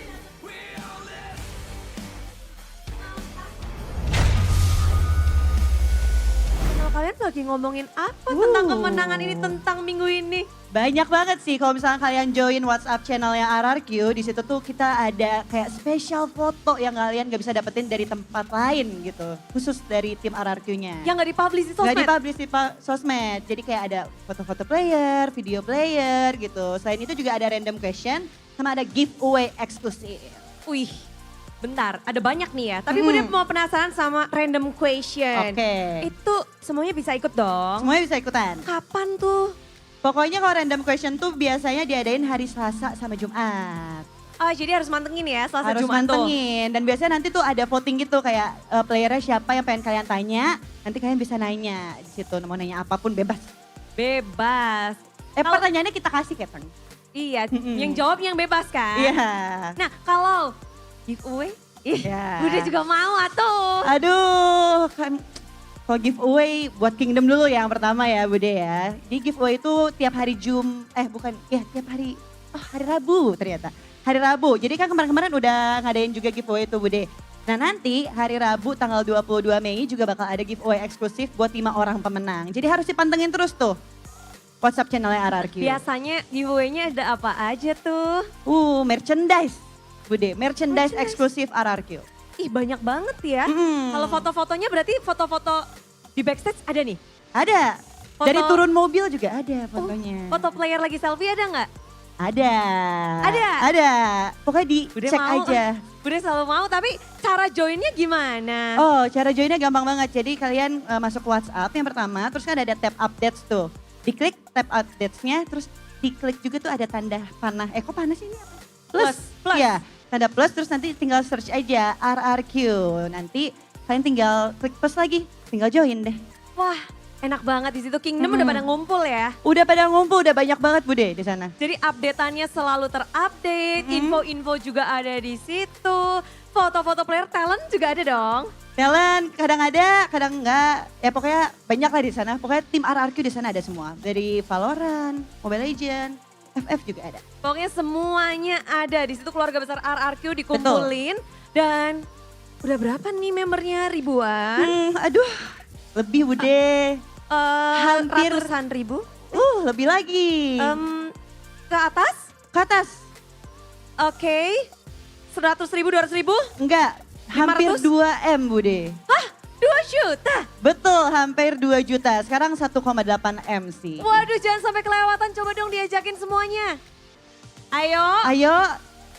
Kalian lagi ngomongin apa tentang kemenangan ini, tentang minggu ini? Banyak banget sih kalau misalnya kalian join WhatsApp channelnya RRQ, di situ tuh kita ada kayak spesial foto yang kalian gak bisa dapetin dari tempat lain gitu. Khusus dari tim RRQ-nya. Yang gak dipublish di sosmed? Gak dipublish di sosmed. Jadi kayak ada foto-foto player, video player gitu. Selain itu juga ada random question sama ada giveaway eksklusif. Wih. Bentar, ada banyak nih ya. Tapi Bude mau penasaran sama random question. Oke. Itu semuanya bisa ikut dong? Semuanya bisa ikutan. Kapan tuh? Pokoknya kalau random question tuh biasanya diadain hari Selasa sama Jumat. Oh jadi harus mantengin ya Selasa harus Jumat tuh? Harus mantengin. Dan biasanya nanti tuh ada voting gitu kayak playernya siapa yang pengen kalian tanya. Nanti kalian bisa nanya di situ. Mau nanya apapun bebas. Bebas. Pertanyaannya kita kasih Keteng. Iya, yang jawab yang bebas kan? Iya. Nah kalau giveaway? Ih, Ya. udah juga mau atuh. Aduh, kan kalau giveaway buat Kingdom dulu ya yang pertama ya Bude ya. Di giveaway itu tiap hari tiap hari, hari Rabu ternyata. Hari Rabu, jadi kan kemarin-kemarin udah ngadain juga giveaway itu Bude. Nah nanti hari Rabu tanggal 22 Mei juga bakal ada giveaway eksklusif buat 5 orang pemenang. Jadi harus dipantengin terus tuh WhatsApp channelnya RRQ. Biasanya giveaway-nya ada apa aja tuh? Merchandise Bude, merchandise eksklusif RRQ. Ih banyak banget ya. Kalau foto-fotonya berarti foto-foto di backstage ada nih? Ada. Foto- Dari turun mobil juga ada fotonya. Foto player lagi selfie ada nggak? Ada. Ada. Pokoknya dicek aja. Udah selalu mau, tapi cara joinnya gimana? Oh, cara joinnya gampang banget. Jadi kalian masuk ke WhatsApp yang pertama, terus kan ada tab updates tuh. Diklik tab updates-nya, terus diklik juga tuh ada tanda panah. Kok panah sih ini apa? Plus. Iya, tanda plus terus nanti tinggal search aja RRQ. Nanti kalian tinggal klik plus lagi, tinggal join deh. Wah, enak banget di situ. Kingdom udah pada ngumpul ya. Udah pada ngumpul, udah banyak banget Bude di sana. Jadi update-annya selalu terupdate, info-info juga ada di situ. Foto-foto player talent juga ada dong. Talent kadang ada, kadang enggak. Ya pokoknya banyak lah di sana. Pokoknya tim RRQ di sana ada semua. Dari Valorant, Mobile Legends, FF juga ada. Pokoknya semuanya ada di situ, keluarga besar RRQ dikumpulin. Dan udah berapa nih membernya, ribuan? Aduh, lebih Bude. Hampir ratusan ribu. Lebih lagi. Ke atas? Ke atas. Oke. 100 ribu, 200 ribu? Enggak, hampir 2 M Bude. Hah? 2 juta? Betul, hampir 2 juta. Sekarang 1,8 M sih. Waduh, jangan sampai kelewatan. Coba dong diajakin semuanya. Ayo. Ayo,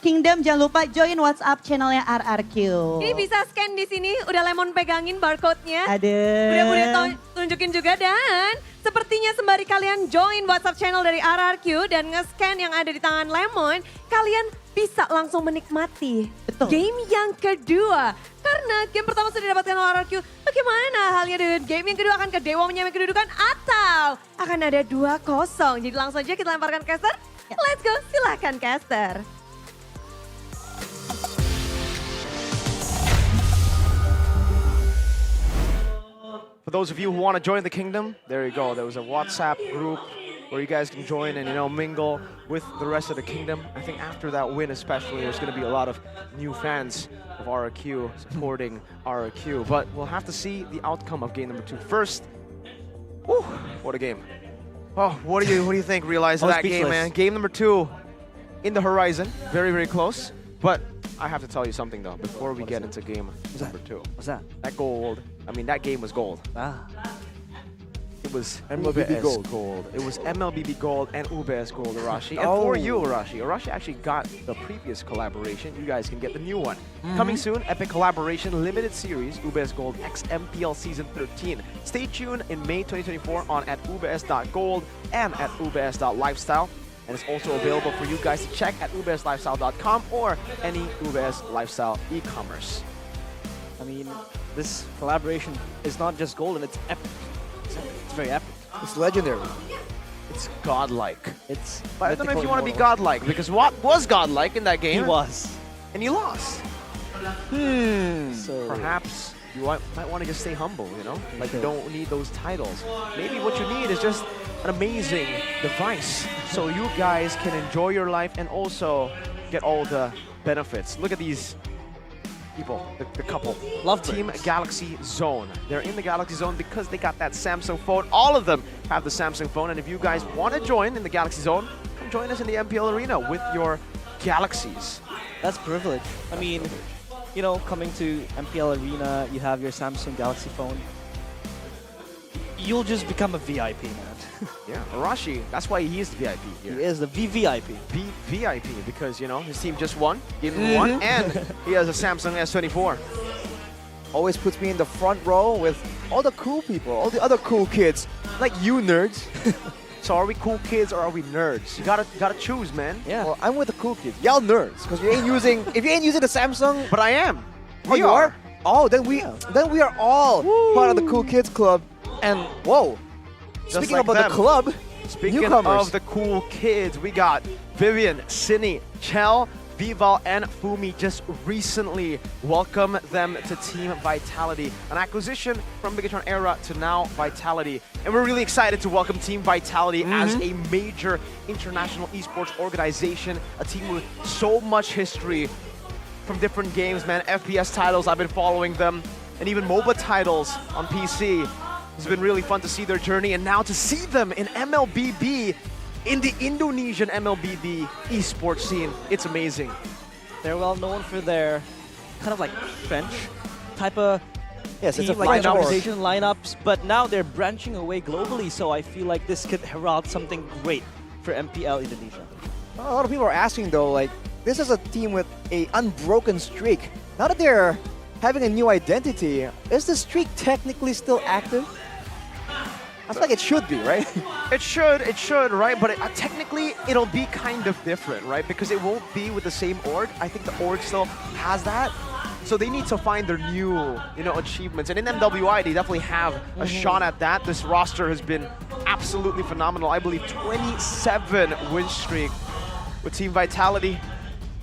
Kingdom jangan lupa join WhatsApp channelnya RRQ. Ini bisa scan di sini, udah Lemon pegangin barcode-nya. Ada. Udah tunjukin juga dan sepertinya sembari kalian join WhatsApp channel dari RRQ dan nge-scan yang ada di tangan Lemon, kalian bisa langsung menikmati game yang kedua. Karena game pertama sudah didapatkan oleh RRQ, bagaimana halnya dengan game yang kedua? Akan ke Dewa menyamai kedudukan atau akan ada 2-0? Jadi langsung aja kita lemparkan caster. Let's go, silahkan caster. For those of you who want to join the kingdom, there you go. There was a WhatsApp group where you guys can join and, mingle with the rest of the kingdom. I think after that win especially, there's going to be a lot of new fans of RRQ supporting RRQ. But we'll have to see the outcome of game number 2 first. Whew, what a game. Oh, what do you think, realizing that game, man? Game number 2 in the horizon, very, very close. But I have to tell you something though, before we get into game number 2. What's that? That game was gold. It was MLBB gold. It was MLBB gold and UBS gold, Arashi. And for you, Arashi actually got the previous collaboration. You guys can get the new one. Coming soon, epic collaboration limited series, UBS Gold X MPL Season 13. Stay tuned in May 2024 on at ubs.gold and at ubs.lifestyle. And it's also available for you guys to check at ubslifestyle.com or any UBS Lifestyle e-commerce. I mean, this collaboration is not just golden, it's epic. It's very epic. It's legendary. It's godlike. But I don't know if mythical you want to be immortal. godlike, because what was godlike in that game? He was. And you lost. So perhaps you might want to just stay humble, Like, you don't need those titles. Maybe what you need is just an amazing device so you guys can enjoy your life and also get all the benefits. Look at these people, the couple. Love Team birds. Galaxy Zone. They're in the Galaxy Zone because they got that Samsung phone. All of them have the Samsung phone. And if you guys want to join in the Galaxy Zone, come join us in the MPL Arena with your Galaxies. That's privilege. I mean, coming to MPL Arena, you have your Samsung Galaxy phone. You'll just become a VIP, man. Yeah, Arashi, that's why he is the VIP here. He is the VVIP. VIP because, his team just won, game number 1, and he has a Samsung S24. Always puts me in the front row with all the cool people, all the other cool kids, like you nerds. So are we cool kids or are we nerds? You gotta choose, man. Yeah. Well, I'm with the cool kids. Y'all nerds, because if you ain't using the Samsung. But I am. Oh, you are? Oh, then we are all part of the cool kids club. And whoa, Just speaking like about them. the club, Speaking newcomers. of the cool kids, we got Vivian, Cindy, Chell, Vival and Fumi just recently welcomed them to Team Vitality. An acquisition from Bigatron Era to now Vitality. And we're really excited to welcome Team Vitality as a major international esports organization. A team with so much history from different games, man. FPS titles, I've been following them. And even MOBA titles on PC. It's been really fun to see their journey. And now to see them in MLBB, in the Indonesian MLBB esports scene. It's amazing. They're well known for their kind of like French type of Yes, it's a team, French organization lineups, but now they're branching away globally, so I feel like this could herald something great for MPL Indonesia. A lot of people are asking though, like, this is a team with a unbroken streak. Now that they're having a new identity, is the streak technically still active? I feel like it should be, right? It should, right? But technically, it'll be kind of different, right? Because it won't be with the same org. I think the org still has that. So they need to find their new, achievements. And in MWI, they definitely have a shot at that. This roster has been absolutely phenomenal. I believe 27 win streak with Team Vitality.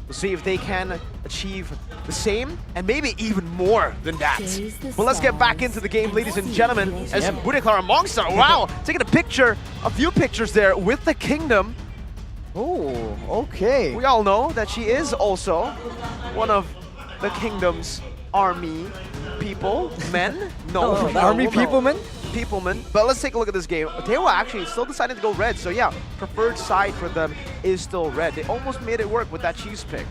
We'll see if they can achieve the same and maybe even more than that. But let's get back into the game, ladies and gentlemen, as Budeklar Monster, wow, taking a few pictures there with the Kingdom. Oh, okay. We all know that she is also one of the Kingdom's army people, men? No, army peoplemen? Peoplemen. But let's take a look at this game. They were actually still deciding to go red, so yeah, preferred side for them is still red. They almost made it work with that cheese pick.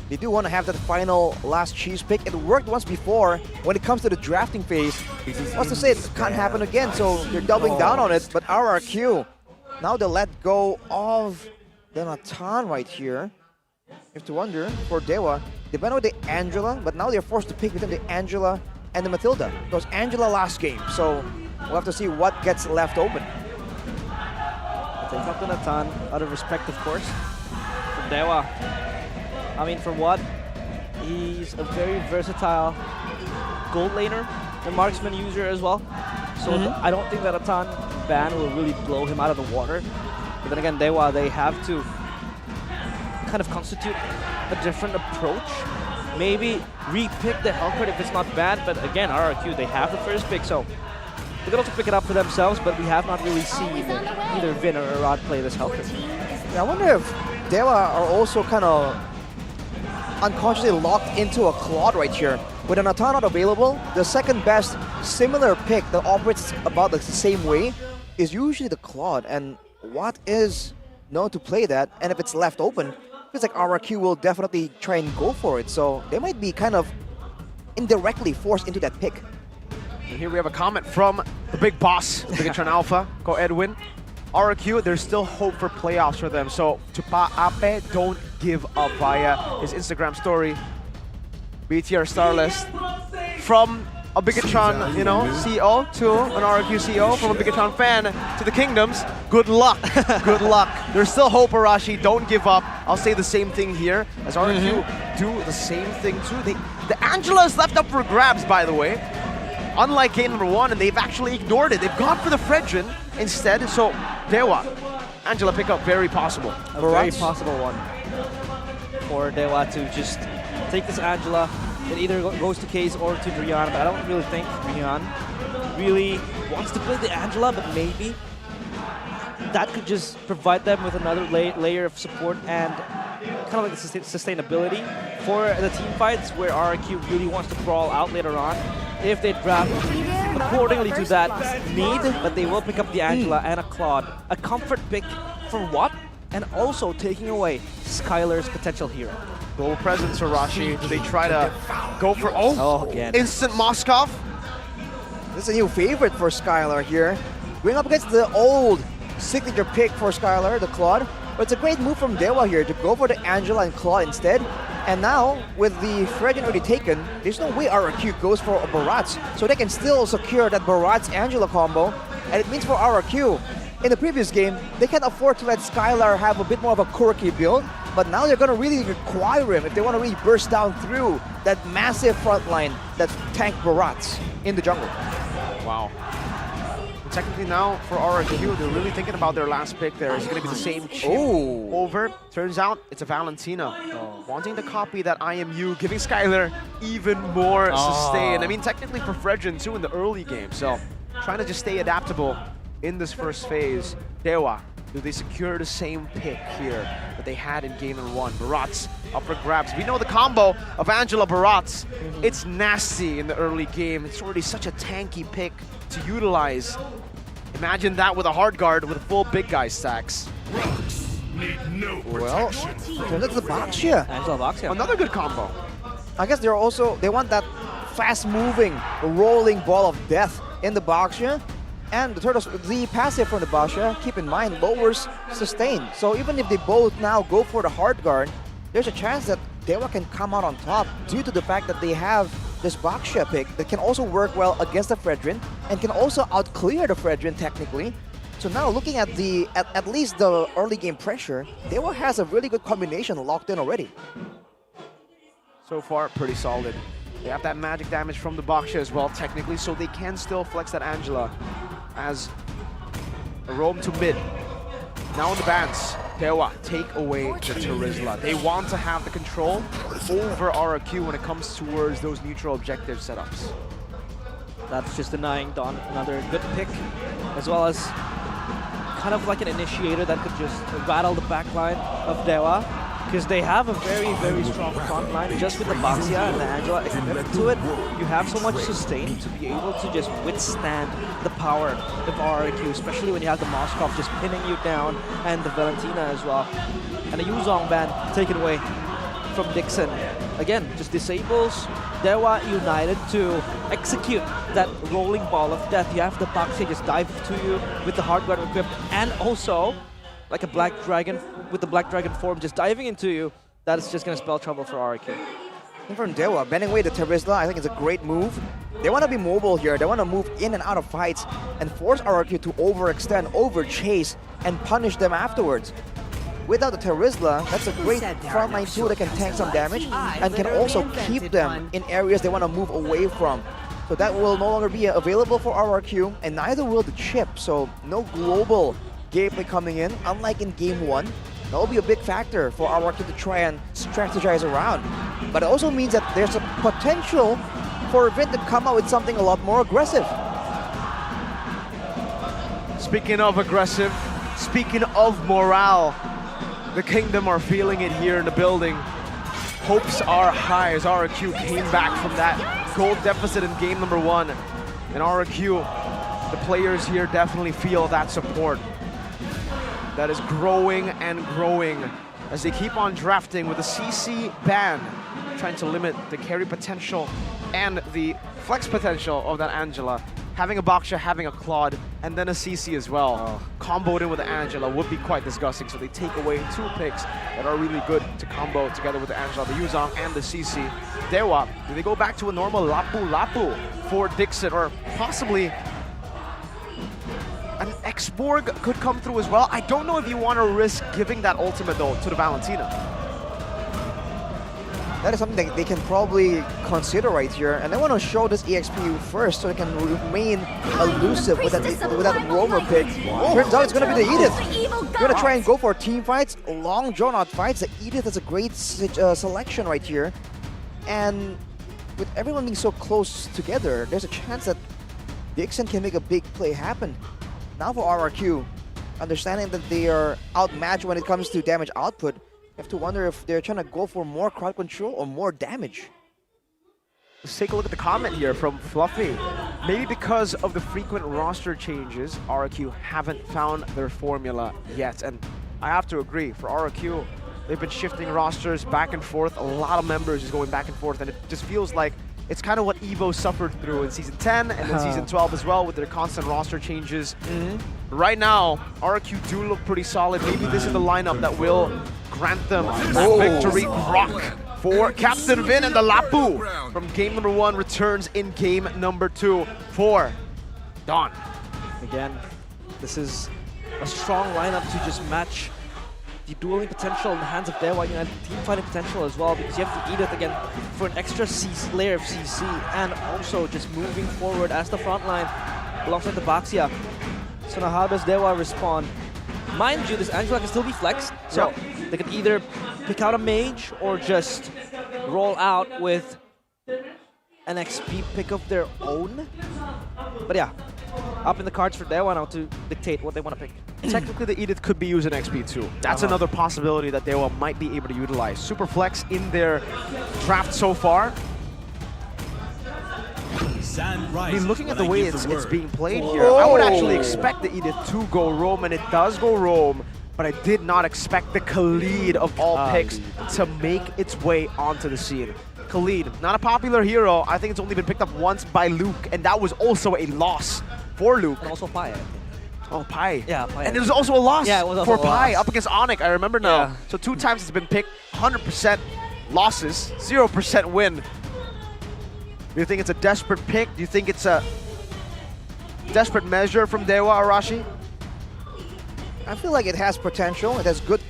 They do want to have that final last cheese pick. It worked once before when it comes to the drafting phase. What's to say it can't happen again, so they're doubling down on it. But RRQ, now they let go of the Nathan right here. You have to wonder for Dewa. They went with the Angela, but now they're forced to pick between the Angela and the Matilda. It was Angela last game, so we'll have to see what gets left open. They took the Nathan out of respect, of course, from Dewa. I mean, from what? He's a very versatile gold laner and marksman user as well. So I don't think that a Nathan ban will really blow him out of the water. But then again, Dewa, they have to kind of constitute a different approach. Maybe re-pick the health card if it's not bad, but again, RRQ, they have the first pick, so they can also pick it up for themselves, but we have not really seen either Vin or Arad play this health card. Yeah, I wonder if Dewa are also kind of unconsciously locked into a Claude right here. With a Nathan not available, the second best similar pick that operates about the same way is usually the Claude, and Watt is known to play that, and if it's left open, feels like RRQ will definitely try and go for it, so they might be kind of indirectly forced into that pick. And here we have a comment from the big boss, Bigatron Alpha, Ko Edwin. RRQ, there's still hope for playoffs for them, so Tupa Ape, don't give up via his Instagram story. BTR star list from a Bigatron, CEO to an RRQ CEO, from a Bigatron fan to the Kingdoms. Good luck, good luck. There's still hope, Arashi, don't give up. I'll say the same thing here, as RRQ do the same thing too. The Angela is left up for grabs, by the way. Unlike game number 1, and they've actually ignored it. They've gone for the Fredrin instead, so Dewa, Angela pickup, very possible. A very possible one for Dewa to just take this Angela. It either goes to Case or to Drian, but I don't really think Drian really wants to play the Angela, but maybe that could just provide them with another layer of support and kind of like the sustainability for the team fights where RRQ really wants to brawl out later on. If they draft accordingly to that need, but they will pick up the Angela and a Claude. A comfort pick for what? And also taking away Skylar's potential hero. Goal presence, Arashi. Do they try to go for again. Instant Moskov? This is a new favorite for Skylar here. Going up against the old signature pick for Skylar, the Claude. But it's a great move from Dewa here to go for the Angela and Claude instead. And now, with the Fredrin already taken, there's no way RRQ goes for a Barats. So they can still secure that Barats-Angela combo. And it means for RRQ, in the previous game, they can't afford to let Skylar have a bit more of a quirky build. But now they're going to really require him if they want to really burst down through that massive front line that tank Barats in the jungle. Wow. Technically now for RRQ, they're really thinking about their last pick there. Is it going to be the same chip over? Turns out it's a Valentina. Wanting to copy that IMU, giving Skylar even more sustain. I mean, technically for Fredrin too in the early game. So trying to just stay adaptable in this first phase. Dewa, do they secure the same pick here that they had in game number 1? Barats up for grabs. We know the combo of Angela Barats. It's nasty in the early game. It's already such a tanky pick to utilize. Imagine that with a hard guard with full big guy stacks. Well, turns out the Baxia. Angela Baxia. Another good combo. I guess they want that fast-moving, rolling ball of death in the Baxia. And the passive from the Baxia, keep in mind, lowers sustain. So even if they both now go for the hard guard, there's a chance that Dewa can come out on top due to the fact that they have this Baxia pick that can also work well against the Fredrin and can also outclear the Fredrin technically. So now looking at at least the early game pressure, Dewa has a really good combination locked in already. So far, pretty solid. They have that magic damage from the Baxia as well technically, so they can still flex that Angela as a roam to mid. Now in the bans, Dewa take away the Terizla. They want to have the control over RRQ when it comes towards those neutral objective setups. That's just denying Dawn another good pick, as well as kind of like an initiator that could just rattle the backline of Dewa, because they have a very, very strong front line just with the Baxia and the Angela equipped to it. You have so much sustain to be able to just withstand the power of RRQ, especially when you have the Moskov just pinning you down and the Valentina as well. And the Yuzong ban taken away from Dixon. Again, just disables Dewa United to execute that rolling ball of death. You have the Baxia just dive to you with the hard guard equipped, and also like a Black Dragon with the Black Dragon form just diving into you. That is just going to spell trouble for RRQ. And from Dewa, banning away the Terizla, I think it's a great move. They want to be mobile here. They want to move in and out of fights and force RRQ to overextend, overchase, and punish them afterwards. Without the Terizla, that's a great frontline tool that can tank some damage and can also keep them in areas they want to move away from. So that will no longer be available for RRQ, and neither will the chip. So no global gameplay coming in, unlike in game 1. That will be a big factor for RRQ to try and strategize around. But it also means that there's a potential for Vint to come out with something a lot more aggressive. Speaking of aggressive, speaking of morale, the Kingdom are feeling it here in the building. Hopes are high as RRQ came back from that goal deficit in game number 1. And RRQ, the players here definitely feel that support that is growing and growing as they keep on drafting with the CC ban, trying to limit the carry potential and the flex potential of that Angela. Having a Baxia, having a Claude, and then a CC as well. Comboed in with the Angela would be quite disgusting, so they take away 2 picks that are really good to combo together with the Angela, the Yuzong, and the CC. Dewa, do they go back to a normal Lapu for Dixon, or possibly an X-Borg could come through as well? I don't know if you want to risk giving that ultimate though to the Valentina. That is something that they can probably consider right here, and they want to show this EXP first so they can remain elusive with that roamer pick. Turns out it's going to be the Edith. You're going to try and go for team fights, long drawn-out fights. The Edith is a great selection right here, and with everyone being so close together, there's a chance that Dixon can make a big play happen. Now for RRQ, understanding that they are outmatched when it comes to damage output, you have to wonder if they're trying to go for more crowd control or more damage. Let's take a look at the comment here from Fluffy. Maybe because of the frequent roster changes, RRQ haven't found their formula yet. And I have to agree, for RRQ, they've been shifting rosters back and forth. A lot of members is going back and forth, and it just feels like it's kind of what EVO suffered through in Season 10 and then Season 12 as well, with their constant roster changes. Right now, RRQ do look pretty solid. Maybe this is the lineup that will grant them that victory. Rock for Captain Vin, and the Lapu from game number 1 returns in game number 2 for Dawn. Again, this is a strong lineup to just match the dueling potential in the hands of Dewa United, team fighting potential as well, because you have the Edith again for an extra layer of CC, and also just moving forward as the front line. alongside the Baxia. So now how does Dewa respond? Mind you, this Angela can still be flexed, so they could either pick out a mage or just roll out with an XP pick of their own. But yeah, up in the cards for Dewa now to dictate what they want to pick. Technically, the Edith could be using XP too. That's another possibility that Dewa might be able to utilize. Super flex in their draft so far. I mean, looking at the way it's being played here, I would actually expect the Edith to go roam, and it does go roam, but I did not expect the Khalid of all picks to make its way onto the scene. Khalid, not a popular hero. I think it's only been picked up once by Luke, and that was also a loss for Luke. And also Pai. Oh, Pai. Yeah, Pai. And it was also a loss for Pai loss. up against Onyx, I remember now. Yeah. So 2 times it's been picked, 100% losses, 0% win. Do you think it's a desperate pick? Do you think it's a desperate measure from Dewa Arashi? I feel like it has potential. It has good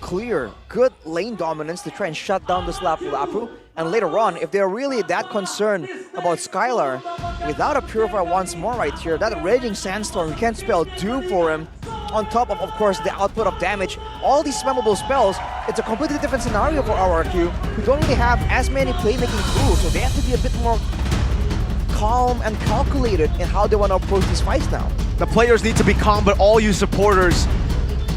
lane dominance to try and shut down this Lapu. And later on, if they're really that concerned about Skylar, without a Purifier once more right here, that Raging Sandstorm, you can't spell Doom for him. On top of course, the output of damage, all these spammable spells, it's a completely different scenario for RRQ, who don't really have as many playmaking tools, so they have to be a bit more calm and calculated in how they want to approach these fights now. The players need to be calm, but all you supporters,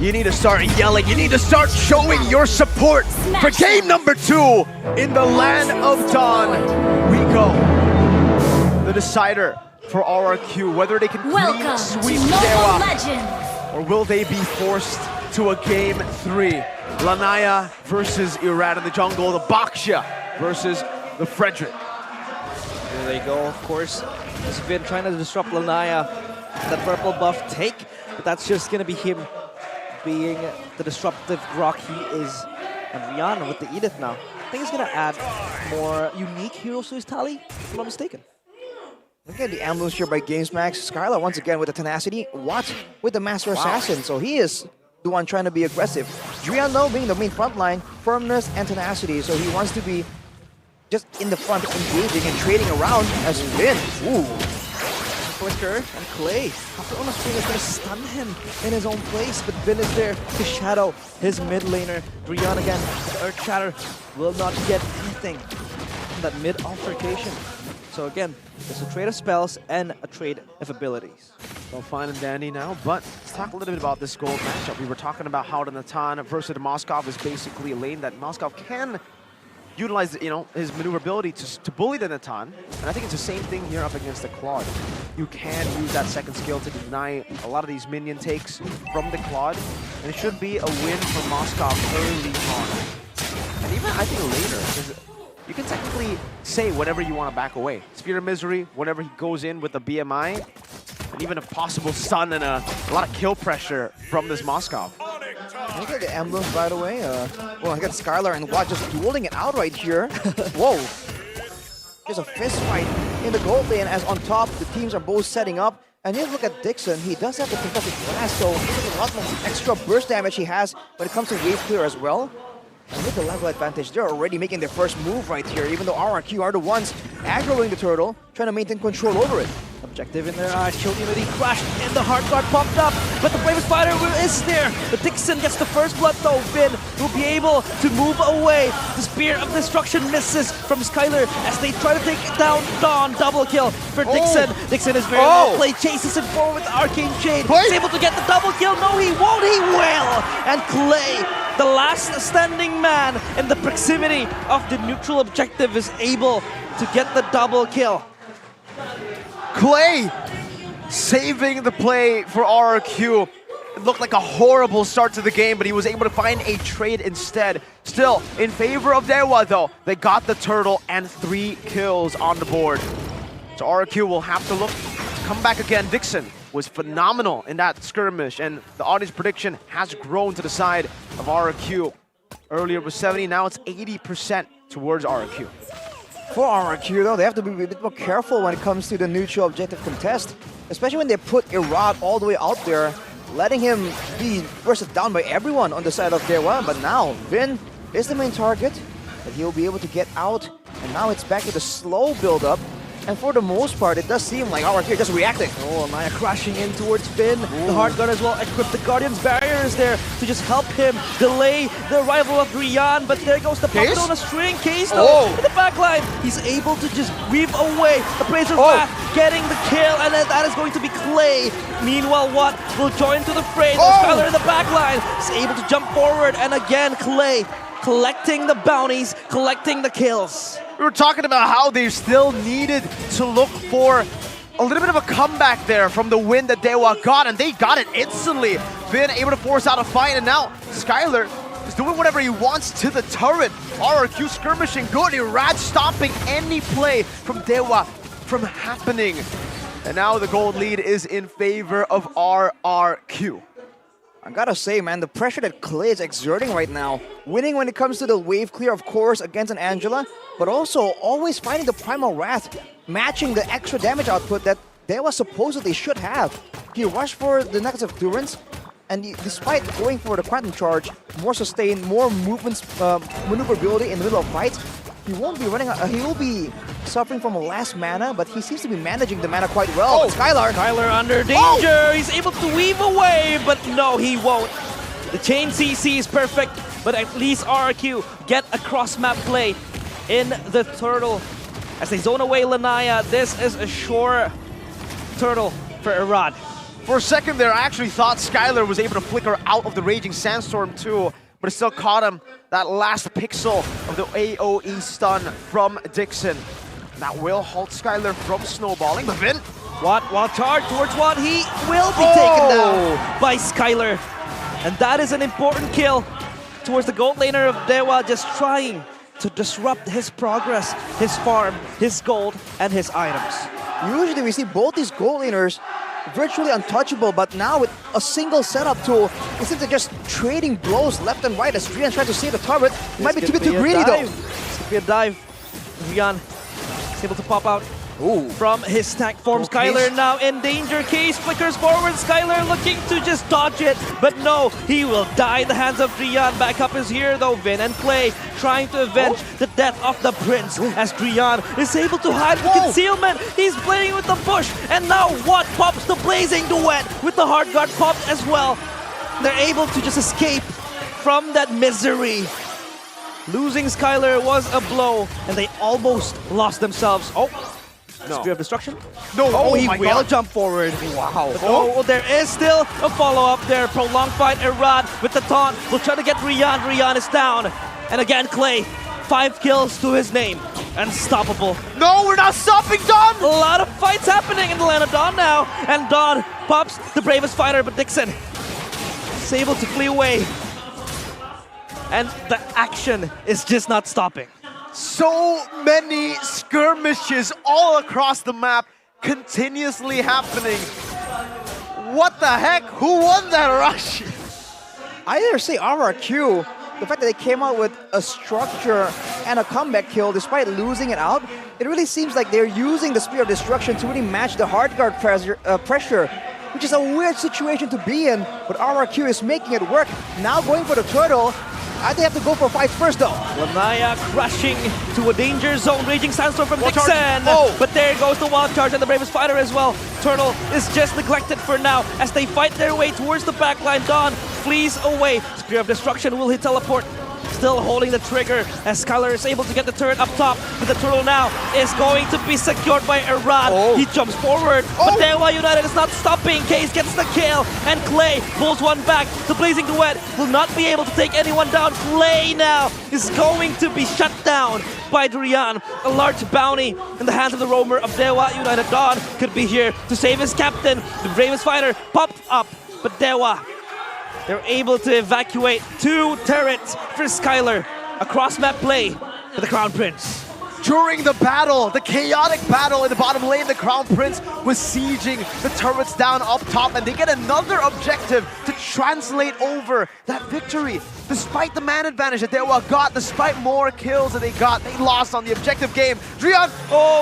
you need to start yelling. You need to start showing your support for game number 2 in the Land of Dawn. We go. The decider for RRQ, whether they can clean sweep Dewa, or will they be forced to a game 3? Lanaya versus Irad in the jungle, the Baxia versus the Frederick. There they go, of course. He's been trying to disrupt Lanaya, that purple buff take, but that's just gonna be him being the disruptive rock he is. And Rihanna with the Edith now. I think he's gonna add more unique heroes to his tally, if I'm not mistaken. Look at the ambulance here by GamesMax. Skylar once again with the tenacity. Watt with the Master Assassin. So he is the one trying to be aggressive. Drian though being the main front line, firmness and tenacity. So he wants to be just in the front, engaging and trading around as Vin. Ooh. Flicker and Clay. After almost Spring is going to stun him in his own place, but Vin is there to shadow his mid laner. Drian again, the Earth Shatter will not get anything from that mid altercation. So again, there's a trade of spells and a trade of abilities. Well, fine and dandy now, but let's talk a little bit about this gold matchup. We were talking about how the Natan versus the Moskov is basically a lane that Moskov can utilize, his maneuverability to bully the Natan, and I think it's the same thing here up against the Claude. You can use that second skill to deny a lot of these minion takes from the Claude, and it should be a win for Moskov early on. And even, I think, later, because you can technically say whenever you want to back away. Sphere of Misery, whenever he goes in with the BMI, and even a possible stun and a lot of kill pressure from this Moskov. Look at the emblem right away. Well, I got Skylar and Watt just dueling it out right here. Whoa. There's a fist fight in the gold lane as on top the teams are both setting up. And you look at Dixon, he does have the Prophetic Blast, so there's a lot more extra burst damage he has when it comes to wave clear as well. And with the level advantage, they're already making their first move right here, even though RRQ are the ones aggroing the turtle, trying to maintain control over it. Objective in their eyes, Chill Unity crashed in, the hard guard popped up, but the Bravest Fighter is there. But Dixon gets the first blood though. Vin will be able to move away. The Spear of Destruction misses from Skylar as they try to take down Dawn. Double kill for Dixon. Dixon is very well played, chases him forward with Arcane Chain. He's able to get the double kill. No, he won't, he will! And Clay, the last standing man in the proximity of the neutral objective, is able to get the double kill. Clay saving the play for RRQ. It looked like a horrible start to the game, but he was able to find a trade instead. Still, in favor of Dewa though, they got the turtle and 3 kills on the board. So RRQ will have to look to come back again. Dixon was phenomenal in that skirmish, and the audience prediction has grown to the side of RRQ. Earlier it was 70, now it's 80% towards RRQ. For RRQ though, they have to be a bit more careful when it comes to the neutral objective contest, especially when they put Irad all the way out there, letting him be bursted down by everyone on the side of Dewa. But now Vin is the main target, but he'll be able to get out, and now it's back to the slow build-up. And for the most part, it does seem like RRQ just reacting. Oh, Maya crashing in towards Finn. The Hard Guard as well equipped the Guardian's barriers there to just help him delay the arrival of Rian. But there goes the puppet on a string. Case though, in the back line, he's able to just weave away the Bracer's Wrath, getting the kill, and then that is going to be Clay. Meanwhile, Watt will join to the fray. Skylar in the back line is able to jump forward, and again, Clay collecting the bounties, collecting the kills. We were talking about how they still needed to look for a little bit of a comeback there from the win that Dewa got, and they got it instantly. Been able to force out a fight, and now Skylar is doing whatever he wants to the turret. RRQ skirmishing good, Irad stopping any play from Dewa from happening. And now the gold lead is in favor of RRQ. I gotta say, man, the pressure that Clay is exerting right now, winning when it comes to the wave clear, of course, against an Angela, but also always finding the Primal Wrath, matching the extra damage output that Dewa supposedly should have. He rushed for the Necklace of Clearance, and despite going for the Quantum Charge, more sustain, more movements, maneuverability in the middle of fights, he won't be running. He will be suffering from a last mana, but he seems to be managing the mana quite well. Skylar under danger. He's able to weave away, but no, he won't. The chain CC is perfect, but at least RRQ get a cross-map play in the turtle. As they zone away Lanaya, this is a sure turtle for Irad. For a second there, I actually thought Skylar was able to flicker out of the Raging Sandstorm too, but it still caught him. That last pixel of the AoE stun from Dixon. That will halt Skylar from snowballing, but Vin. Watt, while charged towards Watt, he will be taken down by Skylar. And that is an important kill towards the gold laner of Dewa, just trying to disrupt his progress, his farm, his gold, and his items. Usually we see both these gold laners virtually untouchable, but now with a single setup tool, it seems they're just trading blows left and right as Rian tries to save the turret. Might be a bit too greedy though. This could be a dive. Rian is able to pop out from his stack form. Skylar now in danger. Case flickers forward. Skylar looking to just dodge it, but no, he will die in the hands of Rian. Backup is here though. Vin and Clay trying to avenge the death of the prince as Rian is able to hide the concealment. He's playing with the bush, and now Watt pops the blazing duet with the hard guard popped as well. They're able to just escape from that misery. Losing Skylar was a blow, and they almost lost themselves. Spear of Destruction? No, he will jump forward. Wow. But there is still a follow-up there. Prolonged fight, Irad with the taunt. Will try to get Rian. Rian is down. And again, Clay, 5 kills to his name. Unstoppable. No, we're not stopping Dawn! A lot of fights happening in the land of Dawn now. And Dawn pops the bravest fighter, but Dixon is able to flee away. And the action is just not stopping. So many skirmishes all across the map continuously happening. What the heck? Who won that rush? I dare say RRQ, the fact that they came out with a structure and a comeback kill despite losing it out, it really seems like they're using the Spear of Destruction to really match the hard guard pressure, which is a weird situation to be in, but RRQ is making it work. Now going for the turtle. I think they have to go for fights first though. Lanaya crashing to a danger zone. Raging Sandstorm from Dixon. But there goes the wild charge and the bravest fighter as well. Turtle is just neglected for now as they fight their way towards the backline. Dawn flees away. Spear of Destruction will hit teleport. Still holding the trigger as Skylar is able to get the turret up top. But the turtle now is going to be secured by Irad. He jumps forward, but Dewa United is not stopping. Case gets the kill, and Clay pulls one back. The Blazing Duet will not be able to take anyone down. Clay now is going to be shut down by Rian. A large bounty in the hands of the roamer of Dewa United. Dawn could be here to save his captain. The bravest fighter popped up, but Dewa, they're able to evacuate 2 turrets for Skylar. A cross-map play for the Crown Prince. During the battle, the chaotic battle in the bottom lane, the Crown Prince was sieging the turrets down up top, and they get another objective to translate over that victory. Despite the man advantage that Dewa got, despite more kills that they got, they lost on the objective game. Drian!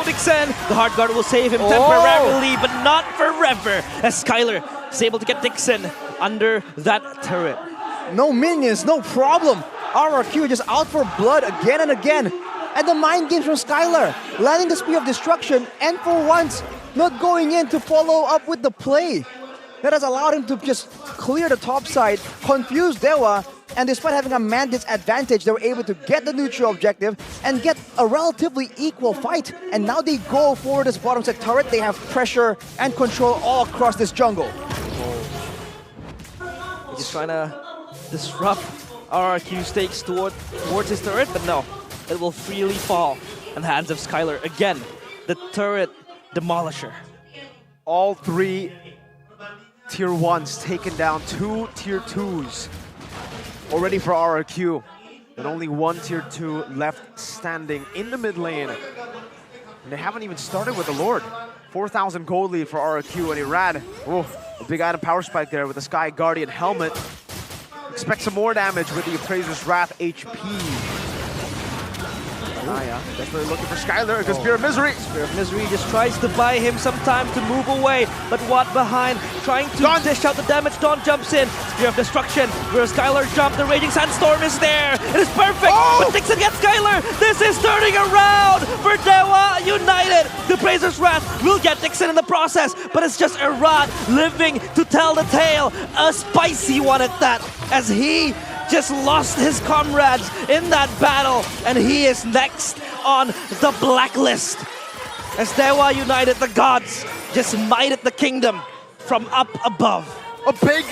Dixon! The hard guard will save him temporarily, but not forever, as Skylar is able to get Dixon under that turret. No minions, no problem. RRQ just out for blood again and again. And the mind games from Skylar, landing the Spear of Destruction, and for once, not going in to follow up with the play. That has allowed him to just clear the top side, confuse Dewa, and despite having a man disadvantage, they were able to get the neutral objective and get a relatively equal fight. And now they go for this bottom side turret. They have pressure and control all across this jungle. He's just trying to disrupt RRQ stakes towards his turret, but no, it will freely fall in the hands of Skylar. Again, the turret demolisher. All 3 Tier 1s taken down, 2 Tier 2s already for RRQ. And only 1 Tier 2 left standing in the mid lane. And they haven't even started with the Lord. 4,000 gold lead for RRQ, and Irad, oh, a big item power spike there with the Sky Guardian helmet. Expect some more damage with the Appraiser's Wrath HP. Naya desperately looking for Skylar, because Spear of Misery. Spear of Misery just tries to buy him some time to move away, but Watt behind, trying to dish out the damage. Dawn jumps in. Spear of Destruction, where Skylar jumped. The Raging Sandstorm is there. It is perfect, but Dixon gets Skylar. This is turning around for Dewa United. The Appraiser's Wrath will get Dixon in the process, but it's just Irad living to tell the tale. A spicy one at that, as he just lost his comrades in that battle, and he is next on the blacklist. As Dewa United, the gods, just mighted the kingdom from up above. A big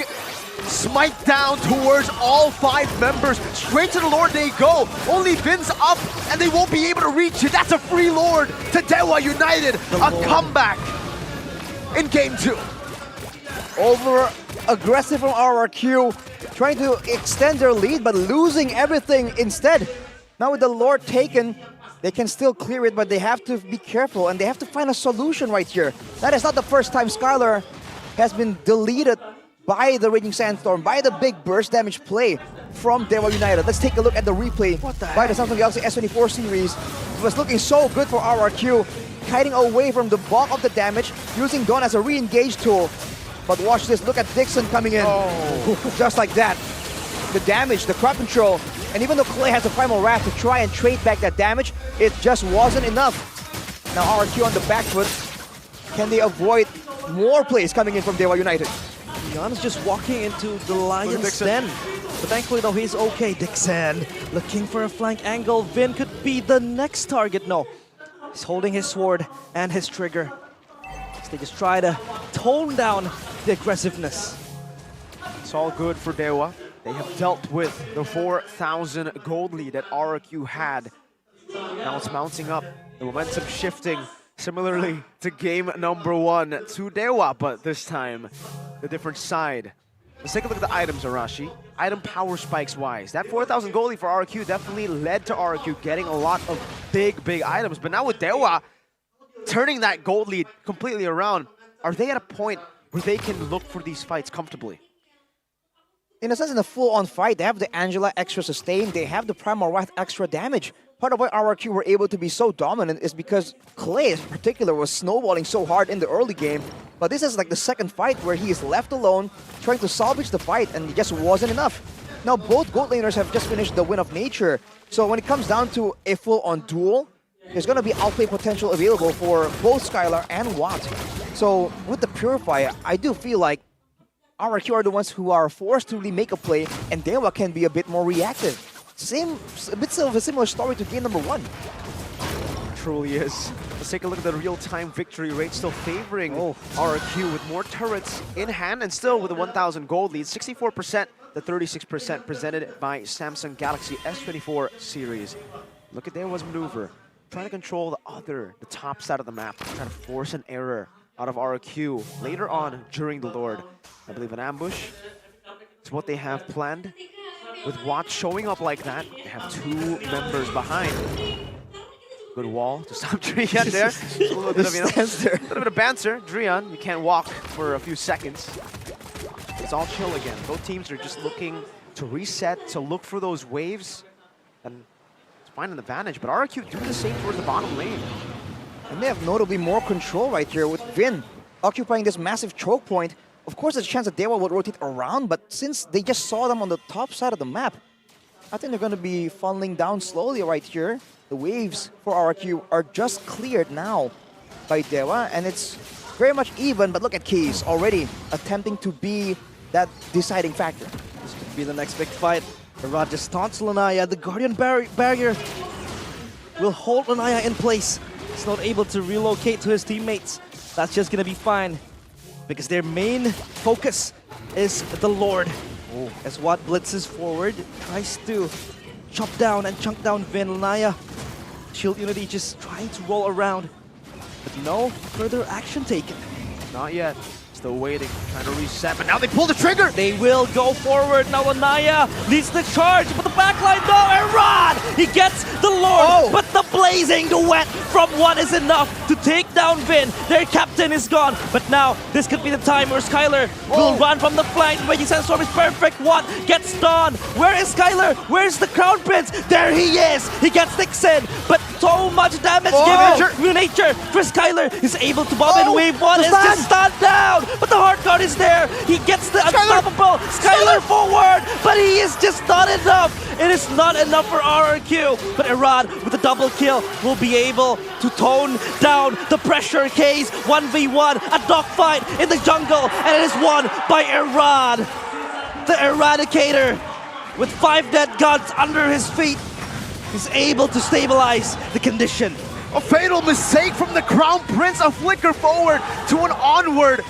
smite down towards all 5 members. Straight to the Lord they go. Only Vin's up, and they won't be able to reach it. That's a free Lord to Dewa United. A comeback in game 2. Over aggressive from RRQ, trying to extend their lead, but losing everything instead. Now with the Lord taken, they can still clear it, but they have to be careful, and they have to find a solution right here. That is not the first time Skylar has been deleted by the Raging Sandstorm, by the big burst damage play from Dewa United. Let's take a look at the replay by the Samsung Galaxy S24 series. It was looking so good for RRQ, kiting away from the bulk of the damage, using Dawn as a re-engage tool. But watch this, look at Dixon coming in. Just like that. The damage, the crowd control, and even though Clay has a Primal Wrath to try and trade back that damage, it just wasn't enough. Now RRQ on the back foot. Can they avoid more plays coming in from Dewa United? Jan's just walking into the Lion's Den. But thankfully, though, he's okay. Dixon looking for a flank angle. Vin could be the next target. No, he's holding his sword and his trigger. So they just try to tone down the aggressiveness. It's all good for Dewa. They have dealt with the 4,000 gold lead that RRQ had. Now it's mounting up, the momentum shifting similarly to game number 1 to Dewa, but this time the different side. Let's take a look at the items, Arashi. Item power spikes wise. That 4,000 gold lead for RRQ definitely led to RRQ getting a lot of big items, but now with Dewa turning that gold lead completely around, are they at a point where they can look for these fights comfortably? In a sense, in a full-on fight, they have the Angela extra sustain, they have the Primal Wrath extra damage. Part of why RRQ were able to be so dominant is because Clay in particular was snowballing so hard in the early game. But this is like the second fight where he is left alone, trying to salvage the fight, and it just wasn't enough. Now both gold laners have just finished the Win of Nature, so when it comes down to a full-on duel, there's going to be outplay potential available for both Skylar and Watt. So with the Purifier, I do feel like RRQ are the ones who are forced to really make a play, and Dewa can be a bit more reactive. A bit of a similar story to game number 1. Truly is. Let's take a look at the real-time victory rate, still favoring RRQ with more turrets in hand, and still with a 1,000 gold lead, 64% to 36% presented by Samsung Galaxy S24 series. Look at Dewa's maneuver, trying to control the top side of the map, trying to force an error out of RRQ later on during the Lord. I believe an ambush is what they have planned. With Watt showing up like that, they have 2 members behind. Good wall to stop Drian there. A little bit of, a little bit of banter. Drian, you can't walk for a few seconds. It's all chill again. Both teams are just looking to reset, to look for those waves, and to find an advantage. But RRQ do the same towards the bottom lane. And they have notably more control right here with Vin occupying this massive choke point. Of course, there's a chance that Dewa will rotate around, but since they just saw them on the top side of the map, I think they're going to be funneling down slowly right here. The waves for RRQ are just cleared now by Dewa, and it's very much even, but look at Keys already attempting to be that deciding factor. This could be the next big fight. Irad just taunts Lanaya. The Guardian barrier will hold Lanaya in place. He's not able to relocate to his teammates. That's just gonna be fine, because their main focus is the Lord. As Watt blitzes forward, tries to chop down and chunk down Vin. Lanaya, Shield Unity just trying to roll around, but no further action taken. Not yet. Still waiting, trying to reset, but now they pull the trigger! They will go forward. Now Lanaya leads the charge, but the backline, no, Irad! He gets the Lord, but the blazing duet from one is enough to take down Vin. Their captain is gone, but now this could be the time where Skylar will run from the flank. Raging Sandstorm is perfect. Watt gets done. Where is Skylar? Where's the Crown Prince? There he is! He gets Dixon, but so much damage given. Nature for Skylar is able to bomb in wave one. Is just stunned down, but the hard guard is there. He gets the unstoppable Skylar forward, but he is just not enough. It is not enough for RRQ, but Irad with a double kill will be able to tone down the pressure case. 1v1, a dogfight in the jungle, and it is won by Irad. The Eradicator, with 5 dead guns under his feet, is able to stabilize the condition. A fatal mistake from the Crown Prince, a flicker forward to an onward.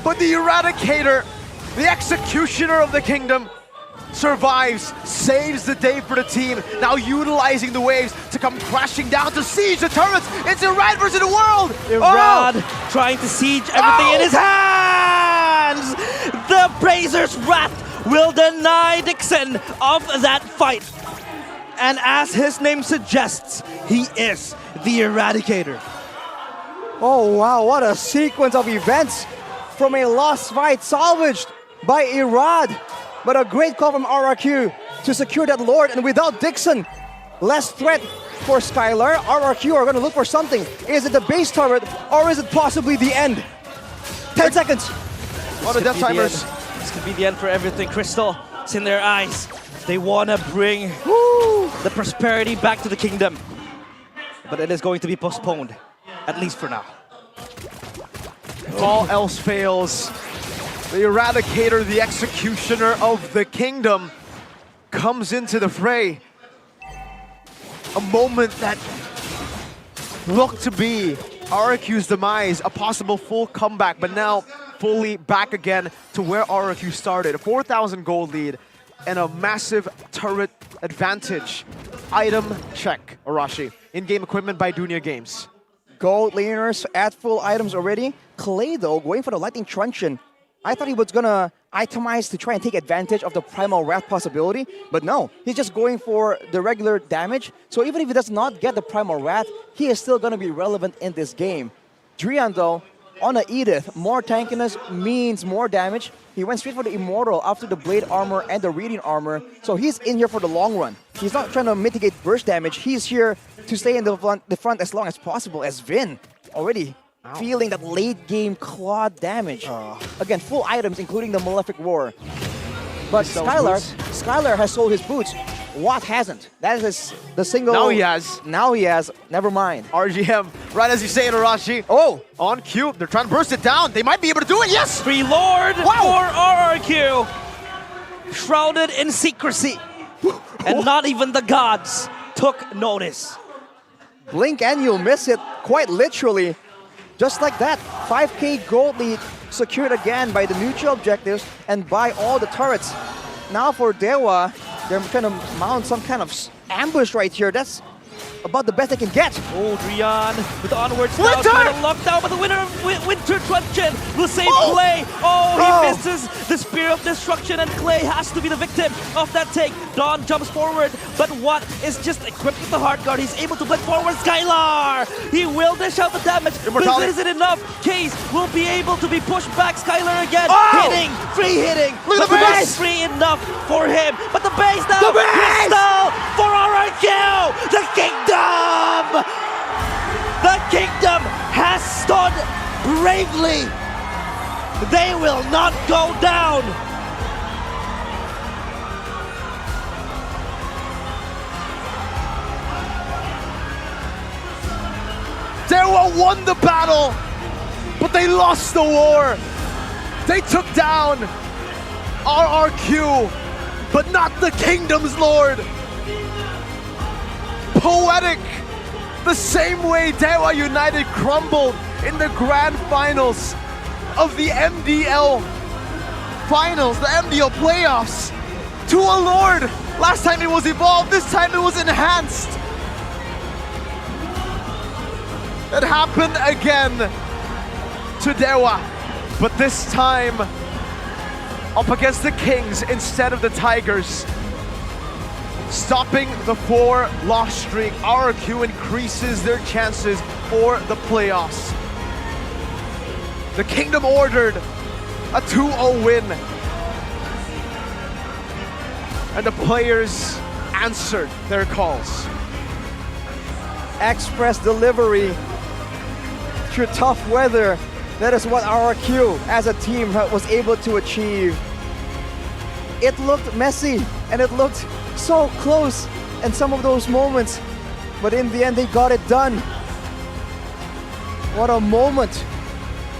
But the Eradicator, the executioner of the kingdom, survives, saves the day for the team, now utilizing the waves to come crashing down to siege the turrets. It's Irad versus the world! Irad trying to siege everything in his hands! The Brazer's Wrath will deny Dixon of that fight. And as his name suggests, he is the Eradicator. Oh wow, what a sequence of events from a lost fight salvaged by Irad. But a great call from RRQ to secure that Lord, and without Dixon, less threat for Skylar. RRQ are going to look for something. Is it the base turret, or is it possibly the end? 10 seconds. On the death timers. This could be the end for everything. Crystal, it's in their eyes. They want to bring the prosperity back to the kingdom. But it is going to be postponed, at least for now. If all else fails, the Eradicator, the executioner of the kingdom, comes into the fray. A moment that looked to be RRQ's demise, a possible full comeback, but now fully back again to where RRQ started. A 4,000 gold lead and a massive turret advantage. Item check, Arashi. In-game equipment by Dunia Games. Gold laners at full items already. Clay though, going for the Lightning Truncheon. I thought he was gonna itemize to try and take advantage of the Primal Wrath possibility, but no, he's just going for the regular damage. So even if he does not get the Primal Wrath, he is still gonna be relevant in this game. Drian though, on a Edith, more tankiness means more damage. He went straight for the Immortal after the Blade Armor and the Radiant Armor, so he's in here for the long run. He's not trying to mitigate burst damage, he's here to stay in the front as long as possible, as Vin already feeling that late game claw damage. Again, full items including the Malefic Roar. But Skylar has sold his boots. Watt hasn't. That is the single. Now he has. Now he has. Never mind. RGM, right as you say it, Arashi. Oh! On cue. They're trying to burst it down. They might be able to do it. Yes! Free Lord for RRQ. Shrouded in secrecy. And not even the gods took notice. Blink and you'll miss it, quite literally. Just like that, 5k gold lead secured again by the neutral objectives and by all the turrets. Now for Dewa, they're trying to mount some kind of ambush right here. That's about the best they can get. Oh, Drian with the onwards now, trying to lock down, but the winner of Winter Truncheon will save Clay. Oh, he misses the Spear of Destruction, and Clay has to be the victim of that take. Dawn jumps forward, but Watt is just equipped with the hard guard. He's able to blend forward. Skylar! He will dish out the damage, but is it enough? Case will be able to be pushed back. Skylar again, hitting, free hitting. Look at but the not base! free enough for him. But the base now, Crystal for RRQ! The kingdom! The kingdom has stood bravely. They will not go down. Dewa won the battle, but they lost the war. They took down RRQ, but not the Kingdom's Lord. Poetic, the same way Dewa United crumbled in the grand finals of the MDL finals, the MDL playoffs, to a Lord. Last time it was evolved, this time it was enhanced. It happened again to Dewa, but this time up against the Kings instead of the Tigers. Stopping the 4-loss streak, RRQ increases their chances for the playoffs. The Kingdom ordered a 2-0 win, and the players answered their calls. Express delivery through tough weather. That is what RRQ as a team was able to achieve. It looked messy and it looked so close in some of those moments, but in the end they got it done. What a moment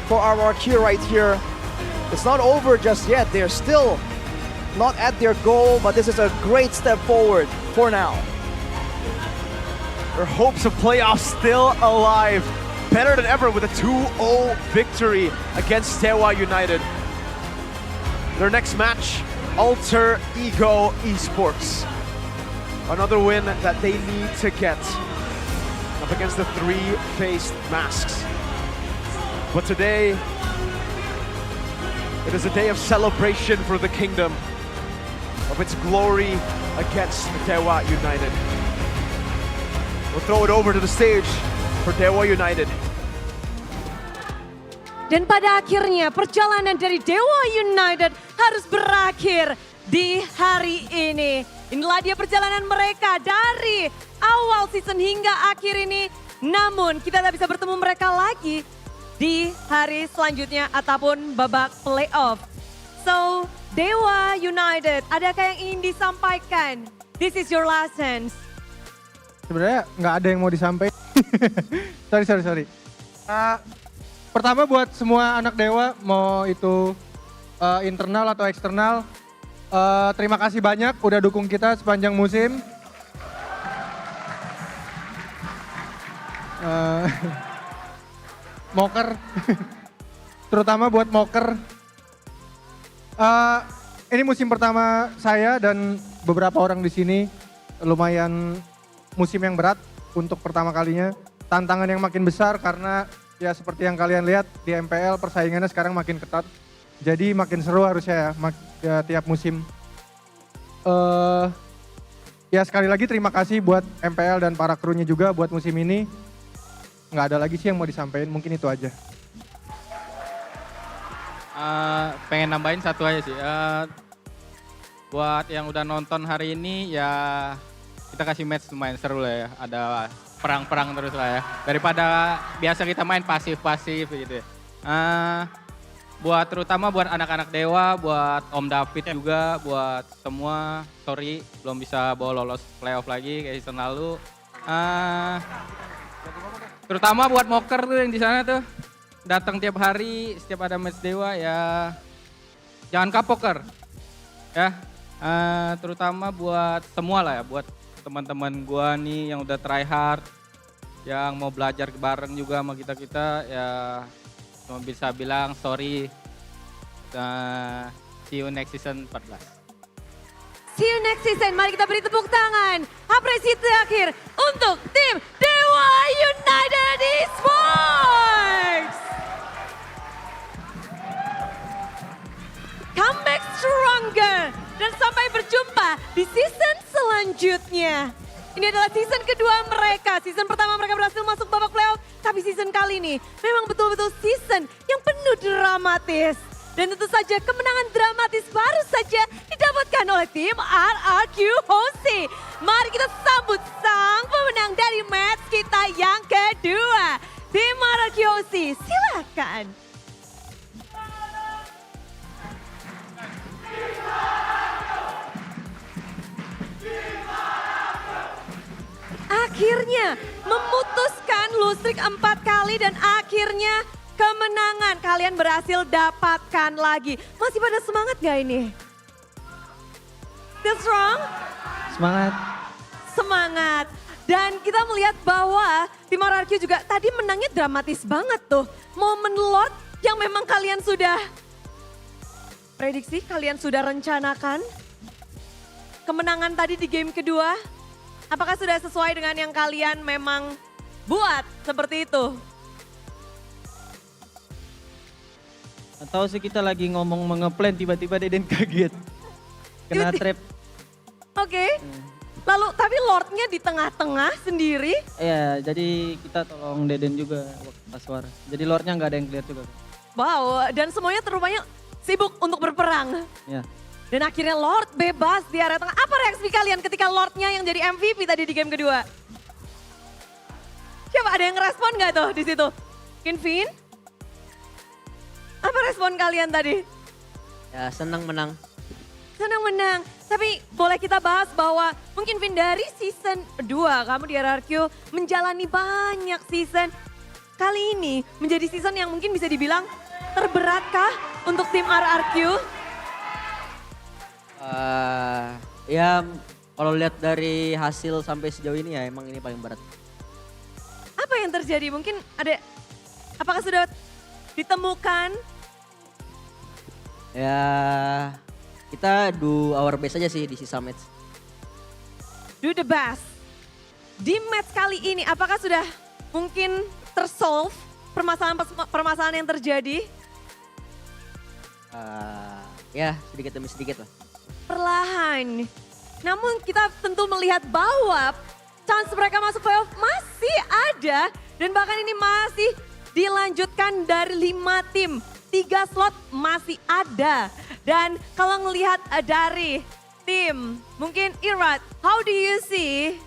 for RRQ right here. It's not over just yet. They're still not at their goal, but this is a great step forward for now. Their hopes of playoffs still alive. Better than ever with a 2-0 victory against Dewa United. Their next match, Alter Ego Esports. Another win that they need to get up against the 3-faced masks. But today, it is a day of celebration for the Kingdom of its glory against Dewa United. We'll throw it over to the stage for Dewa United. Dan pada akhirnya perjalanan dari Dewa United harus berakhir di hari ini. Inilah dia perjalanan mereka dari awal season hingga akhir ini. Namun kita tak bisa bertemu mereka lagi di hari selanjutnya ataupun babak playoff. So Dewa United, adakah yang ingin disampaikan? This is your last chance. Sebenarnya nggak ada yang mau disampaikan. sorry. Pertama buat semua anak Dewa, mau itu internal atau eksternal, terima kasih banyak udah dukung kita sepanjang musim. Moker, terutama buat Moker. Ini musim pertama saya dan beberapa orang di sini, lumayan musim yang berat untuk pertama kalinya. Tantangan yang makin besar karena ya seperti yang kalian lihat di MPL persaingannya sekarang makin ketat. Jadi makin seru harusnya ya tiap musim. Ya sekali lagi terima kasih buat MPL dan para krunya juga buat musim ini. Nggak ada lagi sih yang mau disampaikan, mungkin itu aja. Pengen nambahin satu aja sih. Buat yang udah nonton hari ini ya kita kasih match lumayan seru lah ya. Ada perang-perang terus lah ya. Daripada biasa kita main pasif-pasif gitu ya. Terutama buat anak-anak Dewa, buat Om David juga, buat semua. Sorry belum bisa bawa lolos playoff lagi kayak season lalu. Terutama buat Moker tuh yang di sana tuh. Datang tiap hari, setiap ada match Dewa ya. Jangan kapoker. Ya. Terutama buat semua lah ya, buat teman-teman gua nih yang udah try hard, yang mau belajar bareng juga sama kita ya cuma bisa bilang sorry. See you next season 14. See you next season. Mari kita beri tepuk tangan. Apresiasi akhir untuk tim Dewa United Esports. Come back stronger. Dan sampai berjumpa di season selanjutnya. Ini adalah season kedua mereka. Season pertama mereka berhasil masuk babak playoff. Tapi season kali ini memang betul-betul season yang penuh dramatis. Dan tentu saja kemenangan dramatis baru saja didapatkan oleh tim RRQ Hosi. Mari kita sambut sang pemenang dari match kita yang kedua. Tim RRQ Hosi, silakan. Akhirnya hanya memutuskan lose streak 4 kali dan akhirnya kemenangan kalian berhasil dapatkan lagi. Masih pada semangat gak ini? Still strong? Semangat. Semangat. Dan kita melihat bahwa tim RRQ juga tadi menangnya dramatis banget tuh. Momen Lord yang memang kalian sudah prediksi, kalian sudah rencanakan. Kemenangan tadi di game kedua, apakah sudah sesuai dengan yang kalian memang buat seperti itu? Atau sih kita lagi ngomong mengeplan tiba-tiba Deden kaget. Kena trap. Oke. Lalu tapi Lordnya di tengah-tengah sendiri. Iya, jadi kita tolong Deden juga pas suara. Jadi Lordnya nggak ada yang clear juga. Wow, dan semuanya terupanya sibuk untuk berperang. Ya. Dan akhirnya Lord bebas di area tengah. Apa reaksi kalian ketika Lordnya yang jadi MVP tadi di game kedua? Coba ada yang ngerespon nggak tuh di situ? Vin? Apa respon kalian tadi? Ya senang menang. Senang menang. Tapi boleh kita bahas bahwa mungkin Vin dari season 2 kamu di RRQ menjalani banyak season. Kali ini menjadi season yang mungkin bisa dibilang terberatkah untuk tim RRQ? Ya kalau lihat dari hasil sampai sejauh ini ya emang ini paling berat. Apa yang terjadi? Mungkin ada, apakah sudah ditemukan? Ya kita do our best aja sih di sisa match. Do the best. Di match kali ini apakah sudah mungkin tersolve permasalahan yang terjadi? Ya sedikit demi sedikit lah. Perlahan. Namun kita tentu melihat bahwa chance mereka masuk playoff masih ada. Dan bahkan ini masih dilanjutkan dari 5 tim. 3 slot masih ada. Dan kalau ngelihat dari tim, mungkin Irat, how do you see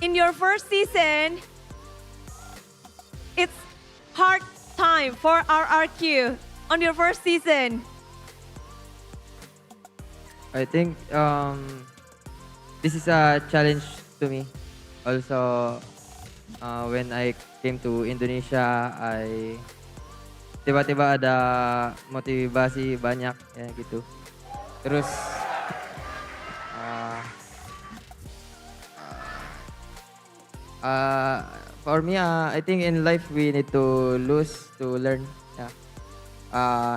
in your first season, it's hard time for RRQ on your first season? I think this is a challenge to me. Also, when I came to Indonesia, tiba-tiba ada motivasi banyak ya gitu. Terus for me, I think in life we need to lose to learn. Yeah.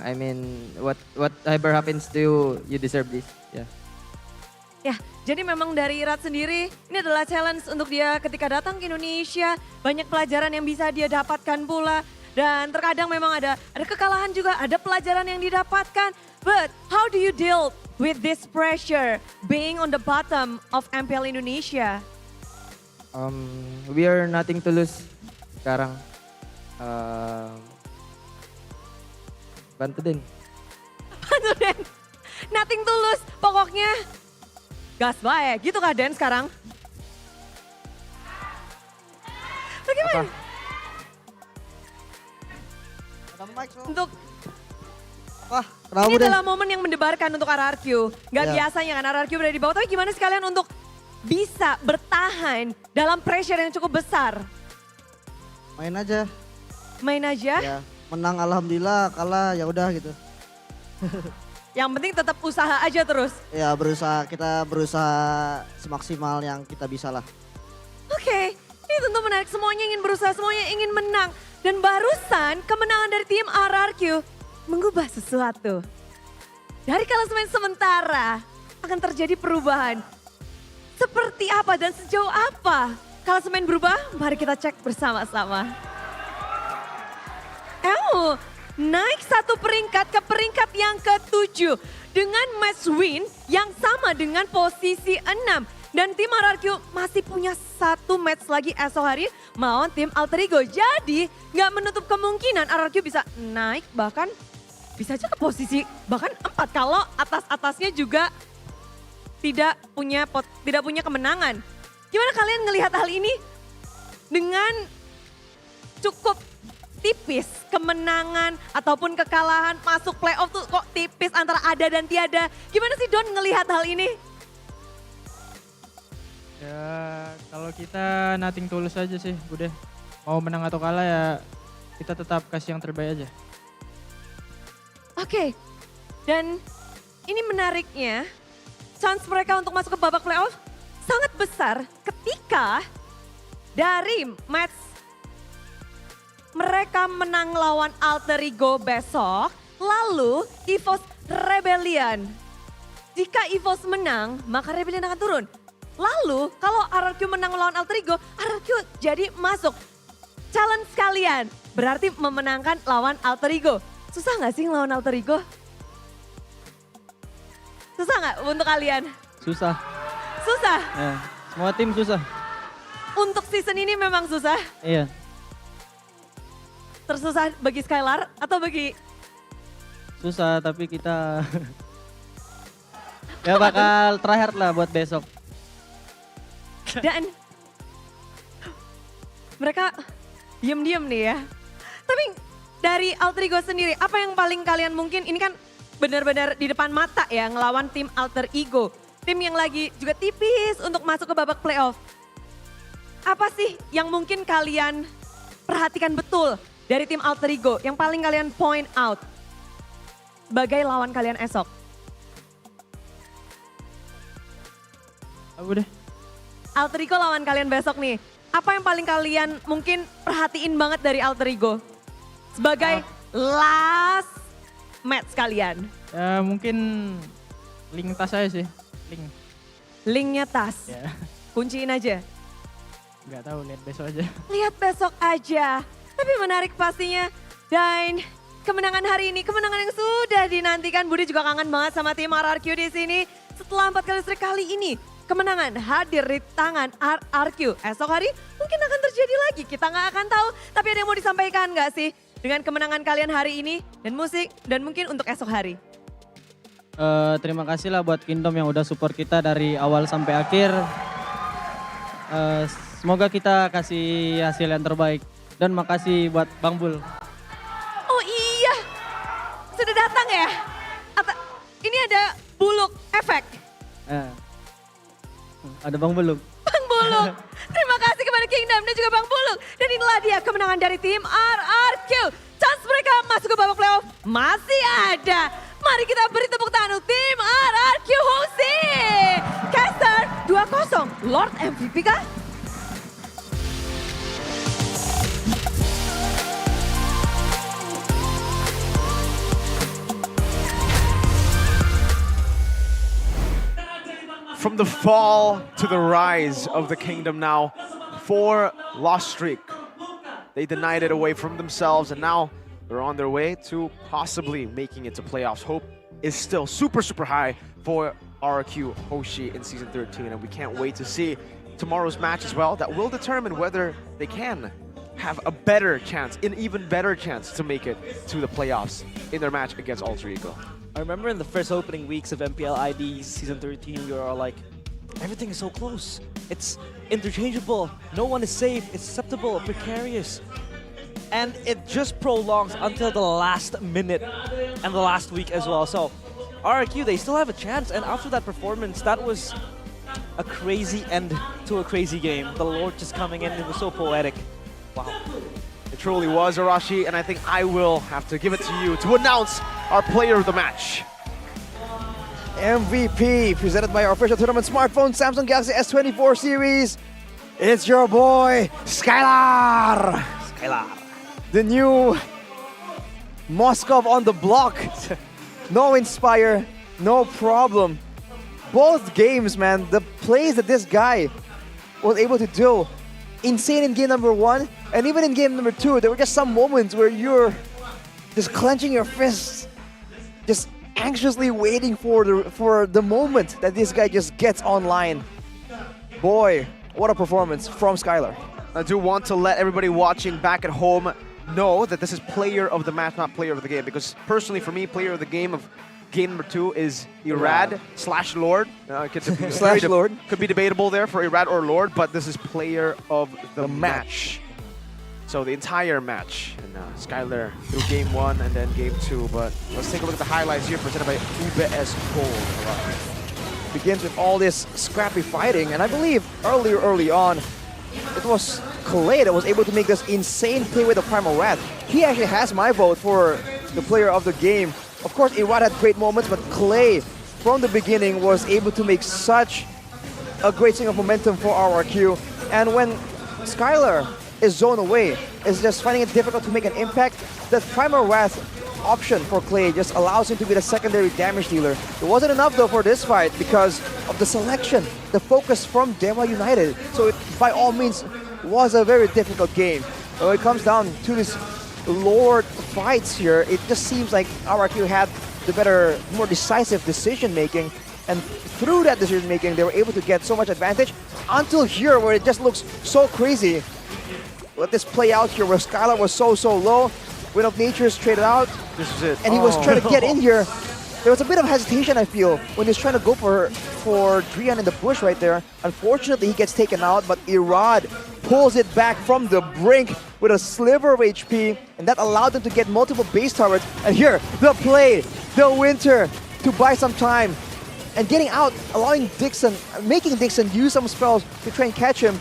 I mean, whatever happens to you, you deserve this. Yeah. Ya, jadi memang dari Irat sendiri, ini adalah challenge untuk dia ketika datang ke Indonesia. Banyak pelajaran yang bisa dia dapatkan pula. Dan terkadang memang ada kekalahan juga, ada pelajaran yang didapatkan. But how do you deal with this pressure being on the bottom of MPL Indonesia? We are nothing to lose sekarang. Bantu Den. Bantu Den. Nothing to lose, pokoknya gas bae. Gitu kah Den sekarang? Bagaimana? Untuk ini adalah momen yang mendebarkan untuk RRQ. Gak biasanya kan RRQ berada di bawah. Tapi gimana sekalian untuk bisa bertahan dalam pressure yang cukup besar? Main aja. Main aja? Ya, menang alhamdulillah, kalah ya udah gitu. Yang penting tetap usaha aja terus. Ya kita berusaha semaksimal yang kita bisa lah. Oke, ini tentu menarik. Semuanya ingin berusaha, semuanya ingin menang. Dan barusan kemenangan dari tim RRQ mengubah sesuatu. Dari klasemen sementara akan terjadi perubahan. Seperti apa dan sejauh apa klasemen berubah? Mari kita cek bersama-sama. Naik 1 peringkat ke peringkat yang ke-7 dengan match win yang sama dengan posisi 6. Dan tim RRQ masih punya 1 match lagi esok hari melawan tim Alter Ego. Jadi nggak menutup kemungkinan RRQ bisa naik bahkan bisa aja ke posisi bahkan 4 kalau atas-atasnya juga tidak punya kemenangan. Gimana kalian ngelihat hal ini? Dengan cukup tipis kemenangan ataupun kekalahan masuk playoff tuh kok tipis antara ada dan tiada. Gimana sih Don ngelihat hal ini? Ya kalau kita nothing tulus aja sih, udah mau menang atau kalah ya kita tetap kasih yang terbaik aja. Oke, dan ini menariknya, chance mereka untuk masuk ke babak playoff sangat besar ketika dari match mereka menang lawan Alter Ego besok, lalu EVOS Rebellion. Jika EVOS menang, maka Rebellion akan turun. Lalu kalau RRQ menang lawan Alter Ego, RRQ jadi masuk. Challenge kalian berarti memenangkan lawan Alter Ego. Susah gak sih ngelawan Alter Ego? Susah gak untuk kalian? Susah. Susah? Ya, semua tim susah. Untuk season ini memang susah? Iya. Tersusah bagi Skylar atau bagi... Susah tapi kita ya bakal tryhard lah buat besok. Dan mereka diem-diem nih ya. Tapi dari Alter Ego sendiri, apa yang paling kalian mungkin, ini kan benar-benar di depan mata ya ngelawan tim Alter Ego. Tim yang lagi juga tipis untuk masuk ke babak playoff. Apa sih yang mungkin kalian perhatikan betul dari tim Alter Ego yang paling kalian point out sebagai lawan kalian esok? Aku deh. Alter Ego lawan kalian besok nih. Apa yang paling kalian mungkin perhatiin banget dari Alter Ego sebagai last match kalian? Ya mungkin link tas aja sih, link. Linknya tas, Ya. kunciin aja. Nggak tahu, lihat besok aja. Lihat besok aja. Tapi menarik pastinya. Dan kemenangan hari ini, kemenangan yang sudah dinantikan. Budi juga kangen banget sama tim RRQ di sini. Setelah 4 kali streak kali ini, kemenangan hadir di tangan RRQ. Esok hari mungkin akan terjadi lagi, kita nggak akan tahu. Tapi ada yang mau disampaikan nggak sih dengan kemenangan kalian hari ini dan musik dan mungkin untuk esok hari? Terima kasih lah buat Kingdom yang udah support kita dari awal sampai akhir. Semoga kita kasih hasil yang terbaik. Dan makasih buat Bang Bul. Oh iya, sudah datang ya? Ini ada buluk efek. Ada Bang Buluk. Bang Buluk, terima kasih kepada Kingdom dan juga Bang Buluk. Dan inilah dia kemenangan dari tim RRQ. Chance mereka masuk ke babak playoff masih ada. Mari kita beri tepuk tangan untuk tim RRQ Hosi. Caster 2-0, Lord MVP kah? From the fall to the rise of the Kingdom now, 4 loss streak. They denied it away from themselves and now they're on their way to possibly making it to playoffs. Hope is still super, super high for RRQ Hoshi in Season 13 and we can't wait to see tomorrow's match as well. That will determine whether they can have a better chance, an even better chance to make it to the playoffs in their match against Alter Ego. I remember in the first opening weeks of MPL ID Season 13, we were all like, everything is so close. It's interchangeable. No one is safe. It's susceptible, precarious. And it just prolongs until the last minute and the last week as well. So RRQ, they still have a chance. And after that performance, that was a crazy end to a crazy game. The Lord just coming in, it was so poetic. Wow. It truly was, Arashi, and I think I will have to give it to you to announce our player of the match. MVP, presented by our official tournament smartphone, Samsung Galaxy S24 series. It's your boy, Skylar! Skylar. The new Moskov on the block. No Inspire, no problem. Both games, man, the plays that this guy was able to do, insane in game number 1, and even in game number 2, there were just some moments where you're just clenching your fists, just anxiously waiting for the moment that this guy just gets online. Boy, what a performance from Skylar. I do want to let everybody watching back at home know that this is player of the match, not player of the game, because personally for me, player of the game of game number 2 is Irad / Lord. Slash Lord. Could be debatable there for Irad or Lord, but this is player of the match. So the entire match, and Skylar through game 1 and then game 2. But let's take a look at the highlights here presented by UBS Gold. begins with all this scrappy fighting, and I believe early on, it was Clay that was able to make this insane play with the Primal Wrath. He actually has my vote for the player of the game. Of course, Irad had great moments, but Clay, from the beginning, was able to make such a great swing of momentum for RRQ. And when Skylar is zoned away, is just finding it difficult to make an impact, the Primal Wrath option for Clay just allows him to be the secondary damage dealer. It wasn't enough though for this fight because of the selection, the focus from Dewa United. So it, by all means, was a very difficult game. When it comes down to this Lord fights here, it just seems like RRQ had the better, more decisive decision making, and through that decision making, they were able to get so much advantage until here where it just looks so crazy. Let this play out here where Skylar was so low. Wind of Nature's traded out. This is it. And he was trying to get in here. There was a bit of hesitation, I feel, when he was trying to go for Drian in the bush right there. Unfortunately, he gets taken out, but Irad pulls it back from the brink with a sliver of HP, and that allowed them to get multiple base turrets. And here, the play, the Winter, to buy some time, and getting out, allowing Dixon, making Dixon use some spells to try and catch him.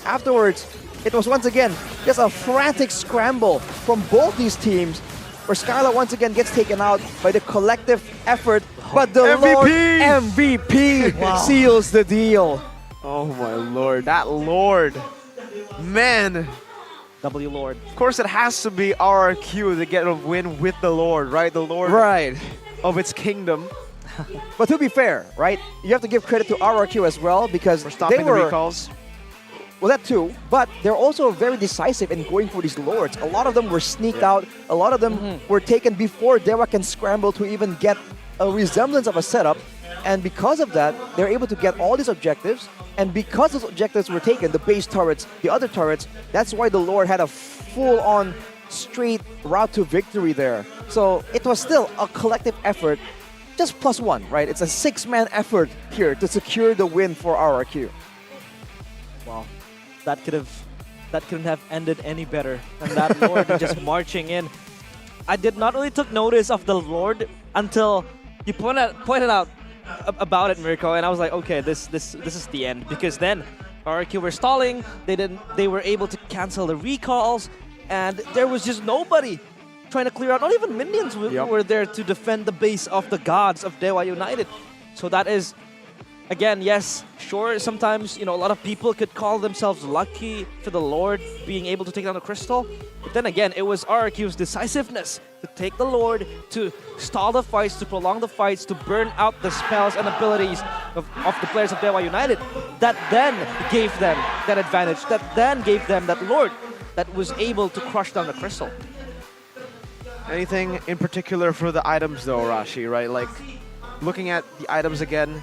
Afterwards, it was once again just a frantic scramble from both these teams, where Skylar once again gets taken out by the collective effort, but the MVP! Lord MVP seals the deal. Oh my lord, that Lord. Man. W Lord. Of course, it has to be RRQ to get a win with the Lord, right? The Lord of its kingdom. But to be fair, right, you have to give credit to RRQ as well because for stopping the recalls. Well, that too, but they're also very decisive in going for these lords. A lot of them were sneaked out. A lot of them were taken before Dewa can scramble to even get a resemblance of a setup. And because of that, they're able to get all these objectives. And because those objectives were taken, the base turrets, the other turrets, that's why the Lord had a full-on straight route to victory there. So it was still a collective effort, just +1, right? It's a 6-man effort here to secure the win for RRQ. Wow. That couldn't have ended any better than that Lord just marching in. I did not really took notice of the Lord until you pointed out about it, Mirko, and I was like, okay, this is the end, because then RRQ were stalling. They were able to cancel the recalls, and there was just nobody trying to clear out. Not even minions were there to defend the base of the gods of Dewa United. So that is. Again, yes, sure, sometimes, you know, a lot of people could call themselves lucky for the Lord being able to take down the crystal. But then again, it was RRQ's decisiveness to take the Lord, to stall the fights, to prolong the fights, to burn out the spells and abilities of the players of Dewa United. That then gave them that advantage, that then gave them that Lord that was able to crush down the crystal. Anything in particular for the items though, Rashi, right? Like, looking at the items again,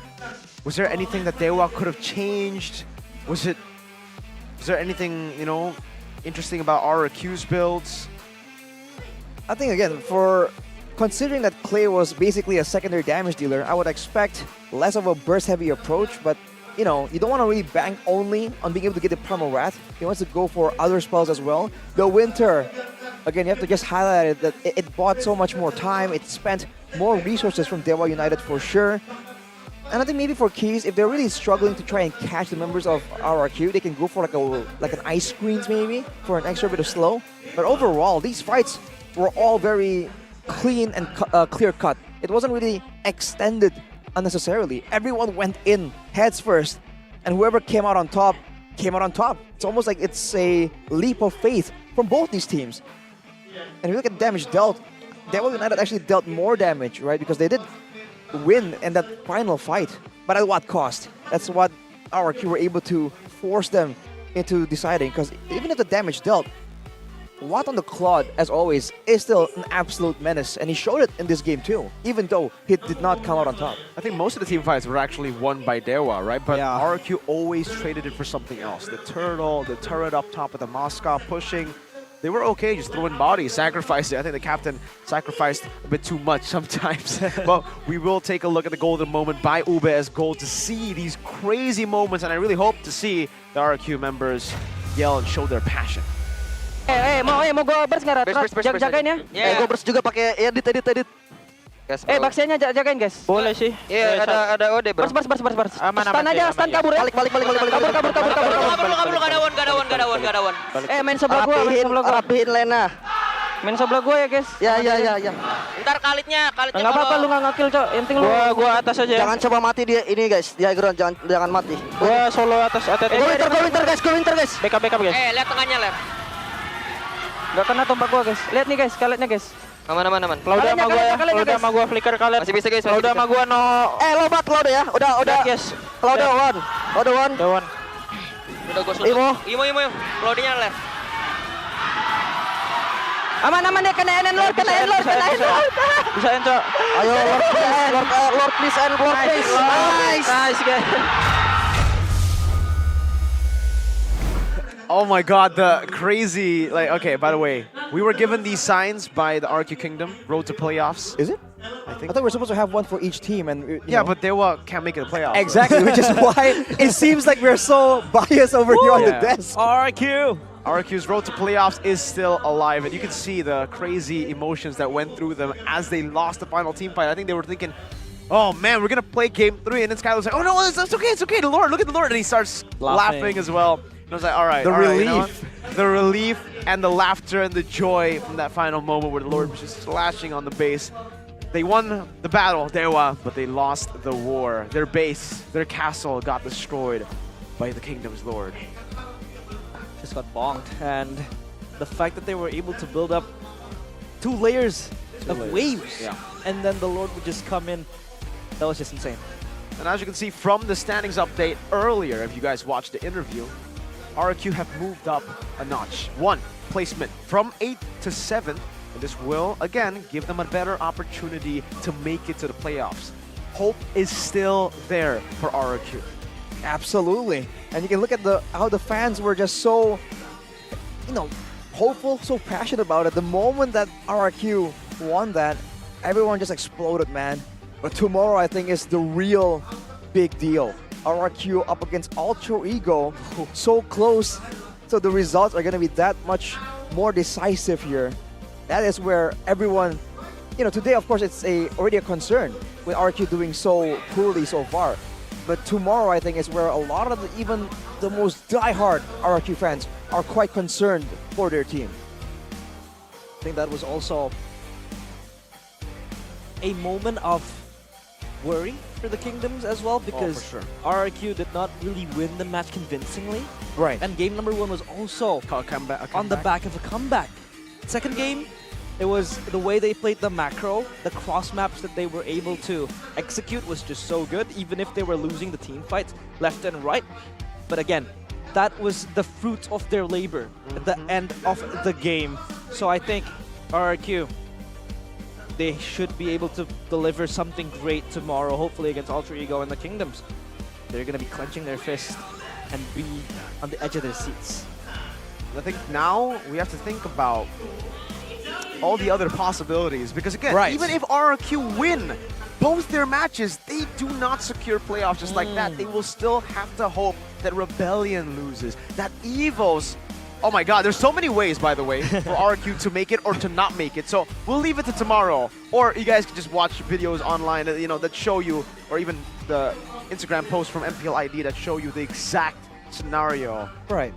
was there anything that Dewa could have changed? Was there anything, you know, interesting about RRQ's builds? I think, again, for considering that Clay was basically a secondary damage dealer, I would expect less of a burst-heavy approach, but, you know, you don't want to really bank only on being able to get the Primal Wrath. He wants to go for other spells as well. The Winter, again, you have to just highlight it, that it bought so much more time. It spent more resources from Dewa United for sure. And I think maybe for Keys, if they're really struggling to try and catch the members of RRQ, they can go for like an ice screens maybe for an extra bit of slow. But overall, these fights were all very clean and clear-cut. It wasn't really extended unnecessarily. Everyone went in heads first, and whoever came out on top, came out on top. It's almost like it's a leap of faith from both these teams. And if you look at damage dealt, Dewa United actually dealt more damage, right? Because they did win in that final fight. But at what cost? That's what RRQ were able to force them into deciding. Because even if the damage dealt, Watt on the Claude, as always, is still an absolute menace. And he showed it in this game too, even though he did not come out on top. I think most of the team fights were actually won by Dewa, right? But RRQ always traded it for something else. The turtle, the turret up top of the Moscow pushing. They were okay just throwing bodies, sacrificing. I think the captain sacrificed a bit too much sometimes. But we will take a look at the golden moment by Ube as gold to see these crazy moments. And I really hope to see the RRQ members yell and show their passion. Mau gue burst nggak? Jagain ya. Gue burst juga pakai edit. Baksianya jagain guys. Boleh sih. Iya, ada Ode bro. Bars. Aman, Stun aja, stun kabur ya. Balik. Kabur. Gak ada one. Main sebelah gua. Rapihin Lena. Main sebelah gua ya guys. Ya. Ntar kalitnya Enggak apa-apa lu enggak nge-kill, Cok. Yang penting lu. Gua atas aja. Jangan coba mati dia ini guys. Di aggro jangan mati. Gua solo atas ATT. Go winter guys. Backup guys. Lihat tengahnya, Lep. Enggak kena tombak gua guys. Lihat nih guys, kalian guys. Aman. Klauda sama gua ya. Klauda sama gua flicker kalian. Masih bisa guys. Klauda sama gua no. Lobat Klauda ya. Udah. Yes. Klauda one. Udah gua sudah. Imo. Klaudanya left. Aman dia kena Lord. Bisa Enco. Ayo Lord please. Nice guys. Oh my god, the crazy, okay, by the way, we were given these signs by the RQ Kingdom, Road to Playoffs. Is it? I think. I thought we were supposed to have one for each team, and but they can't make it a playoff. Exactly, which is why it seems like we're so biased over here on the desk. RQ's Road to Playoffs is still alive, and you can see the crazy emotions that went through them as they lost the final team fight. I think they were thinking, oh man, we're gonna play game 3, and then Skylar's like, oh no, it's okay, the Lord, look at the Lord, and he starts laughing as well. And I was like, all right, relief. You know what? The relief and the laughter and the joy from that final moment where the Lord was just slashing on the base. They won the battle, Dewa, but they lost the war. Their base, their castle got destroyed by the Kingdom's Lord. Just got bonked, and the fact that they were able to build up 2 layers of waves, and then the Lord would just come in, that was just insane. And as you can see from the standings update earlier, if you guys watched the interview, RQ have moved up a notch. 1 placement from 8 to 7, and this will, again, give them a better opportunity to make it to the playoffs. Hope is still there for RQ. Absolutely. And you can look at how the fans were just so, hopeful, so passionate about it. The moment that RQ won that, everyone just exploded, man. But tomorrow, I think, is the real big deal. RQ up against Ultra Ego, so close. So the results are going to be that much more decisive here. That is where everyone, today, of course, it's already a concern with RQ doing so poorly so far. But tomorrow, I think, is where a lot of even the most diehard RQ fans are quite concerned for their team. I think that was also a moment of worry for the Kingdoms as well, because for sure. RQ did not really win the match convincingly. Right. And game number 1 was also on the back of a comeback. Second game, it was the way they played the macro, the cross maps that they were able to execute was just so good, even if they were losing the team fights left and right. But again, that was the fruit of their labor at the end of the game. So I think RQ, they should be able to deliver something great tomorrow, hopefully against Ultra Ego and the Kingdoms. They're going to be clenching their fists and be on the edge of their seats. I think now we have to think about all the other possibilities, because again, even if RQ win both their matches, they do not secure playoffs just like that. They will still have to hope that Rebellion loses, that EVOS. Oh my god, there's so many ways, by the way, for RQ to make it or to not make it. So we'll leave it to tomorrow. Or you guys can just watch videos online, that show you, or even the Instagram posts from MPL ID that show you the exact scenario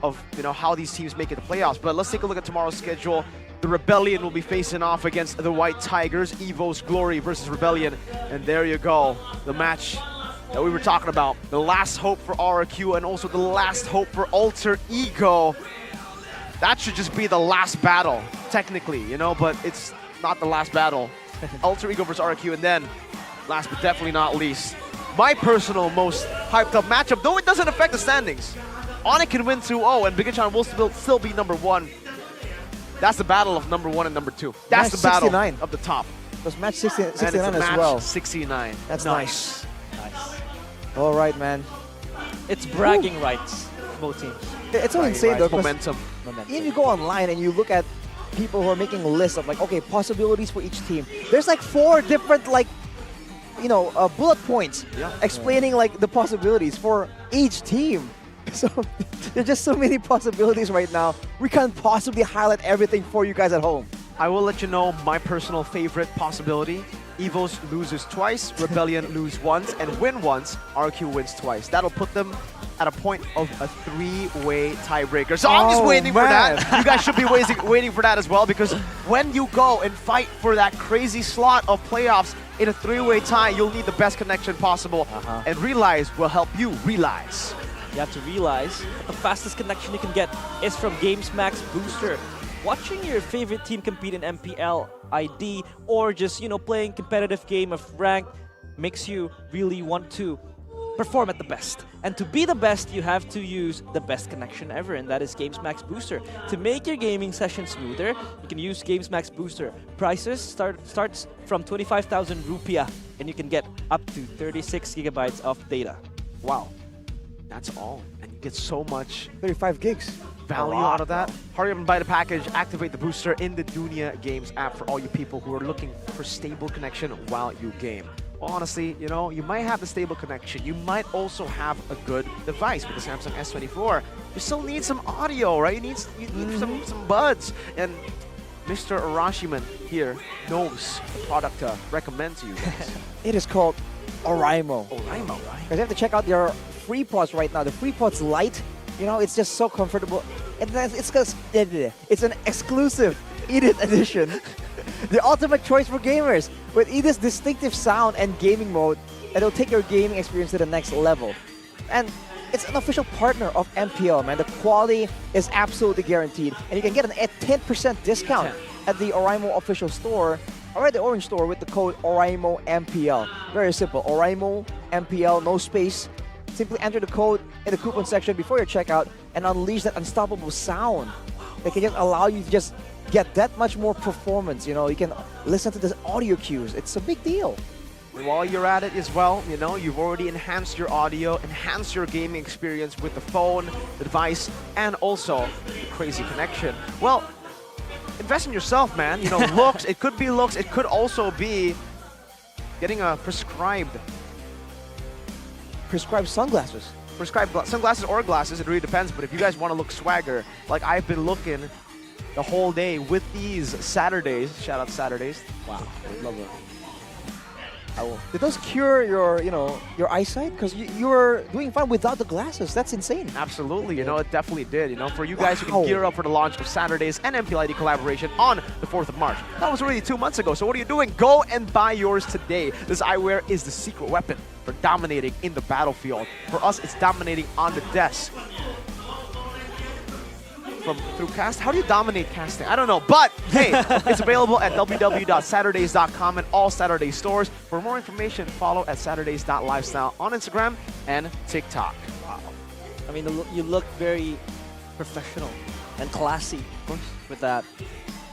of how these teams make it to playoffs. But let's take a look at tomorrow's schedule. The Rebellion will be facing off against the White Tigers. EVOS Glory versus Rebellion. And there you go, the match that we were talking about. The last hope for RQ and also the last hope for Alter Ego. That should just be the last battle, technically, but it's not the last battle. Alter Ego versus RQ, and then, last but definitely not least, my personal most hyped up matchup, though it doesn't affect the standings. Onyx can win 2-0, and Bigachan will still be number 1. That's the battle of number 1 and number 2. That's the battle 69. of the top. It was match 69 and it's as match well. 69. That's nice. All right, man. It's bragging rights, both teams. It's so insane, though. Momentum. If you go online and you look at people who are making lists of possibilities for each team, there's 4 different bullet points explaining the possibilities for each team. So there's just so many possibilities right now. We can't possibly highlight everything for you guys at home. I will let you know my personal favorite possibility. Evos loses twice, Rebellion lose once, and win once, RQ wins twice. That'll put them at a point of a 3-way tiebreaker. So I'm just waiting for that. You guys should be waiting for that as well, because when you go and fight for that crazy slot of playoffs in a 3-way tie, you'll need the best connection possible. And Realize will help you realize. You have to realize the fastest connection you can get is from Games Max Booster. Watching your favorite team compete in MPL ID or just, playing competitive game of rank makes you really want to perform at the best. And to be the best, you have to use the best connection ever, and that is Games Max Booster. To make your gaming session smoother, you can use Games Max Booster. Prices starts from 25,000 rupiah, and you can get up to 36 gigabytes of data. Wow. That's all. And you get so much 35 gigs. Value out of that. Hurry up and buy the package. Activate the booster in the Dunia Games app for all you people who are looking for stable connection while you game. Well, honestly, you might have the stable connection. You might also have a good device with the Samsung S24. You still need some audio, right? You need some buds. And Mr. Arashiman here knows the product to recommend to you guys. It is called Oraimo. Oraimo, right? Because you have to check out their FreePods right now. The FreePods Lite, it's just so comfortable. It's an exclusive Edith edition. The ultimate choice for gamers. With Edith's distinctive sound and gaming mode, it'll take your gaming experience to the next level. And it's an official partner of MPL, man. The quality is absolutely guaranteed. And you can get a 10% discount at the Oraimo official store or at the Orange store with the code Oraimo MPL. Very simple. Oraimo MPL, no space. Simply enter the code in the coupon section before your checkout and unleash that unstoppable sound that can just allow you to just get that much more performance. You can listen to the audio cues. It's a big deal. And while you're at it as well, you've already enhanced your audio, enhanced your gaming experience with the phone, the device, and also the crazy connection. Well, invest in yourself, man. Looks, it could be looks, it could also be getting a prescribed sunglasses. Prescribed sunglasses or glasses, it really depends. But if you guys want to look swagger, like I've been looking the whole day with these Saturdays. Shout out Saturdays. Wow, I love it. Did those cure your eyesight? Because you were doing fine without the glasses. That's insane. Absolutely, it definitely did. For you guys who can gear up for the launch of Saturdays and MPL ID collaboration on the 4th of March. That was already 2 months ago, so what are you doing? Go and buy yours today. This eyewear is the secret weapon for dominating in the battlefield. For us, it's dominating on the desk. Through cast? How do you dominate casting? I don't know, but hey, it's available at www.saturdays.com and all Saturday stores. For more information, follow at saturdays.lifestyle on Instagram and TikTok. Wow. I mean, you look very professional and classy with that.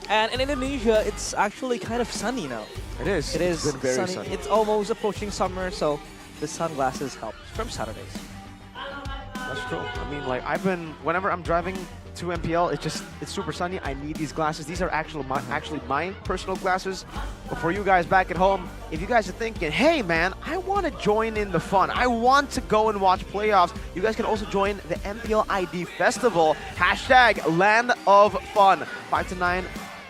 And in Indonesia, it's actually kind of sunny now. It is. It is It's been very sunny. It's almost approaching summer, so the sunglasses help from Saturdays. That's true. I mean, whenever I'm driving to MPL, it's super sunny. I need these glasses. These are actually my personal glasses. But for you guys back at home, if you guys are thinking, hey man, I want to join in the fun, I want to go and watch playoffs, you guys can also join the MPL ID Festival. #Land of Fun. 5 to 9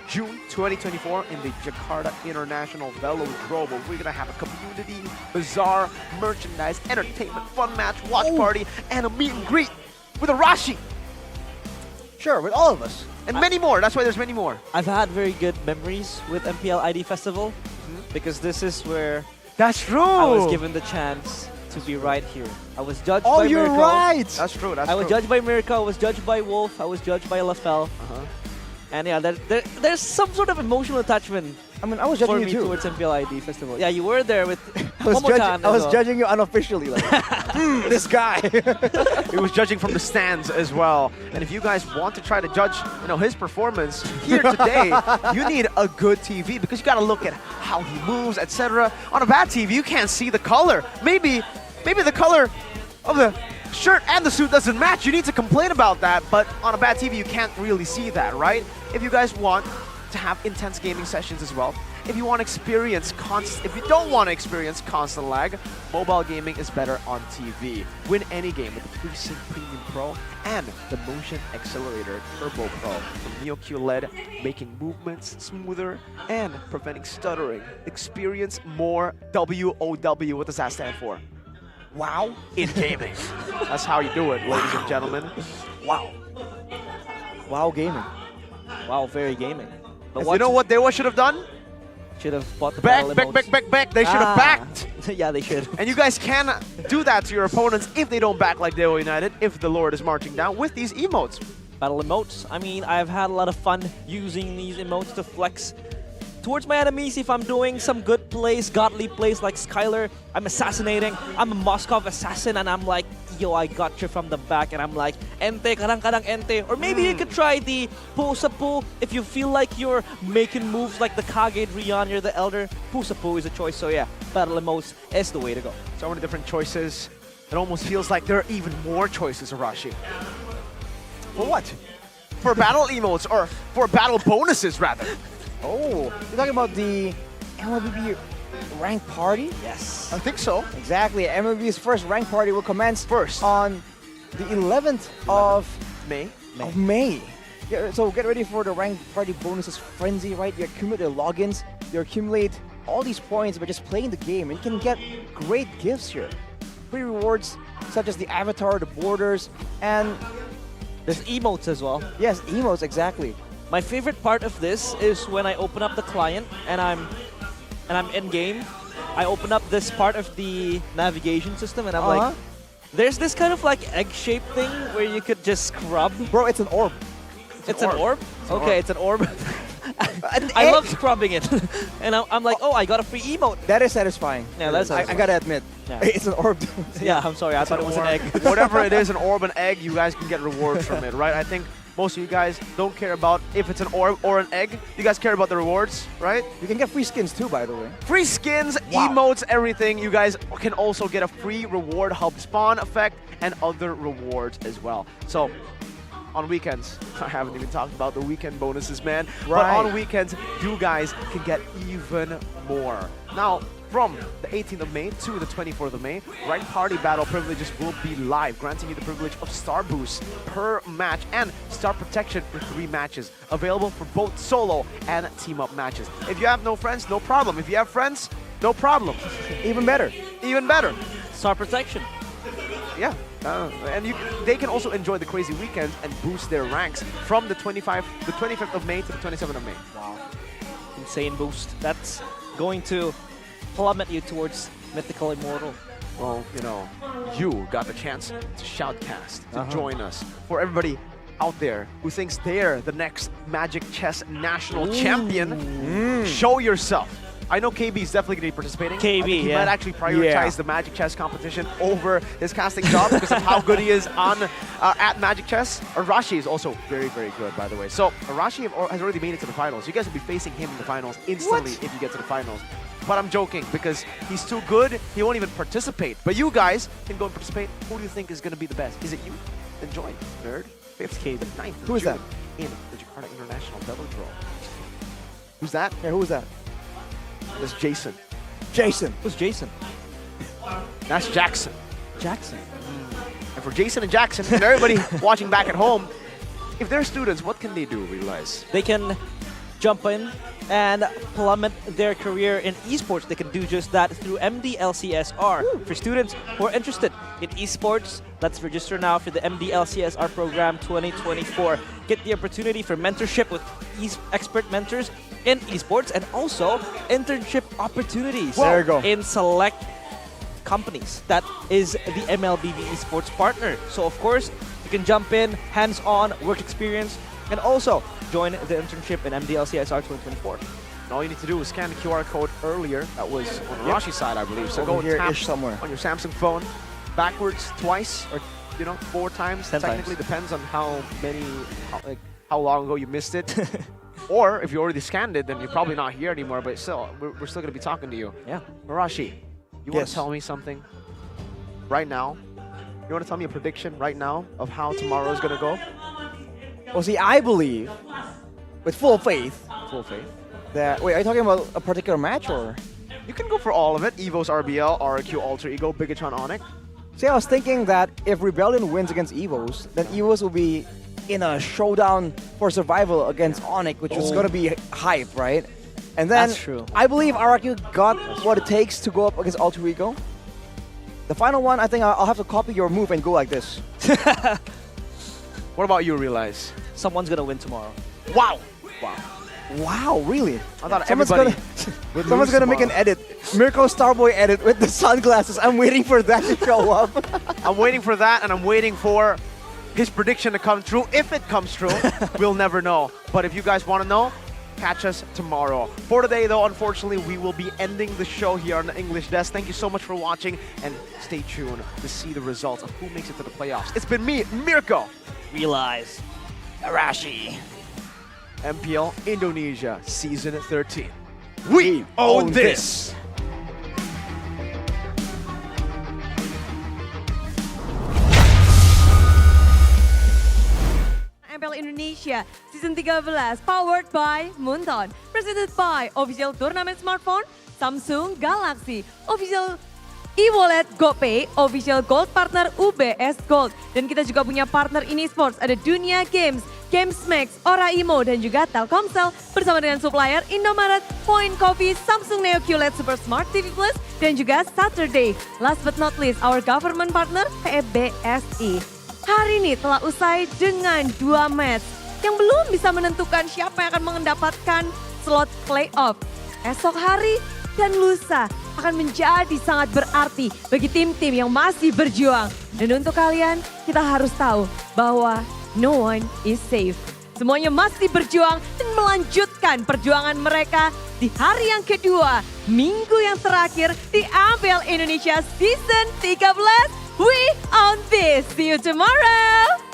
June 2024 in the Jakarta International Velodrome. We're gonna have a community bazaar, merchandise, entertainment, fun match, watch party, and a meet and greet with Arashi. Sure, with all of us. And many more. That's why there's many more. I've had very good memories with MPL ID Festival because this is where that's true. I was given the chance to be right here. I was judged by Oh, you're Miracle. right. That's true. I was judged by Miracle. I was judged by Wolf. I was judged by Lafel. And yeah, there's some sort of emotional attachment. I mean, I was judging for you me too. towards MPL ID Festival. Yeah, you were there with I was judging you unofficially, like this guy. He was judging from the stands as well. And if you guys want to try to judge, his performance here today, you need a good TV because you got to look at how he moves, etc. On a bad TV, you can't see the color. Maybe the color of the shirt and the suit doesn't match. You need to complain about that. But on a bad TV, you can't really see that, right? If you guys want to have intense gaming sessions as well, if you want to experience if you don't want to experience constant lag, mobile gaming is better on TV. Win any game with the FreeSync Premium Pro and the Motion Accelerator Turbo Pro from Neo QLED, making movements smoother and preventing stuttering. Experience more WOW. What does that stand for? Wow in gaming. That's how you do it, ladies and gentlemen. Wow. Wow gaming. Wow, very gaming. But You know what they should have done? Should have bought the Back. battle emotes. They should have backed. Yeah, they should. And you guys can do that to your opponents if they don't back like Dewa United, if the Lord is marching down with these emotes. Battle emotes. I mean, I've had a lot of fun using these emotes to flex towards my enemies. If I'm doing some good plays, godly plays like Skylar, I'm assassinating. I'm a Moskov assassin and I'm like, yo, I got you from the back, and I'm like, ente, kadang-kadang ente. Or maybe you could try the Pusapu if you feel like you're making moves like the Kage Rion, you're the Elder. Pusapu is a choice, so yeah, battle emotes is the way to go. So many different choices. It almost feels like there are even more choices, Arashi. For what? For battle emotes, or for battle bonuses, rather. Oh, you're talking about the MLBB ranked party? Yes. I think so. Exactly. MLBB's first ranked party will commence on the 11th of May. Yeah, so get ready for the ranked party bonuses frenzy, right? You accumulate your logins, you accumulate all these points by just playing the game, and you can get great gifts here. Free rewards such as the avatar, the borders, and there's emotes as well. Yes, emotes, exactly. My favorite part of this is when I open up the client and I'm in game. I open up this part of the navigation system and I'm like, there's this kind of like egg-shaped thing where you could just scrub. Bro, it's an orb. It's an orb? Okay, it's an orb. I love scrubbing it. And I'm like, oh, I got a free emote. That is satisfying. Yeah, that's I gotta admit. Yeah. It's an orb. Yeah, I'm sorry. I thought it was an egg. Whatever it is, an orb, an egg, you guys can get rewards from it, right? I think most of you guys don't care about if it's an orb or an egg. You guys care about the rewards, right? You can get free skins too, by the way. Free skins, emotes, everything. You guys can also get a free reward hub spawn effect and other rewards as well. So on weekends, I haven't even talked about the weekend bonuses, man. Right. But on weekends, you guys can get even more. Now, from the 18th of May to the 24th of May, Ranked Party Battle privileges will be live, granting you the privilege of star boosts per match and star protection for 3 matches, available for both solo and team-up matches. If you have no friends, no problem. If you have friends, no problem. Even better. Even better. Star protection. Yeah. And they can also enjoy the crazy weekends and boost their ranks from the 25th of May to the 27th of May. Wow. Insane boost. That's going to plummet you towards Mythical Immortal. Well, you know, you got the chance to shoutcast, to join us. For everybody out there who thinks they're the next Magic Chess National Champion, show yourself. I know KB is definitely going to be participating. KB, he yeah. might actually prioritize the Magic Chess competition over his casting job because of how good he is on at Magic Chess. Arashi is also very, very good, by the way. So Arashi has already made it to the finals. You guys will be facing him in the finals instantly if you get to the finals. But I'm joking because he's too good, he won't even participate. But you guys can go and participate. Who do you think is going to be the best? Is it you? Then join. Nerd. 5th K, the 9th. Who is that? In the Jakarta International Velodrome. Who's that? Yeah, who is that? That's Jason. Jason. Who's Jason? That's Jackson. Jackson. And for Jason and Jackson and everybody watching back at home, if they're students, what can they do, realize? They can jump in and plummet their career in esports. They can do just that through MDLCSR. For students who are interested in esports, let's register now for the MDLCSR program 2024. Get the opportunity for mentorship with expert mentors in esports and also internship opportunities There you go. in select companies. That is the MLBB esports partner. So of course, you can jump in, hands-on, work experience, and also join the internship in MDLCSR 2024. And all you need to do is scan the QR code earlier. That was on Rashi's side, I believe. So Over go and tap here-ish somewhere. on your Samsung phone backwards twice, or 4 times. 10 technically, times. depends on how long ago you missed it. Or if you already scanned it, then you're probably not here anymore. But still, we're still gonna be talking to you. Yeah. Marashi, you want Yes. to tell me something right now? You want to tell me a prediction right now of how tomorrow is gonna go? Well, see, I believe, with full faith, that... Wait, are you talking about a particular match or? You can go for all of it. Evo's RBL, RQ Alter Ego, Bigatron Onyx. See, I was thinking that if Rebellion wins against Evos, then Evos will be in a showdown for survival against Onyx, which is going to be hype, right? And then That's true. I believe RQ got what it takes to go up against Alter Ego. The final one, I think I'll have to copy your move and go like this. What about you, Realize? Someone's gonna win tomorrow. Wow! Wow, really? I thought Someone's everybody gonna, someone's gonna make an edit. Mirko Starboy edit with the sunglasses. I'm waiting for that to show up. I'm waiting for that, and I'm waiting for his prediction to come true. If it comes true, we'll never know. But if you guys want to know, catch us tomorrow. For today, though, unfortunately, we will be ending the show here on the English Desk. Thank you so much for watching, and stay tuned to see the results of who makes it to the playoffs. It's been me, Mirko. Realize. Arashi. MPL Indonesia Season 13. We own this! MPL Indonesia Season 13 powered by Moonton, presented by official tournament smartphone Samsung Galaxy, official e-wallet GoPay, official gold partner UBS Gold. Dan kita juga punya partner ini sports, ada Dunia Games, Gamesmax, Oraimo, dan juga Telkomsel bersama dengan supplier Indomaret, Point Coffee, Samsung Neo QLED Super Smart TV Plus, dan juga Saturday. Last but not least, our government partner PBSI. Hari ini telah usai dengan 2 match yang belum bisa menentukan siapa yang akan mendapatkan slot playoff. Esok hari dan lusa akan menjadi sangat berarti bagi tim-tim yang masih berjuang. Dan untuk kalian, kita harus tahu bahwa no one is safe. Semuanya masih berjuang dan melanjutkan perjuangan mereka di hari yang kedua, minggu yang terakhir di MPL Indonesia Season 13. We own this. See you tomorrow.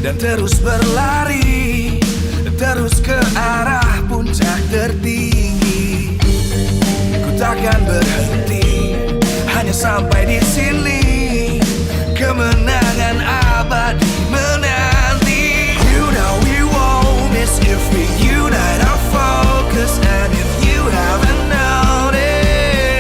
dan terus berlari, terus ke arah puncak tertinggi. Ku takkan berhenti, hanya sampai di sini. Kemenangan abadi menanti. You know we won't miss if we unite our focus. And if you haven't noticed,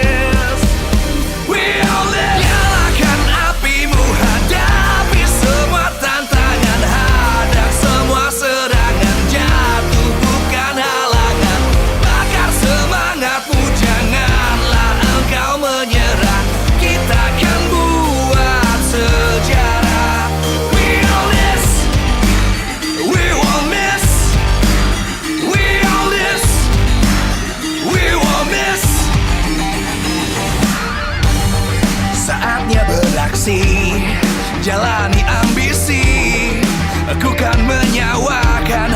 we all live. Nyalakan apimu, hadapi semua tantangan, hadang semua serangan, jatuh bukan halangan. Bakar semangatmu, janganlah engkau menyerah. Kita akan buat sejarah. We all this, we won't miss. We all this, we won't miss. Saatnya beraksi, jalani ambisi. Aku kan menyawakan